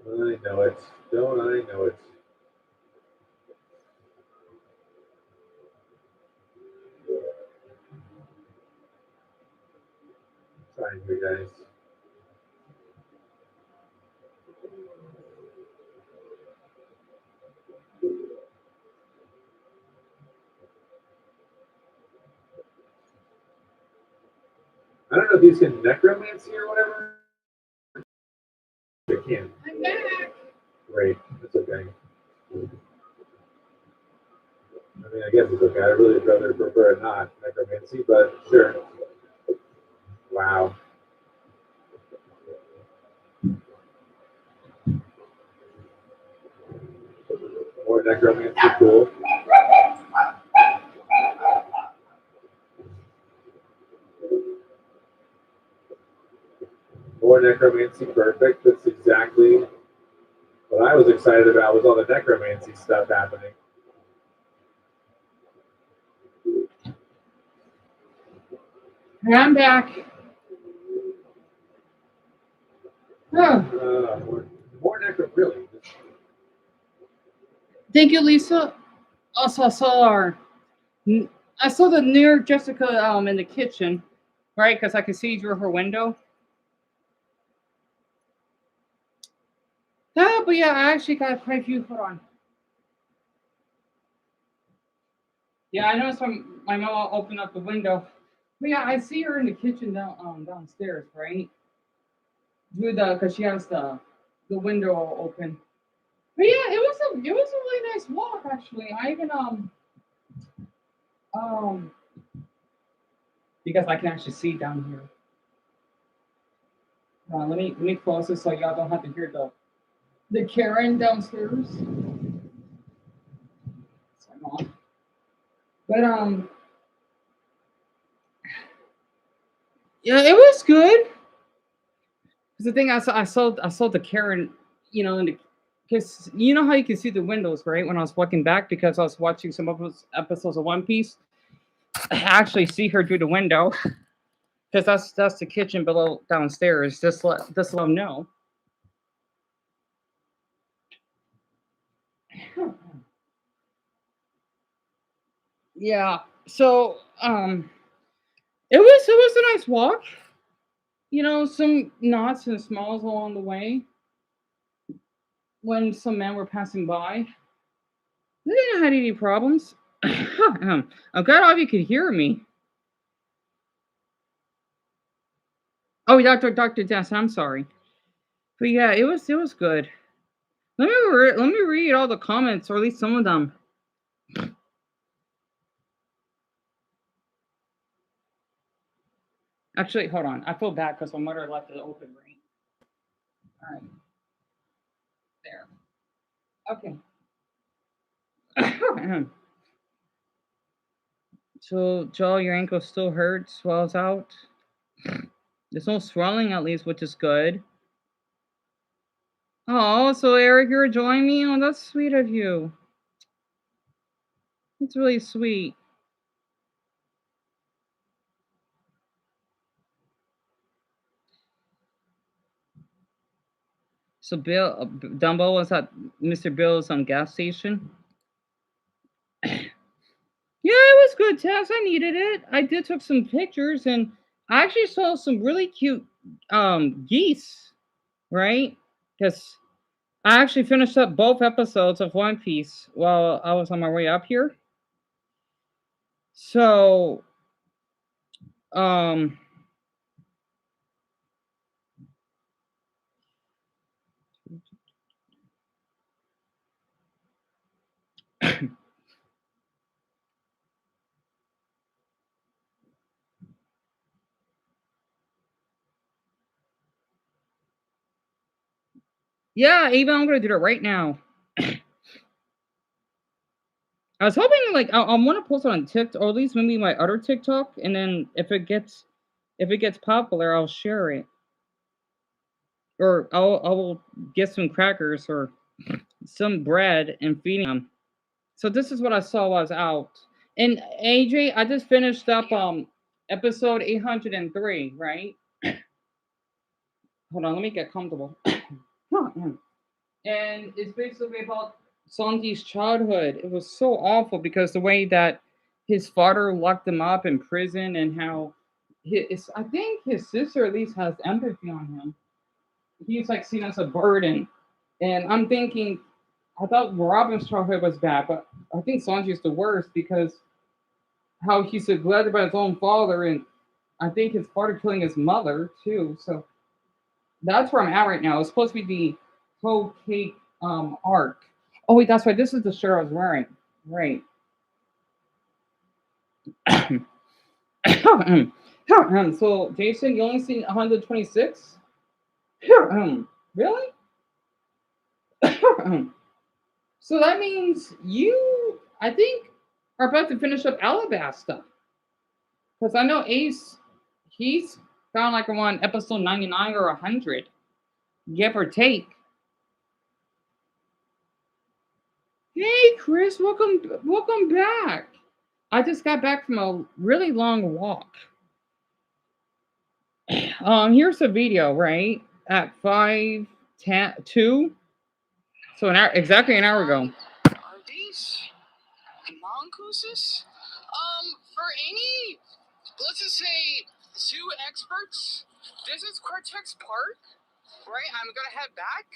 B: I know it. Don't I know it? Trying here, guys. I don't know if these can necromancy or whatever. They can.
A: I'm back.
B: Great. That's okay. I mean, I guess it's okay. I really would rather prefer it not necromancy, but sure. Wow. More necromancy, cool. More necromancy, perfect. That's exactly what I was excited about, was all the necromancy stuff happening.
A: I'm back.
B: More necro, really.
A: Thank you, Lisa. Also, I saw the near Jessica in the kitchen, right? Because I could see through her window. But yeah, I actually got quite a few. Hold on. Yeah, I noticed when my mom opened up the window. But yeah, I see her in the kitchen downstairs, right? Because she has the window open. But yeah, it was a really nice walk actually. I even because I can actually see down here. Let me close this so y'all don't have to hear the Karen downstairs. Sorry, Mom. But yeah, it was good.
D: The thing I saw the Karen, you know, because you know how you can see the windows, right? When I was walking back, because I was watching some of those episodes of One Piece, I actually see her through the window, because that's the kitchen below downstairs. Just let them know. Yeah. So it was a nice walk. You know, some knots and smalls along the way when some men were passing by. They didn't have any problems. I'm glad all of you could hear me. Oh, Doctor Death, I'm sorry. But yeah, it was good. Let me read all the comments, or at least some of them. Actually, hold on. I feel bad because my mother left it open, right? All right, there. Okay. So, Joe, your ankle still hurts, swells out. There's no swelling, at least, which is good. Oh, so Eric, you're enjoying me? Oh, that's sweet of you. It's really sweet. So Dumbo was at Mr. Bill's gas station. Yeah, it was good, Tess. I needed it. I did took some pictures, and I actually saw some really cute geese, right? Because I actually finished up both episodes of One Piece while I was on my way up here. So, um, yeah, even I'm gonna do that right now. I was hoping like I want to post it on TikTok, or at least maybe my other TikTok, and then if it gets popular, I'll share it, or I will get some crackers or some bread and feeding them. So this is what I saw while I was out. And AJ, I just finished up episode 803, right? Hold on, let me get comfortable. And it's basically about Sanji's childhood. It was so awful because the way that his father locked him up in prison, and how I think his sister at least has empathy on him. He's like seen as a burden. And I'm thinking, I thought Robin's childhood was bad, but I think Sanji's the worst because how he's neglected by his own father, and I think his father killing his mother too. So that's where I'm at right now. It's supposed to be the whole cake arc. Oh wait, that's right. This is the shirt I was wearing. Right. So Jason, you only seen 126? Really? So that means you, I think, are about to finish up Alabasta. Because I know Ace, he's found like around episode 99 or 100, give or take. Hey, Chris, welcome back. I just got back from a really long walk. Here's a video, right? At 5:2. So exactly an hour ago.
K: Are these mongooses? For any, let's just say, zoo experts, this is Cortex Park, right? I'm gonna head back.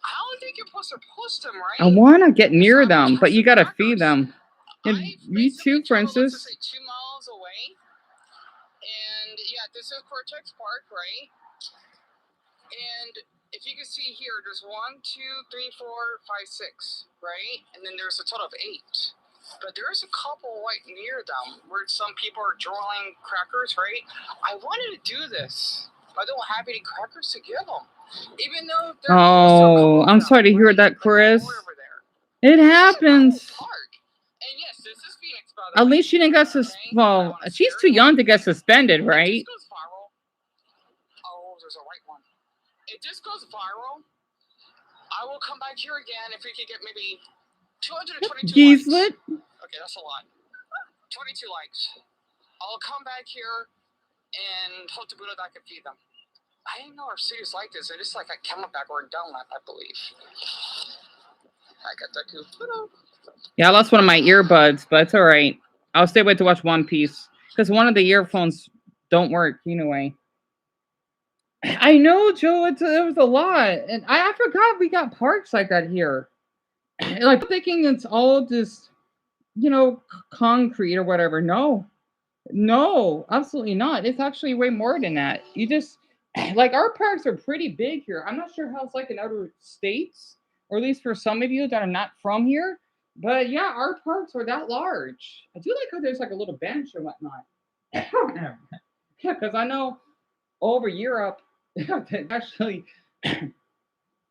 K: I don't think you're supposed to post them, right?
D: I want to get near them, but you gotta feed them. And you too, Francis.
K: Let's say 2 miles away, and yeah, this is Cortex Park, right? And if you can see here, there's 1, 2, 3, 4, 5, 6, right? And then there's a total of 8. But there's a couple right near them where some people are drawing crackers, right? I wanted to do this. I don't have any crackers to give them. Even though they're
D: Oh, I'm sorry to hear that, Chris. It happens.
K: And yes, this is Phoenix, by the
D: At
K: way.
D: least she didn't get well, she's too young to get suspended, right?
K: Oh, there's a white one. if this goes viral, I will come back here again if we could get maybe 222
D: Geeselet.
K: likes. Okay, that's a lot. 22 likes. I'll come back here and hope to Buddha that I can feed them. I didn't know our city's like this. It is like a camelback or a donut, I believe. I got that cool.
D: Yeah, I lost one of my earbuds, but it's all right. I'll stay away to watch One Piece because one of the earphones don't work anyway. I know, Joe. It was a lot, and I forgot we got parks like that here. Like thinking it's all just concrete or whatever. No, no, absolutely not. It's actually way more than that. You just like our parks are pretty big here. I'm not sure how it's like in other states, or at least for some of you that are not from here. But yeah, our parks are that large. I do like how there's like a little bench or whatnot. Yeah, because I know over Europe, they actually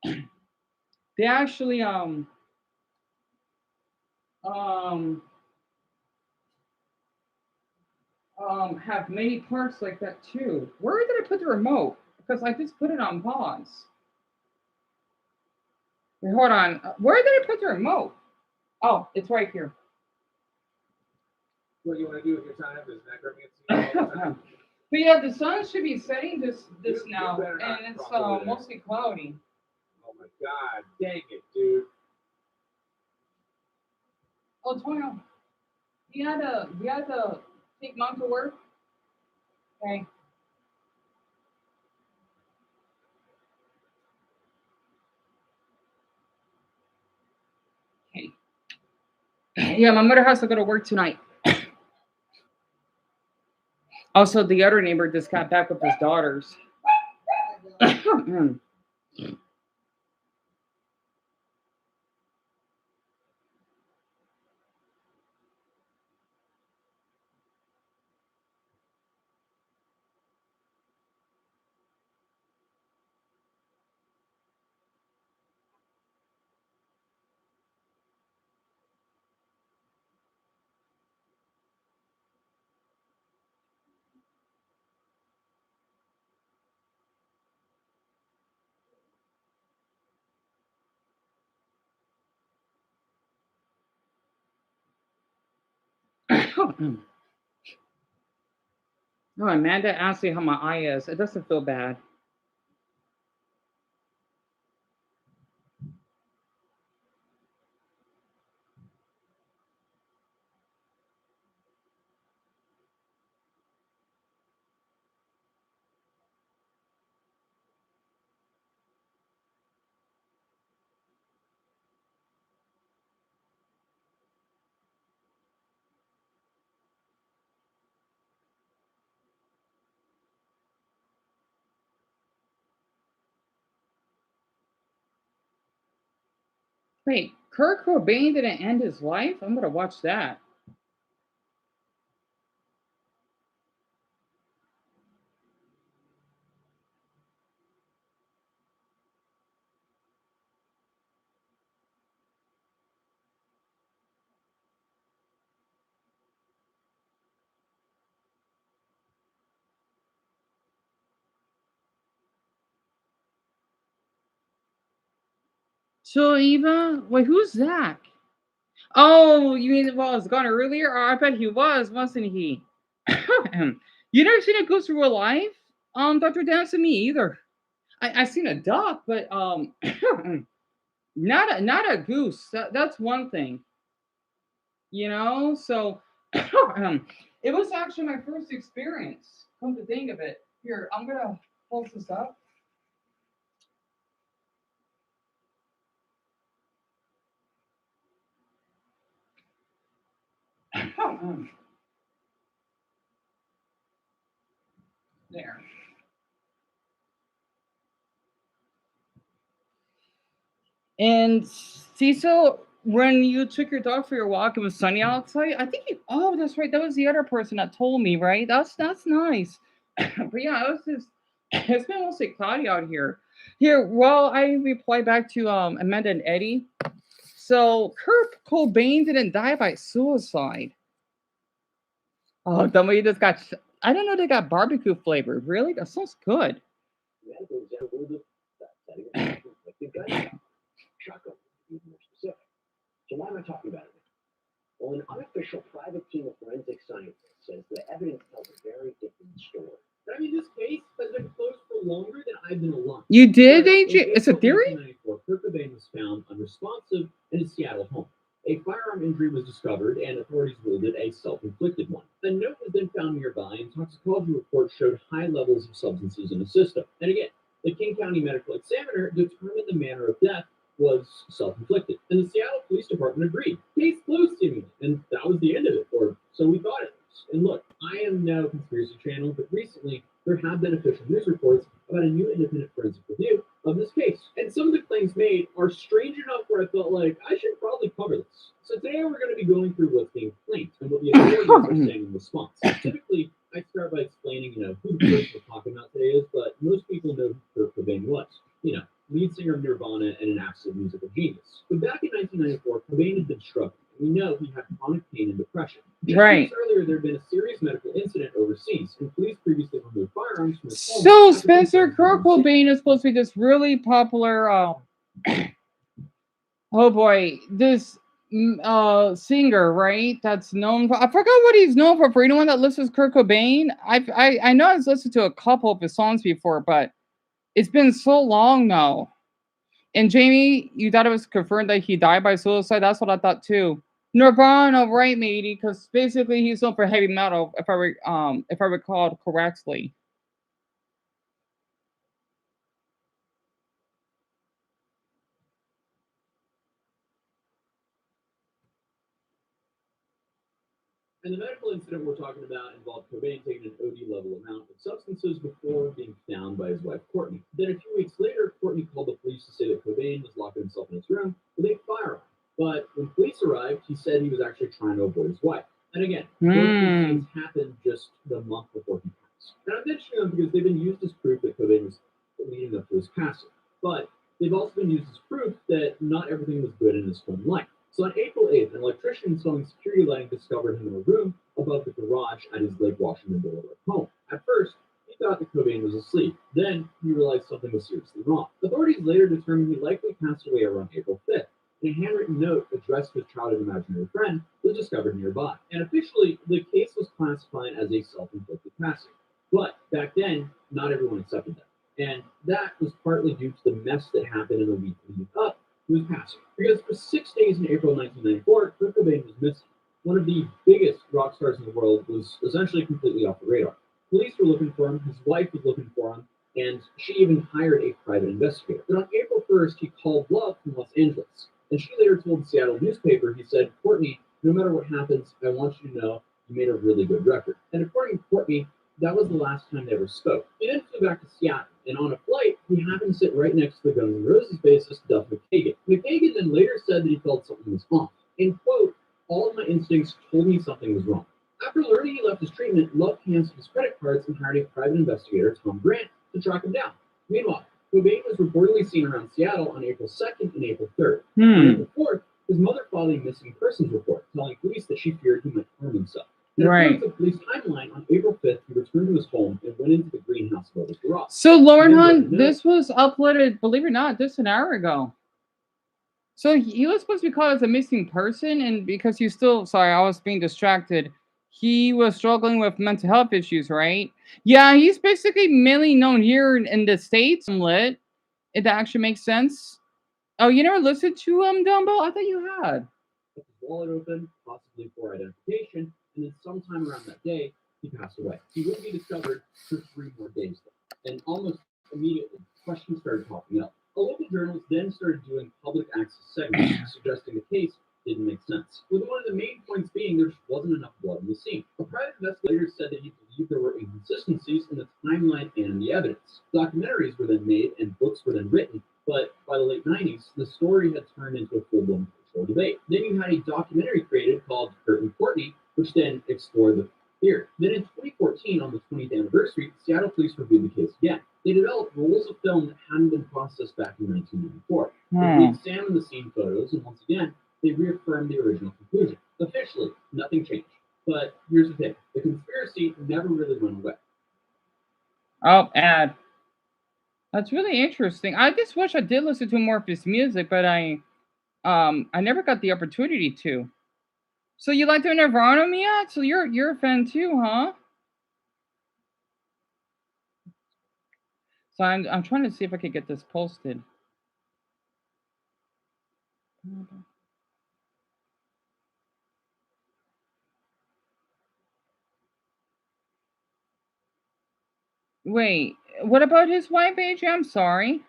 D: they actually um have many parks like that too. Where did I put the remote? Because I just put it on pause. Wait, hold on. Where did I put the remote? Oh, it's right here.
B: What you want to do with your time is necromancy all the time.
D: But yeah, the sun should be setting this
B: You
D: now,
B: better not
D: and it's
B: crop over there.
D: mostly cloudy.
B: Oh my god, dang it, dude.
D: Oh, Toyo, you had to take mom to work. Okay. Okay. Yeah, my mother has to go to work tonight. Also, the other neighbor just got back with his daughters. Oh, Amanda asked me how my eye is. It doesn't feel bad. Wait, Kurt Cobain didn't end his life? I'm gonna watch that. So Eva, wait, who's Zach? Oh, you mean well, it's gone earlier? Oh, I bet he was, wasn't he? You never seen a ghost in real life? Dr. Dance and me either. I seen a duck, but not a goose. That's one thing. So it was actually my first experience. Come to think of it. Here, I'm gonna post this up. There. And Cecil, when you took your dog for your walk, it was sunny outside. I think oh, that's right. That was the other person that told me, right? That's nice. But yeah, it was just it's been mostly cloudy out here. Here, well, I reply back to Amanda and Eddie. So Kurt Cobain didn't die by suicide. Oh, somebody just I don't know they got barbecue flavored. Really? That sounds good.
G: Medical example setting of self-inflicted gunshot. Shotgun, to be more specific. So why am I talking about it now? Well, an unofficial private team of forensic scientists says the evidence tells a very different story.
B: I mean, this case has been closed for longer than I've been alive.
A: You did,
B: But
A: ain't you?
B: in
A: It's a
B: April
A: theory?
B: 1994, Kurt Cobain was found unresponsive in his Seattle home. A firearm injury was discovered, and authorities ruled it a self-inflicted one. A note was then found nearby, and toxicology reports showed high levels of substances in his system. And again, the King County Medical Examiner determined the manner of death was self-inflicted, and the Seattle Police Department agreed. Case closed, seemingly, and that was the end of it, or so we thought it was. And look, I am no conspiracy channel, but recently there have been official news reports about a new independent forensic review of this case. And some of the claims made are strange enough where I felt like I should probably cover this. So today we're going to be going through what's being claimed and what the authorities are saying in response. Typically, I start by explaining, who the person we're talking about today is, but most people know who Kurt Cobain was. Lead singer of Nirvana and an absolute musical genius. But back in 1994, Cobain had been struggling. We know he had chronic pain and depression.
A: Right.
B: Years earlier, there had been a serious medical incident overseas, and police previously removed firearms from his home.
A: So
B: after
A: Spencer,
B: concerns
A: Kurt
B: over safety.
A: Cobain is supposed to be this really popular oh boy, this singer, right? That's known for, I forgot what he's known for. For anyone that listens to Kurt Cobain, I know I've listened to a couple of his songs before, but it's been so long now. And Jamie, you thought it was confirmed that he died by suicide? That's what I thought too. Nirvana, right, matey? Because basically he's known for heavy metal, if I recall correctly.
B: And the medical incident we're talking about involved Cobain taking an OD level amount of substances before being found by his wife, Courtney. Then a few weeks later, Courtney called the police to say that Cobain was locking himself in his room with a firearm. But when police arrived, he said he was actually trying to avoid his wife. And again, both incidents happened just the month before he passed. And I'm mentioning them because they've been used as proof that Cobain was leading up to his passing. But they've also been used as proof that not everything was good in his home life. So on April 8th, an electrician installing security lighting discovered him in a room above the garage at his Lake Washington Boulevard home. At first, he thought that Cobain was asleep. Then he realized something was seriously wrong. Authorities later determined he likely passed away around April 5th. And a handwritten note addressed to his childhood imaginary friend was discovered nearby. And officially, the case was classified as a self-inflicted passing. But back then, not everyone accepted that. And that was partly due to the mess that happened in the week leading up to his passing. Because for 6 days in April 1994, Kurt Cobain was missing. One of the biggest rock stars in the world was essentially completely off the radar. Police were looking for him, his wife was looking for him, and she even hired a private investigator. But on April 1st, he called Love from Los Angeles. And she later told the Seattle newspaper, he said, "Courtney, no matter what happens, I want you to know you made a really good record." And according to Courtney, that was the last time they ever spoke. He then flew back to Seattle, and on a flight, he happened to sit right next to the Guns N' Roses bassist, Duff McKagan. McKagan then later said that he felt something was off. And quote, "All of my instincts told me something was wrong." After learning he left his treatment, Love canceled his credit cards and hired a private investigator, Tom Grant, to track him down. Meanwhile, Cobain was reportedly seen around Seattle on April 2nd and April 3rd. On April 4th, his mother filed a missing persons report, telling police that she feared he might harm himself. And according to the police timeline, on April 5th, he returned to his home and went into the greenhouse above his garage.
A: So Lauren Hunt, this was uploaded, believe it or not, just an hour ago. So he was supposed to be called as a missing person, and because he's still, sorry, I was being distracted. He was struggling with mental health issues, right? Yeah, he's basically mainly known here in the States. Lit. If that actually makes sense. Oh, you never listened to him, Dumbo? I thought you had.
B: His wallet open, possibly for identification, and then sometime around that day, he passed away. He wouldn't be discovered for 3 more days, though. And almost immediately, questions started popping up. A local journalist then started doing public access segments, suggesting the case didn't make sense. With one of the main points being there just wasn't enough blood in the scene. A private investigator said that he believed there were inconsistencies in the timeline and in the evidence. Documentaries were then made and books were then written, but by the late 90s, the story had turned into a full-blown cultural debate. Then you had a documentary created called Kurt and Courtney, which then explored the theory. Then in 2014, on the 20th anniversary, Seattle police reviewed the case again. They developed rolls of film that hadn't been processed back in 1994. They examined the scene photos, and once again, they reaffirmed the original conclusion. Officially, nothing changed. But here's the thing. The conspiracy never really went away.
A: Oh, ad.
D: That's really interesting. I just wish I did listen to more of his music, but I never got the opportunity to. So you like the Nirvana, Mia? So you're a fan too, huh? So I'm trying to see if I could get this posted. Wait, what about his wife, AJ? I'm sorry.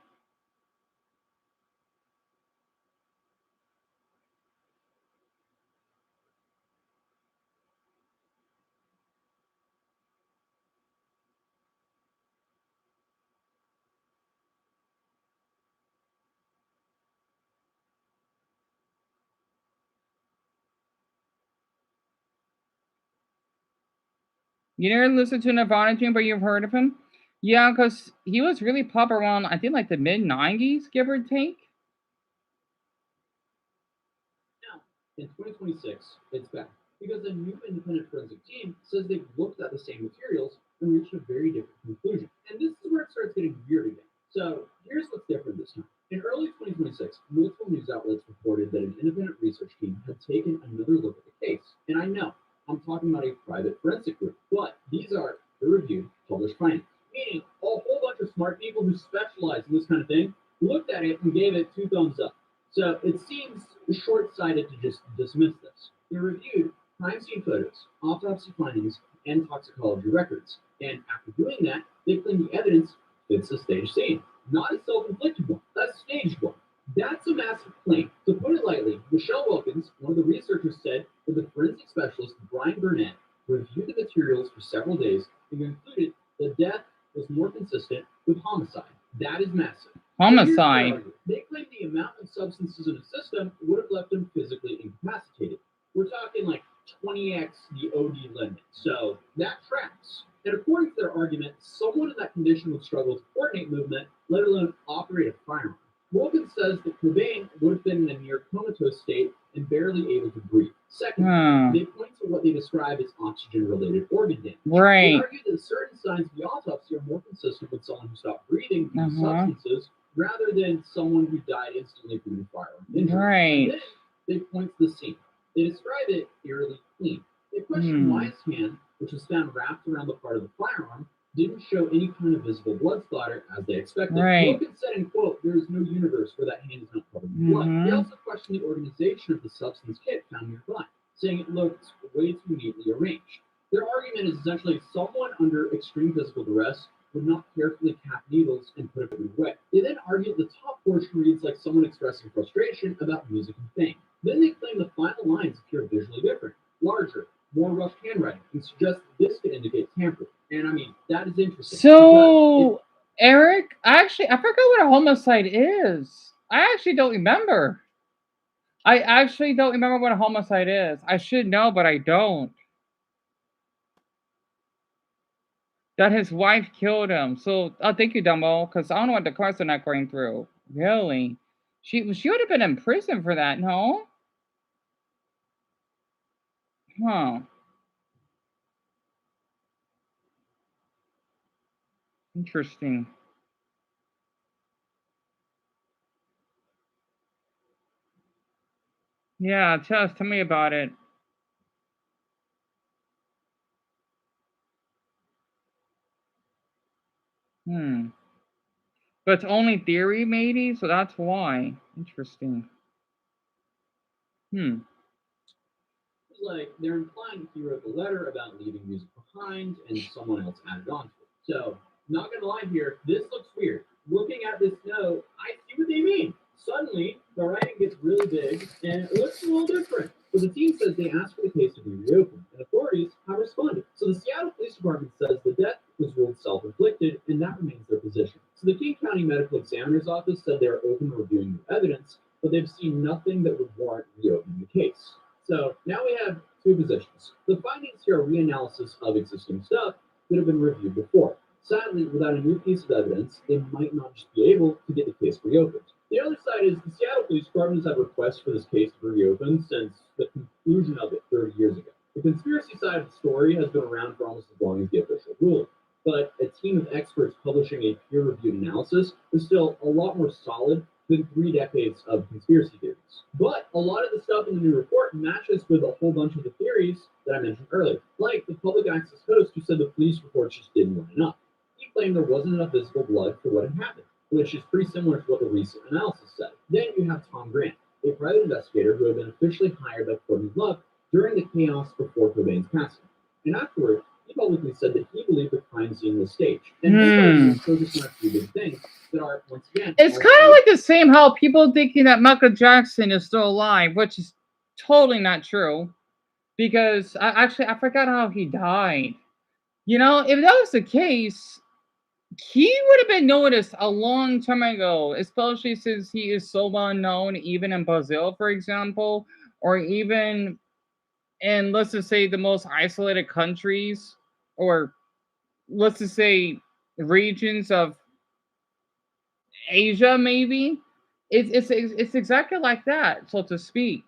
D: You never listened to Nirvana, Jim, but you've heard of him? Yeah, because he was really popular around, I think, like the mid 90s, give or take.
B: Now, in 2026, it's back because a new independent forensic team says they've looked at the same materials and reached a very different conclusion. And this is where it starts getting weird again. So here's what's different this time. In early 2026, multiple news outlets reported that an independent research team had taken another look at the case. And I know I'm talking about a private forensic group, but these are peer-reviewed, published findings, meaning a whole bunch of smart people who specialize in this kind of thing looked at it and gave it 2 thumbs up. So it seems short-sighted to just dismiss this. They reviewed crime scene photos, autopsy findings, and toxicology records. And after doing that, they claim the evidence fits a staged scene, not a self-inflicted one, a staged one. That's a massive claim. To put it lightly, Michelle Wilkins, one of the researchers, said that the forensic specialist Brian Burnett reviewed the materials for several days and concluded the death was more consistent with homicide. That is massive.
D: Homicide.
B: They claim the amount of substances in the system would have left him physically incapacitated. We're talking like 20x the OD limit. So that tracks. And according to their argument, someone in that condition would struggle to coordinate movement, let alone operate a firearm. Morgan says that Cobain would have been in a near comatose state and barely able to breathe. Second, they point to what they describe as oxygen-related organ damage.
D: Right.
B: They argue that certain signs of the autopsy are more consistent with someone who stopped breathing due to substances rather than someone who died instantly from a firearm injury.
D: Right.
B: Then they point to the scene. They describe it eerily clean. They question why his hand, which was found wrapped around the part of the firearm, didn't show any kind of visible blood splatter as they expected.
D: Right.
B: Wilkins said, in quote, "There is no universe where that hand is not covered in blood." They also questioned the organization of the substance kit found nearby, saying it looked way too neatly arranged. Their argument is essentially someone under extreme physical duress would not carefully cap needles and put it away. They then argue the top portion reads like someone expressing frustration about music and fame. Then they claim the final lines appear visually different, larger, more rushed handwriting, and suggest this could indicate tampering. And I mean, that is interesting.
D: So, Eric, I forgot what a homicide is. I actually don't remember. I actually don't remember what a homicide is. I should know, but I don't. That his wife killed him. So, thank you, Dumbo, because I don't know what the cards are not going through. Really? She would have been in prison for that, no? Huh. Interesting. Yeah, tell me about it. But it's only theory, maybe, so that's why. Interesting.
B: It's like they're implying he wrote the letter about leaving music behind and someone else added on to it. So, not gonna lie here, this looks weird. Looking at this note, I see what they mean. Suddenly, the writing gets really big and it looks a little different. But the team says they asked for the case to be reopened, and authorities have responded. So the Seattle Police Department says the death was ruled self-inflicted, and that remains their position. So the King County Medical Examiner's Office said they are open to reviewing new evidence, but they've seen nothing that would warrant reopening the case. So now we have two positions. The findings here are reanalysis of existing stuff that have been reviewed before. Sadly, without a new piece of evidence, they might not just be able to get the case reopened. The other side is the Seattle Police Department has had requests for this case to be reopened since the conclusion of it 30 years ago. The conspiracy side of the story has been around for almost as long as the official ruling. but a team of experts publishing a peer-reviewed analysis is still a lot more solid than 3 decades of conspiracy theories. But a lot of the stuff in the new report matches with a whole bunch of the theories that I mentioned earlier, like the public access host who said the police reports just didn't line up. He claimed there wasn't enough visible blood for what had happened, which is pretty similar to what the recent analysis said. Then you have Tom Grant, a private investigator who had been officially hired by Courtney Love during the chaos before Cobain's passing. And afterward, he publicly said that he believed the crime scene was staged. And his argument focused on a few big things that are, once again,
A: It's kind of like the same how people thinking that Michael Jackson is still alive, which is totally not true. Because I forgot how he died. You know, if that was the case, he would have been noticed a long time ago, especially since he is so well known, even in Brazil, for example, or even in, let's just say, the most isolated countries, or let's just say regions of Asia, maybe. It's exactly like that, so to speak.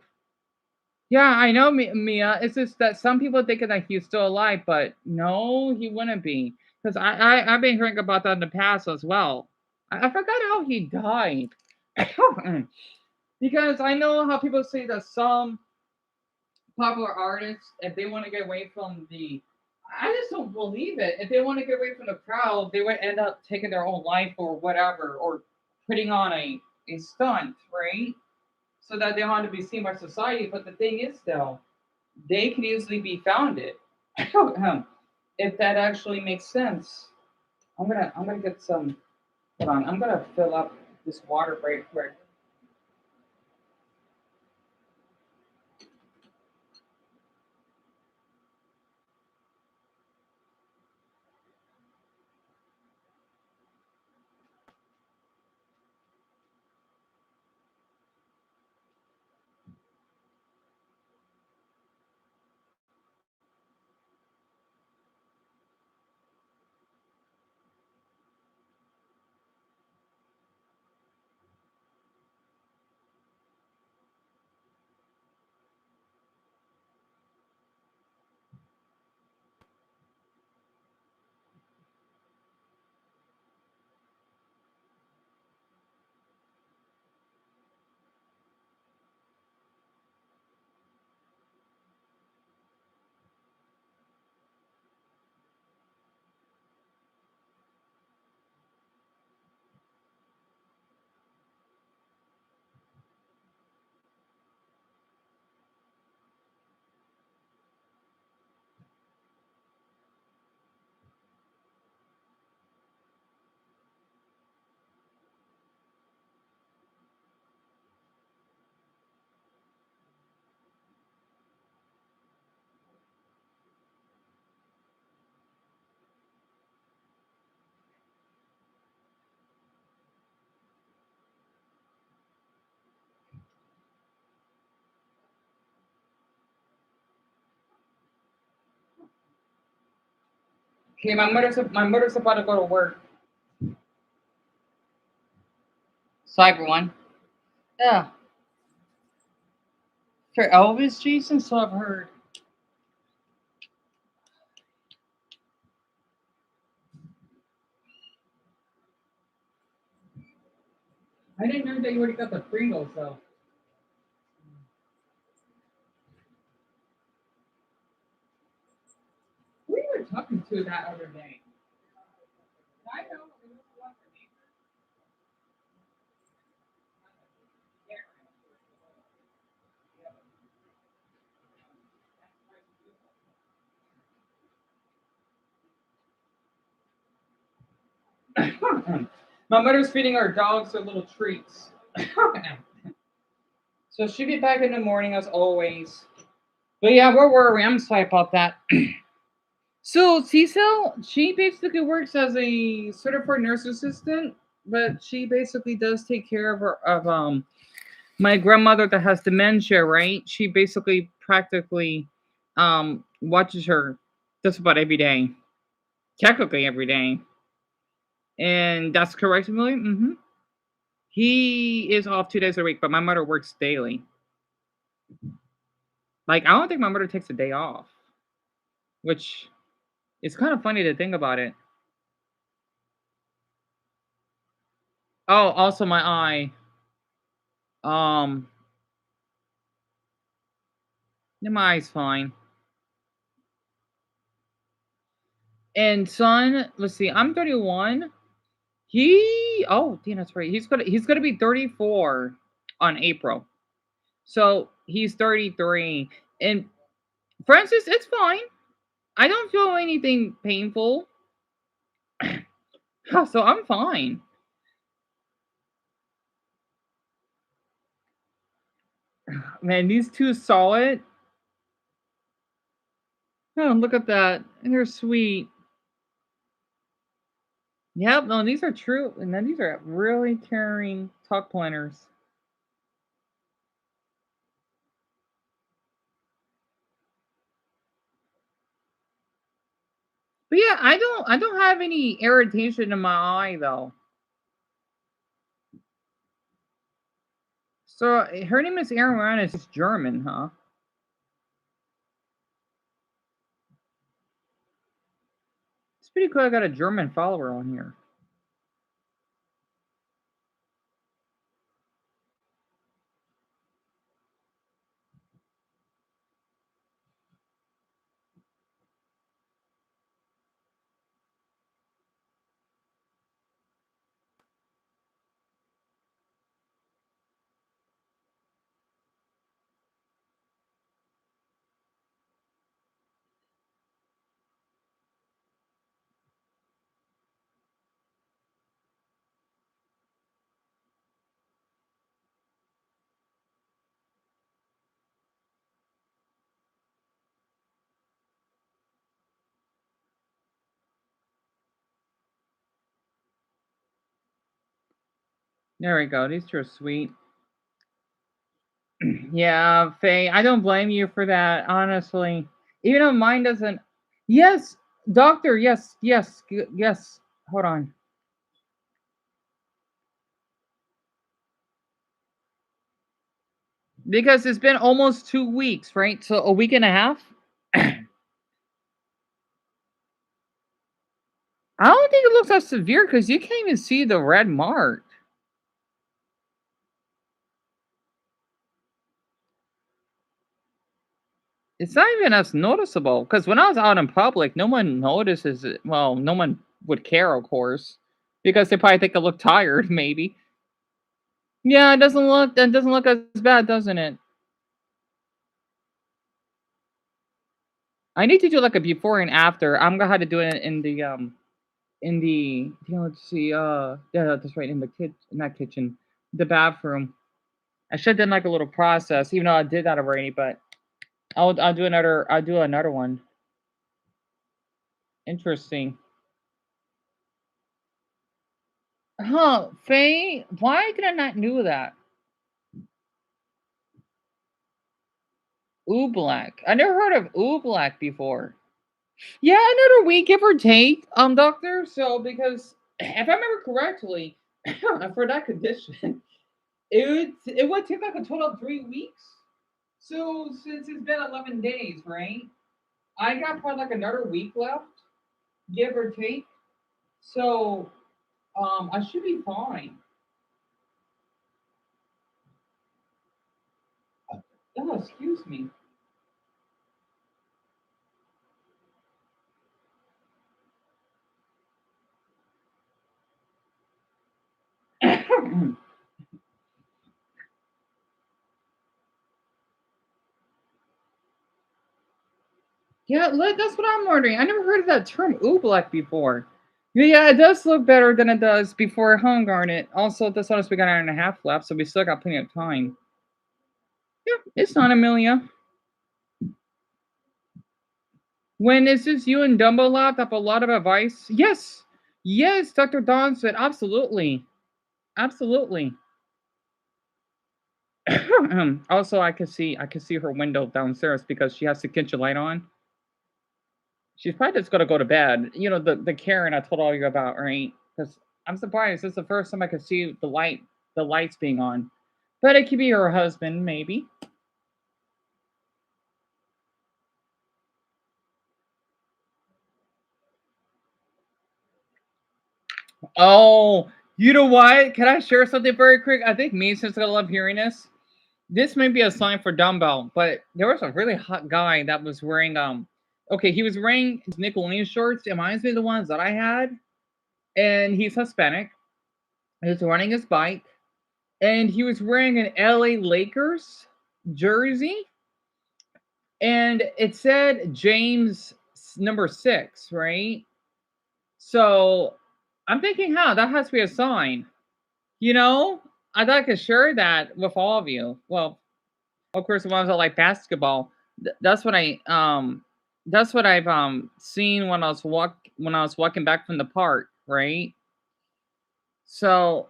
A: Yeah, I know, Mia. It's just that some people thinking that he's still alive, but no, he wouldn't be. Because I've been hearing about that in the past as well. I forgot how he died. Because I know how people say that some popular artists, if they want to get away from the, I just don't believe it. If they want to get away from the crowd, they would end up taking their own life or whatever, or putting on a stunt, right? So that they don't want to be seen by society. But the thing is, though, they can easily be founded. If that actually makes sense. I'm gonna get some. Hold on, I'm gonna fill up this water right quick. Okay, my mother's about to go to work. So everyone. Yeah. For Elvis, Jason, so I've heard. I didn't know that you already got the Pringles though. Who you were talking to that other day? I know. It was one for me. My mother's feeding our dogs their little treats. So she'll be back in the morning as always. But yeah, where were we? I'm sorry about that. So Cecil, she basically works as a certified nurse assistant, but she basically does take care of my grandmother that has dementia, right? She basically practically watches her just about every day, technically every day, and that's correct, Emily. Mm-hmm. He is off 2 days a week, but my mother works daily. Like I don't think my mother takes a day off, which is kind of funny to think about it.
D: Oh, also my eye. Um, yeah, my eye's fine. And son, let's see, I'm 31. Oh, damn, that's right. He's gonna be 34 on April. So he's 33. And Francis, it's fine. I don't feel anything painful. So I'm fine. Man, these two saw it. Oh, look at that. They're sweet. Yep, no, these are true. And then these are really caring tuck pointers. But yeah, I don't have any irritation in my eye though. So her name is Ariana. She's German, huh? It's pretty cool. I got a German follower on here. There we go. These two are sweet. Yeah, Faye, I don't blame you for that, honestly. Even though mine doesn't. Yes, doctor. Yes, yes, yes. Hold on. Because it's been almost 2 weeks, right? So a week and a half. I don't think it looks that severe because you can't even see the red mark. It's not even as noticeable because when I was out in public, no one notices it. Well, no one would care, of course, because they probably think I look tired, maybe. Yeah, it doesn't look as bad, doesn't it? I need to do like a before and after. I'm gonna have to do it let's see, yeah, that's right, in the not kitchen, the bathroom. I should have done like a little process, even though I did that already, but I'll do another one. Interesting. Huh, Faye, why did I not know that? Oobleck. I never heard of Oobleck before. Yeah, another week, give or take, doctor. So because if I remember correctly, for that condition, it would take like a total of 3 weeks. So since it's been 11 days, right? I got probably like another week left, give or take. So I should be fine. Oh, excuse me. Yeah, look, that's what I'm wondering. I never heard of that term oobleck before. Yeah, it does look better than it does before I hung on it. Also, this one we got an hour and a half left, so we still got plenty of time. Yeah, it's not Amelia. When is this you and Dumbo laughed up a lot of advice? Yes, yes, Dr. Don said absolutely, absolutely. Also, I could see her window downstairs because she has the kitchen light on. She's probably just gonna go to bed. You know the Karen I told all you about, right? Because I'm surprised. It's the first time I could see the lights being on. But it could be her husband, maybe. Oh, You know what? Can I share something very quick? I think Mason's gonna love hearing this. This may be a sign for dumbbell, but there was a really hot guy that was wearing okay, he was wearing his Nickelodeon shorts. It reminds me of the ones that I had, and he's Hispanic. He's running his bike, and he was wearing an LA Lakers jersey, and it said James number 6, right? So I'm thinking, huh, that has to be a sign. You know, I'd like to share that with all of you. Well, of course, the ones that like basketball, that's what that's what I've seen when I was walking back from the park, right? So,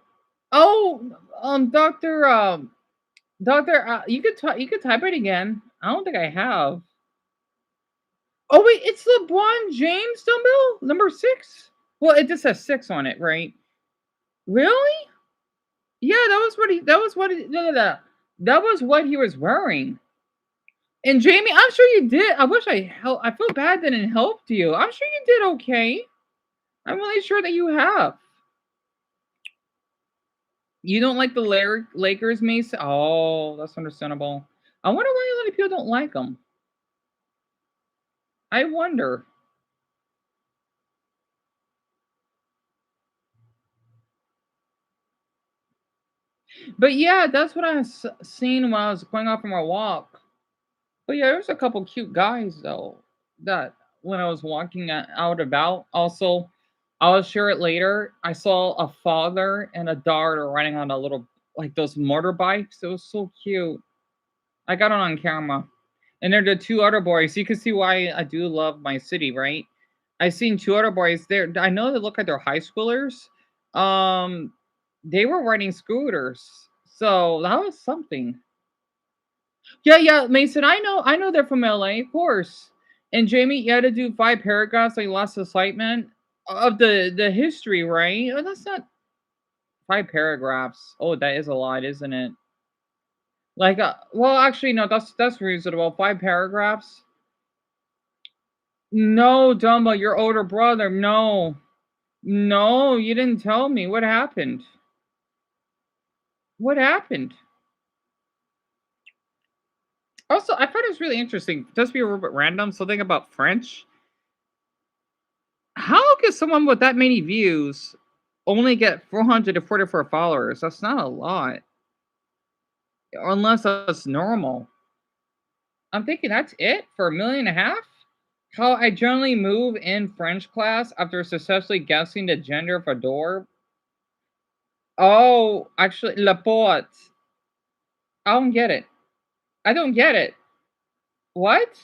D: oh, Doctor, you could type it again. I don't think I have. Oh wait, it's LeBron James dumbbell number 6. Well, it just says 6 on it, right? Really? Yeah, no, no, no. That was what he was wearing. And Jamie, I'm sure you did. I wish I feel bad that it helped you. I'm sure you did okay. I'm really sure that you have. You don't like the Lakers, Mace? Oh, that's understandable. I wonder why a lot of people don't like them. I wonder. But yeah, that's what seen when I was going off for my walk. But yeah, there's a couple cute guys though that when I was walking out about. Also, I'll share it later. I saw a father and a daughter riding on a little like those motorbikes. It was so cute. I got it on camera. And they're the two other boys. You can see why I do love my city, right? I seen two other boys there. I know they look like they're high schoolers. Um, they were riding scooters, so that was something. Yeah, yeah, Mason. I know they're from LA, of course. And Jamie, you had to do 5 paragraphs like last excitement of the history, right? Oh, that's not 5 paragraphs. Oh, that is a lot, isn't it? Like, well, actually, no, that's reasonable. 5 paragraphs. No, Dumbo, your older brother. No, no, you didn't tell me what happened. What happened? Also, I thought it was really interesting. Just be a little bit random. Something about French. How could someone with that many views only get 444 followers? That's not a lot. Unless that's normal. I'm thinking that's it for 1.5 million? How I generally move in French class after successfully guessing the gender of a door. Oh, actually, la porte. I don't get it. I don't get it. What?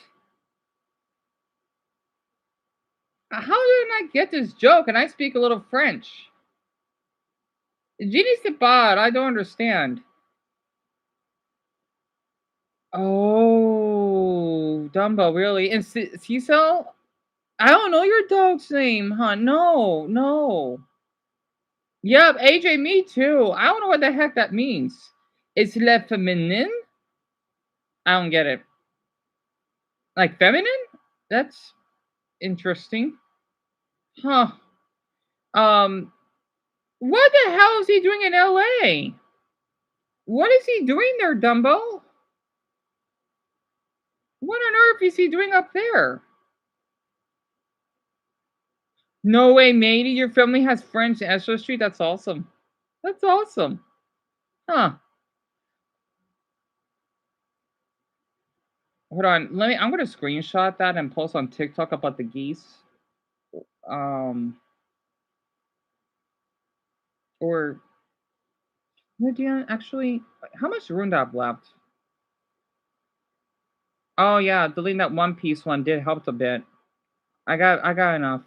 D: How did I not get this joke? And I speak a little French. Genie Sepad, I don't understand. Oh, Dumbo, really? And Cecil? I don't know your dog's name, huh? No, no. Yep, AJ, me too. I don't know what the heck that means. It's le feminine? I don't get it. Like feminine? That's interesting. Huh. Um, what the hell is he doing in LA? What is he doing there, Dumbo? What on earth is he doing up there? No way, matey. Your family has French ancestry? That's awesome. That's awesome. Huh. Hold on. I'm gonna screenshot that and post on TikTok about the geese. Um or Lydia, actually, how much room do I have left? Oh yeah, deleting that One Piece one did help a bit. I got enough.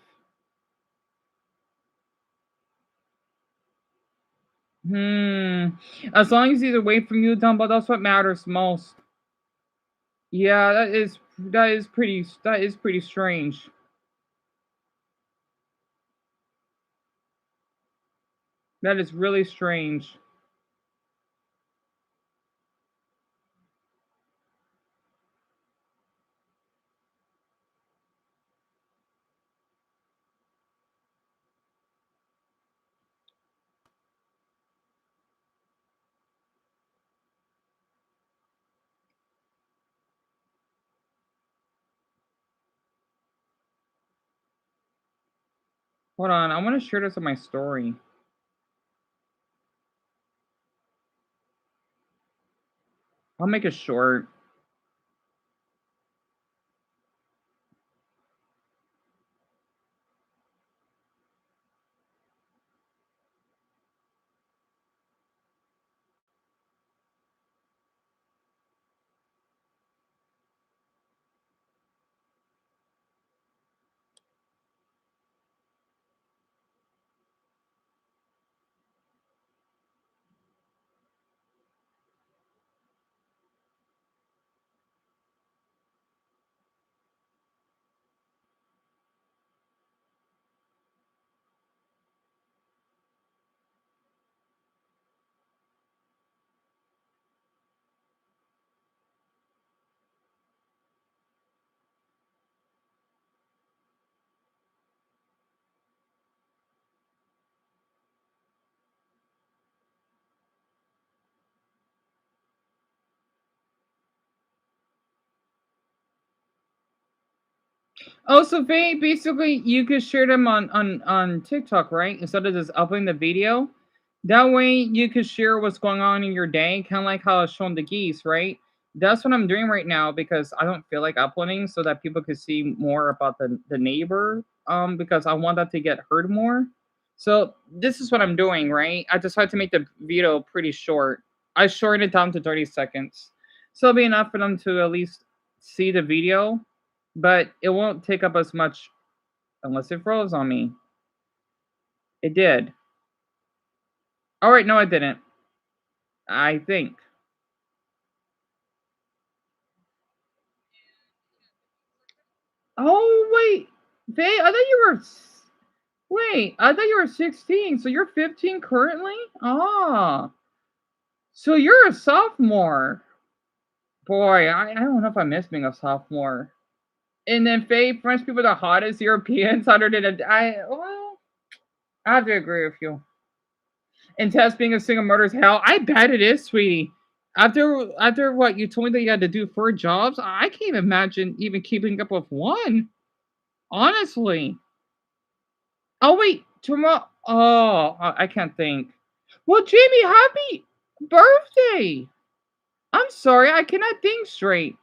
D: Hmm. As long as he's away from you, Dumbo, that's what matters most. Yeah, that is pretty strange. That is really strange. Hold on, I want to share this on my story. I'll make it short. Oh, so basically you could share them on TikTok, right? Instead of just uploading the video. That way you could share what's going on in your day, kind of like how I was showing the geese, right? That's what I'm doing right now because I don't feel like uploading so that people could see more about the neighbor. Because I want that to get heard more. So this is what I'm doing, right? I decided to make the video pretty short. I shortened it down to 30 seconds. So it'll be enough for them to at least see the video, but it won't take up as much unless it froze on me. It did. All right, no, it didn't. I think. Oh wait, Faye, I thought you were. Wait, I thought you were 16. So you're 15 currently. Ah, so you're a sophomore. Boy, I don't know if I miss being a sophomore. And then Faye, French people are the hottest Europeans. I have to agree with you. And Tess being a single mother is hell. I bet it is, sweetie. After what you told me that you had to do 4 jobs, I can't imagine even keeping up with one. Honestly. Oh wait, tomorrow. Oh, I can't think. Well, Jamie, happy birthday! I'm sorry, I cannot think straight.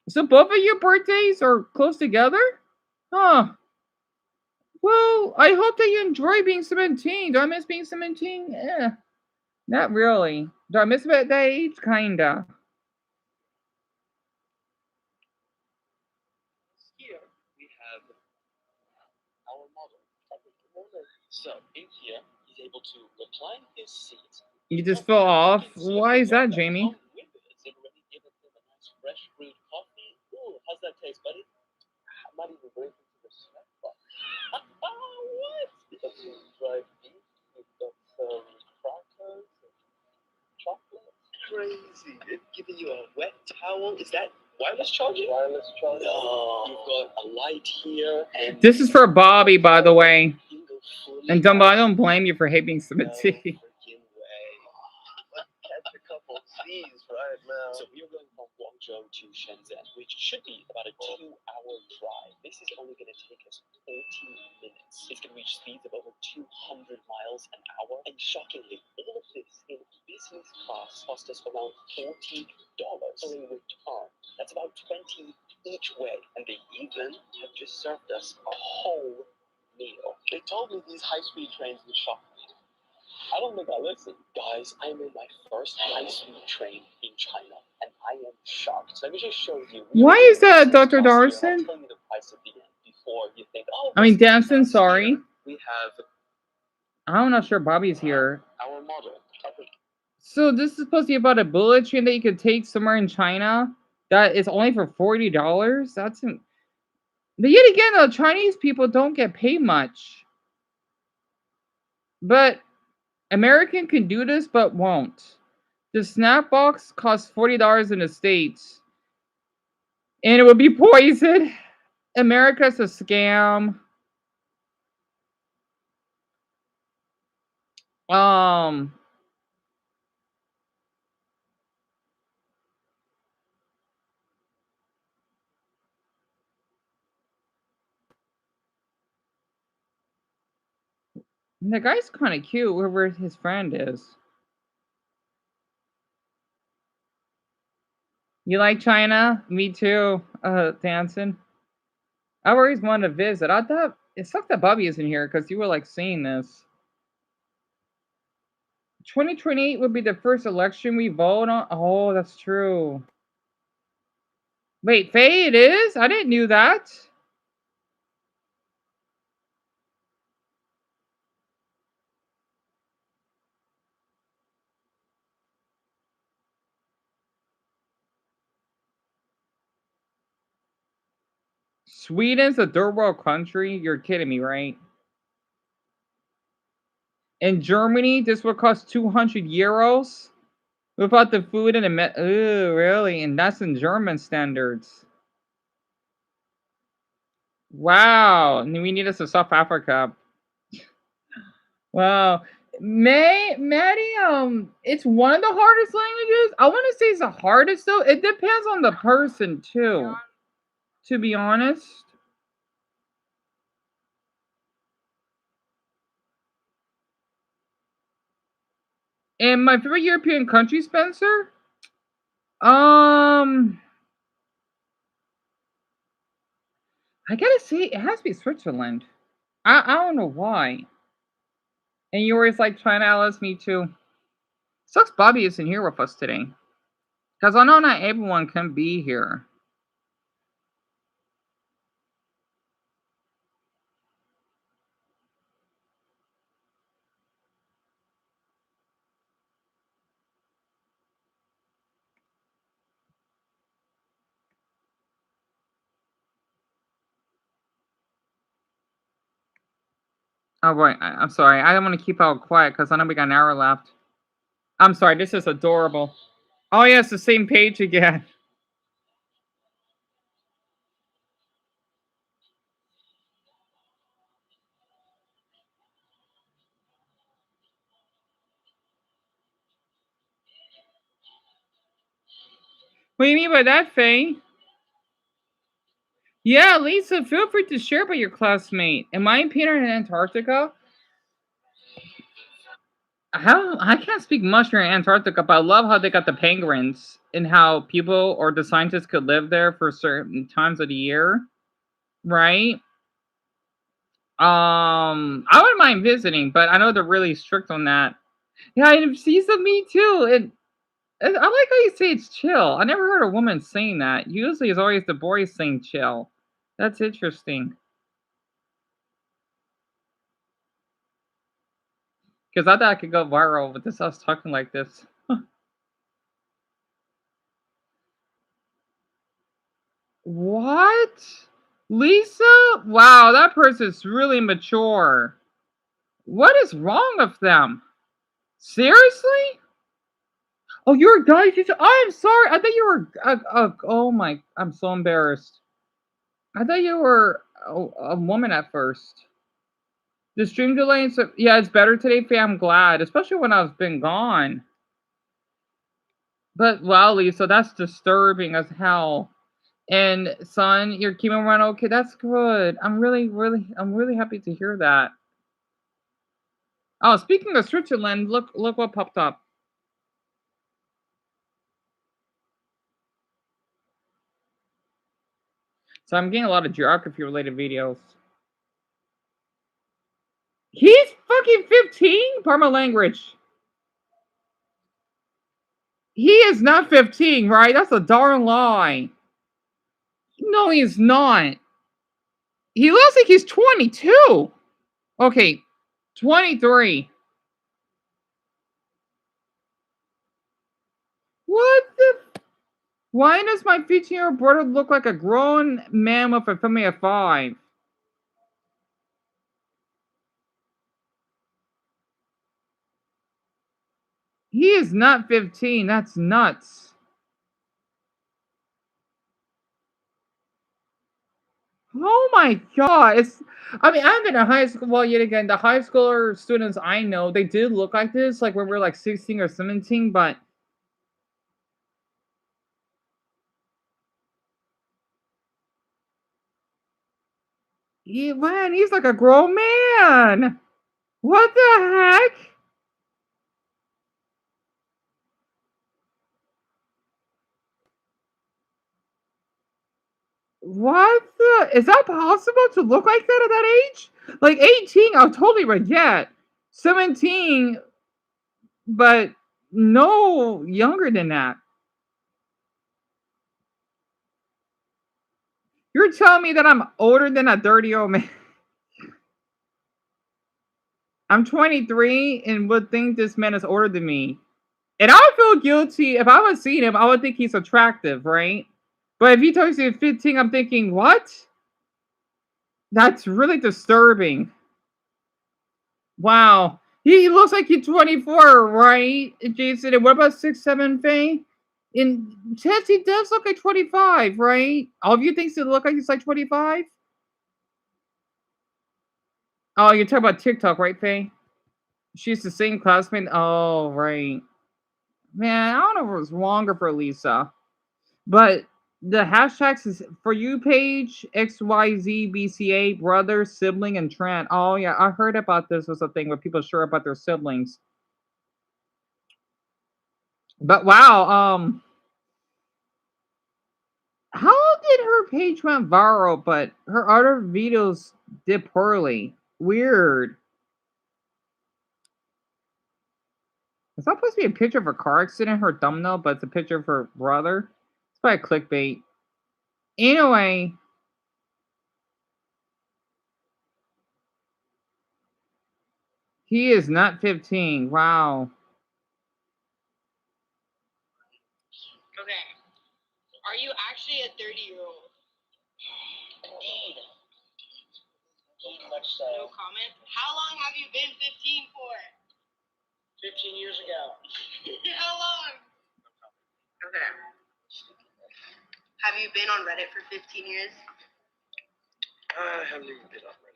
D: So both of your birthdays are close together? Huh. Well, I hope that you enjoy being 17. Do I miss being 17? Not really. Do I miss it at that age? Kinda.
G: Here we have our model. So in here, he's able to recline his seat.
D: You just fell off? Why is that, Jamie?
G: With it, it's already given him a nice fresh brewed coffee. Ooh, how's that taste, buddy? I might even break into the sweat box. What? We got some dried beef. We've got some crackers and chocolate. Crazy. It's giving you a wet towel. Is that wireless charging? Wireless charging. No. You've got a light here. And
D: This is for Bobby, by the way. And Dumbo, I don't blame you for hating 17.
G: Catch a couple C's right now. So we are going from Guangzhou to Shenzhen, which should be about a 2-hour drive. This is only going to take us 40 minutes. It's going to reach speeds of over 200 miles an hour. And shockingly, all of this in business class cost us around $40. So in return, that's about 20 each way. And they even have just served us a whole meal. They told me these high-speed trains would shock me. I don't think I listen. Guys, I'm in my first high-speed train in China, and I am shocked. Let me just show you.
D: Why is that, Dr. Darson?
G: I'll tell you the price at the end before you think, oh,
D: I mean, Damson, sorry.
G: here. We have
D: I'm not sure Bobby's here.
G: our model.
D: So this is supposed to be about a bullet train that you could take somewhere in China that is only for $40? But yet again, the Chinese people don't get paid much. But American can do this, but won't. The snack box costs $40 in the States. And it would be poisoned. America's a scam. Um, And the guy's kind of cute, whoever his friend is. You like China? Me too. Dancing. I always wanted to visit. I thought it sucked that Bobby isn't here because you were like saying this. 2028 would be the first election we vote on. Oh, that's true. Wait, Faye, it is? I didn't knew that. Sweden's a third world country? You're kidding me, right? In Germany, this would cost 200 euros without the food and the ooh, really? And that's in German standards. Wow. We need us to South Africa. Wow. Maddie, it's one of the hardest languages. I want to say it's the hardest though. It depends on the person too, to be honest. And my favorite European country, Spencer? Um, I gotta say, it has to be Switzerland. I don't know why. And you always like trying to Alice, me too. Sucks Bobby isn't here with us today. Because I know not everyone can be here. Oh, boy, I'm sorry. I don't want to keep out quiet because I know we got an hour left. I'm sorry, this is adorable. Oh, yeah, it's the same page again. What do you mean by that, Faye? Yeah, Lisa, feel free to share about your classmate. Am I in Peter in Antarctica? How I can't speak much for Antarctica, but I love how they got the penguins and how people or the scientists could live there for certain times of the year, right? I wouldn't mind visiting, but I know they're really strict on that. Yeah, and she's a me too. And I like how you say it's chill. I never heard a woman saying that. Usually, it's always the boys saying chill. That's interesting. Because I thought I could go viral with this. I was talking like this. What? Lisa? Wow, that person's really mature. What is wrong with them? Seriously? Oh, you're a guy teacher. I'm sorry. I thought you were. Oh my! I'm so embarrassed. I thought you were a woman at first. The stream delay. And so, yeah, it's better today. Faye, I'm glad, especially when I've been gone. But wow, Lisa, that's disturbing as hell. And son, you're keeping around okay. That's good. I'm really happy to hear that. Oh, speaking of Switzerland, look what popped up. So I'm getting a lot of geography related videos. He's fucking 15? Pardon my language. He is not 15, right? That's a darn lie. No, he's not. He looks like he's 22. Okay, 23. What the? Why does my 15-year-old brother look like a grown man with a family of 5? He is not 15. That's nuts. Oh my god. I mean, I've been in high school. Well, yet again, the high schooler students I know, they did look like this, like when we were like 16 or 17, but man, he's like a grown man. What the heck? What the? Is that possible to look like that at that age? Like 18, I'll totally forget. 17, but no younger than that. You're telling me that I'm older than a 30-year-old man? I'm 23 and would think this man is older than me. And I would feel guilty if I would see him. I would think he's attractive, right? But if he tells me he's 15, I'm thinking, what? That's really disturbing. Wow. He looks like he's 24, right, Jason? And what about 6'7" Faye? And Chance, he does look like 25, right? All of you thinks he look like he's like 25? Oh, you're talking about TikTok, right, Faye? She's the same classmate. Oh, right. Man, I don't know if it was longer for Lisa. But the hashtags is for you page XYZBCA brother, sibling, and Trent. Oh yeah, I heard about this was a thing where people share about their siblings. But wow, how did her page went viral, but her other videos did poorly? Weird. It's not supposed to be a picture of a car accident, her thumbnail, but it's a picture of her brother. It's probably clickbait. Anyway, he is not 15. Wow.
J: Okay. Are you actually a 30-year-old?
G: Indeed. Indeed, much so.
J: No comment. How long have you been 15 for?
G: 15 years ago.
J: How long? Okay. Have you been on Reddit for 15 years?
G: I haven't even been on Reddit.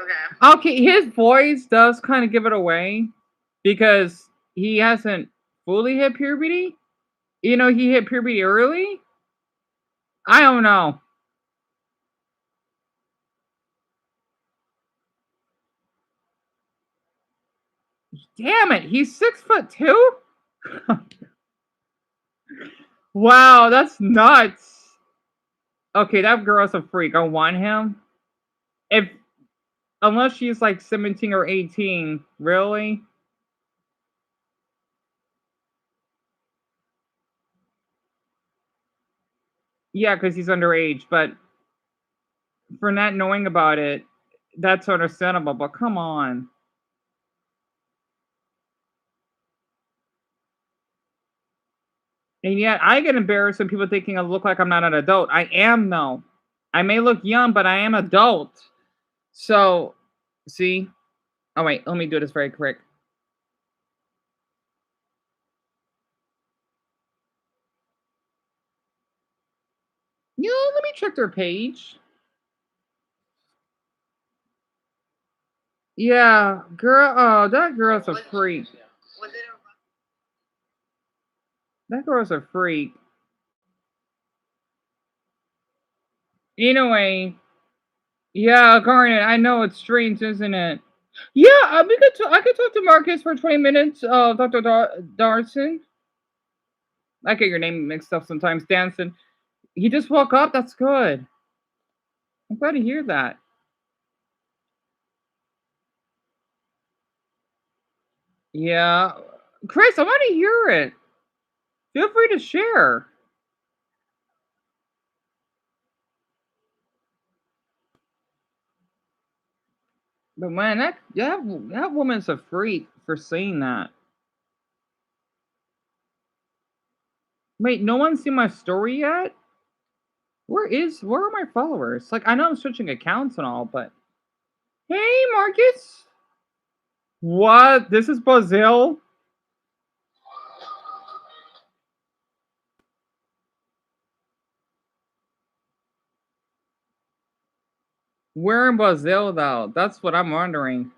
J: Okay.
D: Okay, his voice does kind of give it away because he hasn't fully hit puberty. You know, he hit puberty early. I don't know. Damn it, he's 6'2". Wow, that's nuts. Okay, that girl's a freak. I want him. If unless she's like 17 or 18, really? Yeah, because he's underage. But for not knowing about it, that's understandable. But come on. And yet I get embarrassed when people thinking I look like I'm not an adult. I am though. I may look young, but I am adult. So, see? Oh wait, let me do this very quick. You know, let me check their page. Yeah, girl. Oh, that girl's a freak. That girl's a freak. Anyway, yeah, Garnet. I know it's strange, isn't it? Yeah, I could talk to Marcus for 20 minutes. Dr. Darson. I get your name mixed up sometimes. Danson. He just woke up. That's good. I'm glad to hear that. Yeah, Chris, I want to hear it. Feel free to share. But man, that woman's a freak for saying that. Wait, no one's seen my story yet? Where are my followers? Like I know I'm switching accounts and all, but hey Marcus. What? This is Brazil? Where in Brazil though? That's what I'm wondering.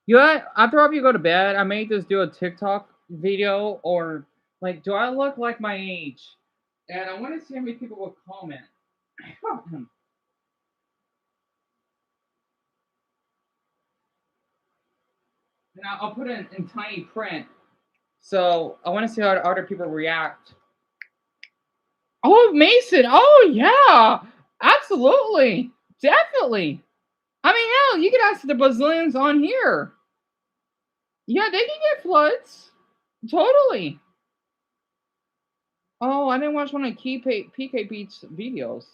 D: You know, after you go to bed, I may just do a TikTok video or like, do I look like my age? And I want to see how many people will comment. And I'll put it in tiny print. So I want to see how other people react. Oh, Mason. Oh, yeah. Absolutely. Definitely. I mean, hell, you could ask the Brazilians on here. Yeah, they can get floods. Totally. Oh, I didn't watch one of PK Beats videos.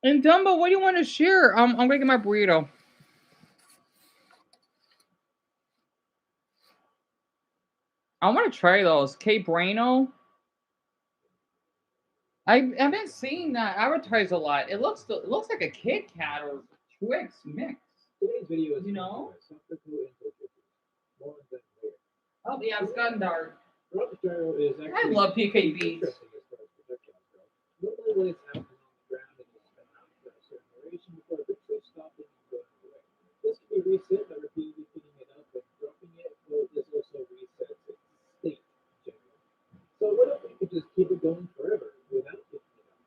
D: And Dumbo, what do you want to share? I'm gonna get my burrito. I want to try those. K Brano. I've been seeing that advertised a lot. It looks like a Kit Kat or Twix mix.
B: Today's video is
D: You know?
B: More than later.
D: Oh yeah, it's gotten dark.
B: Rock gyro is
D: I
B: actually
D: love PKB.
B: interesting as far as projectiles go. Normally when it's out on the ground and it's been out for a certain duration before eventually stopping and going away. This can be reset by repeatedly picking it up and dropping it, or this also resets its state generally. So what if we could just keep it going forever without picking it up?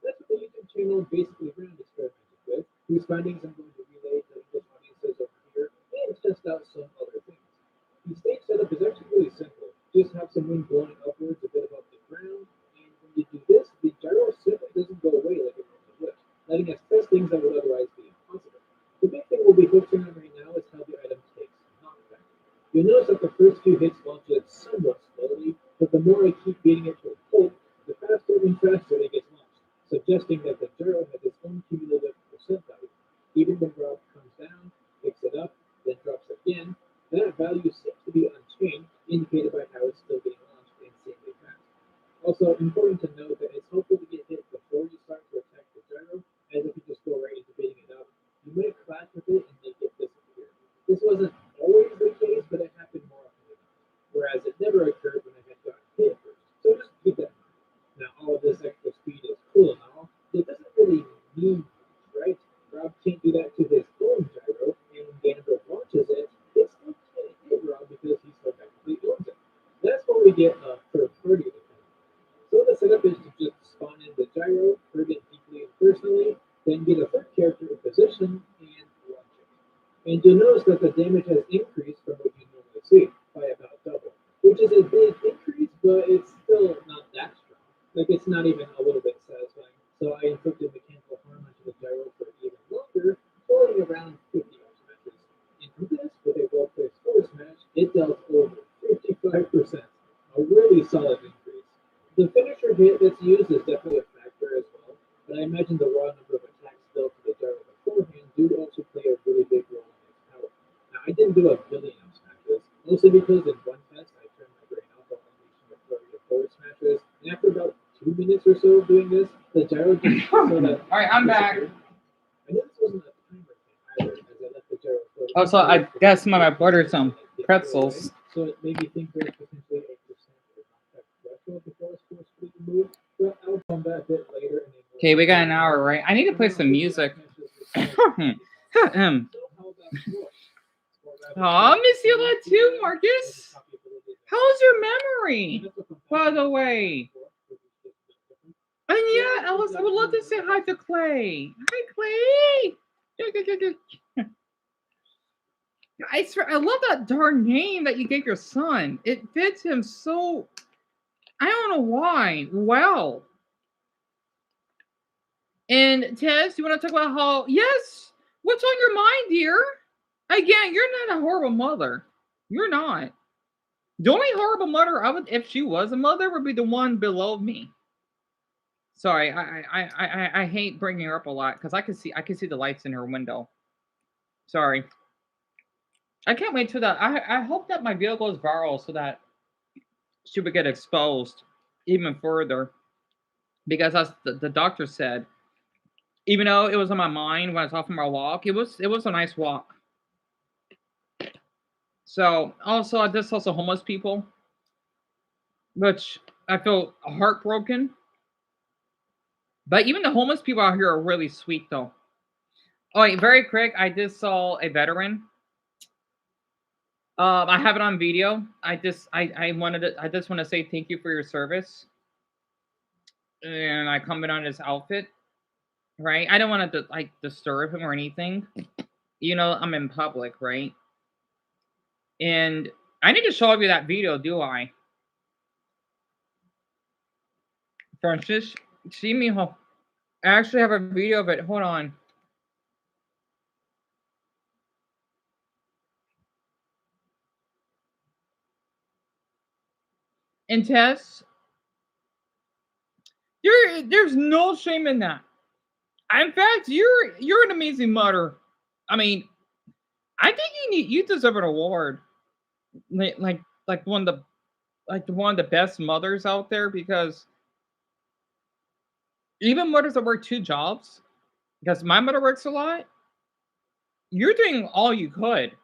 B: That's what the YouTube channel Basically Round experimented with, whose findings I'm going to relay to English audiences over here and test out some other things. The stage setup is actually really simple. Just have some wind blowing upwards a bit above the ground, and when you do this, the gyro simply doesn't go away like it normally would, letting us test things that would otherwise be impossible. The big thing we'll be focusing on right now is how the item takes knockback. You'll notice that the first few hits launch it somewhat slowly, but the more I keep beating it to a pulp, the faster and faster it gets launched, suggesting that the gyro has its own cumulative percent value. Even when Rob comes down, picks it up, then drops again, that value seems to be unchanged, indicated by how it's still being launched insanely fast. Also, important to note that it's helpful to get hit before you start to attack the gyro, as if you just go right into beating it up, you might clash with it and make it disappear. This wasn't always the case, but it happened more often than not, whereas it never occurred when I had gotten hit first. So just keep that in mind. Now, all of this extra speed is cool and all, it doesn't really mean much, right? Rob can't do that to his own gyro, and when Gandalf launches it, it still can't hit Rob because he still technically owns it. That's where we get a third party to come in. So the setup is to just spawn in the gyro, hurt it deeply and personally, then get a third character in position and launch it. And you'll notice that the damage has increased from what you normally see by about double, which is a big increase, but it's still not that strong. Like it's not even a little bit satisfying. So I inflicted mechanical harm onto the gyro for even longer, pulling around 50 smashes. And for this, with a well-placed forward smash, it dealt over 55%, a really solid increase. The finisher hit that's used is definitely a factor as well, but I imagine the raw number of attacks dealt to the gyro beforehand do also play a really big role in its power. Now, I didn't do a billion of smashes, mostly because in one test I turned my brain off while unleashing a flurry of forward smashes, and after about 2 minutes or so of doing this, the gyro just sort of
D: Alright, I'm back.
B: I knew this wasn't a timer thing either, as I left the gyro floating.
D: Also, I got some of my butter, some pretzels.
B: So it made me think there's potentially a percent of knockback threshold before it's forcefully removed, but I'll come back a bit later.
D: Okay, we got an hour, right? I need to play some music. Oh, miss you a lot too, Marcus. How's your memory, by the way? And yeah, Alice, I would love to say hi to Clay. Hi, Clay. I swear, I love that darn name that you gave your son. It fits him so. I don't know why. Well. And Tess, you want to talk about how? Yes. What's on your mind, dear? Again, you're not a horrible mother. You're not. The only horrible mother I would, if she was a mother, would be the one below me. Sorry, I hate bringing her up a lot because I can see the lights in her window. Sorry. I can't wait till that. I hope that my video goes viral so that she would get exposed even further. Because as the doctor said, even though it was on my mind when I was off on my walk, it was a nice walk. So also there's also homeless people, which I feel heartbroken. But even the homeless people out here are really sweet though. Oh wait, very quick. I just saw a veteran. I have it on video. I just want to say thank you for your service, and I comment on his outfit. Right? I don't want to like disturb him or anything. I'm in public, right? And I need to show you that video, do I? Francis, see me. I actually have a video of it. Hold on. And Tess, there's no shame in that. In fact, you're an amazing mother. I mean, I think you deserve an award, like one of the best mothers out there, because even mothers that work two jobs, because my mother works a lot. You're doing all you could,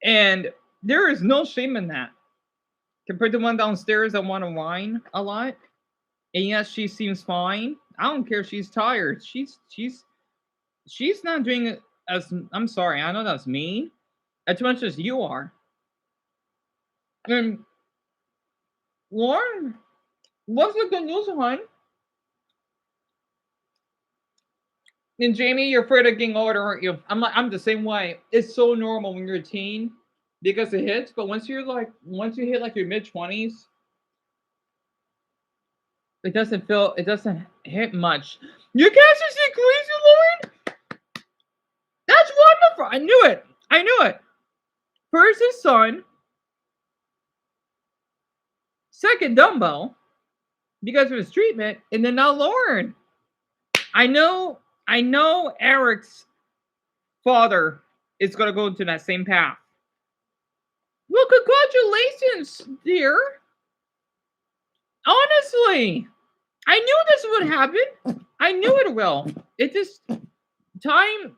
D: and there is no shame in that. Compared to one downstairs that want to whine a lot, and yes, she seems fine. I don't care if she's tired. She's not doing it as, I'm sorry, I know that's mean, as much as you are. And Lauren, what's the good news, hon? And Jamie, you're afraid of getting older, aren't you? I'm the same way. It's so normal when you're a teen because it hits, but once you hit like your mid-20s, it doesn't hit much. Your cancer's decreasing, Lauren? That's wonderful. I knew it. First his son, second Dumbo, because of his treatment, and then now Lauren. I know Eric's father is gonna go into that same path. Well, congratulations, dear. Honestly, I knew this would happen. I knew it will. It just, time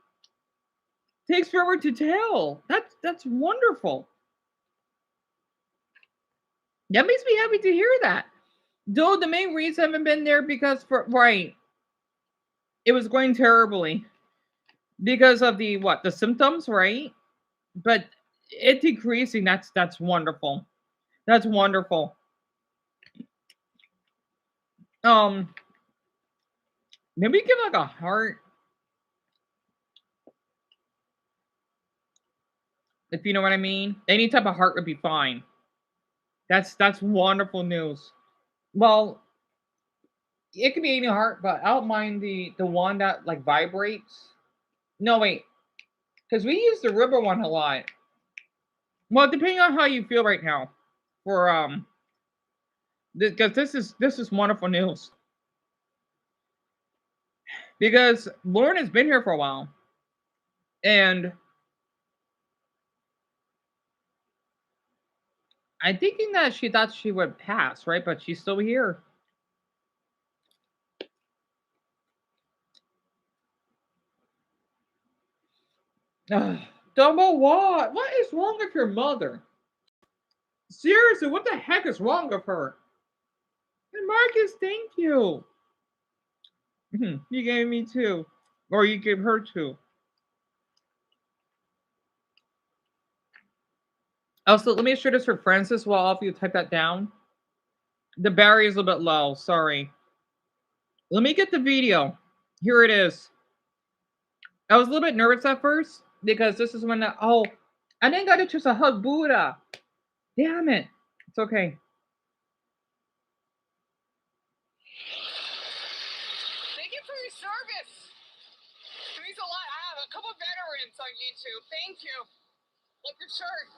D: takes forever to tell. That's wonderful. That makes me happy to hear that. Though the main reason I haven't been there because it was going terribly because of the symptoms, right? But it decreasing. That's wonderful. That's wonderful. Maybe give like a heart, if you know what I mean. Any type of heart would be fine. That's wonderful news. Well, it could be any heart, but I don't mind the one that like vibrates. No, wait, because we use the rubber one a lot. Well, depending on how you feel right now, for because this is wonderful news. Because Lauren has been here for a while, and I'm thinking that she thought she would pass, right? But she's still here. Dumbo, what? What is wrong with your mother? Seriously, what the heck is wrong with her? And Marcus, thank you. You gave me two. Or you gave her two. Also, let me share this for Francis while all of you type that down. The battery is a little bit low. Sorry. Let me get the video. Here it is. I was a little bit nervous at first because this is when I didn't get to choose a hug Buddha. Damn it. It's okay.
K: Thank you for your service. It means a lot. I have a couple veterans on YouTube. Thank you. Like your shirt.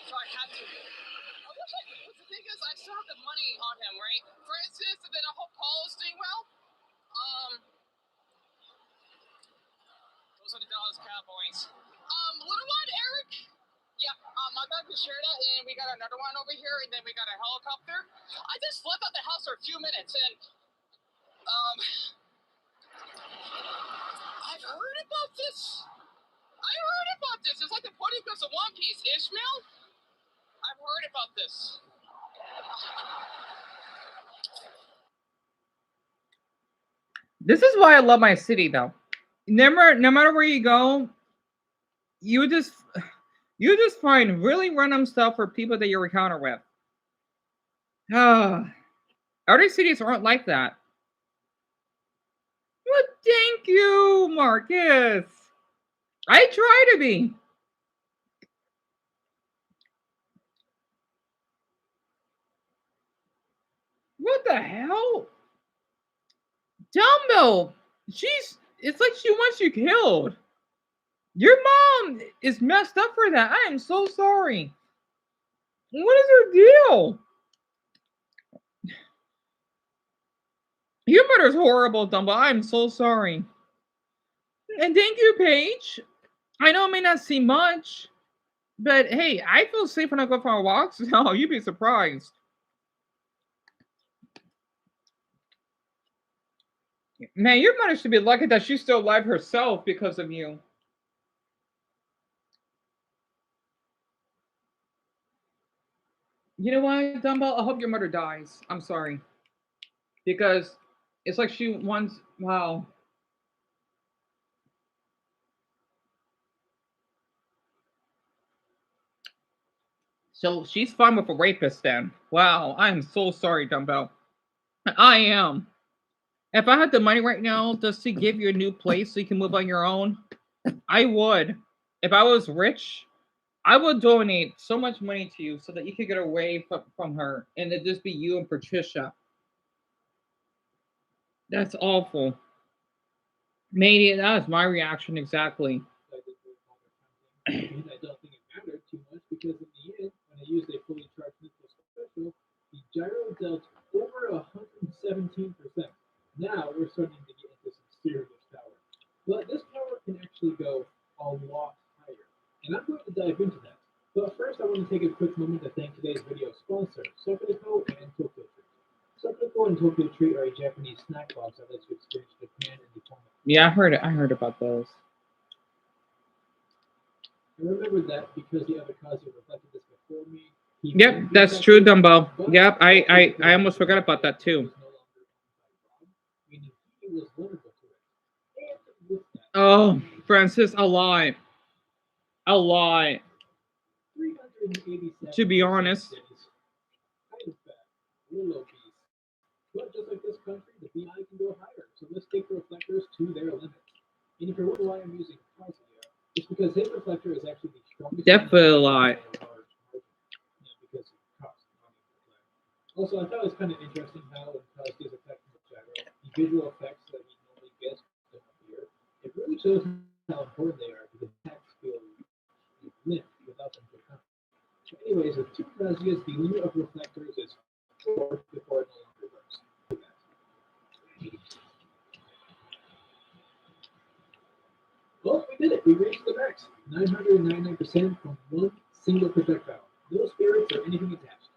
K: So I had to. The thing is, I still have the money on him, right? For instance, and then I hope Paul is doing well. Those are the Dallas Cowboys. Little one, Eric. Yeah, my dad can share that, and then we got another one over here, and then we got a helicopter. I just left out the house for a few minutes, and I've heard about this. It's like the Pony Goes to One Piece. Ishmael? I've heard about this.
D: This is why I love my city, though. no matter where you go, you just find really random stuff for people that you encounter with. Other cities aren't like that. Well, thank you, Marcus. I try to be. What the hell? Dumbo, it's like she wants you killed. Your mom is messed up for that. I am so sorry. What is her deal? Your mother's horrible, Dumbo. I am so sorry. And thank you, Paige. I know it may not seem much, but hey, I feel safe when I go for a walk. So you'd be surprised. Man, your mother should be lucky that she's still alive herself because of you. You know what, Dumbo? I hope your mother dies. I'm sorry. Because it's like she wants. Wow. So she's fine with a rapist then. Wow. I am so sorry, Dumbo. I am. If I had the money right now just to give you a new place so you can move on your own, I would. If I was rich, I would donate so much money to you so that you could get away from her and it just be you and Patricia. That's awful. Maybe that was my reaction exactly.
B: And I don't think it mattered too much because in the end, when I used a fully charged neutral special, the gyro dealt over 117%. Now we're starting to get into some serious power. But this power can actually go a lot higher. And I'm going to dive into that. But first, I want to take a quick moment to thank today's video sponsor, Sofiniko and Tokyo Treat. Sofiniko and Tokyo Treat are a Japanese snack box that lets you experience Japan and Japan.
D: Yeah, I heard about those.
B: I remember that because the other Kazi reflected this before me.
D: Yep, that's true, Dumbo. Yep, I almost forgot about that too. Oh, Francis, a lie. A lie. To be honest.
B: But just like this country, the BI can go higher. So let's take the reflectors to their limits. And if you're wondering why I'm using Kazi here, it's because his reflector is actually the strongest.
D: Definitely a lie.
B: Because of cost. Also, I thought it was kind of interesting how when Kazi is affecting the gyro, the visual effects that he normally gets don't appear. It really shows how important they are because attacks feel limp without them to come. So anyways, with two Kazias, the limit of reflectors is 4 before it no longer works. Well, we did it. We reached the max. 999% from one single projectile. No spirits or anything attached.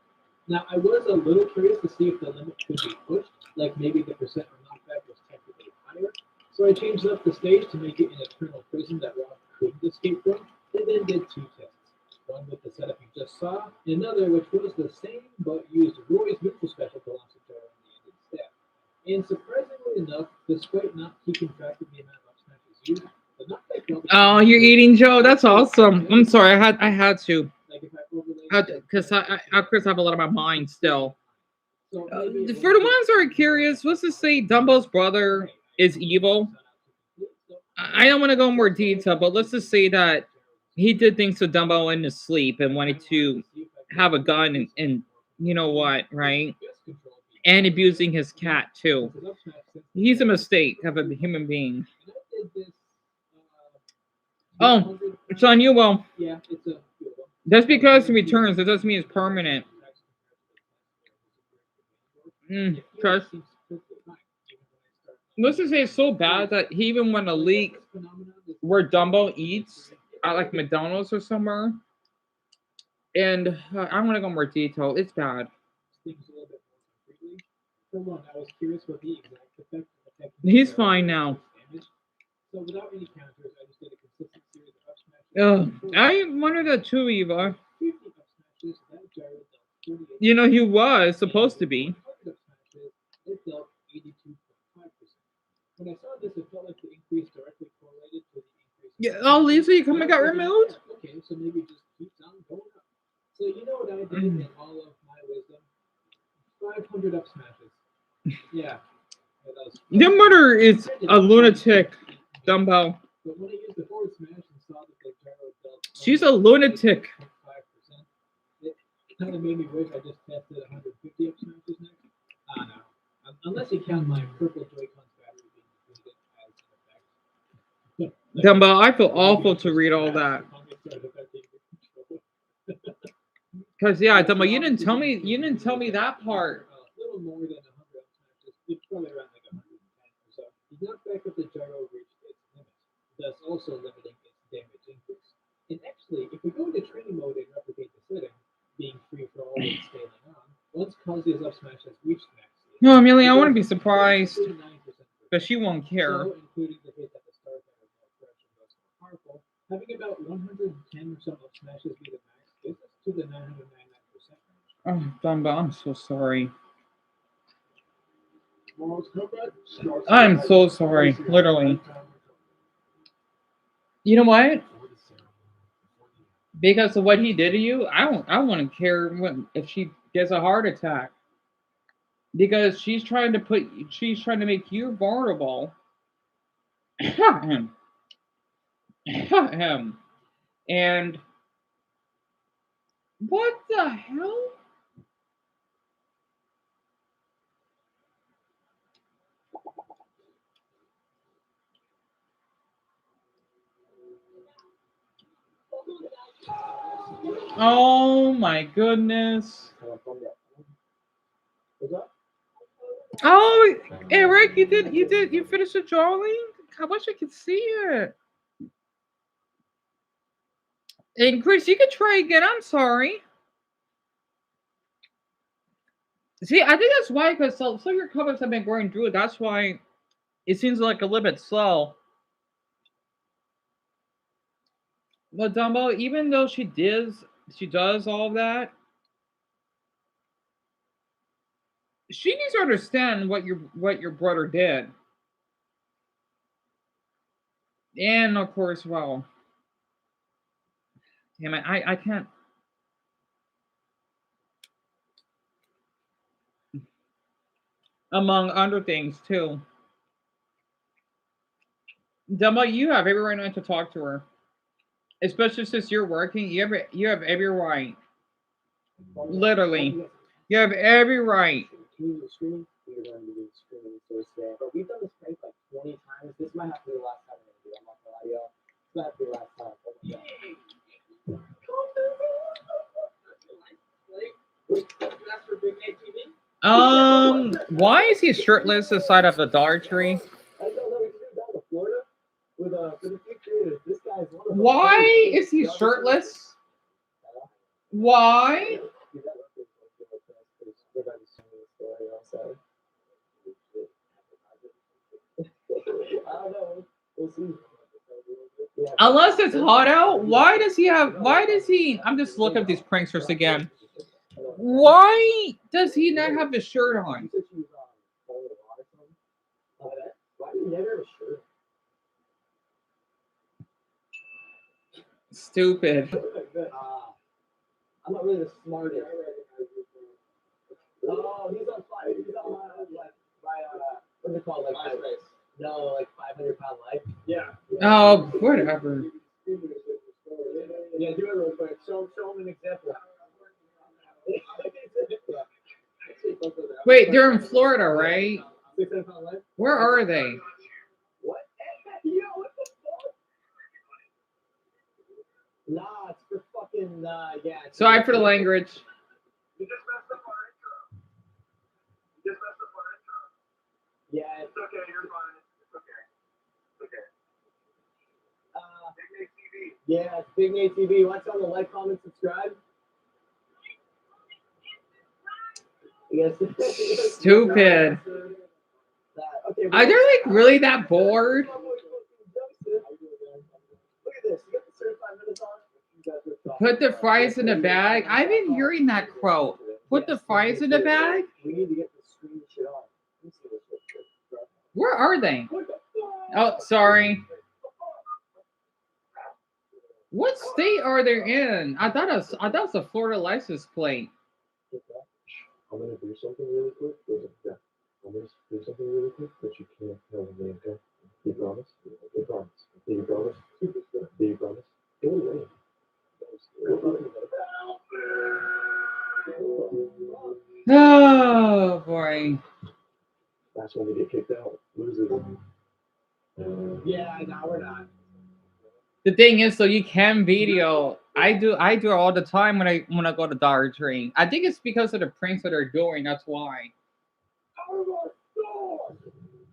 B: Now, I was a little curious to see if the limit could be pushed, like maybe the percent of knockback was technically higher. So I changed up the stage to make it an eternal prison that Rob couldn't escape from, and then did two tests. One with the setup you just saw, and another which was the same but used Roy's neutral special to launch the gyro in the end instead. And surprisingly enough, despite not keeping track of the amount of up smashes used,
D: oh, you're eating, Joe. That's awesome. I'm sorry. I had to. Because of course, I have a lot on my mind still. For the ones who are curious, let's just say Dumbo's brother is evil. I don't want to go in more detail, but let's just say that he did things to Dumbo in his sleep and wanted to have a gun and you know what, right? And abusing his cat too. He's a mistake of a human being. Oh, it's on you, Will. Just because he returns, it doesn't mean it's permanent. Trust. Let's just say it's so bad that he even went a leak where Dumbo eats at like McDonald's or somewhere. And I want to go more detail. It's bad. He's fine now.
B: So without any counters, I just did a consistent series of up smashes.
D: I wonder that too, Eva. You know, he was supposed to be.
B: It dealt 82.5%. When I saw this, it felt like the increase directly
D: Yeah, oh, Lisa, you come and got removed?
B: Okay, so maybe just keep on going up. So you know what I did in all of my wisdom? 500 up smashes. Yeah.
D: Your mother is a lunatic, Dumbo.
B: But when I used the forward smash and saw that the gyro dealt
D: She's a lunatic.
B: 5%, it kind of made me wish I just tested 150 up smashes next. I don't know. Unless you count my purple Joy-Con's battery being depleted as an effect.
D: Dumbo, I feel awful to read all that. Cause yeah, Dumbo, you didn't tell me that part.
B: A little more than 100 up smashes. It's probably around like 110 or so. He knocked back up the gyro reached its limit, thus also limiting its damage increase. And actually, if we go into training mode and replicate the setting, being free for all and scaling on, once Kazuya's up smash has reached max,
D: No, Amelia, I wouldn't be surprised. But she won't care.
B: so including the hit at the start that was more fresh and thus more powerful, having about 110 or so up smashes be the max gets us to the 999% range.
D: Oh, Dumbo, I'm so sorry. I'm so sorry, literally. You know what? Because of what he did to you, I wouldn't care if she gets a heart attack. Because she's trying to make you vulnerable. Him. And what the hell? Oh my goodness. Oh, Eric, you finished the drawing? I wish I could see it. And Chris, you could try again. I'm sorry. See, I think that's why, because some of your comments have been going through it. That's why it seems like a little bit slow. But Dumbo, even though she does all that, she needs to understand what your brother did. And of course, well, damn it, I can't. Among other things too. Dumbo, you have every right not to talk to her. Especially since you're working, you have every right. Literally. You have every right.
G: We're going to be streaming Thursday. But we've done this prank like 20 times. This might have to be the last time I'm going to do it. I'm not going to lie to y'all. This might have to be the last time.
B: That's for Big Nate TV.
D: Why is he shirtless aside of the Dollar Tree?
G: I don't know. He's down to Florida with a few creators. This guy's one of them.
D: Why is he shirtless? Why?
G: I don't know. We'll see.
D: Unless it's hot out, why does he? I'm just looking at these pranksters again. Why does he not have his shirt on?
G: Why do you never have a shirt?
D: Stupid.
G: I'm not really the smartest. Oh, he's on fire. He's on what's it called? Like MySpace. No, like 500-pound life. Yeah.
D: Oh, whatever.
G: Yeah, do it real quick. Show him an example.
D: Wait, they're in Florida, right?
G: 600-pound life.
D: Where are they?
G: What? Yo, what the fuck? Nah, it's for fucking yeah.
D: Sorry for the language.
G: You just messed up our intro. Yeah, it's okay. You're fine. It's okay. Big Nate TV. Yeah, it's Big Nate TV. Want to tell them to like, comment, subscribe? Yes.
D: Stupid.
G: Okay,
D: Are they like really that bored?
G: Look at this. You got the certified minutes on?
D: Put the fries in the bag. I've been hearing that quote. Put the fries in the bag?
G: We need to get the screen shit on. Let me see this shit.
D: Where are they? Oh, sorry. What state are they in? I thought it was a Florida license plate.
I: I'm gonna do something really quick. Yeah. I'm gonna do something really quick, but you can't tell me, okay? You promise? You promise? Do you promise? Do you promise? Go away.
D: Oh boy.
I: That's when we get kicked out. Losers.
B: Yeah, no, we're not.
D: The thing is, so you can video. I do it all the time when I go to Dollar Tree. I think it's because of the pranks that they're doing. That's why.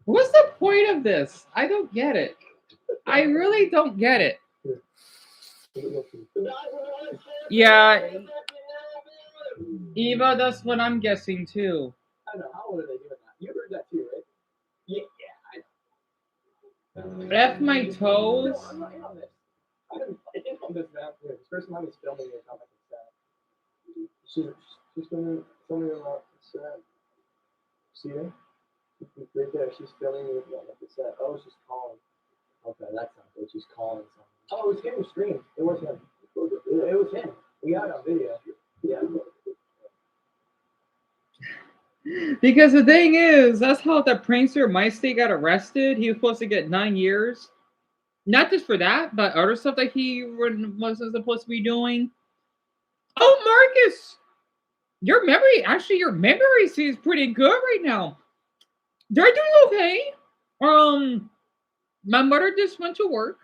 D: What's the point of this? I don't get it. I really don't get it. Yeah, Eva, that's what I'm guessing too.
B: I know. How old are they doing that? You heard that too, right? Yeah, I know.
D: F my toes.
B: I'm not in on this. I think on this map, this person I was filming it on like a set. She's filming a lot of set. See her? Right there, she's filming it on like a set. Oh, she's calling. Okay, that's not good. She's calling someone. Oh, it was him who streamed. It was him. It was him. We got it on video. Yeah.
D: Because the thing is, that's how the prankster my state got arrested. He was supposed to get 9 years. Not just for that, but other stuff that he wasn't supposed to be doing. Oh, Marcus! Your memory seems pretty good right now. They're doing okay. My mother just went to work.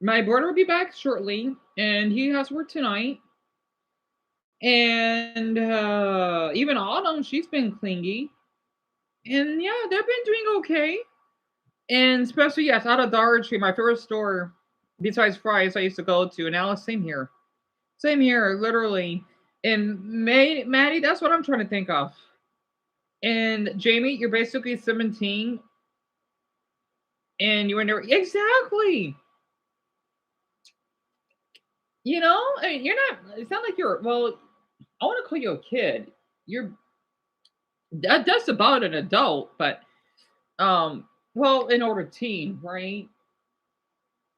D: My brother will be back shortly, and he has work tonight. And even Autumn, she's been clingy. And yeah, they've been doing okay. And especially, yes, out of Dollar Tree, my favorite store besides Fry's I used to go to. And now same here. Same here, literally. And Maddie, that's what I'm trying to think of. And Jamie, you're basically 17. And you were never exactly. You know, I mean, you're not. It's not like you're. Well, I want to call you a kid. You're that's about an adult, but well, in order teen, right?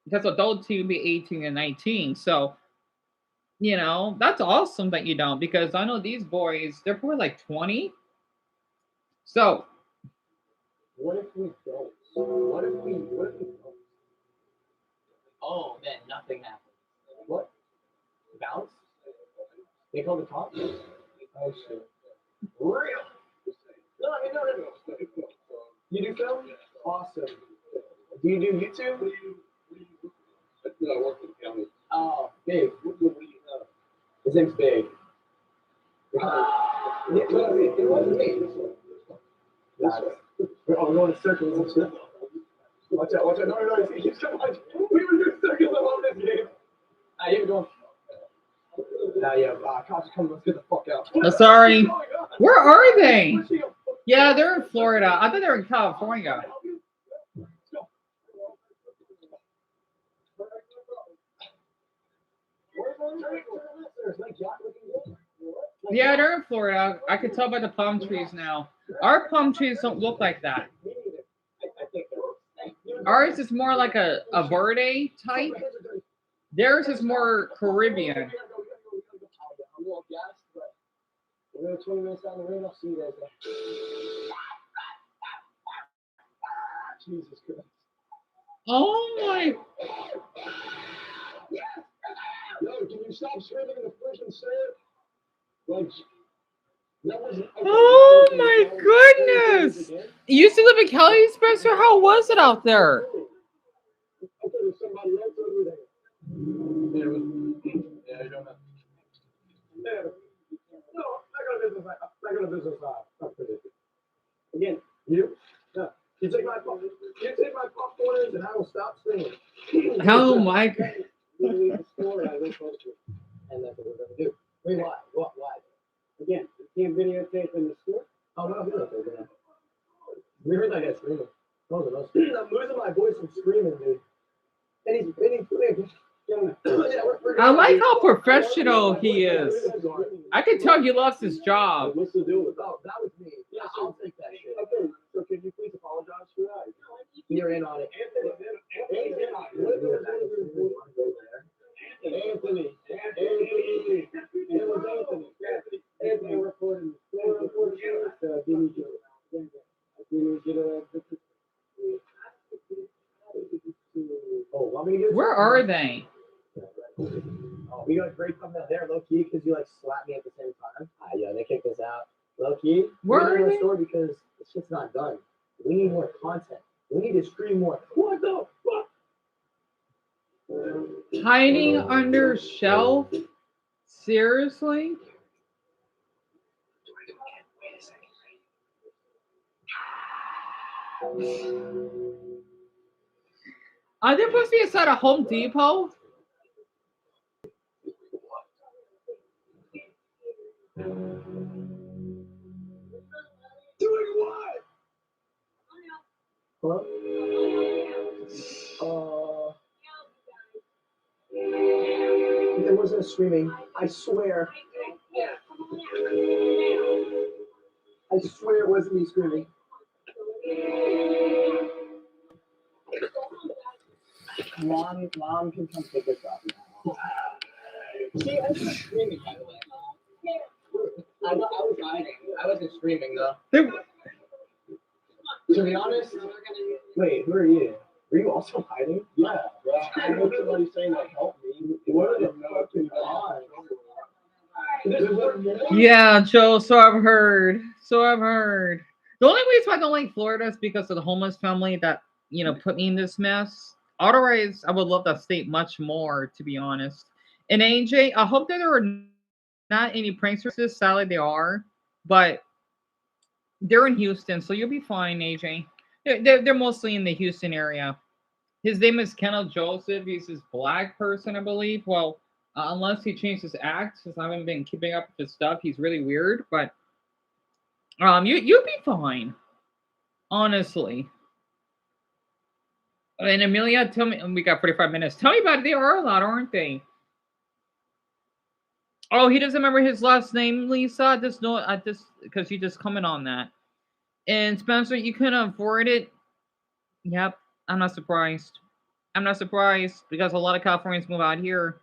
D: Because adult teen would be 18 and 19. So that's awesome that you don't, because I know these boys, they're probably like 20. So
B: What if we don't? What if we don't? Oh, then nothing happens. What? Bounce? They call the cops? Oh shit. Real? No, I mean, no. You do film? Awesome. Do you do YouTube?
I: No, I work in the county.
B: Oh, Big. His name's Big. It wasn't me. We're going in circles and shit. Watch out. No. He's coming on. We were doing circles on this game. You're going. Cops are coming. Let's get the fuck out.
D: sorry. Where are they? Yeah, they're in Florida. I thought they were in California. Yeah, they're in Florida. I can tell by the palm trees now. Our palm trees don't look like that. Ours is more like a verde type. Theirs is more Caribbean.
B: We're 20 minutes down the road. I'll see you guys there. Jesus Christ.
D: Oh my.
I: No, can you stop screaming in the freaking sand? Like, that was.
D: Oh my goodness. You used to live in Cali, Spencer? How was it out there?
I: Okay, there's somebody else over there. Yeah, you don't have.
B: Yeah. No, I got a business Again, you take my popcorners and I will stop singing.
D: Oh my god.
B: We leave the store and I will post it. And that's what we're gonna do. Wait, why? Why? Again, you can't videotape in the store. Oh, no, videotape. We heard that guy screaming. I'm losing my voice from screaming, dude. And he's
D: I like how professional he is. I can tell he loves his job.
B: What's the deal with that? That was me. Yeah, I'll take that shit. Okay, so can you please apologize for that? You're in on it.
G: want me to get
D: Where are they?
G: Oh, we got a great thumbnail there, low key, because you like slapped me at the same time. Yeah, they kicked us out. Low key,
D: Where
G: we're
D: are
G: in the
D: they?
G: store because this shit's not done. We need more content. We need to stream more. What the fuck?
D: Hiding under shelf? Seriously? Are they supposed to be inside a Home Depot?
G: Doing what? Hello? There wasn't a screaming. I swear. I swear it wasn't me screaming. Mom can come pick us up now. See, I wasn't screaming, by the way. I was hiding. I wasn't screaming, though. To be honest, wait, who are you? Were you also hiding? Yeah, bro. I heard somebody saying, like, help me. What the fucking god?
D: Yeah, Joe, so I've heard. So I've heard. The only reason I don't like Florida is because of the homeless family that, put me in this mess. Otherwise, I would love that state much more, to be honest. And AJ, I hope that there are not any pranksters. Sadly, they are. But they're in Houston, so you'll be fine, AJ. They're mostly in the Houston area. His name is Kenneth Joseph. He's this black person, I believe. Well, unless he changed his act, since I haven't been keeping up with his stuff, he's really weird. But you'll be fine, honestly. And Amelia, tell me, we got 45 minutes. Tell me about it. They are a lot, aren't they? Oh, he doesn't remember his last name, Lisa. I just because you just comment on that. And Spencer, you couldn't afford it. Yep, I'm not surprised. I'm not surprised because a lot of Californians move out here.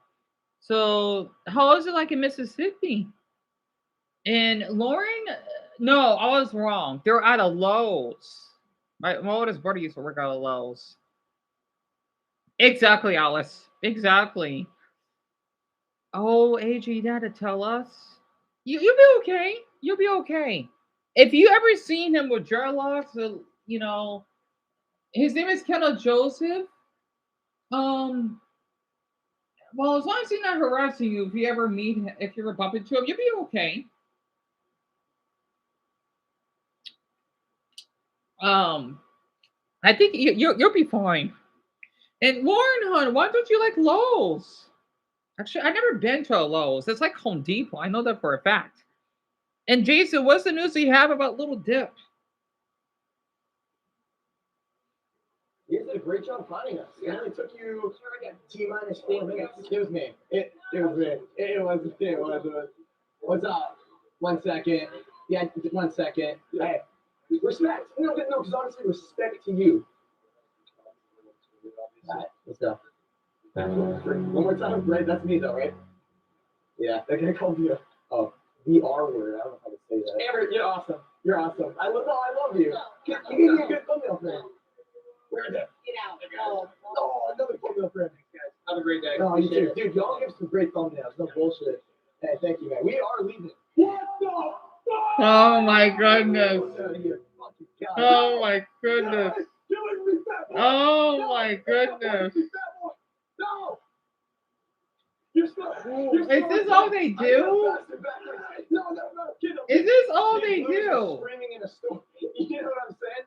D: So, how is it like in Mississippi? And Lauren, no, I was wrong. They're out of Lowe's. My oldest brother used to work out of Lowe's. Exactly, Alice. Exactly. Oh, AJ, you gotta tell us. You'll be okay. You'll be okay. If you ever seen him with dreadlocks, his name is Kendall Joseph. Um, well, as long as he's not harassing you, if you ever meet him, if you ever bump into him, you'll be okay. I think you'll be fine. And Lauren, hon, why don't you like Lowe's? Actually, I've never been to a Lowe's. It's like Home Depot. I know that for a fact. And Jason, what's the news you have about Little Dip?
G: You did a great job finding us. It only took you T-minus 4 minutes. It was me. It was me. It was. What's up? 1 second. Yeah, 1 second. Hey, respect. No, because honestly, respect to you. All right, let's go. One more time, right? That's me, though, right? Yeah, they're gonna call me the R word. I don't know how to say that. Amber, you're awesome. You're awesome. I love you. You gave me a good thumbnail friend. Where is it?
J: Get out.
G: Oh, another thumbnail friend.
B: Have a great day.
G: No, you too. Dude, y'all give some great thumbnails. No bullshit. Hey, thank you, man. We are leaving. What the fuck?
D: Oh my goodness. Oh my
G: God.
D: goodness.
G: Killing me, fat boy.
D: Oh my goodness.
G: No.
D: Is this all they do?
G: No, kid.
D: Is this all they
G: Losers
D: do?
G: Screaming in a store. You know what I'm saying?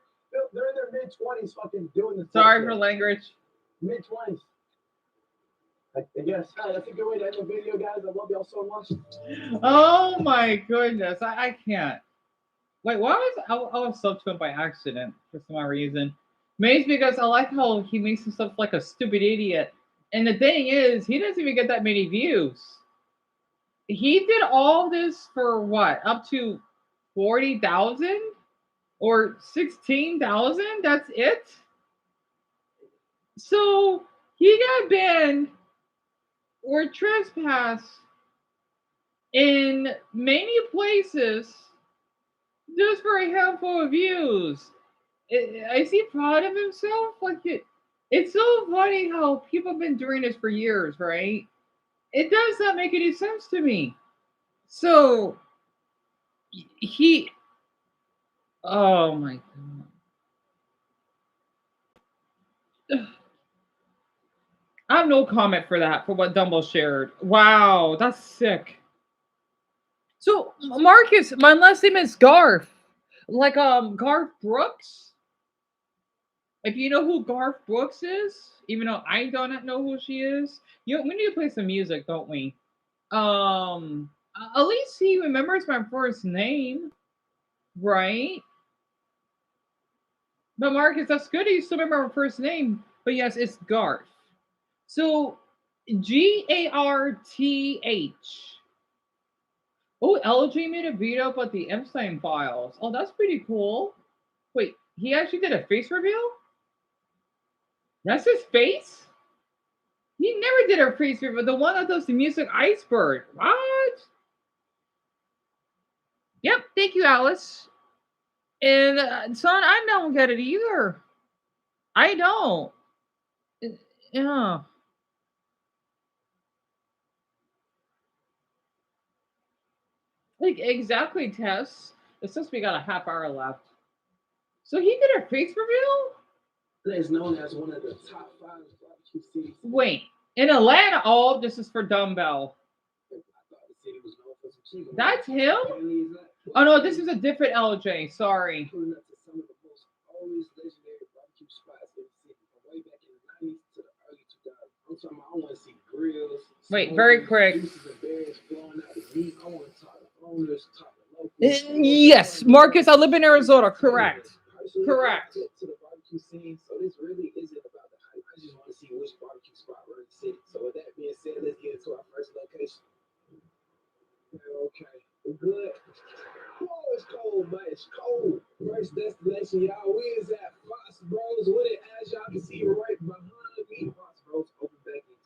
G: They're in their mid-20s fucking doing this.
D: Sorry for language.
G: Mid-20s. I guess. That's a good way to end the video, guys. I love y'all so much.
D: Oh my goodness. I can't. Wait, why was I was subbed to him by accident for some reason? Maybe it's because I like how he makes himself like a stupid idiot. And the thing is, he doesn't even get that many views. He did all this for what? Up to 40,000 or 16,000? That's it? So he got banned or trespassed in many places just for a handful of views. Is he proud of himself? Like, It's so funny how people have been doing this for years, right? It does not make any sense to me. So he, oh my god, I have no comment for that for what Dumbo shared. Wow, that's sick. So Marcus, my last name is Garth, like Garth Brooks. If you know who Garth Brooks is, even though I do not know who she is, we need to play some music, don't we? At least he remembers my first name, right? But Marcus, that's good. You still remember my first name. But yes, it's Garth. So Garth. Oh, LG made a video about the Epstein files. Oh, that's pretty cool. Wait, he actually did a face reveal? That's his face? He never did a face reveal. The one that does the music iceberg. What? Yep, thank you, Alice. And son, I don't get it either. I don't. Yeah. Like exactly, Tess. It's just we got a half hour left. So he did a face reveal?
B: It is known as one of the top 5 barbecue cities.
D: Wait, in Atlanta? Oh, this is for Dumbbell.
B: I thought the city was known for some chicken.
D: That's him?
B: Apparently it's not.
D: Oh no, this is a different LJ. Sorry.
B: Pulling up to some of the most always legendary barbecue spots in the city, from way back in the 90s to the early 2000s. I'm talking about, I want to see grills.
D: Wait, very quick.
B: Juices and berries flowing out the meat. I want to talk to owners, talk to locals.
D: Yes, Marcus, I live in Arizona. Correct. Correct.
B: To the barbecue scene, so this really isn't about the hype. I just want to see which barbecue spot we're in the city. So with that being said, let's get into our first location. Okay, we're good. Oh, it's cold, but it's cold. First destination, y'all. We is at Fox Bros with it. As y'all can see right behind me, Fox Bros opened back in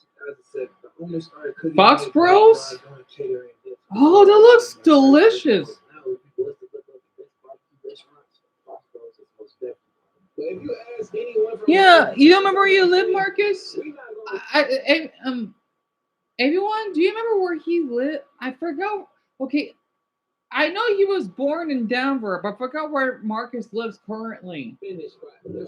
B: 2007. The owner started cooking.
D: Fox Bros? Oh, that looks delicious. Yeah, you don't remember where you live, Marcus? Everyone, do you remember where he lived? I forgot. Okay, I know he was born in Denver, but I forgot where Marcus lives currently.
B: If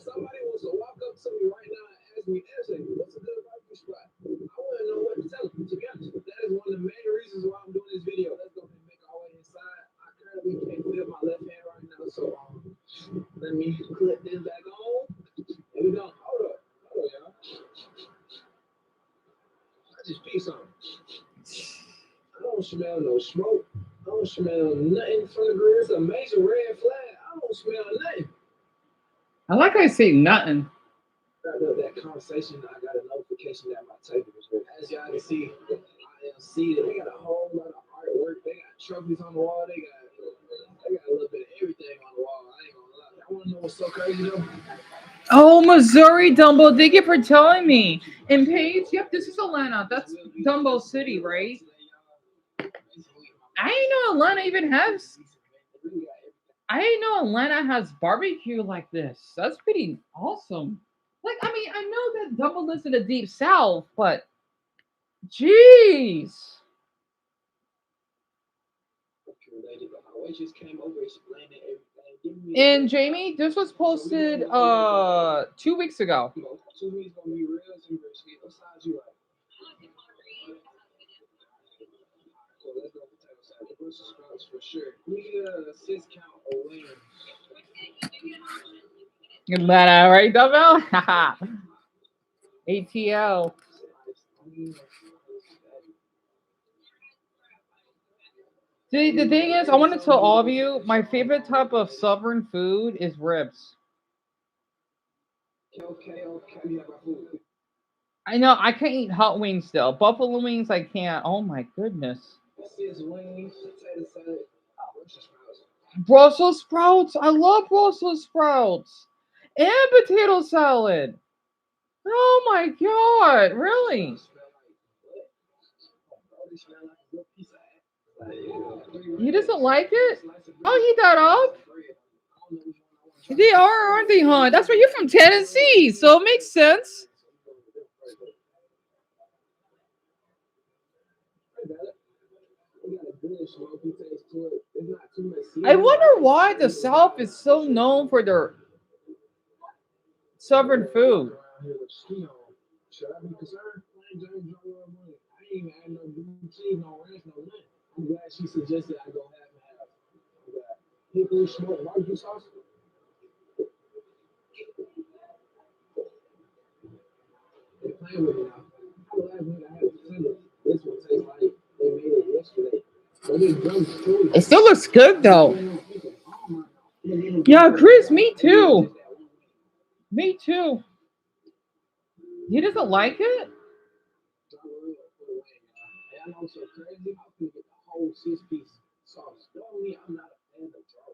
B: somebody wants to walk up to me right now and ask me, what's a good barbecue spot? I wouldn't know what to tell them, to be honest. That is one of the main reasons why I'm doing this video. Let's go and make our way inside. I currently can't feel my left hand right now, so let me clip this back on. Here we go. Hold up, y'all. I just peed something. I don't smell no smoke. I don't smell nothing from the grill. It's a major red flag. I don't smell nothing.
D: I like I say nothing.
B: That conversation, I got a notification that my table was ready. As y'all can see, I am seated. They got a whole lot of artwork. They got trophies on the wall. They got a little bit of everything on the wall. I ain't gonna lie. I want to know what's so crazy though.
D: Oh, Missouri, Dumbo. Thank you for telling me. And Paige, yep, this is Atlanta. That's Dumbo City, right? I didn't know Atlanta even has. I didn't know Atlanta has barbecue like this. That's pretty awesome. Like, I mean, I know that Dumbo lives in the deep south, but jeez. And Jamie, this was posted 2 weeks ago.
B: 2 weeks gonna be real and rich. What size you like? So let's go potato salad. The Brussels sprouts for sure. We get a 6 count of wings.
D: Atlanta, right, Dumbo? ATL. The thing is, I want to tell all of you, my favorite type of southern food is ribs.
B: Okay. We have our food.
D: I know I can't eat hot wings still. Buffalo wings I can't. Oh my goodness.
B: This is wings, potato salad, Brussels sprouts.
D: Brussels sprouts. I love Brussels sprouts. And potato salad. Oh my god, really? He doesn't like it? Oh, he got up? They are, aren't they, hon? That's why you're from Tennessee, so it makes sense. I wonder why the South is so known for their Southern food.
B: Should I be concerned? I ain't had no blue cheese, no ranch, no nothing. I'm glad she suggested I go half and half. I got pickle, smoked barbecue sauce. They playing with me now. The last one I had was Sunday. This one tastes like they made it yesterday. But this drum's too.
D: It still looks good though. Yeah, Chris, me too. Me too. He doesn't like it?
B: I know so crazy. I'm gonna get the whole 6-piece sauce. Normally, I'm not a fan of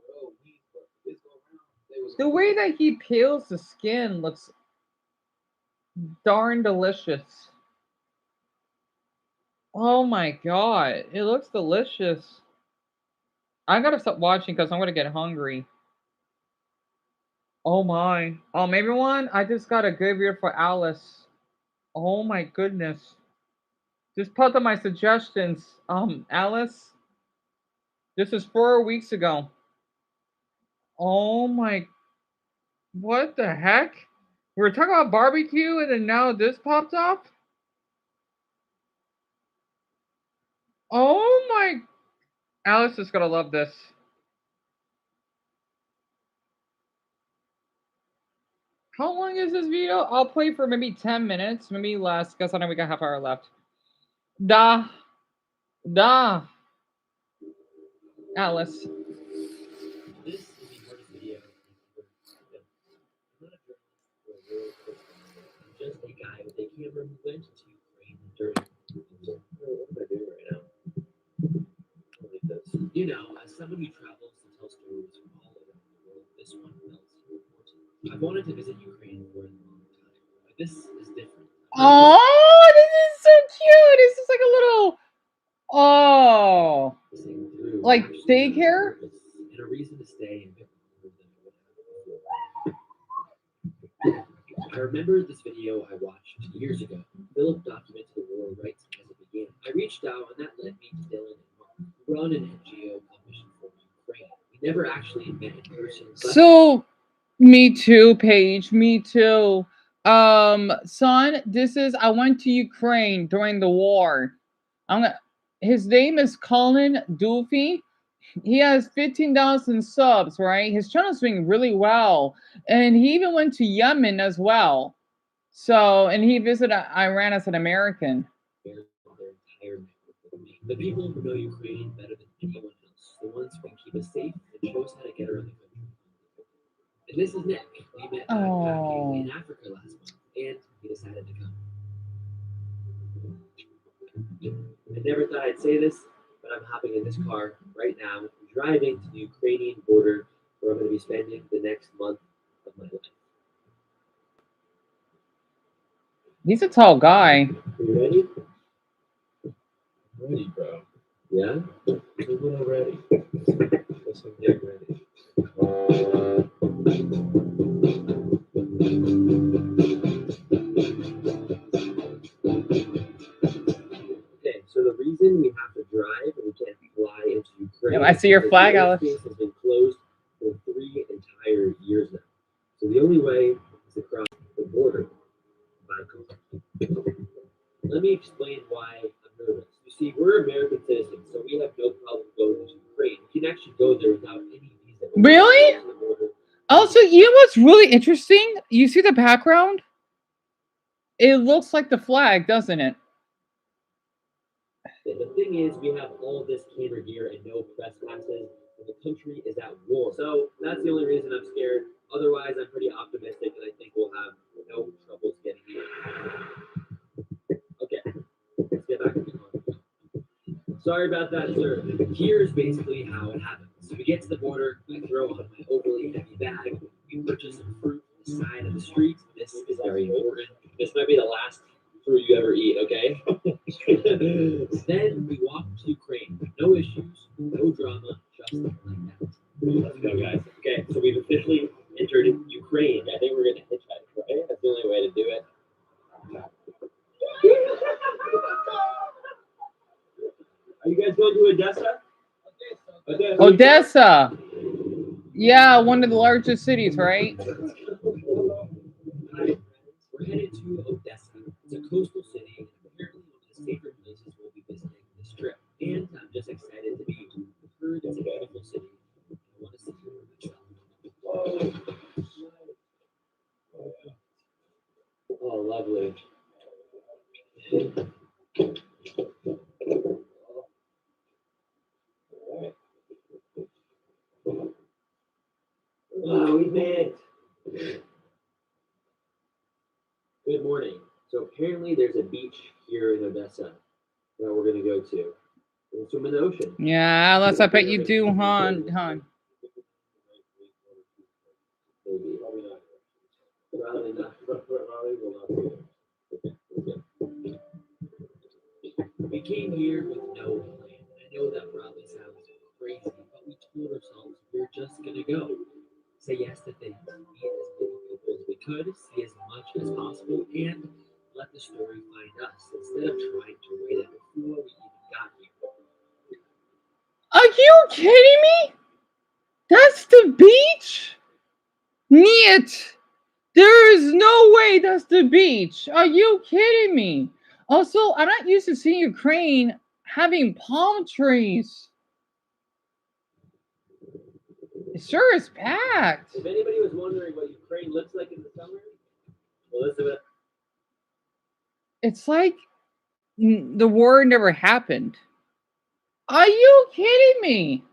B: raw meat, but this go around, they was
D: The way that he peels the skin looks darn delicious. Oh my god, it looks delicious. I gotta stop watching because I'm gonna get hungry. Oh my. Everyone, I just got a good review for Alice. Oh my goodness. Just put on my suggestions. Alice, this is 4 weeks ago. Oh my, what the heck? We were talking about barbecue and then now this popped up? Oh my, Alice is gonna love this. How long is this video? I'll play for maybe 10 minutes, maybe less, because I know we got half hour left. Da. Alice.
G: This is the hardest video I'm not a journalist or a world correspondent. I'm just a guy with a camera who went to Ukraine during. What am I doing right now? Like this. You know, as someone who travels and tells stories from all over the world, this one felt important. I've wanted to visit Ukraine for a long time, but this is different.
D: Oh, this is so cute. This is like a little, oh, like daycare.
G: And a reason to stay and pick longer than I would have before. I remember this video I watched years ago. Philip documented the war right as it began. I reached out, and that led me to Dylan and Mark, who run an NGO commission for Ukraine. We never actually met in person.
D: So, me too, Paige. Me too. Son, this is I went to Ukraine during the war. His name is Colin Doofy. He has 15,000 subs, right? His channel's doing really well. And he even went to Yemen as well. So, and he visited Iran as an American.
G: The people who know Ukraine better than anyone else, the ones who can keep us safe and show us how to get around the country. And this is Nick. We met backpacking in Africa last month, and he decided to come. I never thought I'd say this, but I'm hopping in this car right now, driving to the Ukrainian border, where I'm going to be spending the next month of my life.
D: He's a tall guy.
G: Are you ready? Ready, bro. Yeah? When I'm ready. Let's get ready. Okay, so the reason we have to drive and we can't fly into Ukraine.
D: I see your flag, Alice.
G: The airspace has been closed for 3 entire years now. So the only way is to cross the border by car. Let me explain why I'm nervous. You see, we're American citizens, so we have no problem going to Ukraine. We can actually go there without any visa.
D: Really? Also, you know what's really interesting? You see the background? It looks like the flag, doesn't it?
G: The thing is, we have all this camera gear and no press passes, and the country is at war. So that's the only reason I'm scared. Otherwise, I'm pretty optimistic, and I think we'll have no troubles getting here. Okay, let's get back to the car. Sorry about that, sir. Here's basically how it happens. So we get to the border, I throw on my overly heavy bag, we purchase some fruit on the side of the street. This is very important. This might be the last fruit you ever eat, okay? Then we walk to Ukraine. No issues, no drama, just like that. Let's go, guys. Okay, so we've officially entered you guys going to Odessa?
A: Odessa. Yeah, one of the largest cities, right?
G: We're headed to Odessa. It's a coastal city, and apparently one of the safer places we'll be visiting this trip. And I'm just excited to be. I've heard it's a beautiful city. I want to see it for myself. Oh, lovely. Oh, we made it. Good morning. So apparently there's a beach here in Odessa that we're gonna go to. We'll swim in the ocean.
A: Yeah, Alice, I bet you do, hon.
G: Maybe. Probably not. Probably not. Probably will not be there. We came here with no plan. I know that probably sounds crazy, but we told ourselves we're just gonna go. Say yes to things, meet as many people as we could, see as much as possible, and let the story find us instead of trying to write it before we even got here.
A: Are you kidding me? That's the beach? Niet. There is no way that's the beach. Are you kidding me? Also, I'm not used to seeing Ukraine having palm trees. It sure is packed.
G: If anybody was wondering what Ukraine looks like in the summer, Elizabeth.
A: It's like the war never happened. Are you kidding me?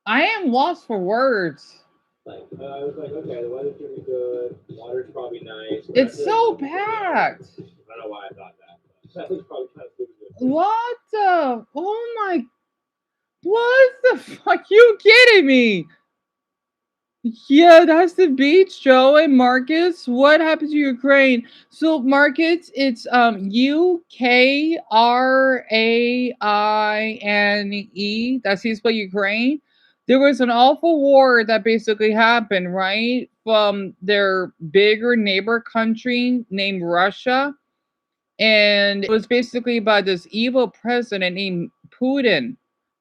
A: I am lost for words.
G: I was like, okay, the weather's gonna be good. Water's probably nice.
A: It's so packed.
G: I don't know why I thought that. That was probably kind of stupid.
A: What the? Oh my! What the fuck? You kidding me? Yeah, that's the beach, Joe and Marcus. What happened to Ukraine? So Marcus, it's Ukraine. That's how you spell Ukraine. There was an awful war that basically happened, right? From their bigger neighbor country named Russia. And it was basically by this evil president named Putin,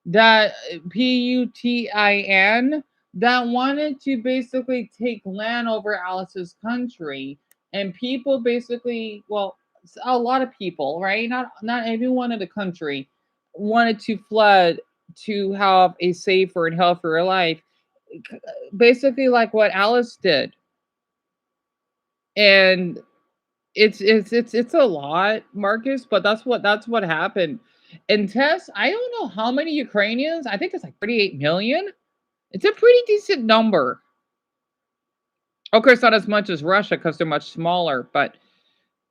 A: that Putin, that wanted to basically take land over Alice's country. And people basically, well, a lot of people, right? Not everyone in the country wanted to flood to have a safer and healthier life. Basically like what Alice did. And it's a lot, Marcus, but that's what happened. And Tess, I don't know how many Ukrainians. I think it's like 38 million. It's a pretty decent number. Of course, not as much as Russia because they're much smaller. But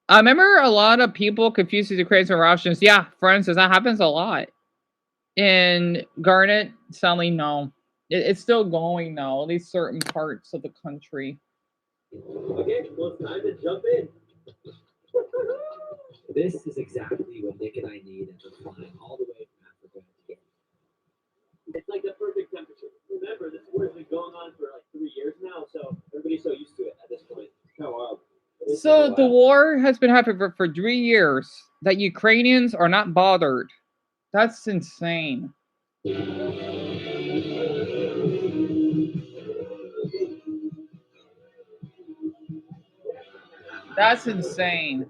A: I remember a lot of people confused the Ukrainians and Russians. Yeah, for instance, that happens a lot. In Garnet, sadly, no. It's still going now, at least certain parts of the country.
G: Okay, well, it's time to jump in. This is exactly what Nick and I need after flying all the way from Africa to get. It's like the perfect temperature. Remember, this war's been going on for like 3 years now, so everybody's so used to it at this point. It's kind of wild.
A: So the war has been happening for 3 years. That Ukrainians are not bothered. That's insane. That's insane.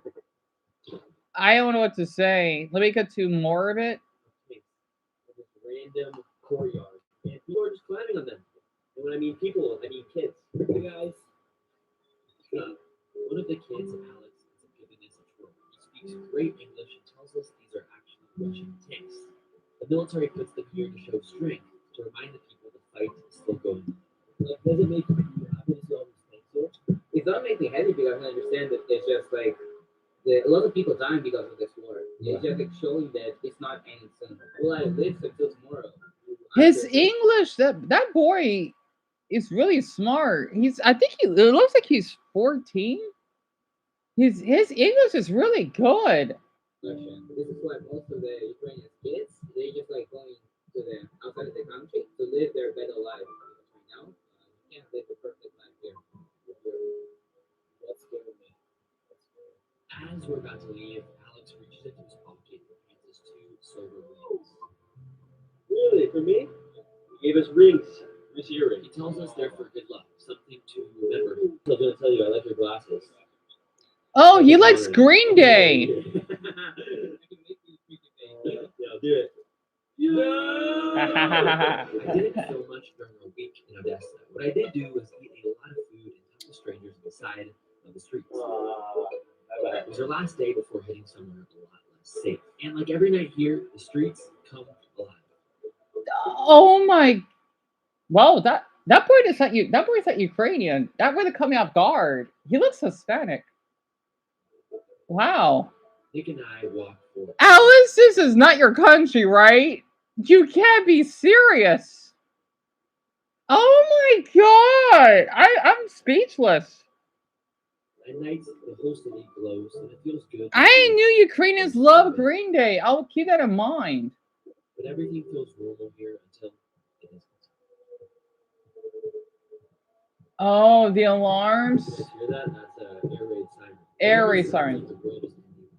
A: I don't know what to say. Let me get to more of it.
G: This random courtyard, and people are just climbing on them. And when I mean people, I mean kids. Hey guys. One of the kids, Alex, is giving us a tour. He speaks great English and tells us these are actually Russian tanks. The military puts them here to show strength, to remind the people the fight is still going on. Like, does it make you happy to see all these tanks here? It doesn't make me happy because I understand that it's just like a lot of people dying because of this war. It's just like showing that it's not ending soon. Well, I live until tomorrow.
A: His English, that boy is really smart. I think it looks like he's 14. His English is really good.
G: This is why most of the Ukrainian kids, they just like going to the outside of the country to live their better life. Right now, you can't live the perfect life here. What's giving me? As we're about to leave, Alex reaches into his pocket and hands us 2
B: silver rings.
G: Really, for me? He gave us rings. This year ring.
B: He tells us they're for good luck, something to remember.
G: I was gonna tell you, I like your glasses.
D: Oh, he likes Green Day.
G: Yeah, do it.
B: I didn't film much during our week in Odessa. What I did do was eat a lot of food and talk to strangers on the side of the streets. It was our last day before heading somewhere a lot less safe. And like every night here, the streets come alive.
D: Oh my! Wow, that boy is not you. That boy's not Ukrainian. That boy caught me off guard. He looks Hispanic. Wow,
B: Nick and I walked for
D: Alice, this is not your country, right? You can't be serious. Oh my god! I'm speechless.
B: At night, the whole city glows, and it feels good.
D: I knew Ukrainians love Green Day. I'll keep that in mind.
B: But everything feels normal here until it isn't.
D: Oh, the alarms.
B: You guys hear that? That's an air raid siren.
D: Air raid siren.
B: The world is ending.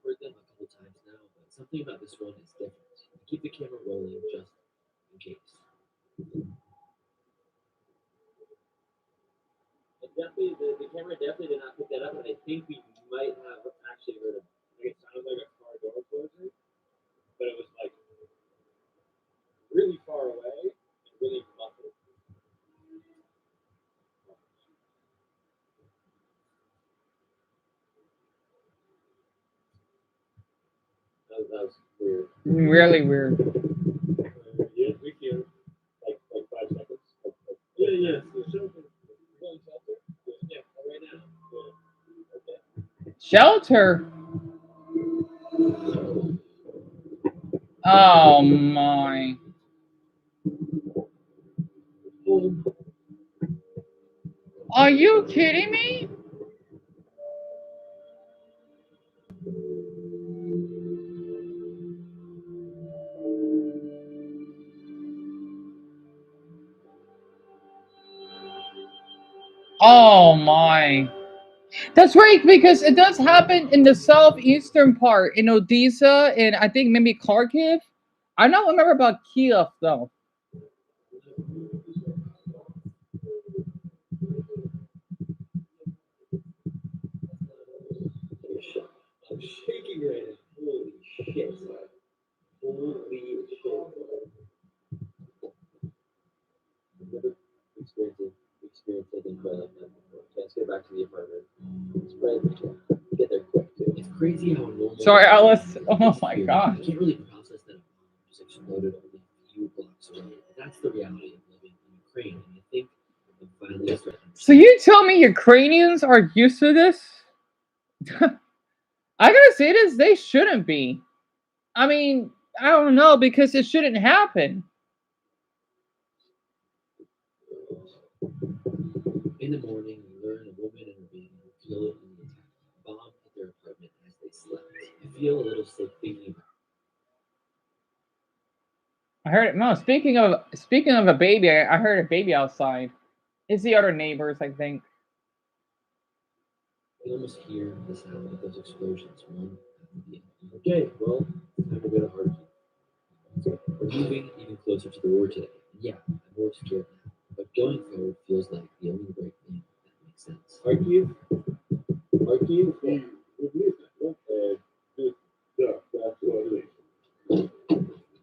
B: We've heard them a couple times now, but something about this one is different. We keep the camera rolling just in case.
G: Definitely, the camera definitely did not pick that up, and I think we might have actually heard it. Like, it sounded like a car door closing, but it was like really far away and really muffled. That was weird.
D: Really weird.
G: Yeah, we feel like 5 seconds. Yeah. So shelter. We're going shelter? Yeah, right now. Okay.
D: Shelter. Oh my. Are you kidding me? Oh my. That's right, because it does happen in the southeastern part, in Odessa, and I think maybe Kharkiv. I don't remember about Kiev though.
G: I'm shaking right now. Holy shit. Holy shit. Never experienced anything quite like that before. Okay, let's get back to the apartment. Let's right get there quick too.
B: It's crazy how normal.
D: Sorry, Alice. Oh my god.
B: I can't really process that a bomb just exploded only a few blocks away. That's the reality of living in Ukraine, and I think I'm finally starting.
D: So you tell me Ukrainians are used to this? I gotta say this, they shouldn't be. I mean, I don't know, because it shouldn't happen.
B: In the morning, we learn a woman and her baby were killed in the attack. A bomb hit their apartment as they slept. I feel a little sick thinking about it.
D: I heard it. No, speaking of a baby, I heard a baby outside. It's the other neighbors, I think.
B: I can almost hear the sound of those explosions, one after the other. Okay, well, time to go to Kharkiv. We're moving even closer to the war today. Yeah, I'm more scared now. But going forward feels like the only right thing that makes sense.
G: Kharkiv?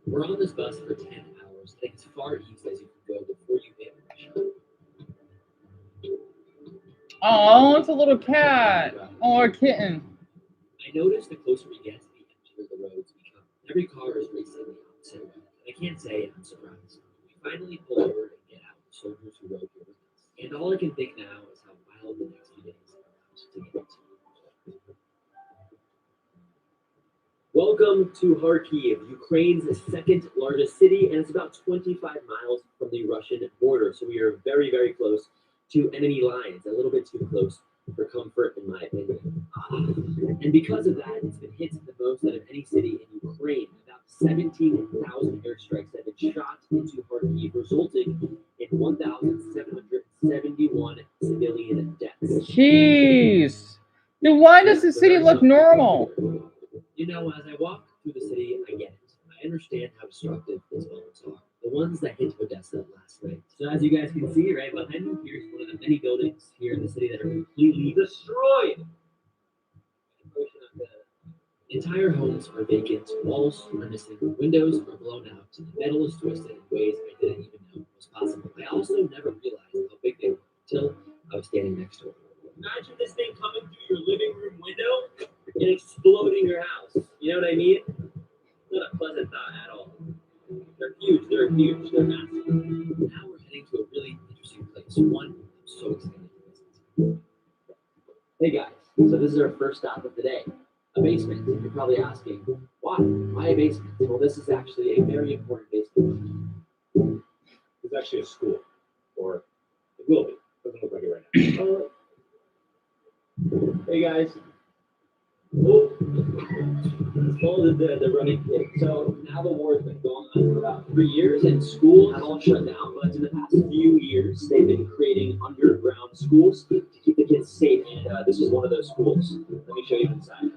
B: We're on this bus for 10 hours, heading as far east as you can go before you hit Russia.
D: Oh, it's a little cat. Oh, a kitten.
B: I notice the closer we get to the emptier the roads become. Every car is racing the opposite way, and I can't say I'm surprised. We finally pull over and get out the soldiers who rode here with us. And all I can think now is how wild the next few days are about to get.
G: Welcome to Kharkiv, Ukraine's second largest city, and it's about 25 miles from the Russian border. So we are very, very close to enemy lines, a little bit too close for comfort, in my opinion. And because of that, it's been hit the most out of any city in Ukraine. About 17,000 airstrikes have been shot into Kharkiv, resulting in 1,771 civilian deaths.
D: Jeez. Then why does the city look normal?
B: You know, as I walk
G: through the city, I get it. I understand how destructive these moments are. The ones that hit Odessa last night. So as you guys can see right behind you, here's one of the many buildings here in the city that are completely destroyed. Entire homes are vacant, walls are missing, windows are blown out, and the metal is twisted in ways I didn't even know was possible. I also never realized how big they were until I was standing next to them. Imagine this thing coming through your living room window and exploding your house. You know what I mean? Not a pleasant thought at all. They're huge, they're massive. Now we're heading to a really interesting place. One I'm so excited to visit. Hey guys, so this is our first stop of the day. A basement. You're probably asking, why? Why a basement? Well, this is actually a very important basement.
B: It's actually a school, or it will be. Doesn't look like it right now.
G: Hey guys. Oh, it's called the running pig. So now the war has been going on for about 3 years, and schools have all shut down. But in the past few years, they've been creating underground schools to keep the kids safe. And this is one of those schools. Let me show you inside.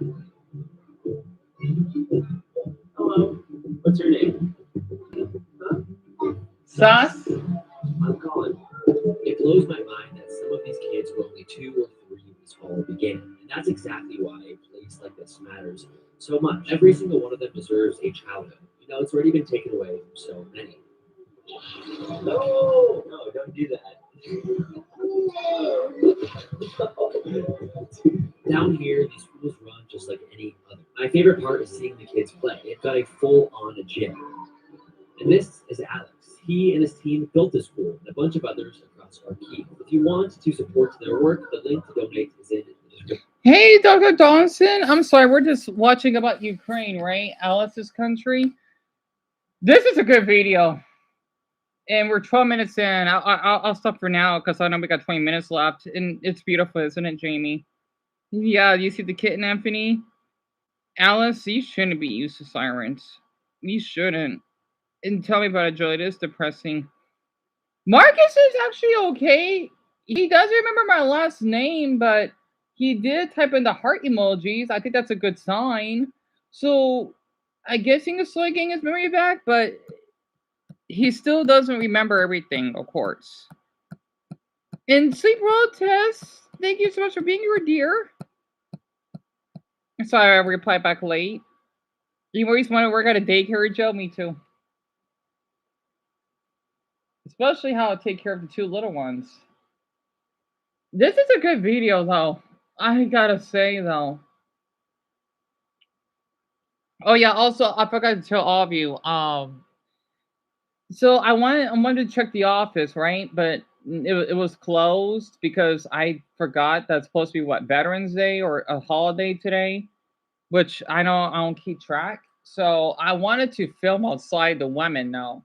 G: Hello. What's your name? Huh?
A: Sus?
G: I'm Colin. It blows my mind that some of these kids were only 2 or 3 when this all began. And that's exactly why a place like this matters so much. Every single one of them deserves a childhood. You know, it's already been taken away from so many. No, don't do that. Down here, these schools run just like any other. My favorite part is seeing the kids play. They've got a full-on gym. And this is Alex. He and his team built this school and a bunch of others across our key. If you want to support their work, the link to donate is in the description.
A: Hey, Dr. Dawson. I'm sorry, we're just watching about Ukraine, right? Alice's country. This is a good video. And we're 12 minutes in. I'll stop for now because I know we got 20 minutes left. And it's beautiful, isn't it, Jamie? Yeah, you see the kitten, Anthony? Alice, you shouldn't be used to sirens. You shouldn't. And tell me about it, Joe. It is depressing. Marcus is actually okay. He does remember my last name, but he did type in the heart emojis. I think that's a good sign. So I guess he is slowly getting his memory back, but he still doesn't remember everything, of course. And Sleep Roll Test, thank you so much for being here, dear. Sorry I replied back late. You always want to work at a daycare, Joe? Me too. Especially how I take care of the 2 little ones. This is a good video, though. I gotta say, though. Oh yeah. Also, I forgot to tell all of you. So I wanted to check the office, right? But it was closed because I forgot that's supposed to be what, Veterans Day or a holiday today, which I don't keep track. So I wanted to film outside the women now,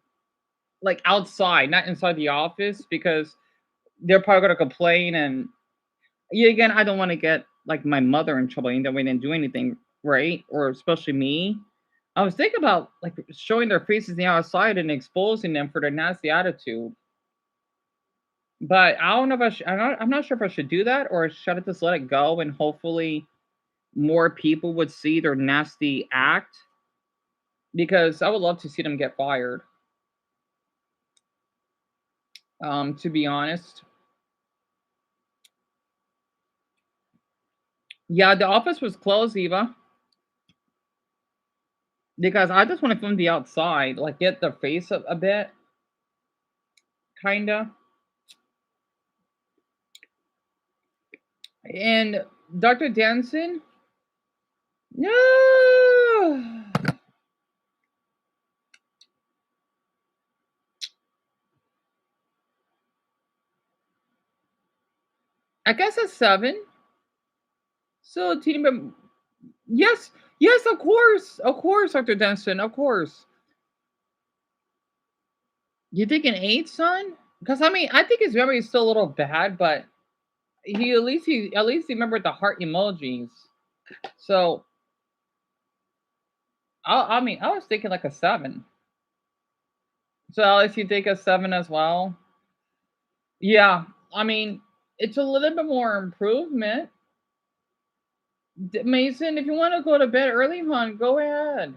A: like outside, not inside the office, because they're probably gonna complain. And yeah, again, I don't want to get like my mother in trouble, that we didn't do anything right, or especially me. I was thinking about like showing their faces on the outside and exposing them for their nasty attitude. But I don't know if I'm not sure if I should do that or should I just let it go and hopefully more people would see their nasty act, because I would love to see them get fired. To be honest. Yeah, the office was closed, Eva. Because I just want to film the outside, like get the face up a bit. Kinda. And Dr. Danson? No. I guess a 7. So teeny bit. Yes, yes, of course, Dr. Danson, of course. You think an 8, son? Because I mean, I think his memory is still a little bad, but he at least remembered the heart emojis. So I mean, I was thinking like a 7. So Alice, you think a 7 as well? Yeah, I mean, it's a little bit more improvement. Mason, if you want to go to bed early, hon, go ahead.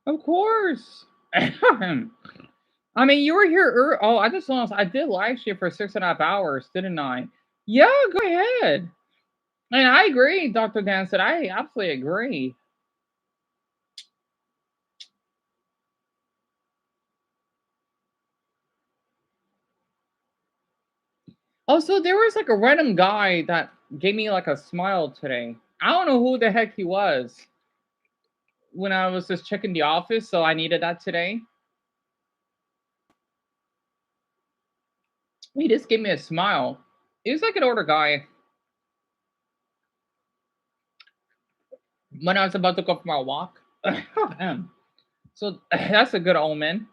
D: Of course. I mean, you were here. Oh, I just noticed I did live stream for 6.5 hours, didn't I? Yeah, go ahead. And I agree, Dr. Dan said. I absolutely agree. Also, there was like a random guy that gave me like a smile today. I don't know who the heck he was when I was just checking the office, so I needed that today. He just gave me a smile. He was like an older guy. When I was about to go for my walk. So that's a good omen.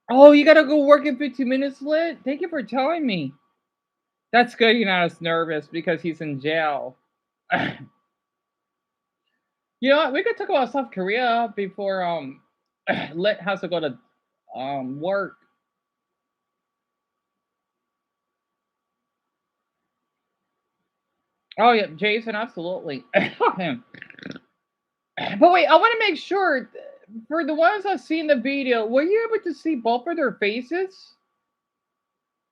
D: Oh, you gotta go work in 15 minutes, Lit? Thank you for telling me. That's good you're not as nervous because he's in jail. You know what? We could talk about South Korea before Lit has to go to work. Oh yeah, Jason, absolutely. But wait, I want to make sure for the ones that seen the video, were you able to see both of their faces?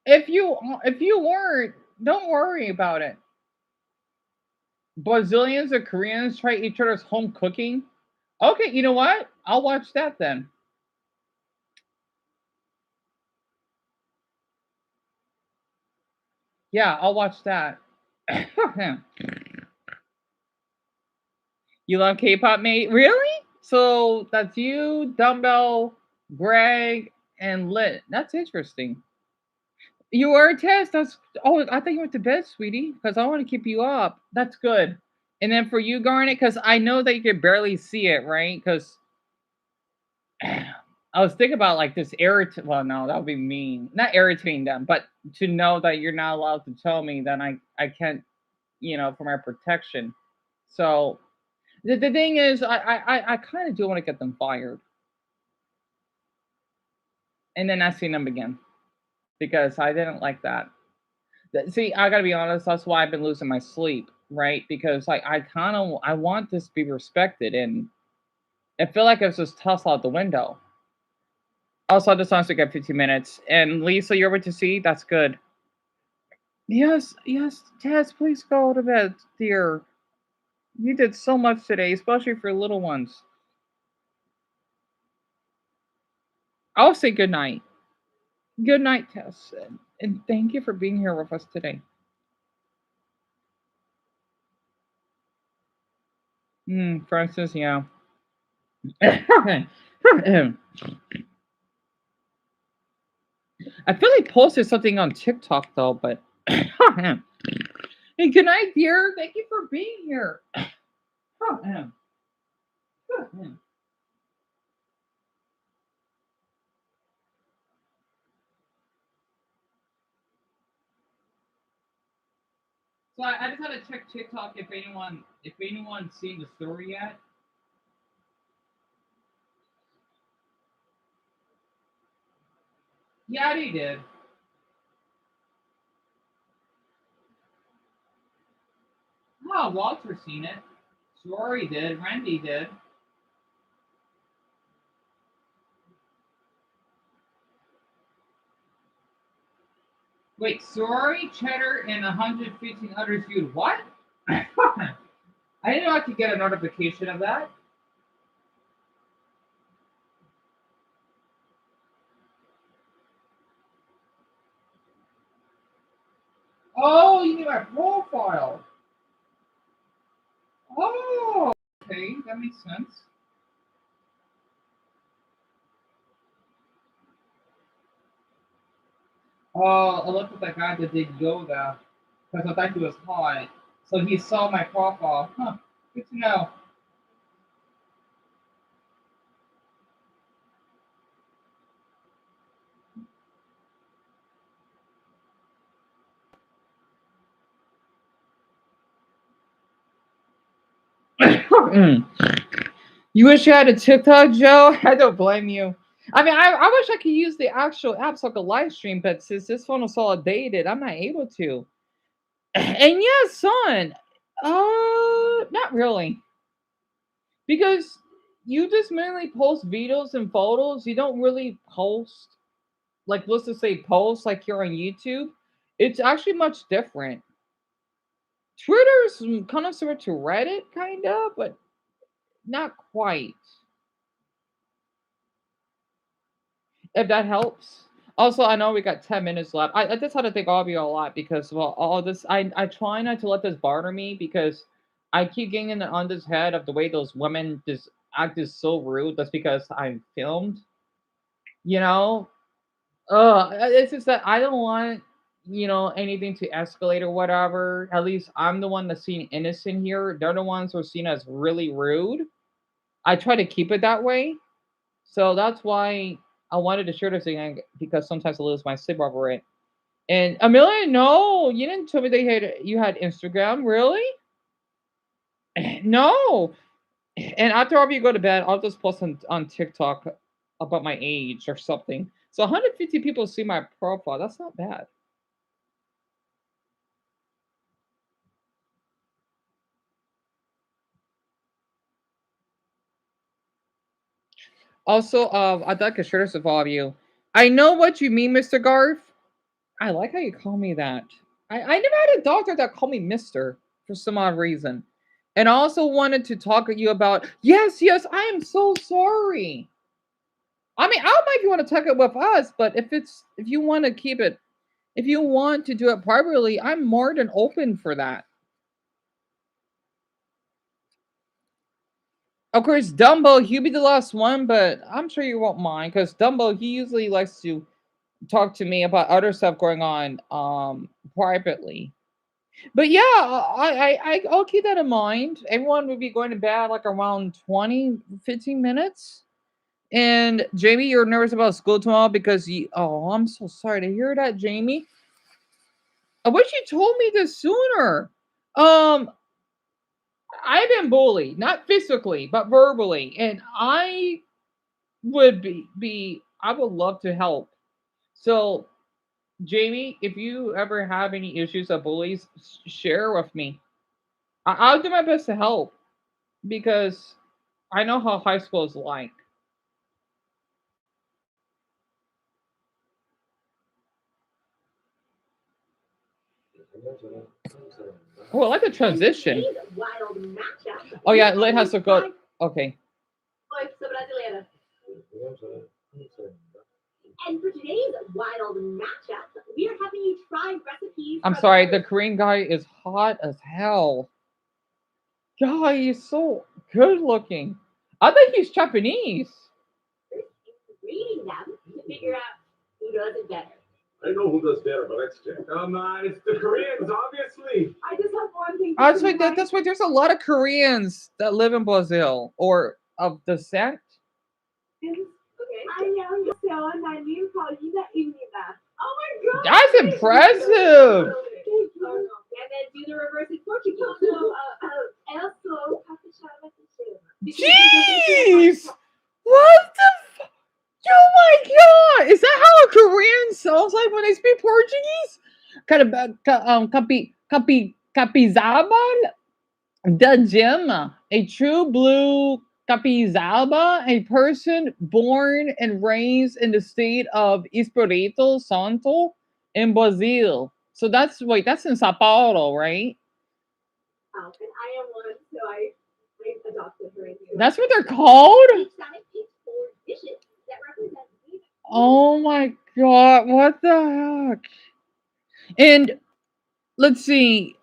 D: If you weren't, don't worry about it. Brazilians or Koreans try each other's home cooking. Okay, you know what? I'll watch that then. Yeah, I'll watch that. You love K-pop, mate? Really? So that's you, Dumbbell, Greg, and Lit. That's interesting. You were a test. That's oh, I think you went to bed, sweetie, because I want to keep you up. That's good. And then for you, Garnet, because I know that you could barely see it, right? Because I was thinking about like this irritate. Well, no, that would be mean. Not irritating them, but to know that you're not allowed to tell me that I can't, for my protection. So the thing is, I kind of do want to get them fired, and then I see them again because I didn't like that. See, I gotta be honest. That's why I've been losing my sleep, right? Because like I want this to be respected, and I feel like it's just tossed out the window. Also, the songs to get 15 minutes. And Lisa, you're able to see? That's good. Yes, yes, Tess, please go to bed, dear. You did so much today, especially for little ones. I'll say good night. Good night, Tess. And thank you for being here with us today. For instance, yeah. I feel like posted something on TikTok though, but hey, good night, dear. Thank you for being here. So I just had to check TikTok if anyone's seen the story yet. Yeah, they did. Oh, Walter seen it. Sorry did. Randy did. Wait, sorry, Cheddar, and 115 others viewed what? I didn't know I could get a notification of that. Oh, you need my profile. Oh, okay, that makes sense. Oh, I looked at that guy that did yoga because I thought he was hot. So he saw my profile. Huh, good to know. You wish you had a TikTok, Joe? I don't blame you. I mean, I wish I could use the actual app so I could live stream, but since this phone is all dated, I'm not able to. And yeah, son, not really, because you just mainly post videos and photos. You don't really post, like, let's just say post like you're on YouTube. It's actually much different. Twitter's kind of similar to Reddit, kind of, but not quite. If that helps. Also, I know we got 10 minutes left. I just had to thank all of you a lot because, well, all this, I try not to let this bother me because I keep getting on this head of the way those women just act is so rude. That's because I'm filmed, you know? It's just that I don't want, anything to escalate or whatever. At least I'm the one that's seen innocent here. They're the ones who are seen as really rude. I try to keep it that way. So that's why I wanted to share this thing because sometimes I lose my sleep over it. And Amelia, no, you didn't tell me you had Instagram, really? No. And after all of you go to bed, I'll just post on TikTok about my age or something. So 150 people see my profile. That's not bad. Also, I'd like to share this with all of you. I know what you mean, Mr. Garth. I like how you call me that. I never had a doctor that called me Mister for some odd reason. And I also wanted to talk to you about, yes, yes, I am so sorry. I mean, I don't mind if you want to talk it with us, but if you want to keep it, if you want to do it privately, I'm more than open for that. Of course, Dumbo, he'll be the last one, but I'm sure you won't mind because Dumbo, he usually likes to talk to me about other stuff going on privately. But yeah, I'll keep that in mind. Everyone will be going to bed like around 20, 15 minutes. And Jamie, you're nervous about school tomorrow because I'm so sorry to hear that, Jamie. I wish you told me this sooner. Um, I've been bullied, not physically, but verbally, and I would I would love to help. So, Jamie, if you ever have any issues of bullies, share with me. I'll do my best to help because I know how high school is like. Oh, I like the transition. Oh yeah, Lit has to go. Okay.
J: And for today's wild matchup, we are having you try recipes.
D: I'm sorry, the Korean guy is hot as hell. God, he's so good looking. I think he's Japanese.
J: Reading them to figure out who does it better.
B: I know who does better, but let's check. Come on, it's the Koreans, obviously.
J: I just have one thing.
D: I was like, that's why there's a lot of Koreans that live in Brazil or of descent.
C: Okay. 안녕하세요. 나님 Paulina입니다.
J: Oh my god!
D: That's impressive.
J: And then do the reverse in Portuguese.
C: Eu sou capixaba de
D: Jeez! What the oh my god! Is that how a Korean sounds like when they speak Portuguese? Capizaba the gem, a true blue capizaba, a person born and raised in the state of Espírito Santo in Brazil. So that's that's in Sao Paulo, right?
C: And I am one, so I adopted her.
D: That's what they're called? Oh my god, what the heck? And let's see.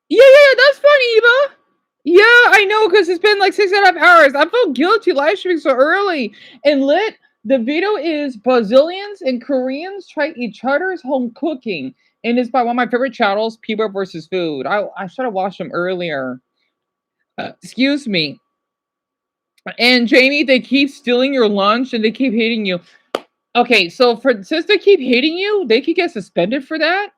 D: Yeah, that's funny, Eva. Yeah, I know, because it's been like 6.5 hours. I feel guilty live streaming so early. And Lit, the video is Brazilians and Koreans try each other's home cooking. And it's by one of my favorite channels, People versus Food. I should have watched them earlier. Excuse me. And Jamie, they keep stealing your lunch and they keep hating you. Okay, so since they keep hating you, they could get suspended for that.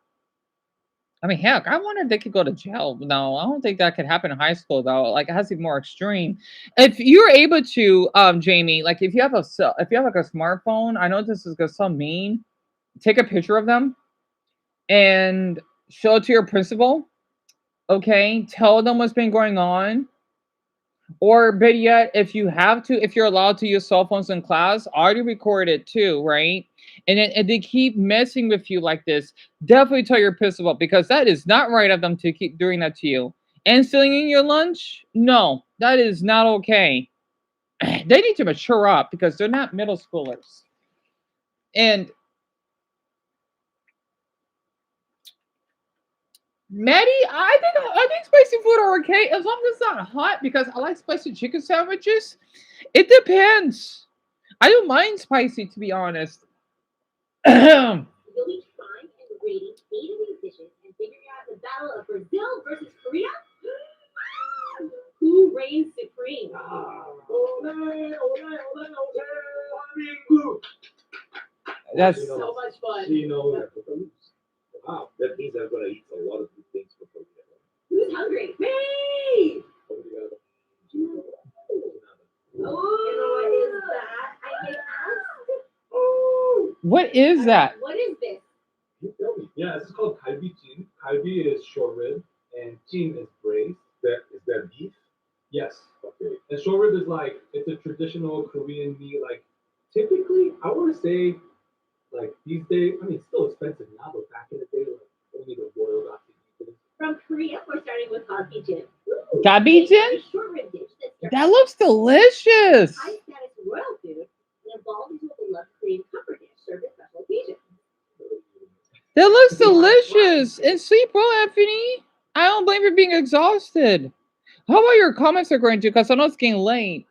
D: I mean, heck, I wonder if they could go to jail. No, I don't think that could happen in high school though. Like, it has to be more extreme. If you're able to, Jamie, like if you have like a smartphone, I know this is gonna sound mean. Take a picture of them and show it to your principal. Okay, tell them what's been going on. Or better yet, if you have to, if you're allowed to use cell phones in class, audio record it too, right? And they keep messing with you like this. Definitely tell your principal because that is not right of them to keep doing that to you. And stealing in your lunch? No, that is not okay. They need to mature up because they're not middle schoolers. And Maddie, I think spicy food are okay as long as it's not hot because I like spicy chicken sandwiches. It depends. I don't mind spicy to be honest. What
J: You'll be trying and rating 8 of these dishes and figuring out the battle of Brazil versus Korea. Who reigns supreme?
D: That's
J: So much fun.
B: So you know that we're gonna lose. Wow, that means I'm gonna eat a lot of good things before we get home.
J: Who's hungry? Me!
B: Obrigado.
J: Oh, what is that? I get asked. Oh,
D: what is that?
J: what is this?
B: You tell me. Yeah, this is called kalbi chin. Kalbi is short rib, and chin is braised. That beef? Yes. Okay. And short rib is like it's a traditional Korean meat. Like typically, I want to say like these days. I mean, it's still expensive now, but back in the day, like only the royal got to eat it.
J: From Korea, we're starting with galbijin.
D: Gabijin?
J: Short rib dish that's
D: That looks delicious.
J: high status royal food and evolved into a beloved Korean comfort dish served at special occasions.
D: That looks delicious. And sleep well, Anthony. I don't blame you for being exhausted. How about your comments are going to? Because I know it's getting late.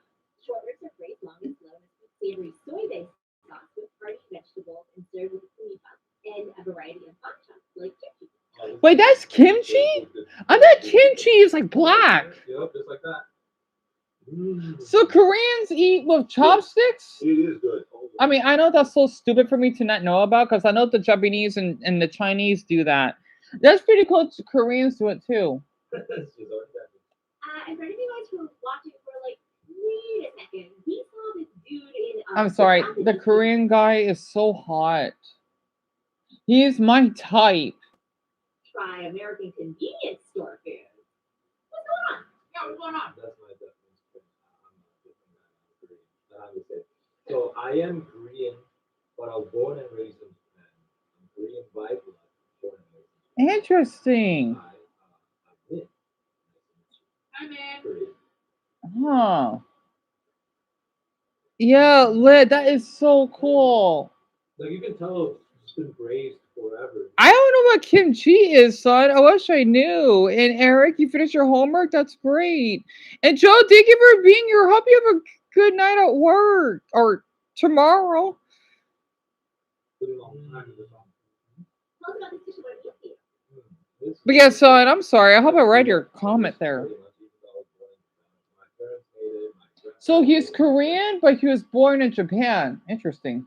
J: Short ribs are braised long and slow in savory soy-based sauce with hearty vegetables and served with kimchi and a variety of bachan like kimchi.
D: Wait, that's kimchi? I thought kimchi is like black.
B: Yep, just like that.
D: So Koreans eat with chopsticks?
B: It is good.
D: I mean, I know that's so stupid for me to not know about because I know the Japanese and the Chinese do that. That's pretty cool. Koreans do it too.
J: And for any of you guys who are watching, we're like, wait a second, we saw this dude in.
D: I'm sorry. The Korean guy is so hot. He is my type.
J: Try American convenience store food. What's going on? Yeah, what's going on?
B: That's my definition. I'm not Korean. So I am Korean, but I was born and raised in Japan. I'm Korean by blood, born and raised in Japan.
D: Interesting.
B: I'm in.
J: Hi, man.
B: Korean.
D: Huh. Yeah, lit. That is so cool.
B: Like you can tell it's been raised forever.
D: I don't know what kimchi is, son. I wish I knew. And Eric, you finished your homework? That's great. And Joe, thank you for being here. Hope you have a good night at work or tomorrow.
B: Been a long time in the song.
J: Tell us about this dish and what it means to you.
D: But yeah, son, I'm sorry. I hope I read your comment there. So he's Korean, but he was born in Japan. Interesting.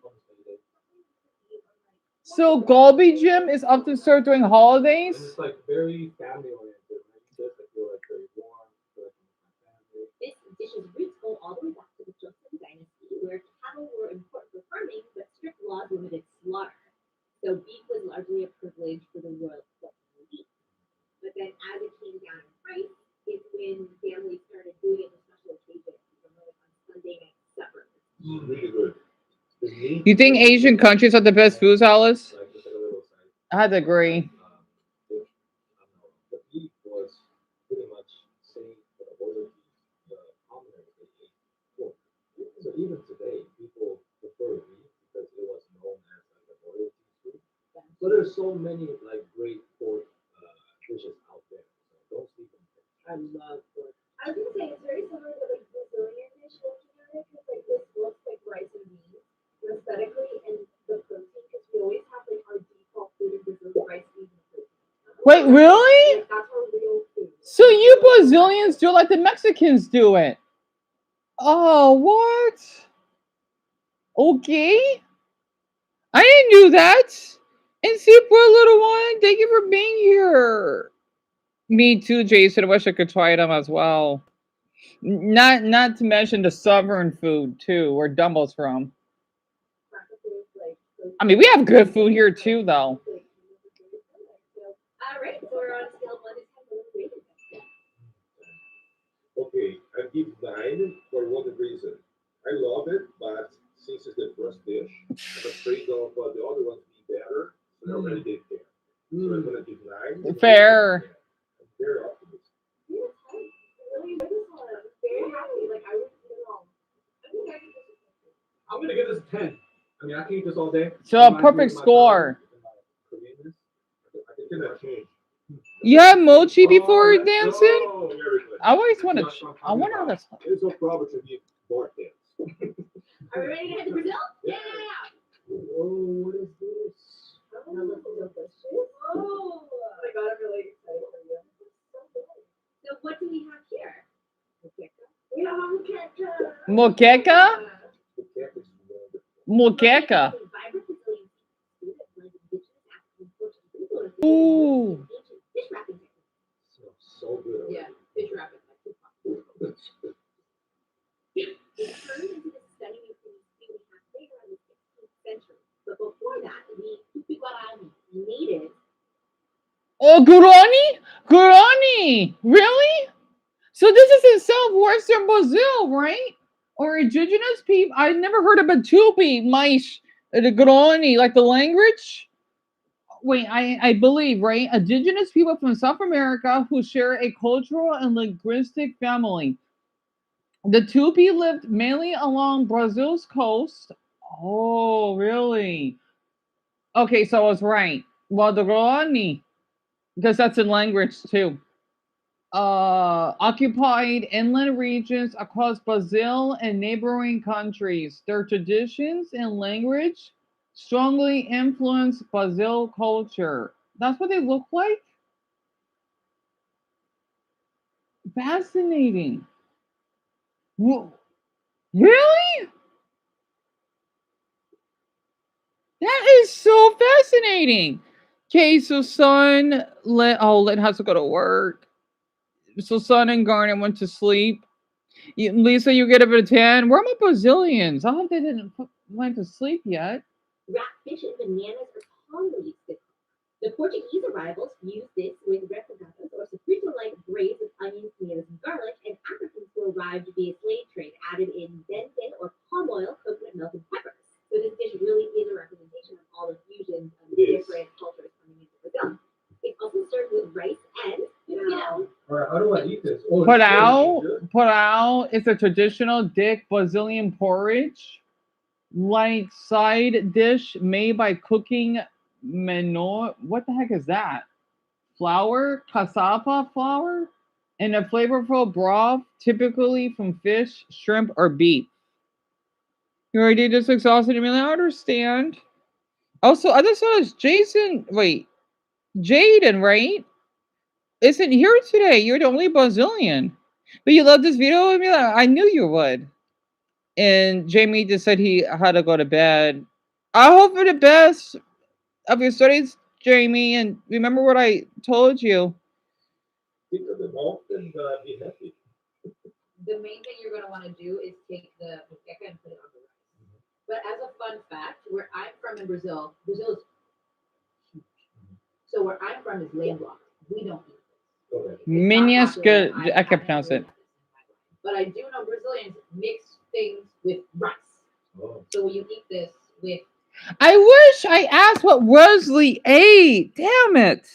D: So Galbi Gym is often served during
B: And
D: holidays.
B: it's like very family oriented. Right? You just feel like very warm, feel like it's my family.
J: This dish's roots go all the way back to the Joseon Dynasty, where cattle were important for farming, but strict laws limited slaughter. So beef was largely a privilege for the royal court to eat. But then as it came down in price, it's when families started doing it for special occasions, like on Sunday night suppers.
B: Really good. The meat
D: You think Asian countries have the best foods, Alice?
B: like just like a little side.
D: I had to agree.
B: The beef was pretty much same for the other beef. The commoners they ate pork. So even today, people prefer beef because it was known as like a royalty food. So there's so many like great pork dishes out there. So don't sleep on pork.
J: I love pork. I was gonna say it's very similar to like Brazilian dish looking at it, because like this looks like rice and beans aesthetically, and the protein, because we always have like our default food in Brazil, rice, beans, and protein.
D: Wait, really?
J: Like, that's our real food.
D: So you Brazilians do it like the Mexicans do it? Oh, what? Okay. I didn't do that. And see, poor little one, thank you for being here. Me too, Jason. I wish I could try them as well. Not to mention the southern food too, where Dumbo's from. I mean, we have good food here too, though.
J: All right, so we're on a scale of 1 to 10. What would you rate it?
B: Okay, I give
I: love it, but since it's the first dish, I'm afraid of the other ones being better. So they're already did there. So I'm gonna give 9.
A: Fair.
I: I'm very optimistic.
C: Yeah, I really enjoyed this one. I'm very happy. Like, I would eat it all. I think I could just eat it.
B: I'm gonna give this a 10. I mean, I can eat this all day.
A: So
B: It
A: a
B: reminds me
A: perfect
B: of my
A: score.
B: childhood and my Koreanness.
I: I think it's gonna change.
D: You had mochi
B: Oh,
D: before
B: let's
D: dancing?
B: go.
I: Very good.
D: I always want
B: That's
D: to.
B: what
D: I
B: I'm
D: wonder how
B: talking
D: that's.
I: It's no problem to be board dance.
C: Are we ready to head to Brazil?
I: Yeah.
B: Whoa, what is this?
C: Now let's go delicious. Oh my god, I'm really excited for you. So what do we have here? We have a moqueca.
D: Moqueca?
I: The cat is wonderful.
D: Moqueca.
C: Vibrant Brazilian food that blends indigenous African Portuguese influences
D: Ooh.
C: with ancient fish wrapping techniques.
I: Smells so good.
C: Yeah, fish wrapping. It turned into this stunning and creamy stew we have later in the 16th century. But before that, we needed
D: Oh, Gurani? Gurani! Really? So this is in southwestern Brazil, right? Or indigenous people? I never heard of Batupi, mais, the Gurani, like the language. Wait, I believe, right? Indigenous people from South America who share a cultural and linguistic family. The Tupi lived mainly along Brazil's coast. Oh, really? Okay, so I was right. Well, the Guarani, because that's in language too. Occupied inland regions across Brazil and neighboring countries. Their traditions and language strongly influence Brazil culture. That's what they look like? Fascinating. Really? That is so fascinating. Okay, so Len has to go to work. So Son and Garnet went to sleep. Lisa, you get up at 10. Where are my Brazilians? I hope they didn't went to sleep yet.
C: wrapped fish and bananas or palm leaves. The Portuguese arrivals used this with refogados or sofrito-like braids with onions, tomatoes, and garlic, and Africans who arrived via slave trade added in benzin or palm oil, coconut milk, and peppers. So this dish really is a representation of all the fusions of different cultures coming into Brazil. It's also served with rice and,
B: All right, how do I eat this? Oh,
A: Porão is a traditional thick Brazilian porridge, like side dish made by cooking menor. What the heck is that? Flour, cassava flour, and a flavorful broth, typically from fish, shrimp, or beef. You already just exhausted me. I understand. Also, I just saw this Jaden, right? Isn't here today. You're the only Brazilian. But you love this video with me? I knew you would. And Jamie just said he had to go to bed. I hope for the best of your studies, Jamie. And remember what I told you.
I: Think of the malt and be happy.
C: the main thing you're going to want to do is take the moqueca and put it on the rice. But as a fun fact, where I'm from in Brazil is huge. So where I'm from is landlocked. We don't eat this.
I: Okay.
A: Minias good. I can pronounce it.
C: But I do know Brazilians mix things with rice.
I: Oh.
C: So you eat this with.
D: I wish I asked what Wesley ate. Damn it.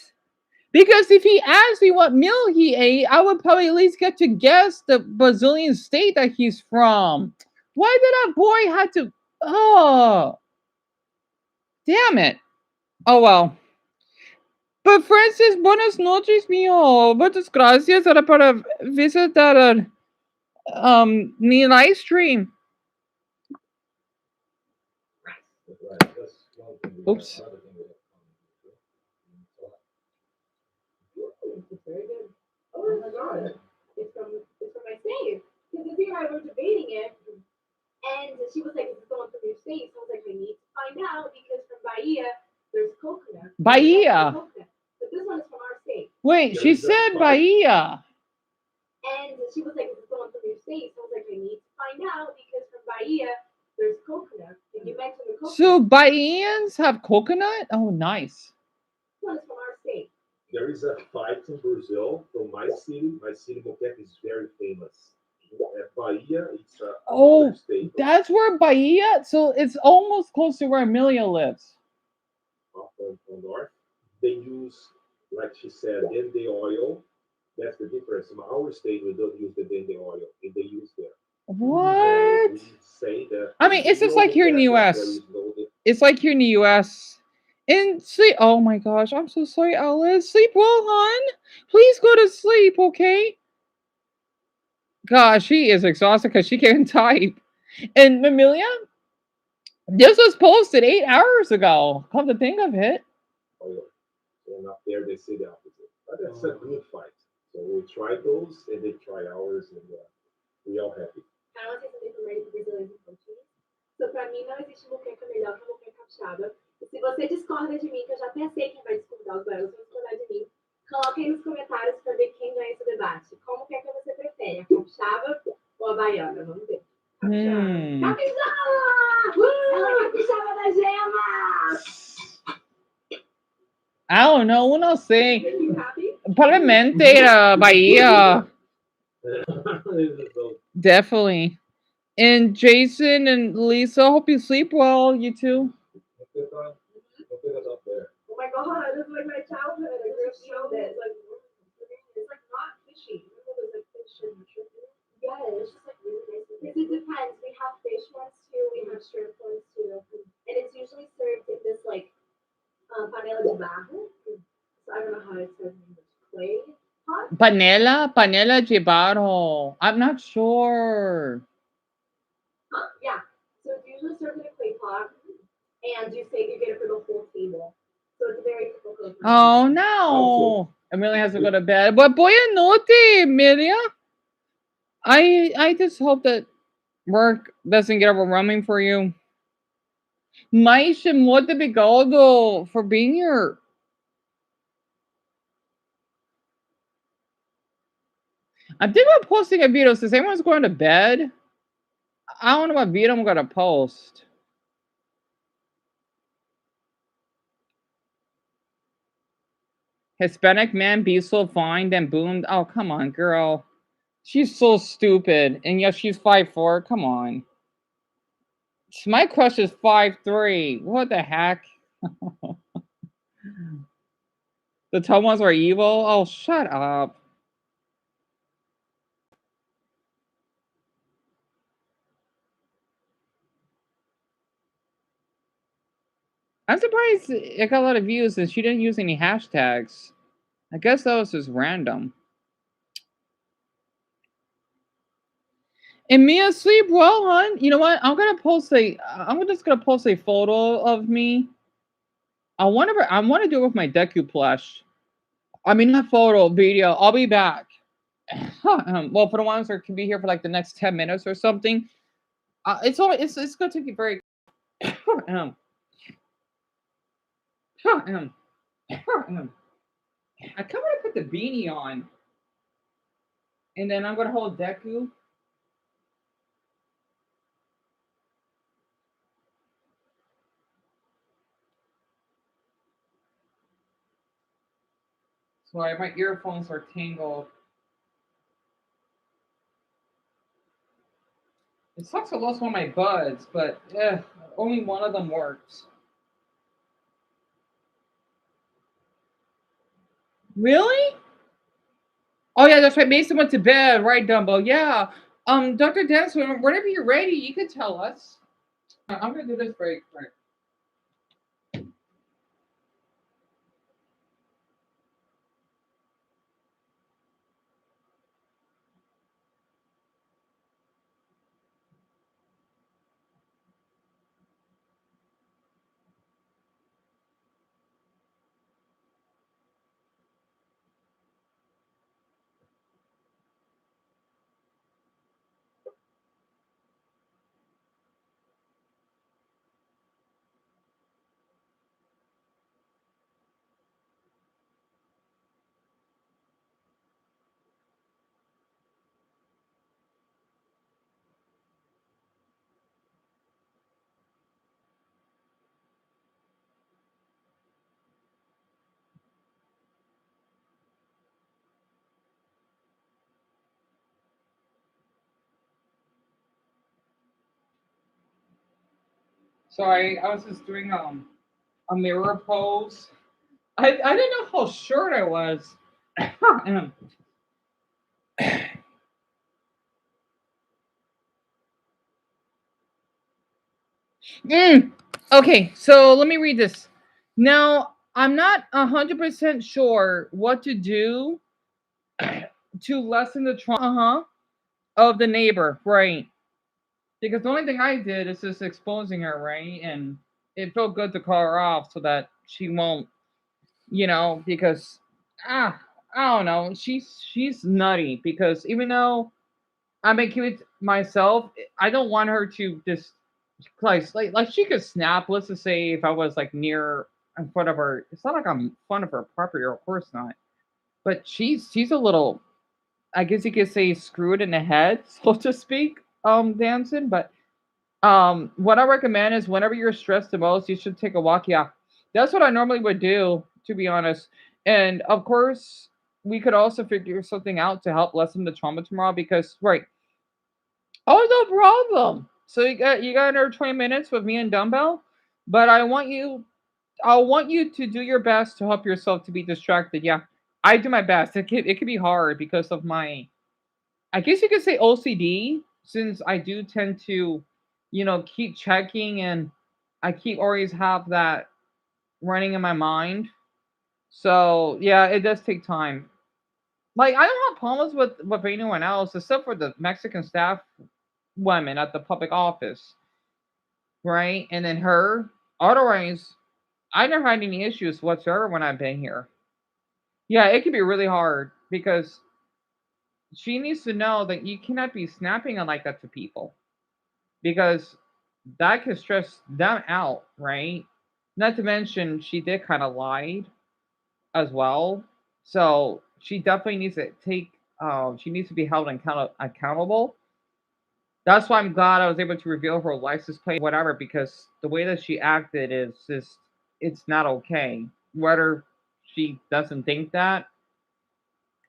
D: Because if he asked me what meal he ate, I would probably at least get to guess the Brazilian state that he's from. Why did that boy have to? Oh, damn it. Oh well. But Francis, buenas noches, mío. Muchas gracias para visitar mi live stream.
I: Right. That's one thing.
D: Oops.
I: Another thing we have
C: It's very good. Oh my god. It's from my state. Because the thing I was debating it, and she was like, "Is this the one from your state?" So I was like, "I need to find out because from Bahia, there's coconut."
D: Bahia.
C: But this one is from our state.
D: Wait, she said Bahia.
C: And she was like, "Is this the one from your state?" So I was like, "I need to find out because from Bahia, there's coconut." And you mentioned the coconut.
D: So Bahians have coconut? Oh, nice.
C: This one is from our state.
I: There is a fight in Brazil from my city. My city, Moqueca, is very famous.
B: At Bahia, it's another
A: Oh,
B: state
A: that's where Bahia. So it's almost close to where Amelia lives.
B: up on north. They use, like she said, dende oil. That's the difference. In our state, we don't use the dende oil, and they use there. So
A: What?
B: we say that
A: I
B: the
A: mean, it's just
B: real
A: like here in the
B: moqueca that
A: U.S.
B: is loaded.
A: It's like here in the U.S. And sleep. Oh my gosh, I'm so sorry, Alice. Sleep well, hon. Please go to sleep, okay? Gosh, she is exhausted because she can't type. And Amelia, this was posted 8 hours ago. Come to think of it.
B: Oil. And up there, they say the opposite. But that's a good fight. So we try those, and they try ours, and we all happy.
C: Cara, uma receita também de brasileiros infantis. Então, pra mim, não existe moqueca melhor que a moqueca capixaba. E se você discorda de mim, que eu já até sei quem vai discordar, os garotos vão discordar de mim, coloquem nos comentários para ver quem ganha esse debate. Como que é que você prefere, a capixaba ou a baiana? Vamos ver. Capixaba! Capixaba! Ela é capixaba da gema!
A: I don't know. Uno sé.
C: You happy?
A: Probablemente Bahia. Definitely. And Jason and Lisa, hope you sleep well, you two.
C: Oh my god, this is like my childhood. I grew up eating this. Like, it's like not fishy. Remember those like fish and chicken? Yeah, it's just like really nice. Because it depends. We have fish ones too. We have shrimp ones too. And it's usually served in this like panela de barro. So I don't know how it's served in English. Clay pot?
A: Panela de barro. I'm not sure.
C: Huh? Yeah. So it's usually served in a clay pot. And you say you get it for the whole table. So it's very typical.
A: Oh no. Amelia has to go to bed. But boy notte, Amelia. I just hope that work doesn't get overwhelming for you. Mais muito obrigado for being here. I'm thinking about posting a video since everyone's going to bed. I don't know what video I'm gonna post. Hispanic man be so fine, then boomed. Oh, come on, girl. She's so stupid. And yes, she's 5'4". Come on. My crush is 5'3". What the heck? The Tomas are evil? Oh, shut up. I'm surprised it got a lot of views and she didn't use any hashtags. I guess that was just random. And Mia, sleep well, hon. You know what? I'm just gonna post a photo of me. I want to do it with my Deku plush. I mean, not photo, video. I'll be back. Well, for the ones that can be here for like the next 10 minutes or something, it's going to take you very. um, I come to put the beanie on, and then I'm gonna hold Deku. Sorry, my earphones are tangled. It sucks I lost one of my buds, but only one of them works. Really? Oh yeah, that's right. Mason went to bed, right, Dumbo? Yeah. Dr. Denson, whenever you're ready, you can tell us. I'm gonna do this break. Right.
D: Sorry, I was just doing a mirror pose. I didn't know how short I was. Mm. Okay, so let me read this. Now, I'm not 100% sure what to do to lessen the trauma of the neighbor, right? Because the only thing I did is just exposing her, right? And it felt good to call her off so that she won't, because ah, I don't know. She's nutty because even though I make it myself, I don't want her to just like she could snap. Let's just say if I was like near in front of her, it's not like I'm in front of her property, or of course not. But she's a little, I guess you could say, screwed in the head, so to speak, dancing. But what I recommend is whenever you're stressed the most, you should take a walk. Yeah, that's what I normally would do, to be honest. And of course, we could also figure something out to help lessen the trauma tomorrow. Because right, oh no problem. So you got another 20 minutes with me and dumbbell, but I want you to do your best to help yourself to be distracted. Yeah, I do my best. It can be hard because of my, I guess you could say, OCD, since I do tend to, keep checking, and I keep always have that running in my mind. So yeah, it does take time. Like I don't have problems with anyone else except for the Mexican staff women at the public office, right? And then her. Otherwise, I never had any issues whatsoever when I've been here. Yeah, it can be really hard because she needs to know that you cannot be snapping like that to people, because that can stress them out, right? Not to mention she did kind of lied as well, so she definitely needs to take. She needs to be held accountable. That's why I'm glad I was able to reveal her license plate, whatever, because the way that she acted is just, it's not okay. Whether she doesn't think that,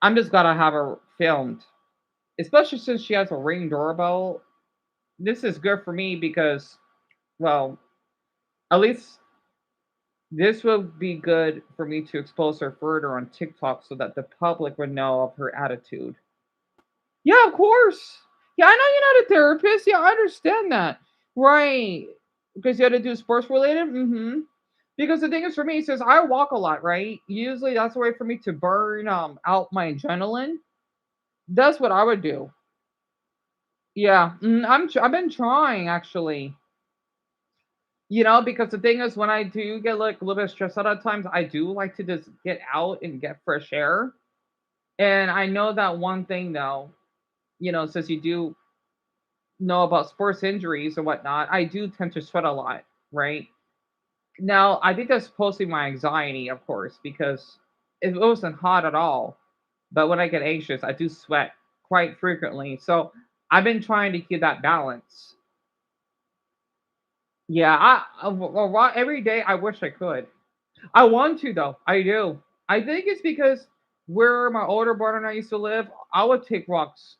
D: I'm just gonna have her filmed, especially since she has a Ring doorbell. This is good for me because, well, at least this will be good for me to expose her further on TikTok so that the public would know of her attitude. Yeah, of course. Yeah, I know you're not a therapist. Yeah, I understand that. Right. Because you had to do sports related? Mm-hmm. Because the thing is for me, since I walk a lot, right? Usually that's a way for me to burn out my adrenaline. That's what I would do. Yeah, I've been trying actually. Because the thing is, when I do get like a little bit stressed out at times, I do like to just get out and get fresh air. And I know that one thing though, since you do know about sports injuries or whatnot, I do tend to sweat a lot, right? Now, I think that's mostly my anxiety, of course, because if it wasn't hot at all, but when I get anxious, I do sweat quite frequently. So I've been trying to keep that balance. Yeah, every day I wish I could. I want to though. I do. I think it's because where my older brother and I used to live, I would take walks.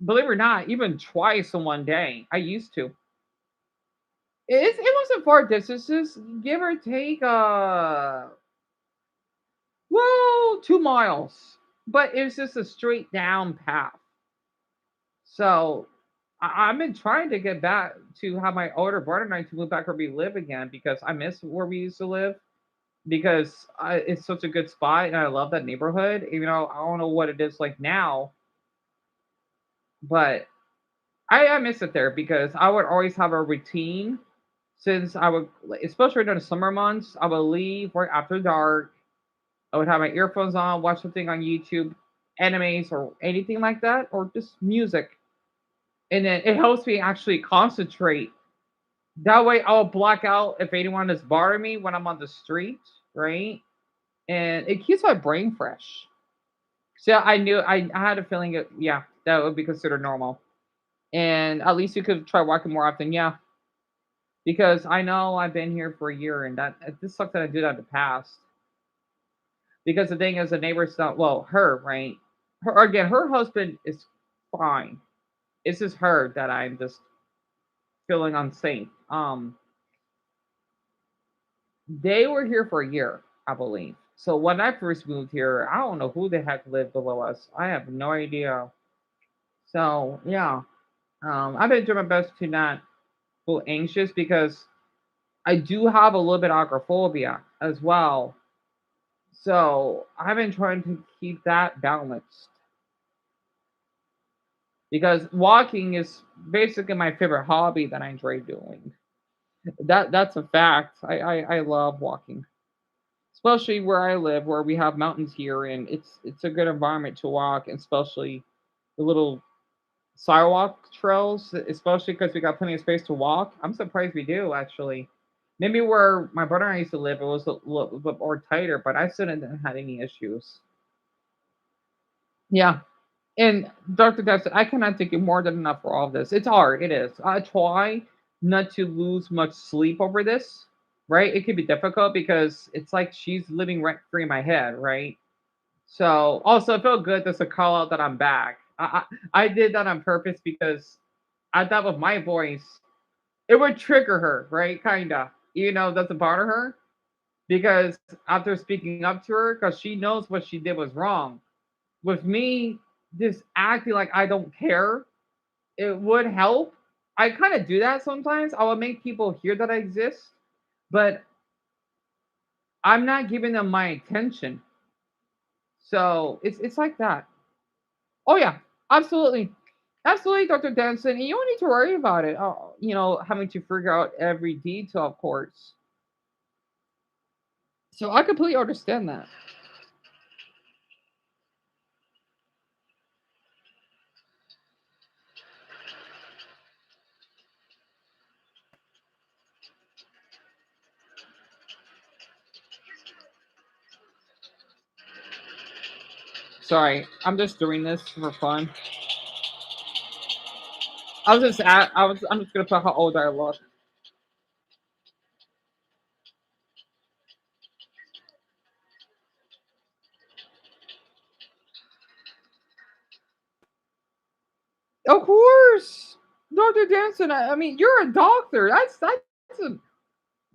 D: Believe it or not, even twice in one day. I used to. It wasn't far distances, give or take. Well, 2 miles, but it was just a straight down path. So I've been trying to get back to have my older brother and I to move back where we live again because I miss where we used to live because it's such a good spot and I love that neighborhood. Even though I don't know what it is like now, but I miss it there because I would always have a routine. Since I would, especially during the summer months, I would leave right after dark. I would have my earphones on, watch something on YouTube, animes or anything like that, or just music, and then it helps me actually concentrate. That way, I'll block out if anyone is bothering me when I'm on the street, right? And it keeps my brain fresh. So I had a feeling yeah, that would be considered normal. And at least you could try walking more often, yeah. Because I know I've been here for a year and that this sucks that I did that in the past. Because the thing is the neighbor's not, well, her, right? Her again, her husband is fine. It's just her that I'm just feeling unsafe. They were here for a year, I believe. So when I first moved here, I don't know who the heck lived below us. I have no idea. So yeah, I've been doing my best to not feel anxious because I do have a little bit of agoraphobia as well. So I've been trying to keep that balanced because walking is basically my favorite hobby that I enjoy doing. That's a fact. I love walking, especially where I live, where we have mountains here, and it's a good environment to walk, and especially the little sidewalk trails, especially because we got plenty of space to walk. I'm surprised we do actually. Maybe where my brother and I used to live, it was a little bit more tighter, but I still didn't have any issues. Yeah, and Dr. Dexter, I cannot thank you more than enough for all of this. It's hard, it is. I try not to lose much sleep over this, right? It can be difficult because it's like she's living rent free in my head, right? So also, it felt good just to call out that I'm back. I did that on purpose because I thought with my voice, it would trigger her, right? Kinda, doesn't bother her because after speaking up to her, because she knows what she did was wrong. With me, just acting like I don't care, it would help. I kind of do that sometimes. I would make people hear that I exist, but I'm not giving them my attention. So it's like that. Oh yeah, absolutely, absolutely, Dr. Denson. And you don't need to worry about it. Having to figure out every detail, of course. So I completely understand that. Sorry, I'm just doing this for fun. I'm just gonna put how old I look. Of course, Dr. Denson. I mean, you're a doctor. A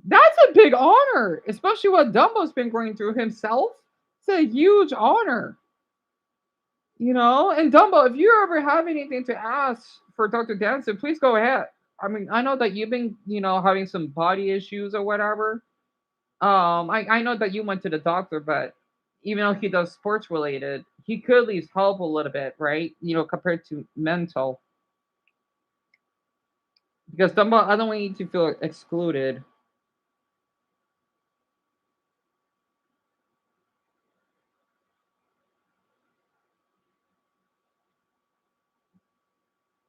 D: that's a big honor, especially what Dumbo's been going through himself. It's a huge honor. And Dumbo, if you ever have anything to ask for Dr. Danson, please go ahead. I mean, I know that you've been, having some body issues or whatever. I know that you went to the doctor, but even though he does sports related, he could at least help a little bit, right? Compared to mental. Because Dumbo, I don't want you to feel excluded.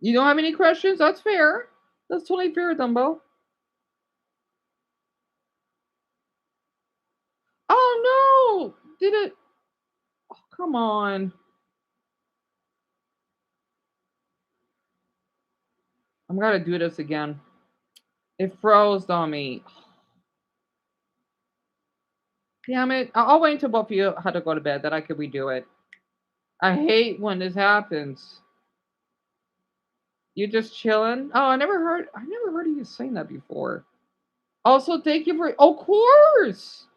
D: You don't have any questions? That's fair. That's totally fair, Dumbo. Oh no! Did it? Oh, come on. I'm gonna do this again. It froze on me. Damn it. I'll wait until both of you had to go to bed, then I could redo it. I hate when this happens. You just chilling? Oh, I never heard of you saying that before. Also, thank you for of course.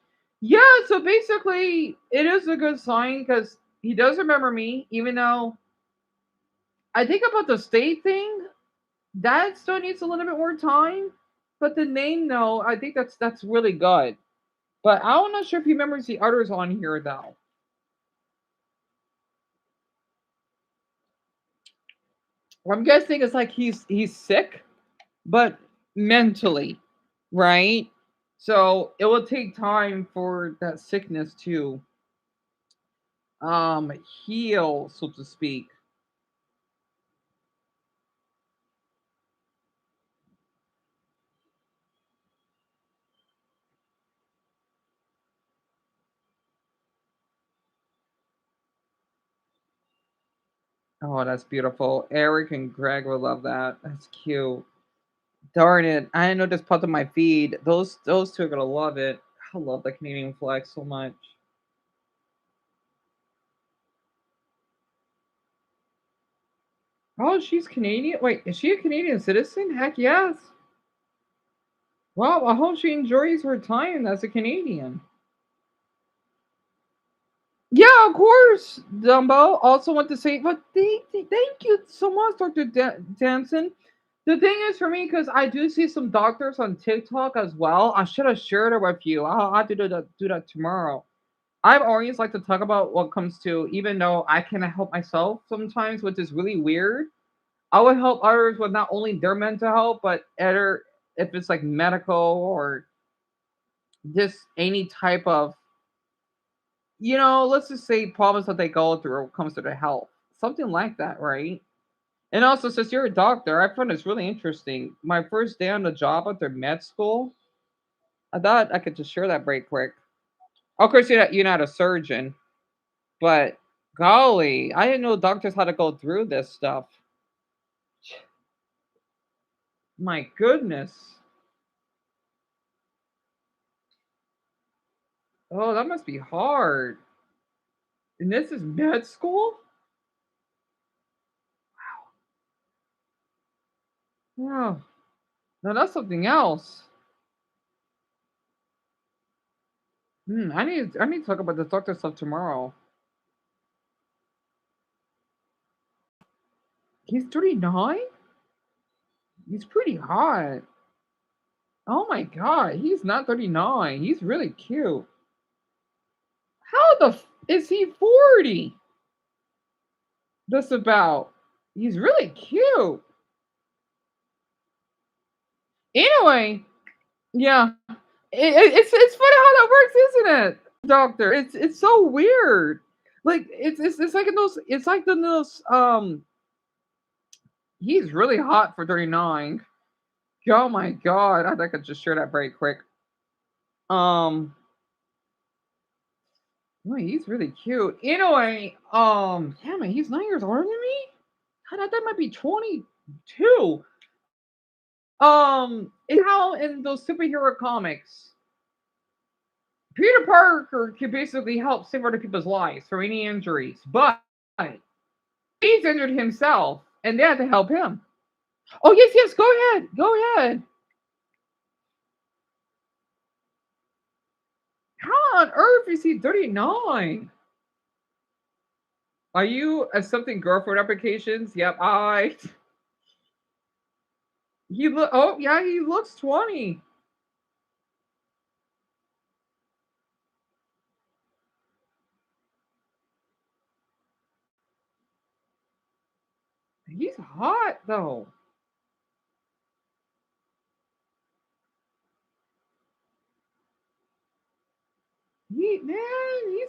D: Yeah, so basically it is a good sign because he does remember me, even though I think about the state thing, that still needs a little bit more time. But the name though, I think that's really good. But I'm not sure if he remembers the others on here though. I'm guessing it's like he's sick, but mentally, right? So it will take time for that sickness to heal, so to speak. Oh, that's beautiful. Eric and Greg will love that. That's cute. Darn it. I didn't know this popped on my feed. Those two are gonna love it. I love the Canadian flag so much. Oh, she's Canadian. Wait, is she a Canadian citizen? Heck yes. Well, I hope she enjoys her time as a Canadian. Yeah, of course, Dumbo. Also want to say, but thank you so much, Dr. Danson. The thing is for me, because I do see some doctors on TikTok as well. I should have shared it with you. I'll have to do that tomorrow. I've always like to talk about what comes to, even though I cannot help myself sometimes, which is really weird. I would help others with not only their mental health, but other, if it's like medical or just any type of, let's just say problems that they go through when it comes to their health. Something like that, right? And also, since you're a doctor, I find this really interesting. My first day on the job after med school, I thought I could just share that very quick. Of course, you're not a surgeon, but golly, I didn't know doctors had to go through this stuff. My goodness. Oh, that must be hard. And this is med school? Yeah. No, that's something else. I need to talk about the doctor stuff tomorrow. He's 39? He's pretty hot. Oh my god, he's not 39. He's really cute. How is he 40? That's about. He's really cute. Anyway, yeah. It's funny how that works, isn't it, doctor? It's so weird. Like it's like in those it's like the those he's really hot for 39. Oh my god, I think I could just share that very quick. Um no, he's really cute. Anyway, damn it, he's 9 years older than me? God, that might be 22. It's how in those superhero comics, Peter Parker can basically help save other people's lives from any injuries, but he's injured himself, and they had to help him. Oh yes, yes, go ahead. How on earth is he 39? Are you accepting girlfriend applications? Yep, I. He look. Oh yeah, he looks 20. He's hot though. He's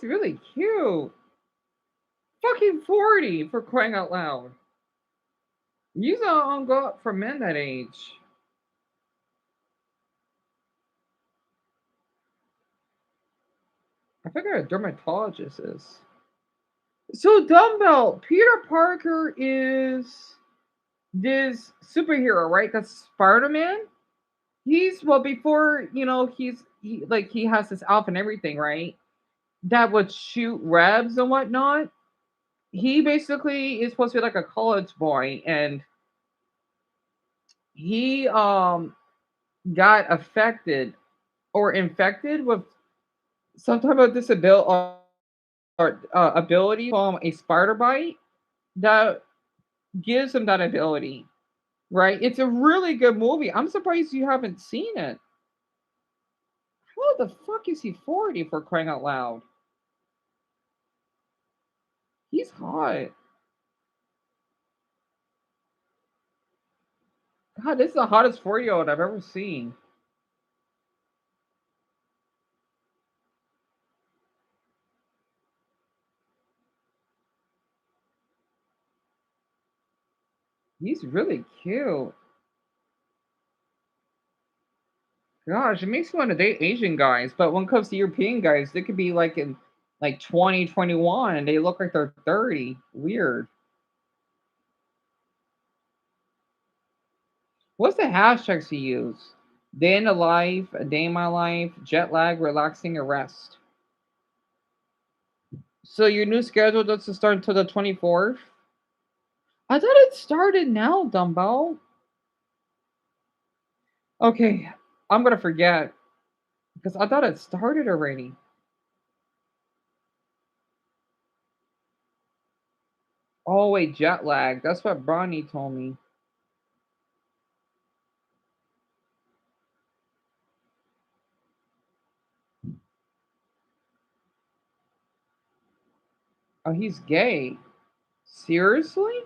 D: really cute. Fucking 40 for crying out loud. You don't go up for men that age. I figure a dermatologist is. So Dumbbell, Peter Parker is this superhero, right? That's Spider Man. He's well before he has his outfit and everything, right? That would shoot rebs and whatnot. He basically is supposed to be like a college boy, and he got affected or infected with some type of disability or ability from a spider bite that gives him that ability. Right? It's a really good movie. I'm surprised you haven't seen it. How the fuck is he 40 for crying out loud? He's hot. God, this is the hottest 40-year-old I've ever seen. He's really cute. Gosh, it makes me want to date Asian guys, but when it comes to European guys, they could be like in like 2021 and they look like they're 30. Weird. What's the hashtags you use? Day in the life, a day in my life, jet lag, relaxing, or rest. So your new schedule doesn't start until the 24th? I thought it started now, Dumbo. Okay. I'm gonna forget because I thought it started already. Oh wait, jet lag. That's what Bonnie told me. Oh, he's gay. Seriously?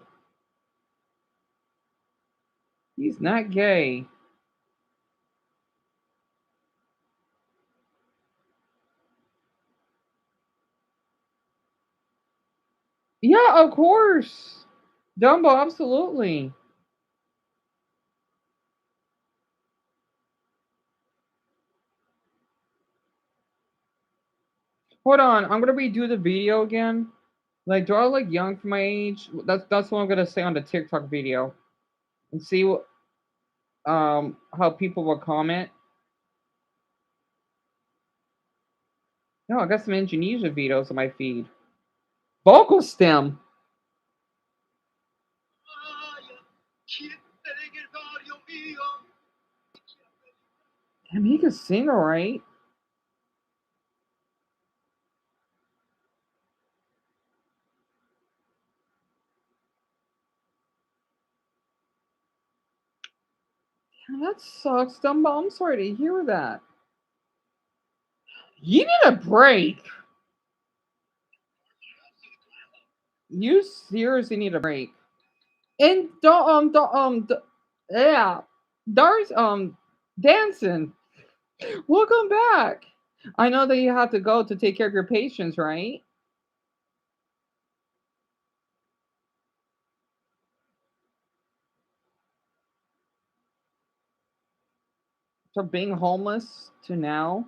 D: He's not gay. Yeah, of course. Dumbo, absolutely. Hold on, I'm gonna redo the video again. Like, do I look young for my age? That's what I'm gonna say on the TikTok video, and see what how people will comment. No, I got some Indonesia videos on my feed. Vocal stem. Damn, he can sing alright. Damn, that sucks, Dumbo. I'm sorry to hear that. You need a break. You seriously need a break. And yeah, there's dancing. Welcome back. I know that you have to go to take care of your patients, right? From being homeless to now,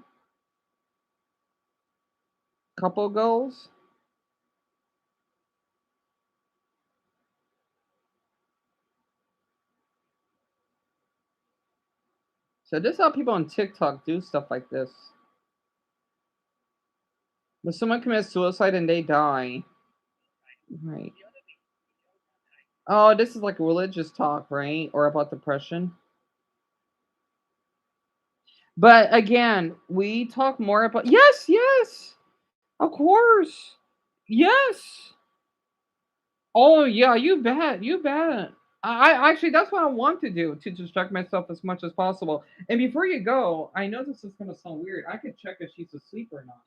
D: couple goals. So this is how people on TikTok do stuff like this. When someone commits suicide and they die, right? Oh, this is like religious talk, right? Or about depression. But again, we talk more about yes, yes, of course, yes. Oh yeah, you bet, you bet. I actually that's what I want to do to distract myself as much as possible. And before you go, I know this is gonna sound weird. I could check if she's asleep or not.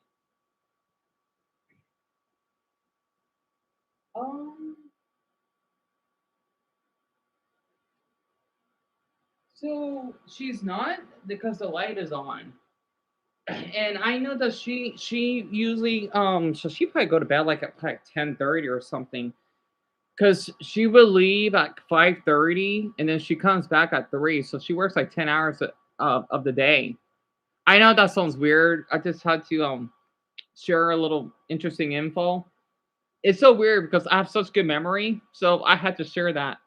D: Um, so she's not because the light is on. And I know that she usually so she probably go to bed like at like 10:30 or something. Cause she will leave at 5:30 and then she comes back at 3. So she works like 10 hours of the day. I know that sounds weird. I just had to share a little interesting info. It's so weird because I have such good memory, so I had to share that.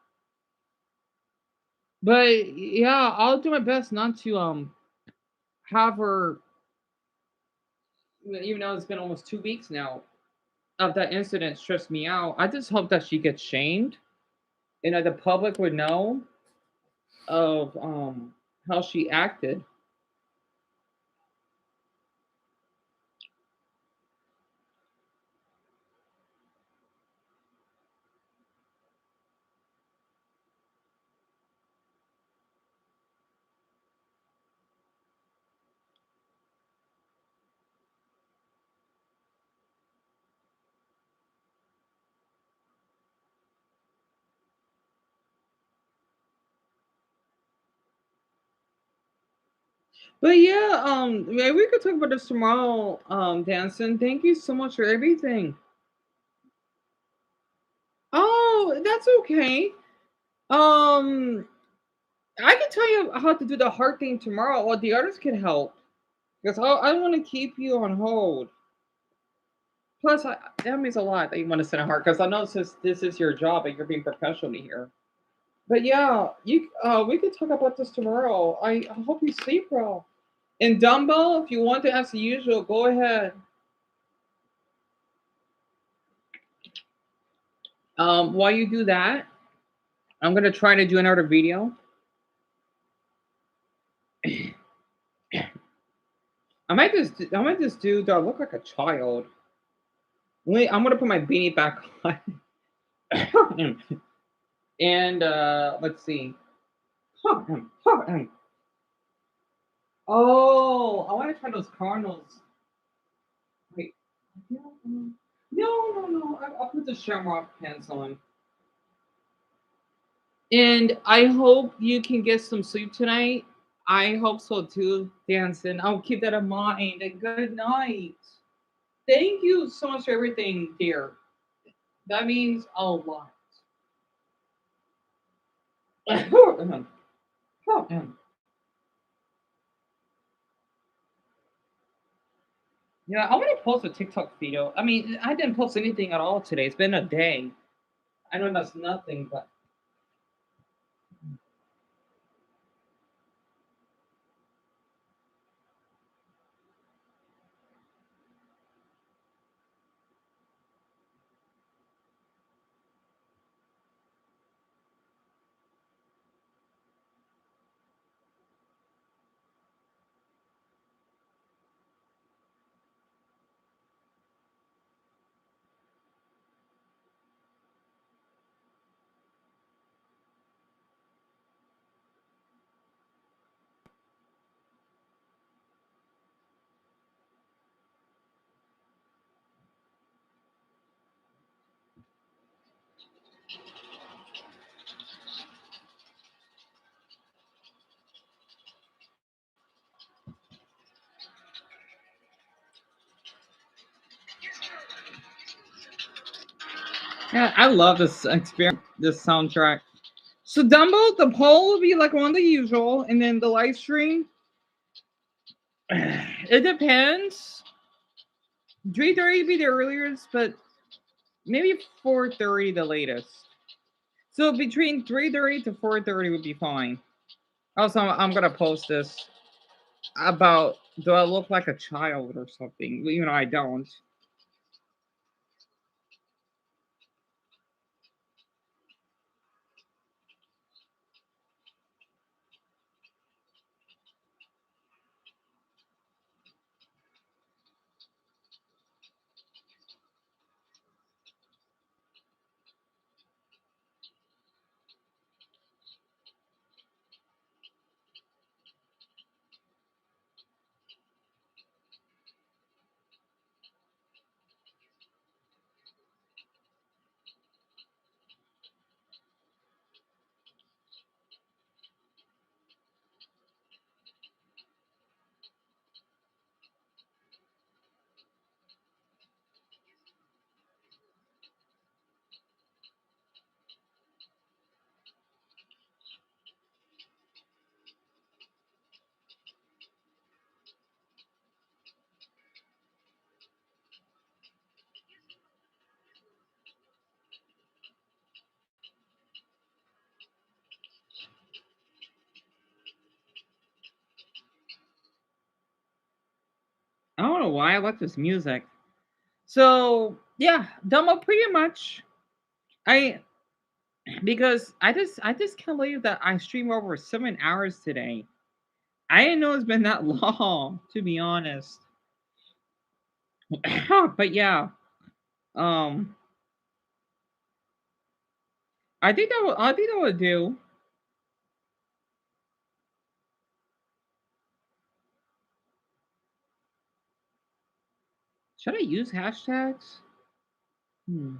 D: But yeah, I'll do my best not to have her, even though it's been almost 2 weeks now of that incident stressed me out. I just hope that she gets shamed and that the public would know of how she acted. But yeah, maybe we could talk about this tomorrow, Danson. Thank you so much for everything. Oh, that's okay. Um, I can tell you how to do the heart thing tomorrow, or the others can help. Because I want to keep you on hold. Plus, that means a lot that you want to send a heart. Because I know this is your job and you're being professional here. But yeah, you we could talk about this tomorrow. I hope you sleep well. And Dumbo, if you want to ask the usual, go ahead. While you do that, I'm gonna try to do another video. I might just do. Do I look like a child? Wait, I'm gonna put my beanie back on. And let's see. Oh, I want to try those Cardinals. Wait, no, no. I'll put the Shamrock pants on. And I hope you can get some sleep tonight. I hope so too, Danson. I'll keep that in mind. And good night. Thank you so much for everything, dear. That means a lot. Yeah, I want to post a TikTok video. I mean, I didn't post anything at all today. It's been a day. I know that's nothing, but yeah, I love this experience, this soundtrack. So Dumbo, the poll will be like one the usual, and then the live stream. It depends. 3:30 be the earliest, but maybe 4:30 the latest. So between 3:30 to 4:30 would be fine. Also, I'm gonna post this about do I look like a child or something? Even though I don't. I don't know why I like this music. So yeah, Dumbo pretty much. I because I just can't believe that I streamed over 7 hours today. I didn't know it's been that long, to be honest. But yeah, um, I think that would do. Should I use hashtags? Hmm.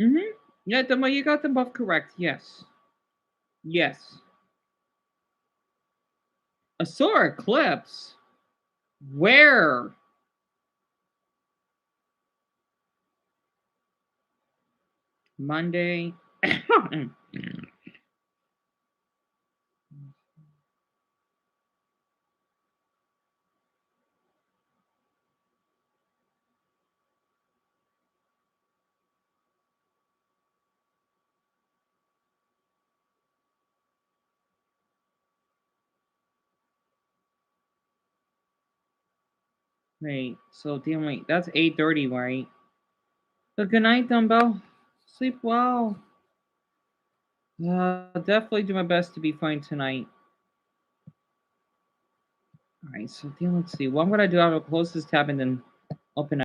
D: Mm-hmm. Yeah, Demo, you got them both correct. Yes. Yes. A solar eclipse. Where? Monday. Wait. So damn. Wait. That's 8:30, right? But good night, Dumbbell. Sleep well. I'll definitely do my best to be fine tonight. All right, so then let's see. What I'm gonna do, I will close this tab and then open